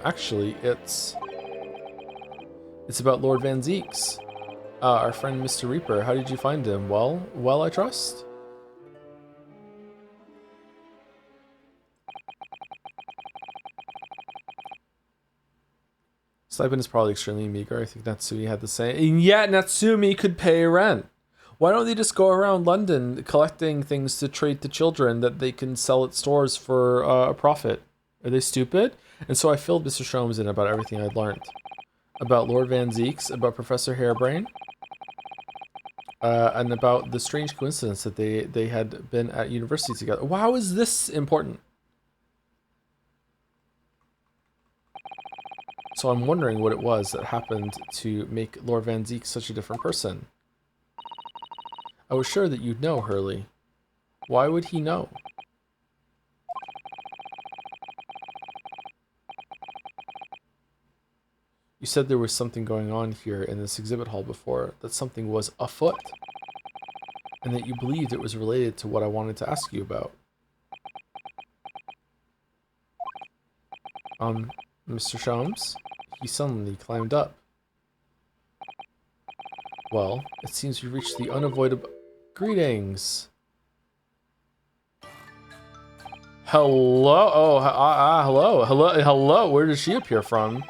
Actually, it's about Lord Van Zeeks. Our friend Mr. Reaper. How did you find him? Well, I trust. Stipend is probably extremely meager. I think Natsumi had the same. And yet Natsumi could pay rent. Why don't they just go around London collecting things to trade to children that they can sell at stores for a profit? Are they stupid? And so I filled Mr. Sholmes in about everything I'd learned. About Lord Van Zeeks, about Professor Harebrain, and about the strange coincidence that they had been at university together. Wow, is this important? So I'm wondering what it was that happened to make Lord Van Zeeks such a different person. I was sure that you'd know, Hurley. Why would he know? You said there was something going on here in this exhibit hall before, that something was afoot, and that you believed it was related to what I wanted to ask you about. Mr. Sholmes? He suddenly climbed up. Well, it seems we reached the unavoidable... Greetings! Hello? Oh, hello. Where did she appear from?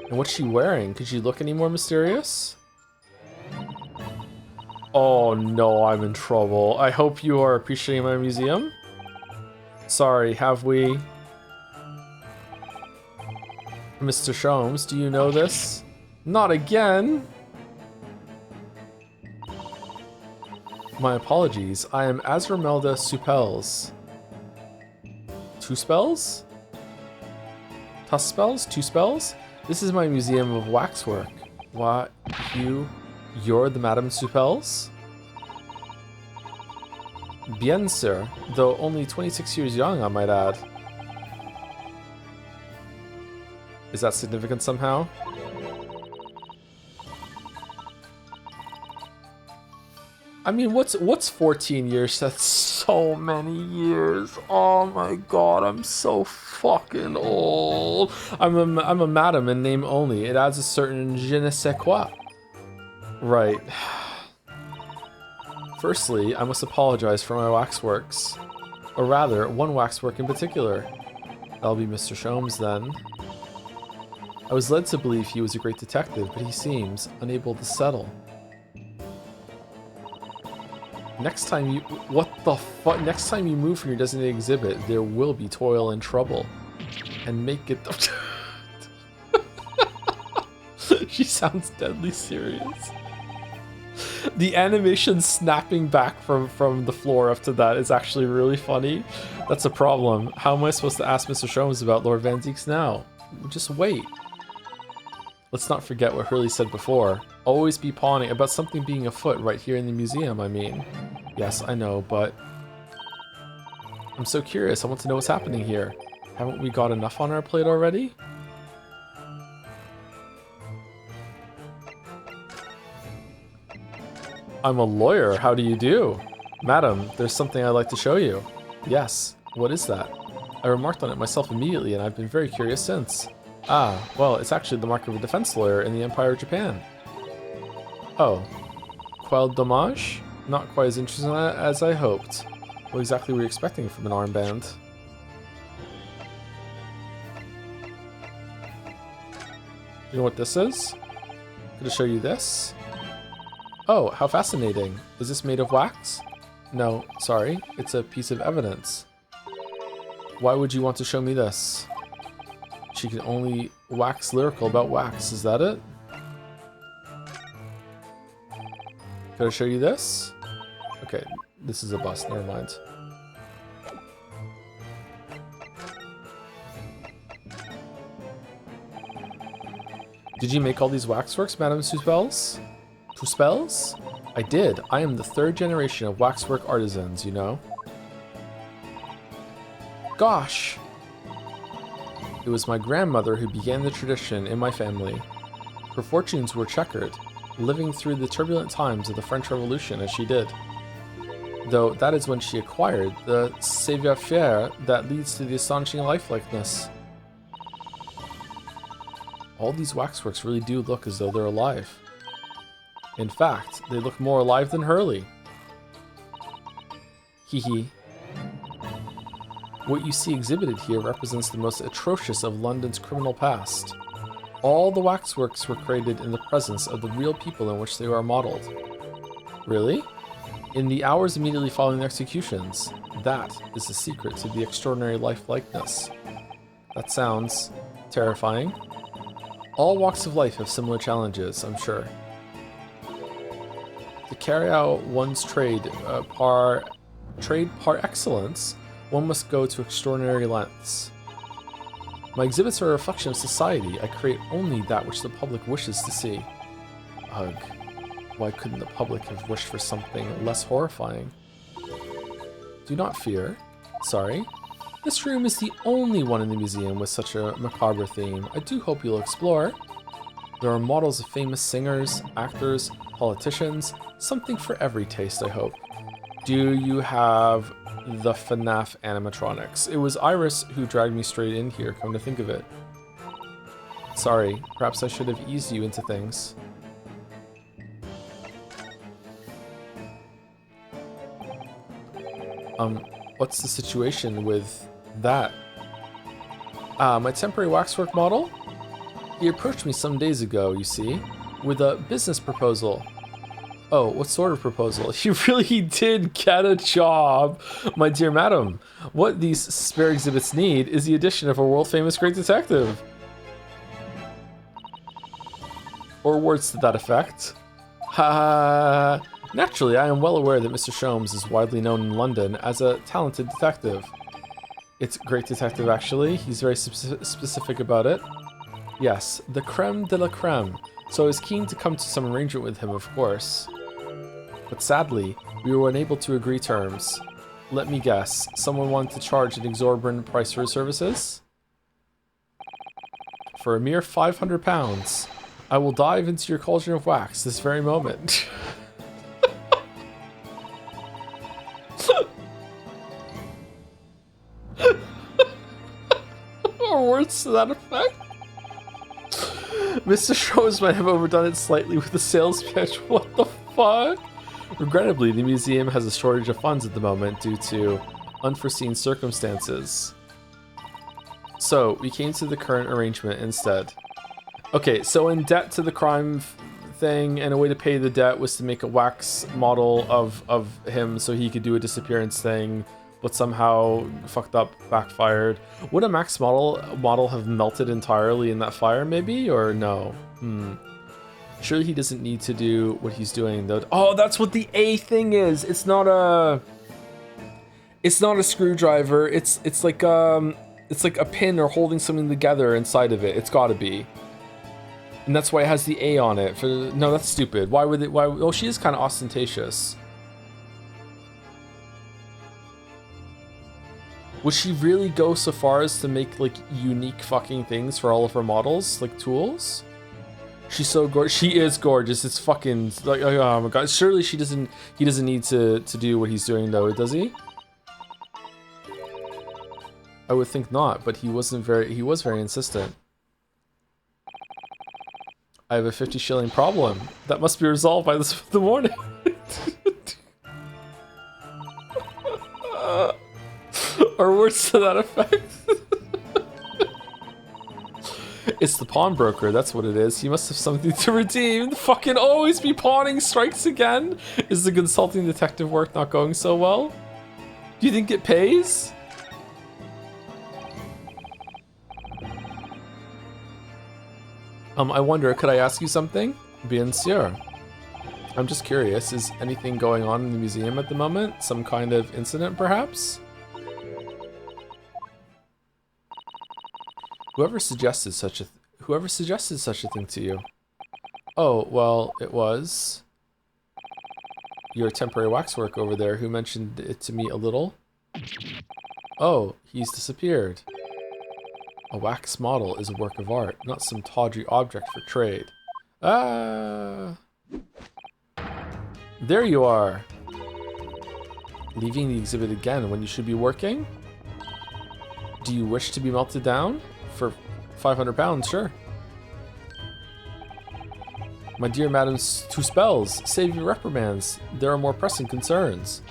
And what's she wearing? Could she look any more mysterious? Oh no, I'm in trouble. I hope you are appreciating my museum. Sorry, have we... Mr. Sholmes, do you know this? Not again! My apologies. I am Azramelda Supels. Two spells? Tuss spells? Two spells? This is my museum of waxwork. What? You're the Madame Supels? Bien sûr, though only 26 years young, I might add. Is that significant somehow? I mean, what's 14 years? That's so many years. Oh my god, I'm so fucking old. I'm a madam in name only. It adds a certain je ne sais quoi. Right. Firstly, I must apologize for my waxworks. Or rather, one waxwork in particular. That'll be Mr. Sholmes then. I was led to believe he was a great detective, but he seems unable to settle. Next time you... What the fuck? Next time you move from your designated exhibit, there will be toil and trouble. And make it... She sounds deadly serious. The animation snapping back from the floor up to that is actually really funny. That's a problem. How am I supposed to ask Mr. Sholmes about Lord Van Zieks now? Just wait. Let's not forget what Hurley said before. Always be pawning about something being afoot right here in the museum, I mean. Yes, I know, but... I'm so curious, I want to know what's happening here. Haven't we got enough on our plate already? I'm a lawyer, how do you do? Madam, there's something I'd like to show you. Yes, what is that? I remarked on it myself immediately, and I've been very curious since. Ah, well, it's actually the mark of a defense lawyer in the Empire of Japan. Oh. Quel dommage? Not quite as interesting as I hoped. What exactly were you expecting from an armband? You know what this is? Could I show you this? Oh, how fascinating. Is this made of wax? No, sorry. It's a piece of evidence. Why would you want to show me this? She can only wax lyrical about wax, is that it? Could I show you this? Okay, this is a bust, never mind. Did you make all these waxworks, Madame Tuspels? Tuspels? I did. I am the 3rd generation of waxwork artisans, you know. Gosh! It was my grandmother who began the tradition in my family. Her fortunes were checkered, living through the turbulent times of the French Revolution as she did. Though that is when she acquired the savoir-faire that leads to the astonishing lifelikeness. All these waxworks really do look as though they're alive. In fact, they look more alive than Hurley. Hee hee. What you see exhibited here represents the most atrocious of London's criminal past. All the waxworks were created in the presence of the real people in which they were modeled. Really? In the hours immediately following the executions. That is the secret to the extraordinary lifelikeliness. That sounds terrifying. All walks of life have similar challenges, I'm sure. To carry out one's trade par excellence, one must go to extraordinary lengths. My exhibits are a reflection of society. I create only that which the public wishes to see. Ugh. Why couldn't the public have wished for something less horrifying? Do not fear. Sorry. This room is the only one in the museum with such a macabre theme. I do hope you'll explore. There are models of famous singers, actors, politicians, something for every taste, I hope. Do you have the FNAF animatronics? It was Iris who dragged me straight in here, come to think of it. Sorry, perhaps I should have eased you into things. What's the situation with that? My temporary waxwork model? He approached me some days ago, you see, with a business proposal. Oh, what sort of proposal? You really did get a job, my dear madam. What these spare exhibits need is the addition of a world-famous great detective. Or words to that effect. Ha! Naturally, I am well aware that Mr. Sholmes is widely known in London as a talented detective. It's great detective, actually. He's very specific about it. Yes, the creme de la creme. So I was keen to come to some arrangement with him, of course. But sadly, we were unable to agree terms. Let me guess. Someone wanted to charge an exorbitant price for his services? For a mere £500, I will dive into your cauldron of wax this very moment. Or words to that effect? Mr. Shrose might have overdone it slightly with the sales pitch. What the fuck? Regrettably, the museum has a shortage of funds at the moment due to unforeseen circumstances. So, we came to the current arrangement instead. Okay, so in debt to the crime thing, and a way to pay the debt was to make a wax model of him so he could do a disappearance thing, but somehow fucked up, backfired. Would a max model have melted entirely in that fire, maybe, or no? Surely he doesn't need to do what he's doing, though. Oh, that's what the A thing is. It's not a screwdriver. It's like a pin or holding something together inside of it. It's got to be. And that's why it has the A on it. No, that's stupid. Why would it? Why? Oh, she is kind of ostentatious. Would she really go so far as to make like unique fucking things for all of her models, like tools? She's so gorgeous. She is gorgeous. It's fucking like, oh my god. Surely he doesn't need to do what he's doing though, does he? I would think not, but he was very insistent. I have a 50 shilling problem. That must be resolved by the morning. Or words to that effect. It's the pawnbroker, that's what it is. He must have something to redeem. Fucking always be pawning strikes again. Is the consulting detective work not going so well? Do you think it pays? I wonder, could I ask you something? Bien sûr. I'm just curious, is anything going on in the museum at the moment? Some kind of incident, perhaps? Whoever suggested such a thing to you? Oh, well, it was your temporary waxwork over there who mentioned it to me a little. Oh, he's disappeared. A wax model is a work of art, not some tawdry object for trade. Ah! There you are! Leaving the exhibit again when you should be working? Do you wish to be melted down? For £500, sure. My dear Madam Two Spells, save your reprimands. There are more pressing concerns.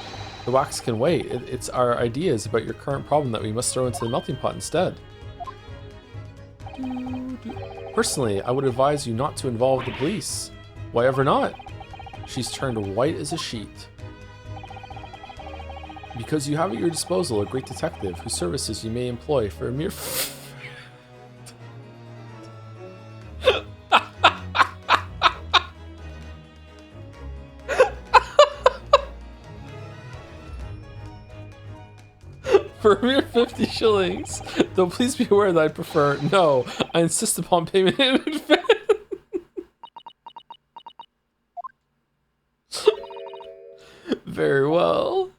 The wax can wait. It's our ideas about your current problem that we must throw into the melting pot instead. Personally, I would advise you not to involve the police. Why ever not? She's turned white as a sheet. Because you have at your disposal a great detective whose services you may employ for a mere... for a mere 50 shillings. Though please be aware that I prefer... No, I insist upon payment in advance. Very well.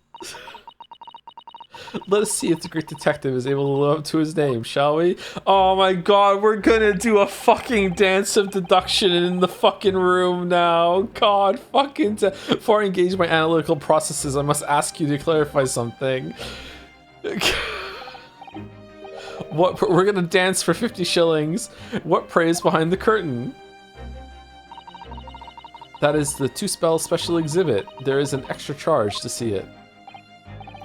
Let us see if the great detective is able to live up to his name, shall we? Oh my god, we're gonna do a fucking dance of deduction in the fucking room now. God fucking... Before I engage my analytical processes, I must ask you to clarify something. What? We're gonna dance for 50 shillings. What prays behind the curtain? That is the Two Spells special exhibit. There is an extra charge to see it.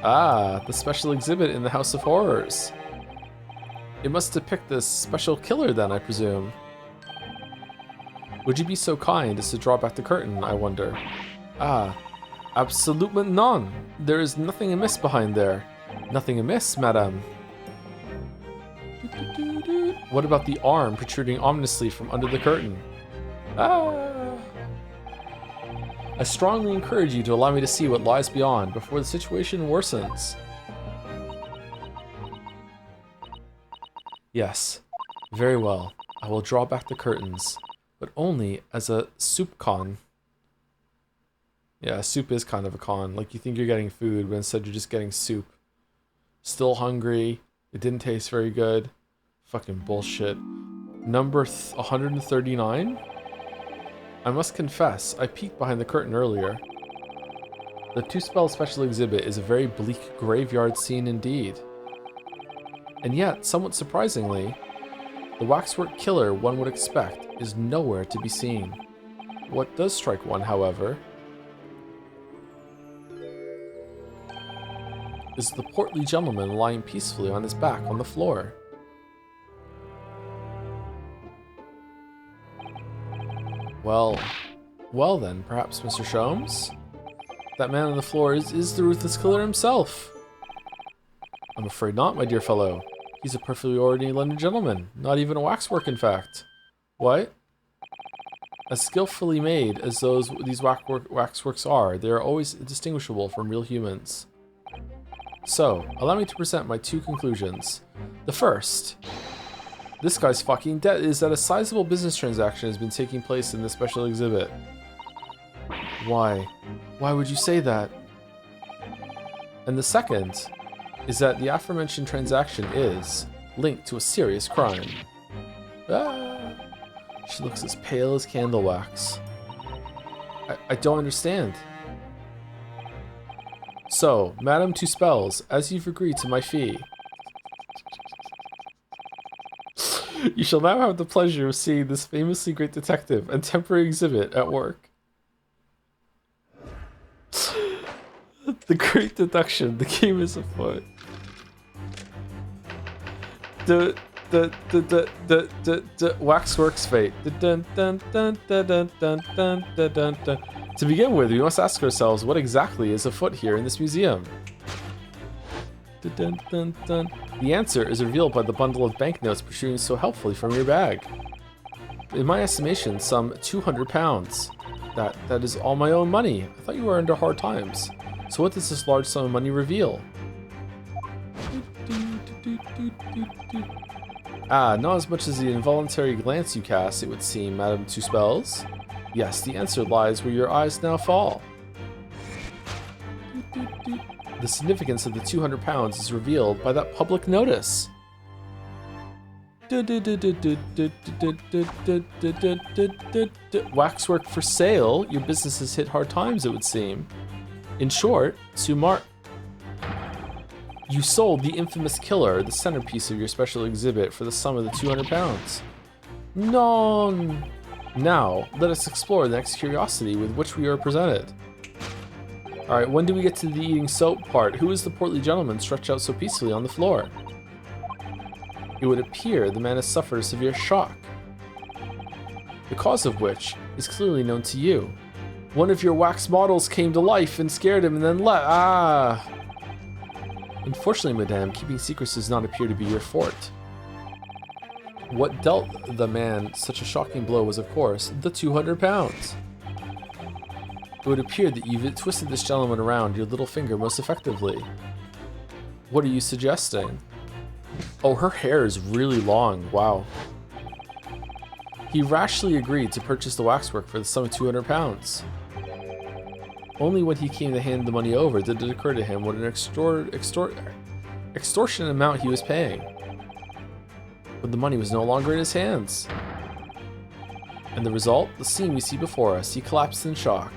Ah, the special exhibit in the House of Horrors. It must depict this special killer then, I presume. Would you be so kind as to draw back the curtain, I wonder? Ah, absolutely none. There is nothing amiss behind there. Nothing amiss, madame. What about the arm protruding ominously from under the curtain? Ah. I strongly encourage you to allow me to see what lies beyond before the situation worsens. Yes, very well. I will draw back the curtains, but only as a soupcon. Yeah, soup is kind of a con. Like, you think you're getting food, but instead you're just getting soup. Still hungry. It didn't taste very good. Fucking bullshit. Number 139? I must confess, I peeked behind the curtain earlier. The two-spell special exhibit is a very bleak graveyard scene indeed. And yet, somewhat surprisingly, the waxwork killer one would expect is nowhere to be seen. What does strike one, however, is the portly gentleman lying peacefully on his back on the floor. Well then, perhaps Mr. Sholmes? That man on the floor is the ruthless killer himself. I'm afraid not, my dear fellow. He's a perfectly ordinary London gentleman, not even a waxwork, in fact. What? As skillfully made as these waxworks are, they are always distinguishable from real humans. So, allow me to present my two conclusions. The first, this guy's fucking dead, is that a sizable business transaction has been taking place in this special exhibit. Why? Why would you say that? And the second is that the aforementioned transaction is linked to a serious crime. Ah, she looks as pale as candle wax. I don't understand. So, Madame Two Spells, as you've agreed to my fee, you shall now have the pleasure of seeing this famously great detective and temporary exhibit at work. The great deduction, the game is afoot. The waxworks fate. To begin with, we must ask ourselves what exactly is afoot here in this museum. The answer is revealed by the bundle of banknotes protruding so helpfully from your bag. In my estimation, some £200. That is all my own money. I thought you were under hard times. So what does this large sum of money reveal? Ah, not as much as the involuntary glance you cast, it would seem, Madame Two Spells. Yes, the answer lies where your eyes now fall. The significance of the £200 is revealed by that public notice. Waxwork for sale. Your business has hit hard times, it would seem. In short, you sold the infamous killer, the centerpiece of your special exhibit, for the sum of the £200. No. Now, let us explore the next curiosity with which we are presented. Alright, when do we get to the eating soap part? Who is the portly gentleman stretched out so peacefully on the floor? It would appear the man has suffered a severe shock, the cause of which is clearly known to you. One of your wax models came to life and scared him and then left. Ah! Unfortunately, madame, keeping secrets does not appear to be your forte. What dealt the man such a shocking blow was, of course, the £200. It would appear that you've twisted this gentleman around your little finger most effectively. What are you suggesting? Oh, her hair is really long. Wow. He rashly agreed to purchase the waxwork for the sum of £200. Only when he came to hand the money over did it occur to him what an extortionate amount he was paying. But the money was no longer in his hands. And the result? The scene we see before us. He collapsed in shock.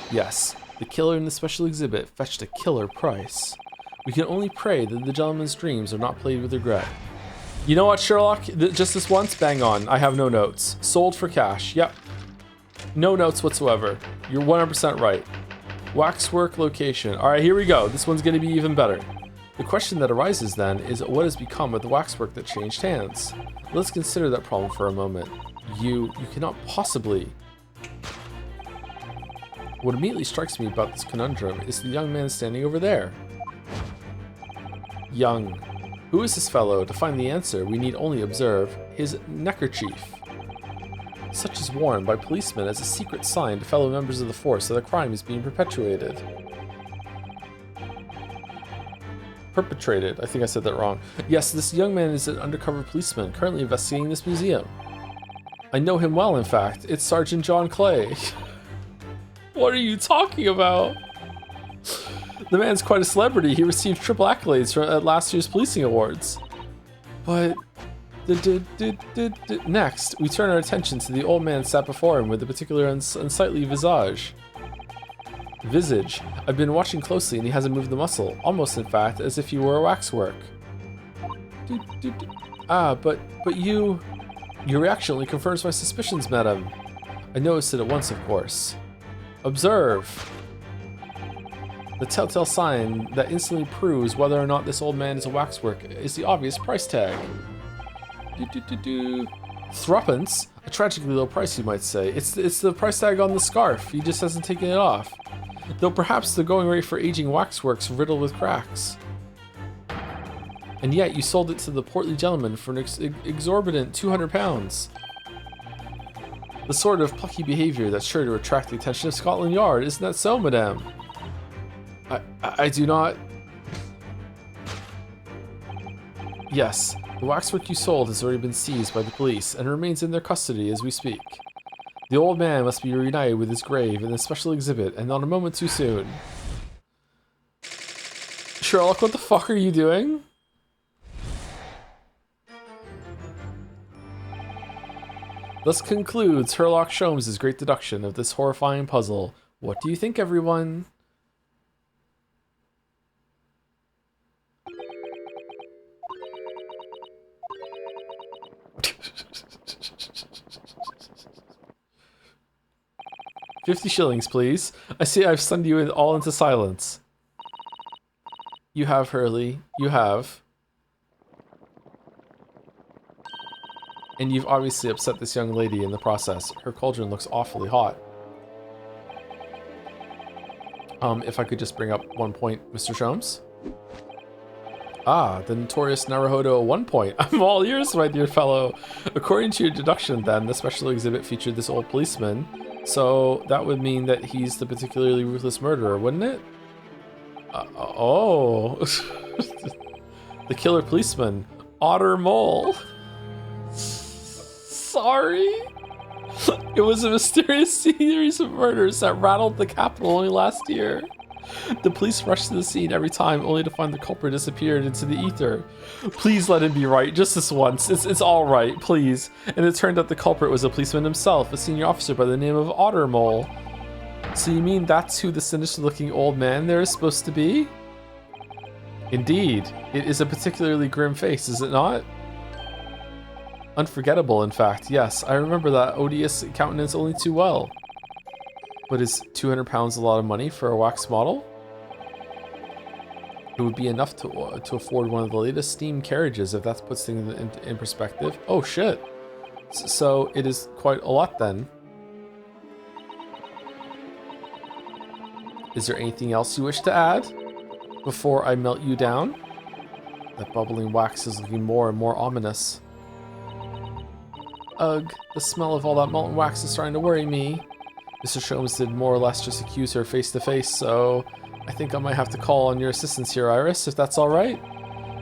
Yes, the killer in the special exhibit fetched a killer price. We can only pray that the gentleman's dreams are not played with regret. You know what, Sherlock? Just this once? Bang on. I have no notes. Sold for cash. Yep. No notes whatsoever. You're 100% right. Waxwork location. Alright, here we go. This one's going to be even better. The question that arises then is what has become of the waxwork that changed hands? Let's consider that problem for a moment. You cannot possibly... What immediately strikes me about this conundrum is the young man standing over there. Young. Who is this fellow? To find the answer, we need only observe his neckerchief. Such is worn by policemen as a secret sign to fellow members of the force that a crime is being perpetrated. Perpetrated. I think I said that wrong. Yes, this young man is an undercover policeman currently investigating this museum. I know him well, in fact. It's Sergeant John Clay. What are you talking about? The man's quite a celebrity. He received triple accolades at last year's policing awards. But... Next, we turn our attention to the old man sat before him with a particular unsightly visage. I've been watching closely and he hasn't moved the muscle, almost in fact as if he were a waxwork. But you... Your reaction only confirms my suspicions, madam. I noticed it at once, of course. Observe. The telltale sign that instantly proves whether or not this old man is a waxwork is the obvious price tag. Threepence? A tragically low price, you might say. It's the price tag on the scarf. He just hasn't taken it off. Though perhaps the going rate for aging waxworks riddled with cracks. And yet you sold it to the portly gentleman for an exorbitant £200. The sort of plucky behavior that's sure to attract the attention of Scotland Yard, isn't that so, madame? I do not... Yes, the waxwork you sold has already been seized by the police and remains in their custody as we speak. The old man must be reunited with his grave in a special exhibit, and not a moment too soon. Sherlock, what the fuck are you doing? Thus concludes Sherlock Sholmes' great deduction of this horrifying puzzle. What do you think, everyone? £50, please. I see I've stunned you all into silence. You have, Hurley. You have. And you've obviously upset this young lady in the process. Her cauldron looks awfully hot. If I could just bring up 1 point, Mr. Sholmes. Ah, the notorious Naruhodo 1 point. I'm all ears, my dear fellow. According to your deduction, then, the special exhibit featured this old policeman. So that would mean that he's the particularly ruthless murderer, wouldn't it? Oh. The killer policeman. Otter Mole. Sorry. It was a mysterious series of murders that rattled the capital only last year. The police rushed to the scene every time, only to find the culprit disappeared into the ether. Please let him be right, just this once. It's all right, please. And it turned out the culprit was a policeman himself, a senior officer by the name of Otter Mole. So you mean that's who the sinister-looking old man there is supposed to be? Indeed. It is a particularly grim face, is it not? Unforgettable, in fact. Yes, I remember that odious countenance only too well. But is £200 a lot of money for a wax model? It would be enough to afford one of the latest steam carriages, if that puts things in perspective. Oh shit. So it is quite a lot then. Is there anything else you wish to add before I melt you down? That bubbling wax is looking more and more ominous. Ugh, the smell of all that molten wax is starting to worry me. Mr. Sholmes did more or less just accuse her face to face, so I think I might have to call on your assistance here, Iris, if that's alright.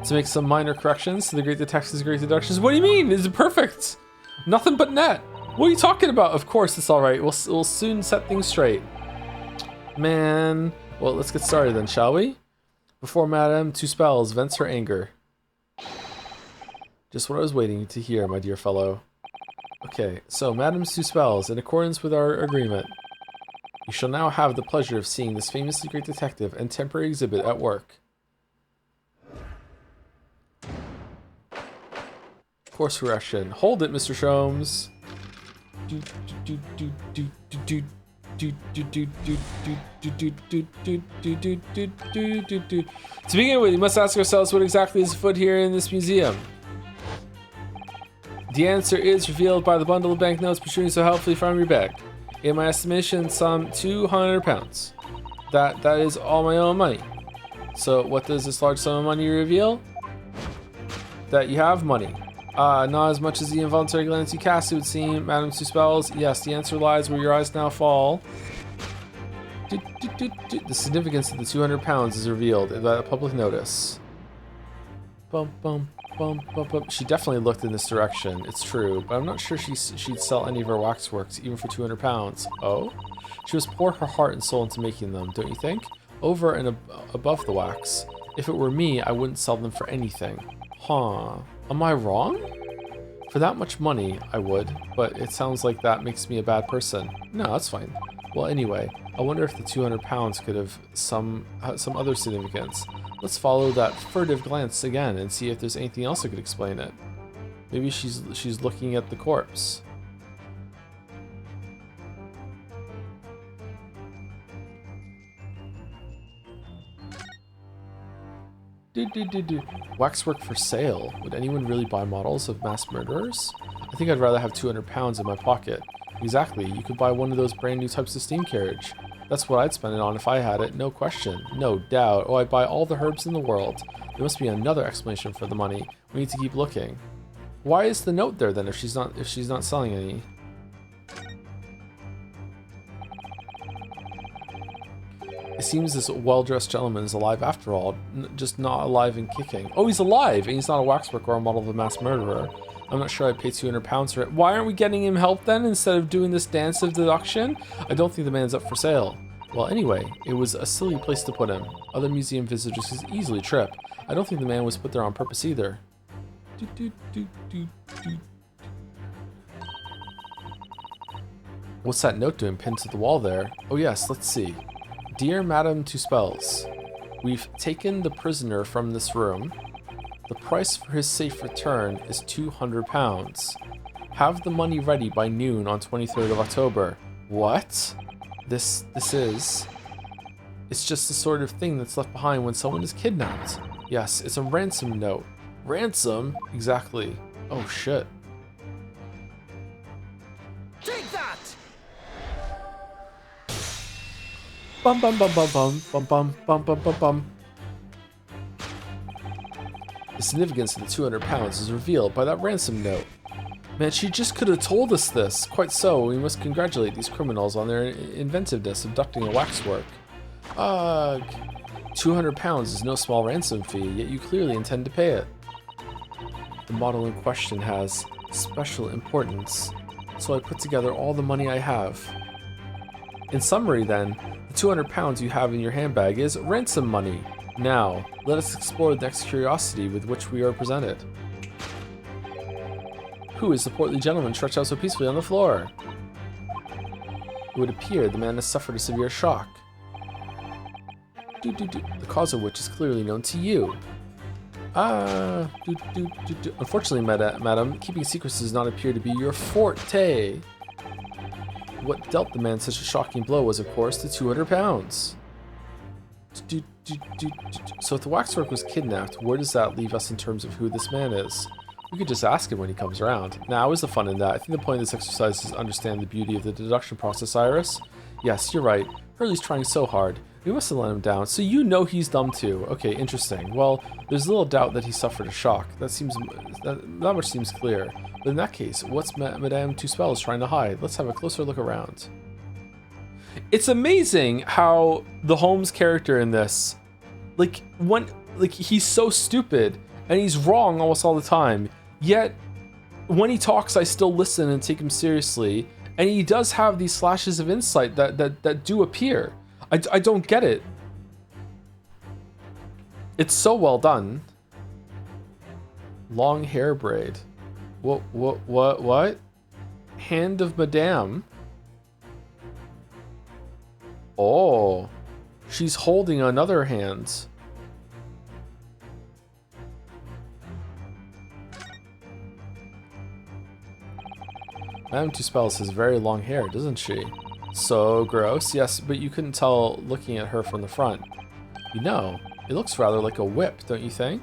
To make some minor corrections to the great detective's great deductions. What do you mean? Is it perfect? Nothing but net. What are you talking about? Of course it's alright. We'll soon set things straight. Man. Well, let's get started then, shall we? Before Madame Two Spells vents her anger. Just what I was waiting to hear, my dear fellow. Okay, so Madame Two Spells, in accordance with our agreement, you shall now have the pleasure of seeing this famously great detective and temporary exhibit at work. Course correction. Hold it, Mr. Sholmes. To begin with, we must ask ourselves what exactly is afoot here in this museum. The answer is revealed by the bundle of banknotes protruding so helpfully from your bag. In my estimation, some £200. That is all my own money. So what does this large sum of money reveal? That you have money. Not as much as the involuntary glance you cast, it would seem, Madame Two Spells. Yes, the answer lies where your eyes now fall. The significance of the £200 is revealed by a public notice. bum, bum, bum, bum, bum. She definitely looked in this direction, it's true, but I'm not sure she'd sell any of her waxworks, even for 200 pounds. Oh? She must pour her heart and soul into making them, don't you think? Over and above the wax. If it were me, I wouldn't sell them for anything. Huh. Am I wrong? For that much money, I would, but it sounds like that makes me a bad person. No, that's fine. Well, anyway, I wonder if the 200 pounds could have some other significance. Let's follow that furtive glance again and see if there's anything else that could explain it. Maybe she's looking at the corpse. Waxwork for sale. Would anyone really buy models of mass murderers? I think I'd rather have 200 pounds in my pocket. Exactly, you could buy one of those brand new types of steam carriage. That's what I'd spend it on if I had it, no question, no doubt. Oh, I'd buy all the herbs in the world. There must be another explanation for the money. We need to keep looking. Why is the note there then if she's not selling any? It seems this well-dressed gentleman is alive after all, just not alive and kicking. Oh, he's alive, and he's not a waxwork or a model of a mass murderer. I'm not sure I'd pay 200 pounds for it. Why aren't we getting him help then instead of doing this dance of deduction? I don't think the man's up for sale. Well, anyway, it was a silly place to put him. Other museum visitors could easily trip. I don't think the man was put there on purpose either. What's that note doing pinned to the wall there? Oh yes, let's see. Dear Madame Tuspels, we've taken the prisoner from this room. The price for his safe return is 200 pounds. Have the money ready by noon on 23rd of October. What? This is... It's just the sort of thing that's left behind when someone is kidnapped. Yes, it's a ransom note. Ransom? Exactly. Oh shit. Take that! Bum bum bum bum bum bum bum bum bum bum bum. The significance of the 200 pounds is revealed by that ransom note. Man, she just could have told us this. Quite so, we must congratulate these criminals on their inventiveness abducting a waxwork. Ugh. 200 pounds is no small ransom fee, yet you clearly intend to pay it. The model in question has special importance, so I put together all the money I have. In summary then, the 200 pounds you have in your handbag is ransom money. Now, let us explore the next curiosity with which we are presented. Who is the portly gentleman stretched out so peacefully on the floor? It would appear the man has suffered a severe shock. The cause of which is clearly known to you. Unfortunately, madam, keeping secrets does not appear to be your forte. What dealt the man such a shocking blow was, of course, the 200 pounds. So if the waxwork was kidnapped, where does that leave us in terms of who this man is? We could just ask him when he comes around. Now, is the fun in that? I think the point of this exercise is to understand the beauty of the deduction process, Iris. Yes, you're right. Hurley's trying so hard. We must have let him down. So you know he's dumb too. Okay, interesting. Well, there's little doubt that he suffered a shock. That much seems clear. But in that case, what's Madame Tuspels trying to hide? Let's have a closer look around. It's amazing how the Holmes character in this, he's so stupid and he's wrong almost all the time. Yet, when he talks, I still listen and take him seriously. And he does have these flashes of insight that do appear. I don't get it. It's so well done. Long hair braid. What? Hand of Madame. Oh, she's holding another hand. Madame Tuspels has very long hair, doesn't she? So gross. Yes, but you couldn't tell looking at her from the front. You know, it looks rather like a whip, don't you think?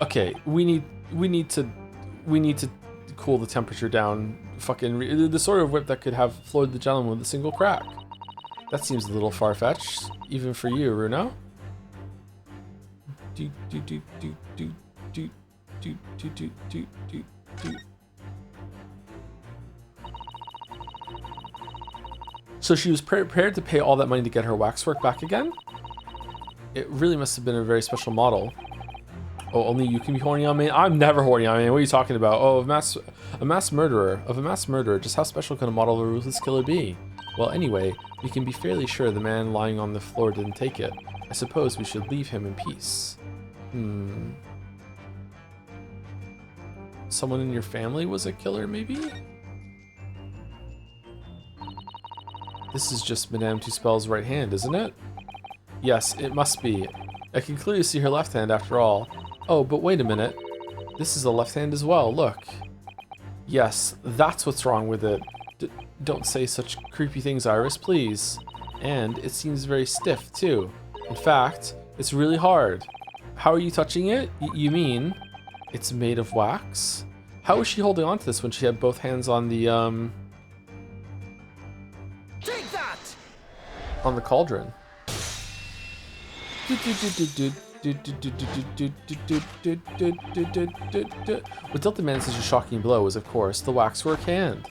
Okay, we need to cool the temperature down. Fucking the sort of whip that could have floored the gentleman with a single crack. That seems a little far-fetched, even for you, Runo. So she was prepared to pay all that money to get her waxwork back again? It really must have been a very special model. Oh, only you can be horny on me? I'm never horny on me. What are you talking about? Oh, a mass murderer. Of a mass murderer, just how special can a model of a ruthless killer be? Well, anyway, we can be fairly sure the man lying on the floor didn't take it. I suppose we should leave him in peace. Someone in your family was a killer, maybe? This is just Madame Tuspel's right hand, isn't it? Yes, it must be. I can clearly see her left hand after all. Oh, but wait a minute. This is a left hand as well, look. Yes, that's what's wrong with it. Don't say such creepy things, Iris, please. And it seems very stiff, too. In fact, it's really hard. How are you touching it? You mean it's made of wax? How was she holding on to this when she had both hands on the, Take that! on the cauldron? What dealt the man such a shocking blow was, of course, the waxwork hand.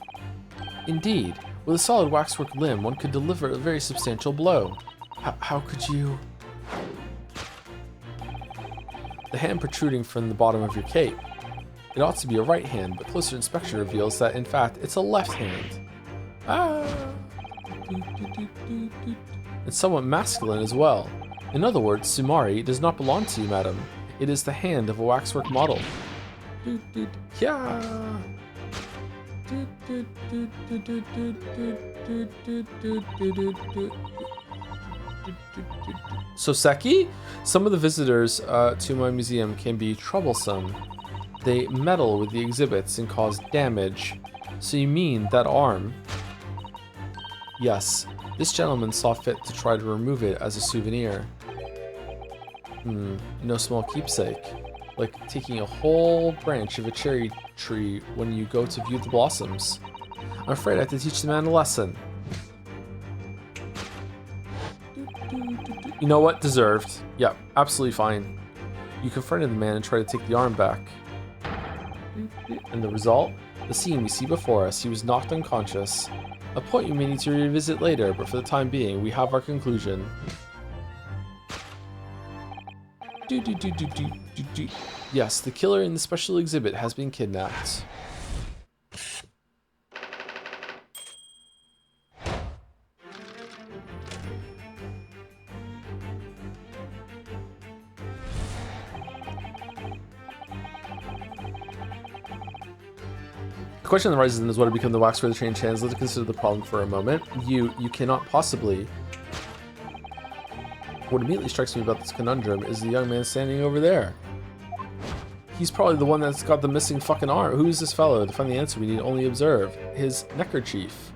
Indeed, with a solid waxwork limb, one could deliver a very substantial blow. How could you? The hand protruding from the bottom of your cape. It ought to be a right hand, but closer inspection reveals that, in fact, it's a left hand. Ah! It's somewhat masculine as well. In other words, Sumari does not belong to you, madam. It is the hand of a waxwork model. Yeah. So Seki, some of the visitors to my museum can be troublesome. They meddle with the exhibits and cause damage. So you mean that arm? Yes, this gentleman saw fit to try to remove it as a souvenir. No small keepsake. Like taking a whole branch of a cherry tree when you go to view the blossoms. I'm afraid I have to teach the man a lesson. You know what? Deserved. Yep, absolutely fine. You confronted the man and tried to take the arm back. And the result? The scene we see before us. He was knocked unconscious. A point you may need to revisit later, but for the time being, we have our conclusion. Yes, the killer in the special exhibit has been kidnapped. The question that arises then is what would become the wax for the trained hands. Let's consider the problem for a moment. You cannot possibly. What immediately strikes me about this conundrum is the young man standing over there. He's probably the one that's got the missing fucking arm. Who is this fellow? To find the answer, we need only observe his neckerchief.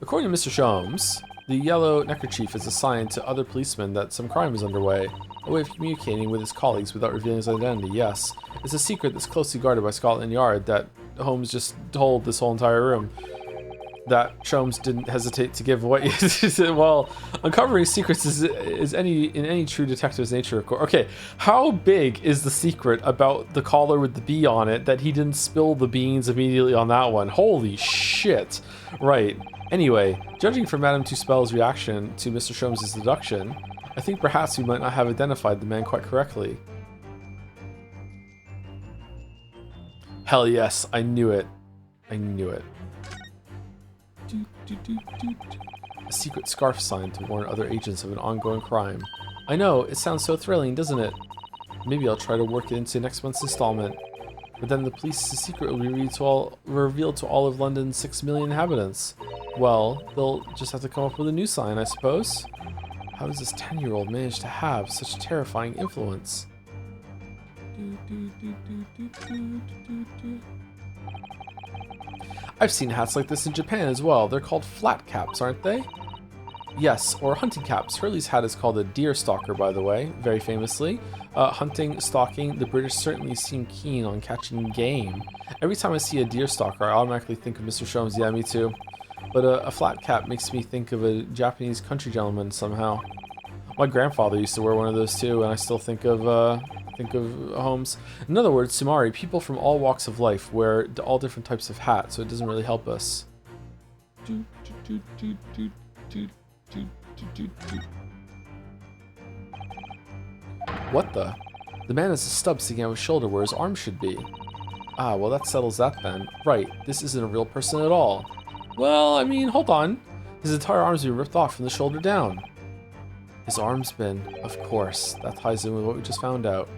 According to Mr. Sholmes, the yellow neckerchief is a sign to other policemen that some crime is underway. A way of communicating with his colleagues without revealing his identity, yes. It's a secret that's closely guarded by Scotland Yard that Holmes just told this whole entire room. That Sholmes didn't hesitate to give away. Well, uncovering secrets is in any true detective's nature, of course. Okay, how big is the secret about the collar with the bee on it that he didn't spill the beans immediately on that one? Holy shit. Right. Anyway, judging from Madame Tuspel's reaction to Mr. Sholmes' deduction, I think perhaps we might not have identified the man quite correctly. Hell yes, I knew it. I knew it. A secret scarf sign to warn other agents of an ongoing crime. I know, it sounds so thrilling, doesn't it? Maybe I'll try to work it into next month's installment. But then the police's secret will be revealed to all of London's 6 million inhabitants. Well, they'll just have to come up with a new sign, I suppose. How does this 10-year-old manage to have such terrifying influence? I've seen hats like this in Japan as well. They're called flat caps, aren't they? Yes, or hunting caps. Hurley's hat is called a deer stalker, by the way, very famously. Hunting, stalking, the British certainly seem keen on catching game. Every time I see a deer stalker, I automatically think of Mr. Sholmes. Yeah, me too. But a flat cap makes me think of a Japanese country gentleman somehow. My grandfather used to wear one of those too, and I still think of Holmes. In other words, Sumari, people from all walks of life wear all different types of hats, so it doesn't really help us. What the? The man has a stub sticking out of his shoulder where his arm should be. Ah, well that settles that then. Right, this isn't a real person at all. Well, I mean, hold on. His entire arm's been ripped off from the shoulder down. His arm's been, of course. That ties in with what we just found out.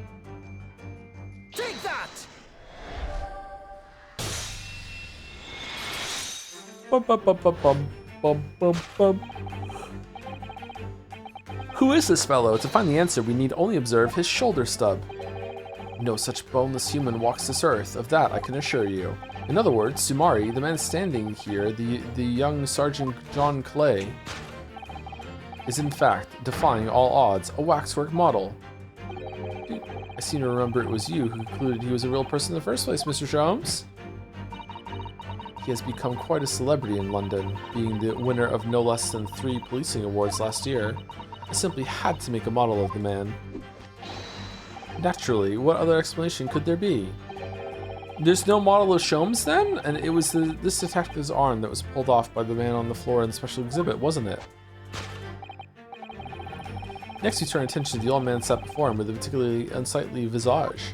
Take that! Bum, bum, bum, bum, bum, bum, bum, bum. Who is this fellow? To find the answer, we need only observe his shoulder stub. No such boneless human walks this earth, of that I can assure you. In other words, Sumari, the man standing here, the young Sergeant John Clay, is in fact, defying all odds, a waxwork model. I seem to remember it was you who concluded he was a real person in the first place, Mr. Sholmes. He has become quite a celebrity in London, being the winner of no less than 3 policing awards last year. I simply had to make a model of the man. Naturally, what other explanation could there be? There's no model of Sholmes then? And it was this detective's arm that was pulled off by the man on the floor in the special exhibit, wasn't it? Next we turn attention to the old man sat before him with a particularly unsightly visage.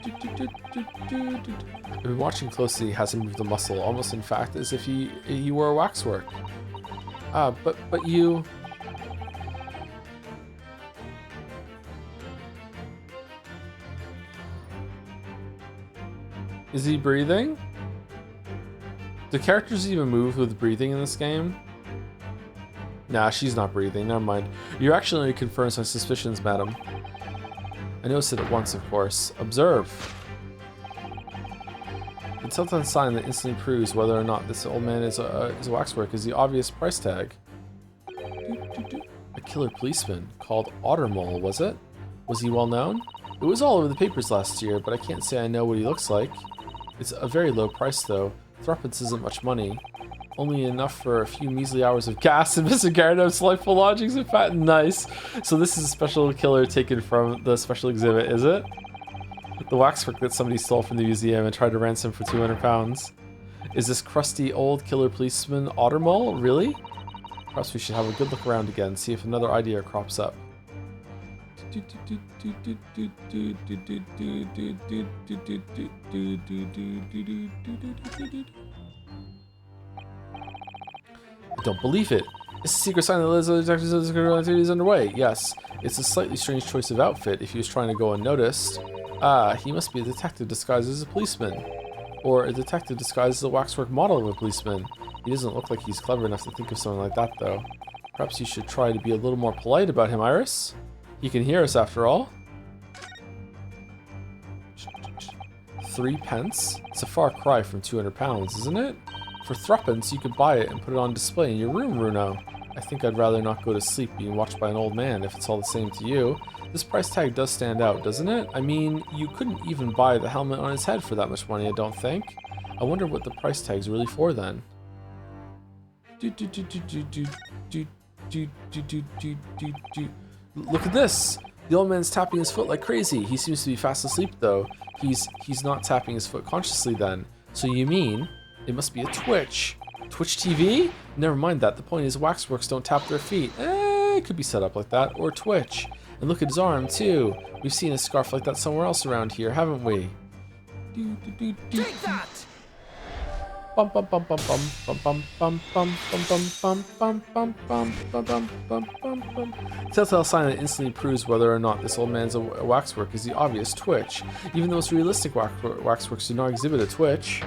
I've been watching closely, he hasn't moved a muscle, almost in fact as if he wore a waxwork. But you... Is he breathing? Do characters even move with breathing in this game? Nah, she's not breathing, never mind. Your action only confirms my suspicions, madam. I noticed it at once, of course. Observe. The telltale sign that instantly proves whether or not this old man is a waxwork is the obvious price tag. A killer policeman called Ottermole, was it? Was he well known? It was all over the papers last year, but I can't say I know what he looks like. It's a very low price though. Threepence isn't much money. Only enough for a few measly hours of gas and Mr. Gyarados' delightful lodgings and fat and nice. So this is a special killer taken from the special exhibit, is it? The waxwork that somebody stole from the museum and tried to ransom for 200 pounds. Is this crusty old killer policeman Ottermole? Really? Perhaps we should have a good look around again, see if another idea crops up. I don't believe it. It's a secret sign that Liz detective's activity is underway. Yes, it's a slightly strange choice of outfit if he was trying to go unnoticed. Ah, he must be a detective disguised as a policeman. Or a detective disguised as a waxwork model of a policeman. He doesn't look like he's clever enough to think of something like that, though. Perhaps you should try to be a little more polite about him, Iris. He can hear us after all. 3 pence? It's a far cry from 200 pounds, isn't it? For threepence, you could buy it and put it on display in your room, Runo. I think I'd rather not go to sleep being watched by an old man if it's all the same to you. This price tag does stand out, doesn't it? I mean, you couldn't even buy the helmet on his head for that much money, I don't think. I wonder what the price tag's really for then. Look at this! The old man's tapping his foot like crazy. He seems to be fast asleep though. He's not tapping his foot consciously then. So you mean it must be a Twitch? Twitch TV? Never mind that. The point is waxworks don't tap their feet. It could be set up like that. Or Twitch. And look at his arm too. We've seen a scarf like that somewhere else around here, haven't we? Take that! Bum bum bum bum bum bum bum bum bum bum bum bum bum bum bum bum bum bum. Telltale sign that instantly proves whether or not this old man's a waxwork is the obvious Twitch. Even the most realistic waxworks do not exhibit a Twitch.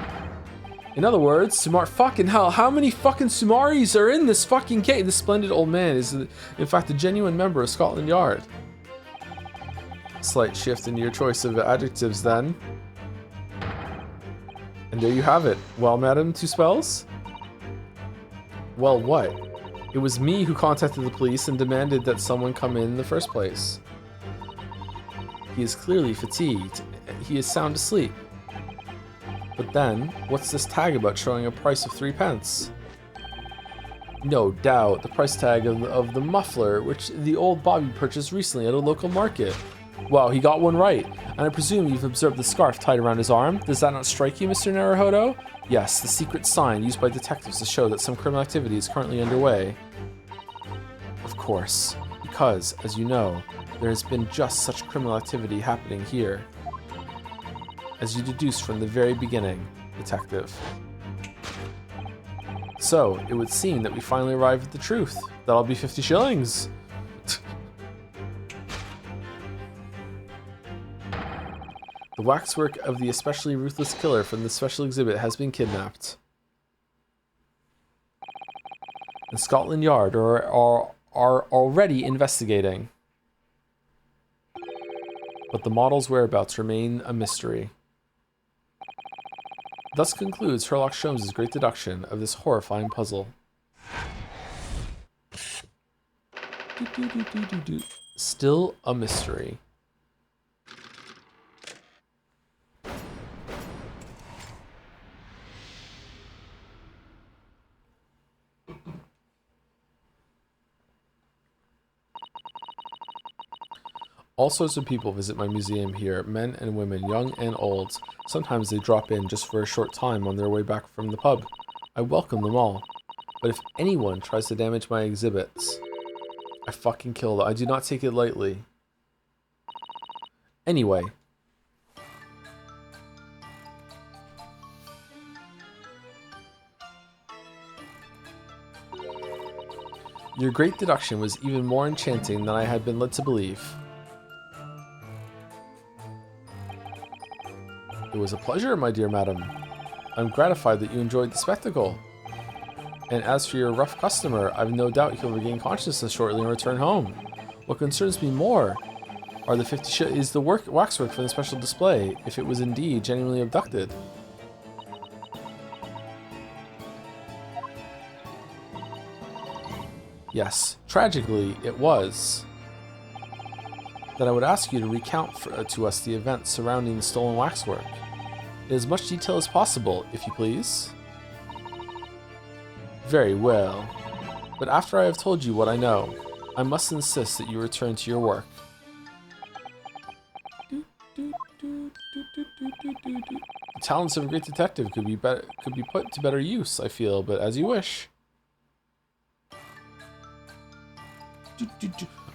In other words, fucking hell, how many fucking Sumaris are in this fucking case? This splendid old man is in fact a genuine member of Scotland Yard. Slight shift in your choice of adjectives then. And there you have it. Well, madam, 2 spells? Well, what? It was me who contacted the police and demanded that someone come in the first place. He is clearly fatigued. He is sound asleep. But then, what's this tag about showing a price of 3 pence? No doubt, the price tag of the muffler, which the old Bobby purchased recently at a local market. Wow, he got one right. And I presume you've observed the scarf tied around his arm. Does that not strike you, Mr. Naruhodo? Yes, the secret sign used by detectives to show that some criminal activity is currently underway. Of course. You Because, as you know, there has been just such criminal activity happening here. As you deduced from the very beginning, Detective. So, it would seem that we finally arrived at the truth. That'll be 50 shillings. The waxwork of the especially ruthless killer from the special exhibit has been kidnapped. The Scotland Yard are already investigating. But the model's whereabouts remain a mystery. Thus concludes Sherlock Sholmes' great deduction of this horrifying puzzle. Still a mystery. All sorts of people visit my museum here, men and women, young and old. Sometimes they drop in just for a short time on their way back from the pub. I welcome them all. But if anyone tries to damage my exhibits, I fucking kill them. I do not take it lightly. Anyway. Your great deduction was even more enchanting than I had been led to believe. It was a pleasure, my dear madam. I'm gratified that you enjoyed the spectacle. And as for your rough customer, I've no doubt he'll regain consciousness shortly and return home. What concerns me more are the 50 is the waxwork for the special display, if it was indeed genuinely abducted. Yes, tragically, it was. Then I would ask you to recount to us the events surrounding the stolen waxwork. In as much detail as possible, if you please. Very well. But after I have told you what I know, I must insist that you return to your work. The talents of a great detective could be put to better use, I feel, but as you wish.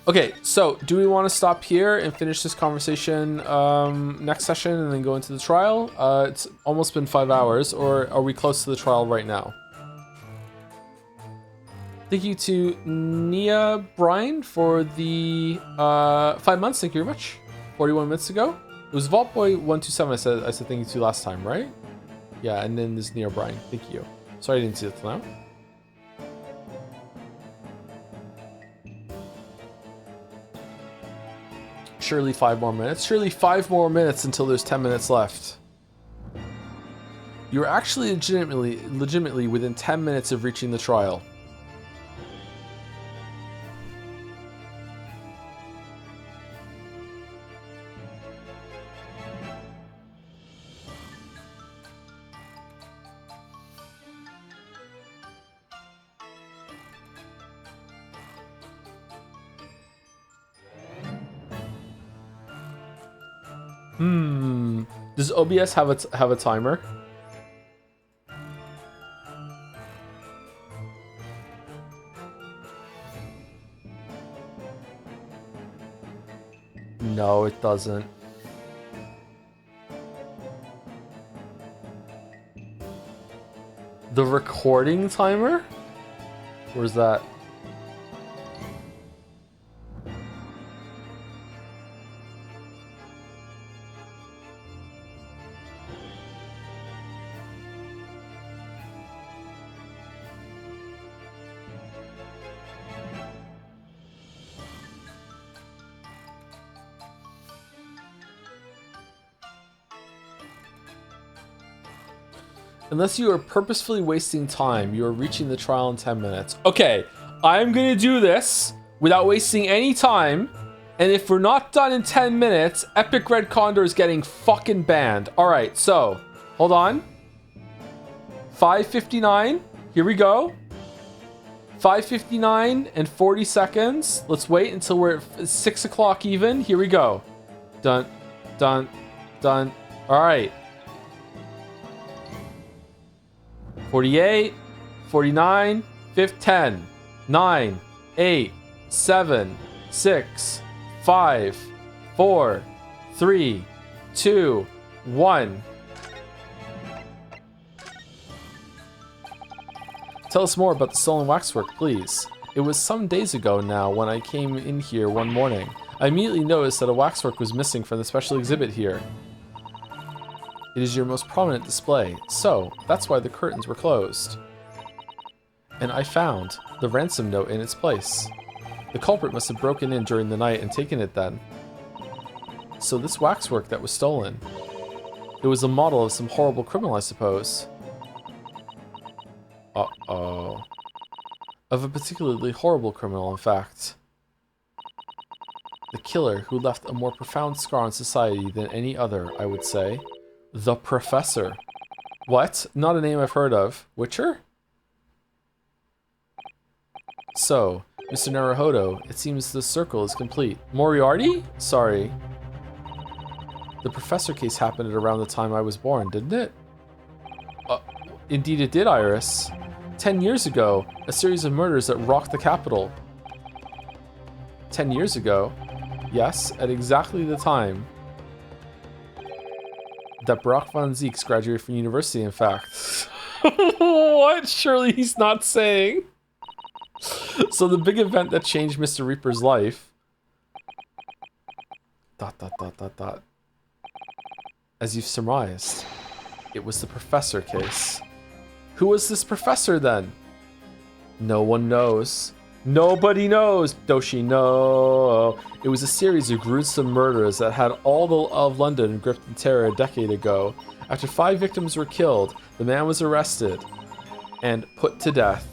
Okay, so do we want to stop here and finish this conversation next session and then go into the trial? It's almost been 5 hours, or are we close to the trial right now? Thank you to Nia Bryan for the 5 months. Thank you very much. 41 minutes ago. It was Vaultboy127 I said thank you to last time, right? Yeah, and then this Nia Bryan. Thank you. Sorry I didn't see it till now. Surely 5 more minutes. Surely 5 more minutes until there's 10 minutes left. You're actually legitimately within 10 minutes of reaching the trial. Does OBS have a timer? No, it doesn't. The recording timer? Where's that? Unless you are purposefully wasting time, you are reaching the trial in 10 minutes. Okay, I'm gonna do this without wasting any time. And if we're not done in 10 minutes, Epic Red Condor is getting fucking banned. All right, so hold on. 5:59. Here we go. 5:59 and 40 seconds. Let's wait until we're at 6 o'clock even. Here we go. Dun, dun, dun. All right. 48, 49, 10, 9, 8, 7, 6, 5, 4, 3, 2, 1. Tell us more about the stolen waxwork, please. It was some days ago now when I came in here one morning. I immediately noticed that a waxwork was missing from the special exhibit here. It is your most prominent display, so that's why the curtains were closed. And I found the ransom note in its place. The culprit must have broken in during the night and taken it then. So this waxwork that was stolen, it was a model of some horrible criminal, I suppose. Uh-oh. Of a particularly horrible criminal, in fact. The killer who left a more profound scar on society than any other, I would say. The Professor. What? Not a name I've heard of. Witcher? So, Mr. Naruhodo, it seems the circle is complete. Moriarty? Sorry. The Professor case happened at around the time I was born, didn't it? Indeed it did, Iris. 10 years ago, a series of murders that rocked the capital. 10 years ago? Yes, at exactly the time that Brock von Zieks graduated from university, in fact. What? Surely he's not saying. So the big event that changed Mr. Reaper's life... ... As you've surmised, it was the Professor case. Who was this Professor then? No one knows. Nobody knows, Doshi, no. It was a series of gruesome murders that had all of London gripped in terror a decade ago. After 5 victims were killed, the man was arrested and put to death.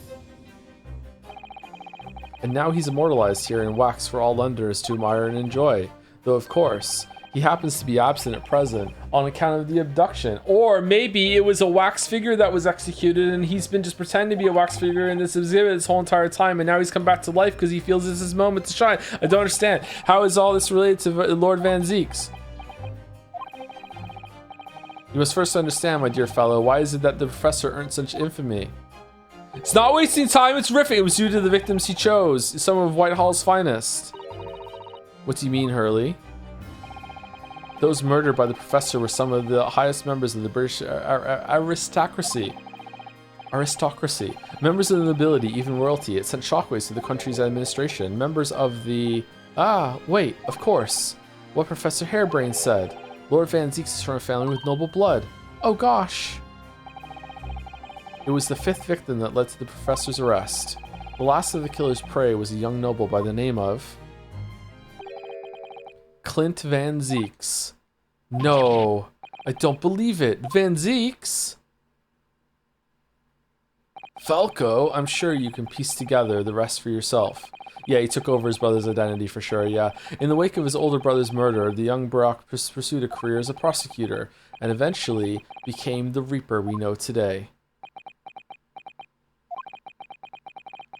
And now he's immortalized here in wax for all Londoners to admire and enjoy. Though, of course, he happens to be absent at present on account of the abduction. Or maybe it was a wax figure that was executed and he's been just pretending to be a wax figure in this exhibit this whole entire time, and now he's come back to life because he feels this is his moment to shine. I don't understand. How is all this related to Lord Van Zieks? You must first understand, my dear fellow, why is it that the Professor earned such infamy? It's not wasting time, it's riffing. It was due to the victims he chose, some of Whitehall's finest. What do you mean, Hurley? Those murdered by the Professor were some of the highest members of the British aristocracy. Members of the nobility, even royalty. It sent shockwaves to the country's administration. Members of the... Ah, wait, of course. What Professor Harebrained said. Lord Van Zieks is from a family with noble blood. Oh gosh. It was the 5th victim that led to the Professor's arrest. The last of the killer's prey was a young noble by the name of... Clint Van Zieks. No, I don't believe it. Van Zieks? Falco, I'm sure you can piece together the rest for yourself. Yeah, he took over his brother's identity for sure, yeah. In the wake of his older brother's murder, the young Brock pursued a career as a prosecutor, and eventually became the Reaper we know today.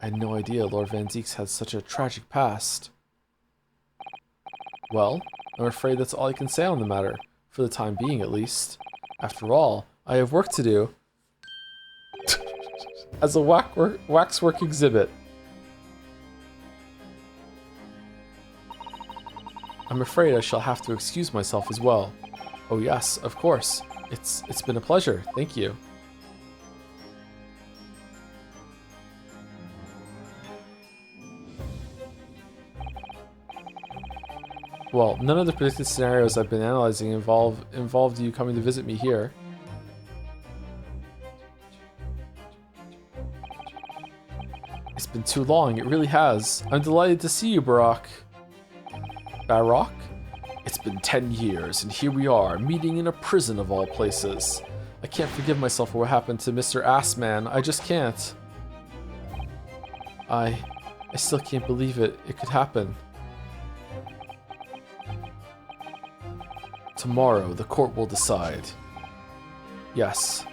I had no idea Lord Van Zieks had such a tragic past. Well, I'm afraid that's all I can say on the matter, for the time being at least. After all, I have work to do as a waxwork exhibit. I'm afraid I shall have to excuse myself as well. Oh yes, of course. It's been a pleasure, thank you. Well, none of the predicted scenarios I've been analyzing involved you coming to visit me here. It's been too long, it really has. I'm delighted to see you, Barak. Barak? It's been 10 years, and here we are, meeting in a prison of all places. I can't forgive myself for what happened to Mr. Assman. I just can't. I still can't believe it. It could happen. Tomorrow, the court will decide. Yes.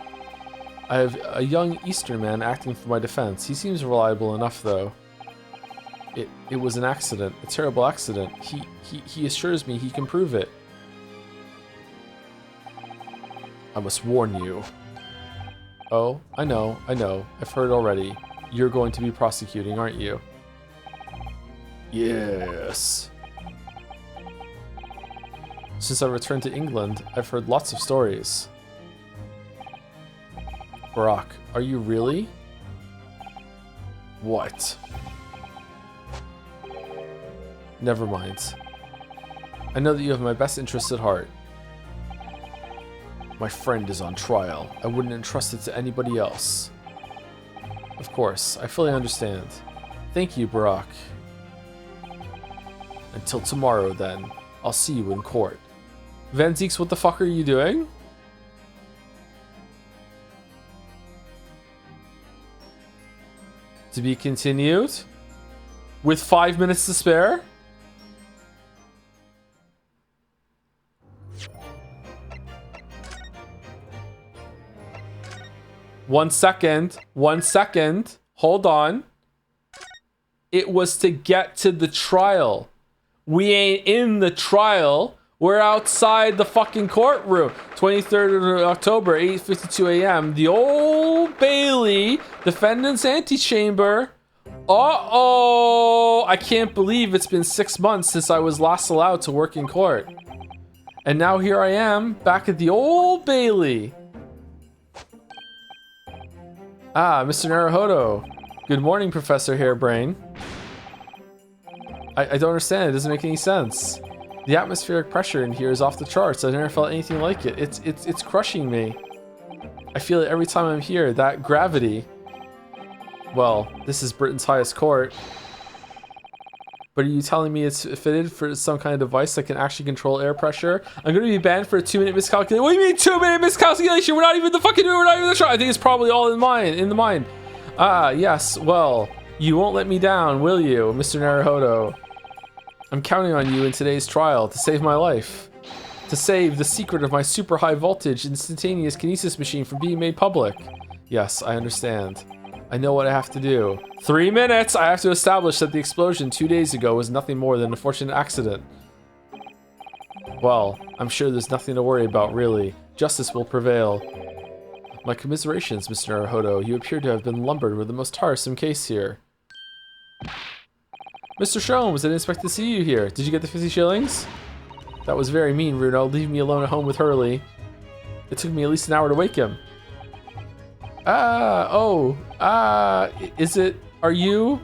I have a young Eastern man acting for my defense. He seems reliable enough, though. It was an accident, a terrible accident. He assures me he can prove it. I must warn you. Oh, I know. I've heard already. You're going to be prosecuting, aren't you? Yes. Since I returned to England, I've heard lots of stories. Barack, are you really? What? Never mind. I know that you have my best interests at heart. My friend is on trial. I wouldn't entrust it to anybody else. Of course, I fully understand. Thank you, Barack. Until tomorrow, then. I'll see you in court. Van Zieks, what the fuck are you doing? To be continued? With 5 minutes to spare? One second. Hold on. It was to get to the trial. We ain't in the trial. We're outside the fucking courtroom. 23rd of October, 8:52 a.m. The Old Bailey, defendant's antechamber. Uh-oh! I can't believe it's been 6 months since I was last allowed to work in court. And now here I am, back at the Old Bailey. Ah, Mr. Naruhodo. Good morning, Professor Hairbrain. I don't understand. It doesn't make any sense. The atmospheric pressure in here is off the charts. I've never felt anything like it. It's crushing me. I feel it every time I'm here. That gravity. Well, this is Britain's highest court. But are you telling me it's fitted for some kind of device that can actually control air pressure? I'm going to be banned for a 2-minute miscalculation. What do you mean 2-minute miscalculation? We're not even the fucking we're not even the trial. I think it's probably all in the mind. Ah, yes. Well, you won't let me down, will you, Mr. Naruhodo? I'm counting on you in today's trial to save my life. To save the secret of my super high voltage instantaneous kinesis machine from being made public. Yes, I understand. I know what I have to do. 3 minutes! I have to establish that the explosion 2 days ago was nothing more than an unfortunate accident. Well, I'm sure there's nothing to worry about, really. Justice will prevail. My commiserations, Mr. Naruhodo. You appear to have been lumbered with the most tiresome case here. Mr. Sholmes, I didn't expect to see you here. Did you get the 50 shillings? That was very mean, Runo. Leave me alone at home with Hurley. It took me at least an hour to wake him. Is it, are you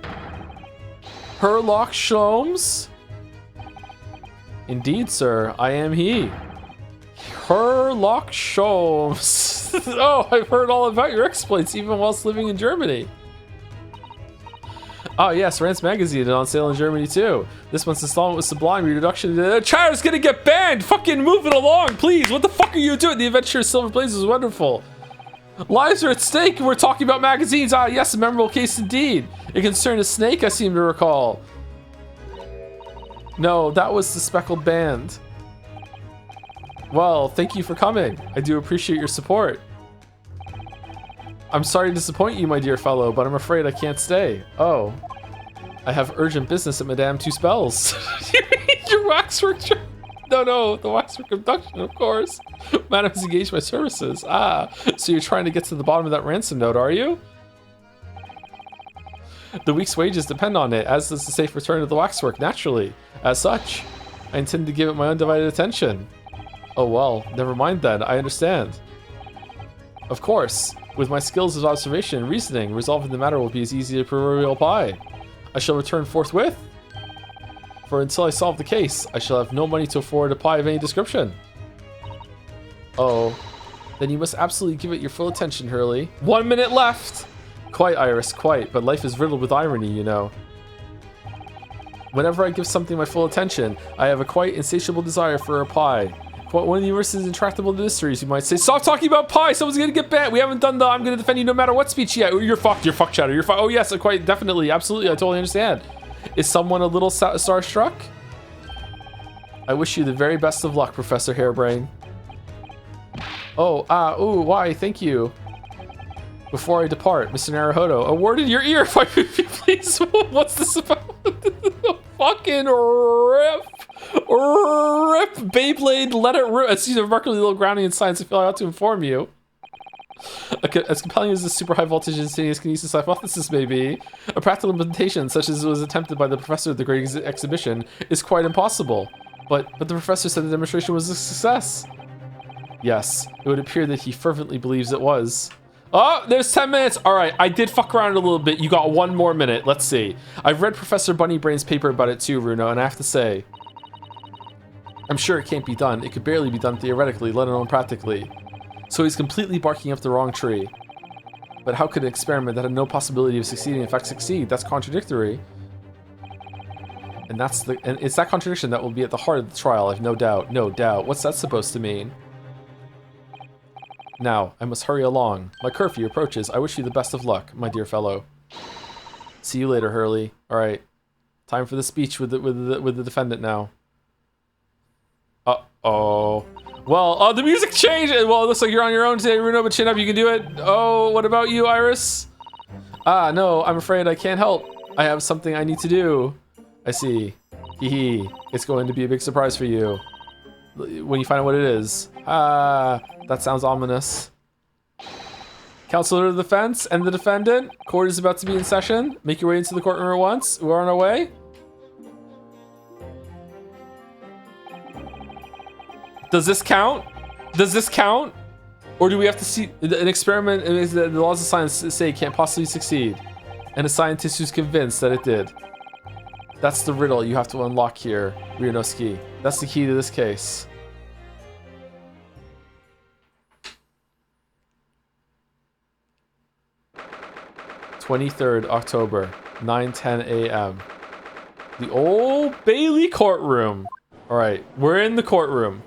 Herlock Sholmes? Indeed, sir, I am he. Herlock Sholmes. Oh, I've heard all about your exploits even whilst living in Germany. Oh yes, Rance Magazine is on sale in Germany too. This month's installment was sublime. Reduction to China's gonna get banned! Fucking move it along, please! What the fuck are you doing? The adventure of Silver Blaze is wonderful. Lives are at stake and we're talking about magazines. Ah yes, a memorable case indeed. It concerned a snake, I seem to recall. No, that was the Speckled Band. Well, thank you for coming. I do appreciate your support. I'm sorry to disappoint you, my dear fellow, but I'm afraid I can't stay. Oh. I have urgent business at Madame Two Spells. Your waxwork... No, the waxwork abduction, of course. Madame has engaged my services. Ah, so you're trying to get to the bottom of that ransom note, are you? The week's wages depend on it, as does the safe return of the waxwork, naturally. As such, I intend to give it my undivided attention. Oh well, never mind then, I understand. Of course. With my skills of observation and reasoning, resolving the matter will be as easy as proverbial pie. I shall return forthwith. For until I solve the case, I shall have no money to afford a pie of any description. Oh, then you must absolutely give it your full attention, Hurley. 1 minute left! Quite, Iris, quite, but life is riddled with irony, you know. Whenever I give something my full attention, I have a quite insatiable desire for a pie. One of the universe's intractable mysteries, you might say. Stop talking about pie! Someone's gonna get banned! We haven't done the I'm gonna defend you no matter what speech yet. You're fucked, Shadow, you're fucked. Oh yes, quite definitely, absolutely, I totally understand. Is someone a little starstruck? I wish you the very best of luck, Professor Hairbrain. Oh, why, thank you. Before I depart, Mr. Naruhodo, a word in your ear, if I could, please. What's this about? Fucking rip, Beyblade, let it rip. It's a remarkably little grounding in science. I feel I ought to inform you. As compelling as this super high voltage instantaneous kinesis hypothesis may be, a practical implementation such as was attempted by the professor at the Great Exhibition is quite impossible. But the professor said the demonstration was a success. Yes, it would appear that he fervently believes it was. Oh, there's 10 minutes. All right, I did fuck around a little bit. You got 1 more minute. Let's see. I've read Professor Bunnybrain's paper about it too, Runo, and I have to say, I'm sure it can't be done. It could barely be done theoretically, let alone practically. So he's completely barking up the wrong tree. But how could an experiment that had no possibility of succeeding in fact succeed? That's contradictory. And it's that contradiction that will be at the heart of the trial, I've no doubt. No doubt. What's that supposed to mean? Now, I must hurry along. My curfew approaches. I wish you the best of luck, my dear fellow. See you later, Hurley. All right. Time for the speech with the defendant now. Uh-oh. Well, the music changed. Well, it looks like you're on your own today, Runo, but chin up, you can do it. Oh, what about you, Iris? Ah, no, I'm afraid I can't help. I have something I need to do. I see. Hee hee. It's going to be a big surprise for you when you find out what it is. Ah, that sounds ominous. Counselor of the defense and the defendant. Court is about to be in session. Make your way into the courtroom at once. We're on our way. Does this count? Does this count? Or do we have to see an experiment? The laws of science say it can't possibly succeed. And a scientist who's convinced that it did. That's the riddle you have to unlock here, Ryunosuke. That's the key to this case. October 23rd, 9:10 a.m. The Old Bailey courtroom. All right, we're in the courtroom.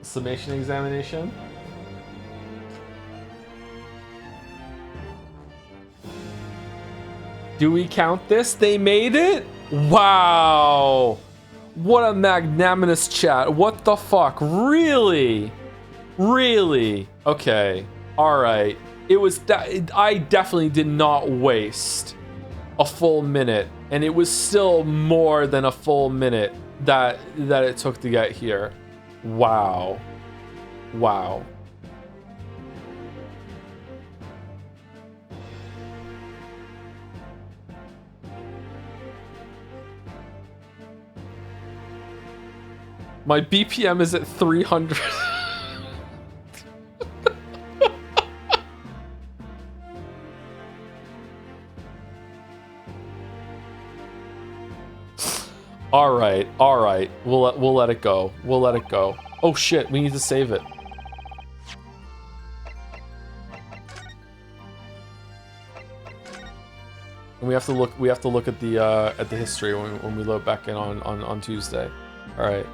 Summation examination. Do we count this? They made it? Wow. What a magnanimous chat. What the fuck? Really? Really? Okay. All right. It was I definitely did not waste a full minute, and it was still more than a full minute that it took to get here. Wow. Wow. My BPM is at 300. All right. We'll let it go. We'll let it go. Oh shit, we need to save it. And we have to look at the history when we load back in on Tuesday. All right.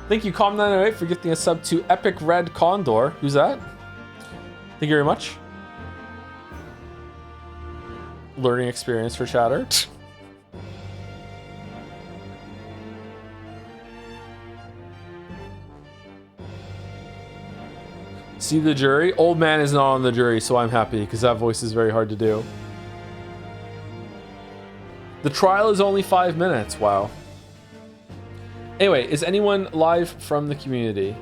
Thank you, Com908, for gifting a sub to Epic Red Condor. Who's that? Thank you very much. Learning experience for chatter. See the jury? Old man is not on the jury, so I'm happy, because that voice is very hard to do. The trial is only 5 minutes. Wow. Anyway, is anyone live from the community?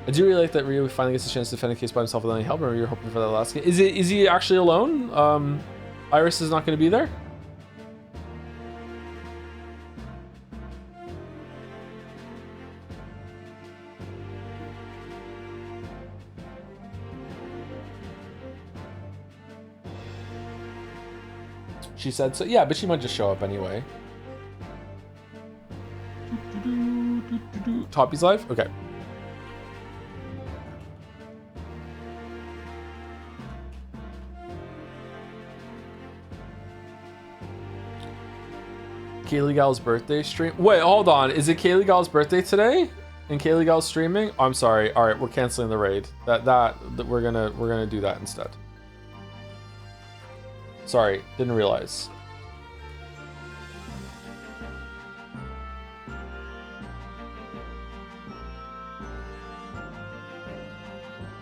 I do really like that Ryu finally gets a chance to defend a case by himself without any help. Or you're hoping for that last game. Is he actually alone? Iris is not going to be there? She said so. Yeah, but she might just show up anyway. Toppy's live? Okay. Kaylee Gal's birthday stream. Wait, hold on. Is it Kaylee Gal's birthday today? And Kaylee Gal's streaming? Oh, I'm sorry. All right, we're canceling the raid. That we're gonna do that instead. Sorry, didn't realize.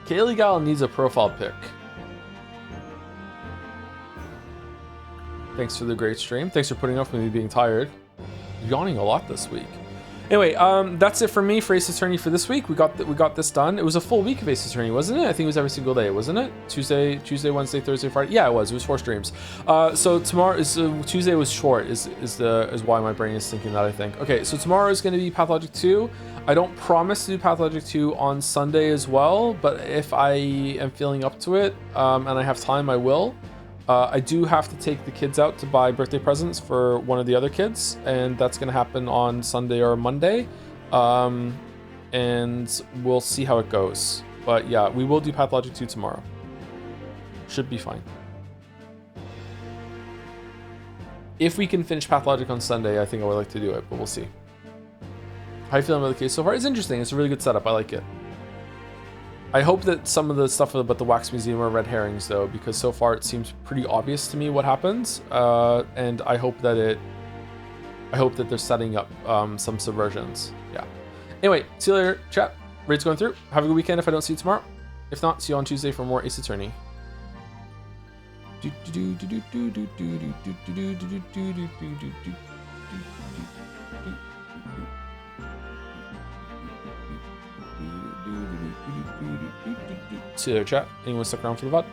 Kaylee Gal needs a profile pic. Thanks for the great stream. Thanks for putting up with me being tired. Yawning a lot this week. Anyway, that's it for me for Ace Attorney for this week. We got this done. It was a full week of Ace Attorney, wasn't it? I think it was every single day, wasn't it? Tuesday, Wednesday, Thursday, Friday. Yeah, it was. It was 4 streams. So tomorrow is Tuesday was short. Is why my brain is thinking that, I think. Okay, so tomorrow is going to be Pathologic 2. I don't promise to do Pathologic 2 on Sunday as well, but if I am feeling up to it and I have time, I will. I do have to take the kids out to buy birthday presents for one of the other kids, and that's going to happen on Sunday or Monday. And we'll see how it goes. But yeah, we will do Pathologic 2 tomorrow. Should be fine. If we can finish Pathologic on Sunday, I think I would like to do it, but we'll see. How are you feeling about the case so far? It's interesting. It's a really good setup. I like it. I hope that some of the stuff about the Wax Museum are red herrings, though, because so far it seems pretty obvious to me what happens, and I hope that they're setting up some subversions. Yeah. Anyway, see you later, chat. Raid's going through. Have a good weekend if I don't see you tomorrow. If not, see you on Tuesday for more Ace Attorney. See you later, chat. Anyone stuck around for the VOD?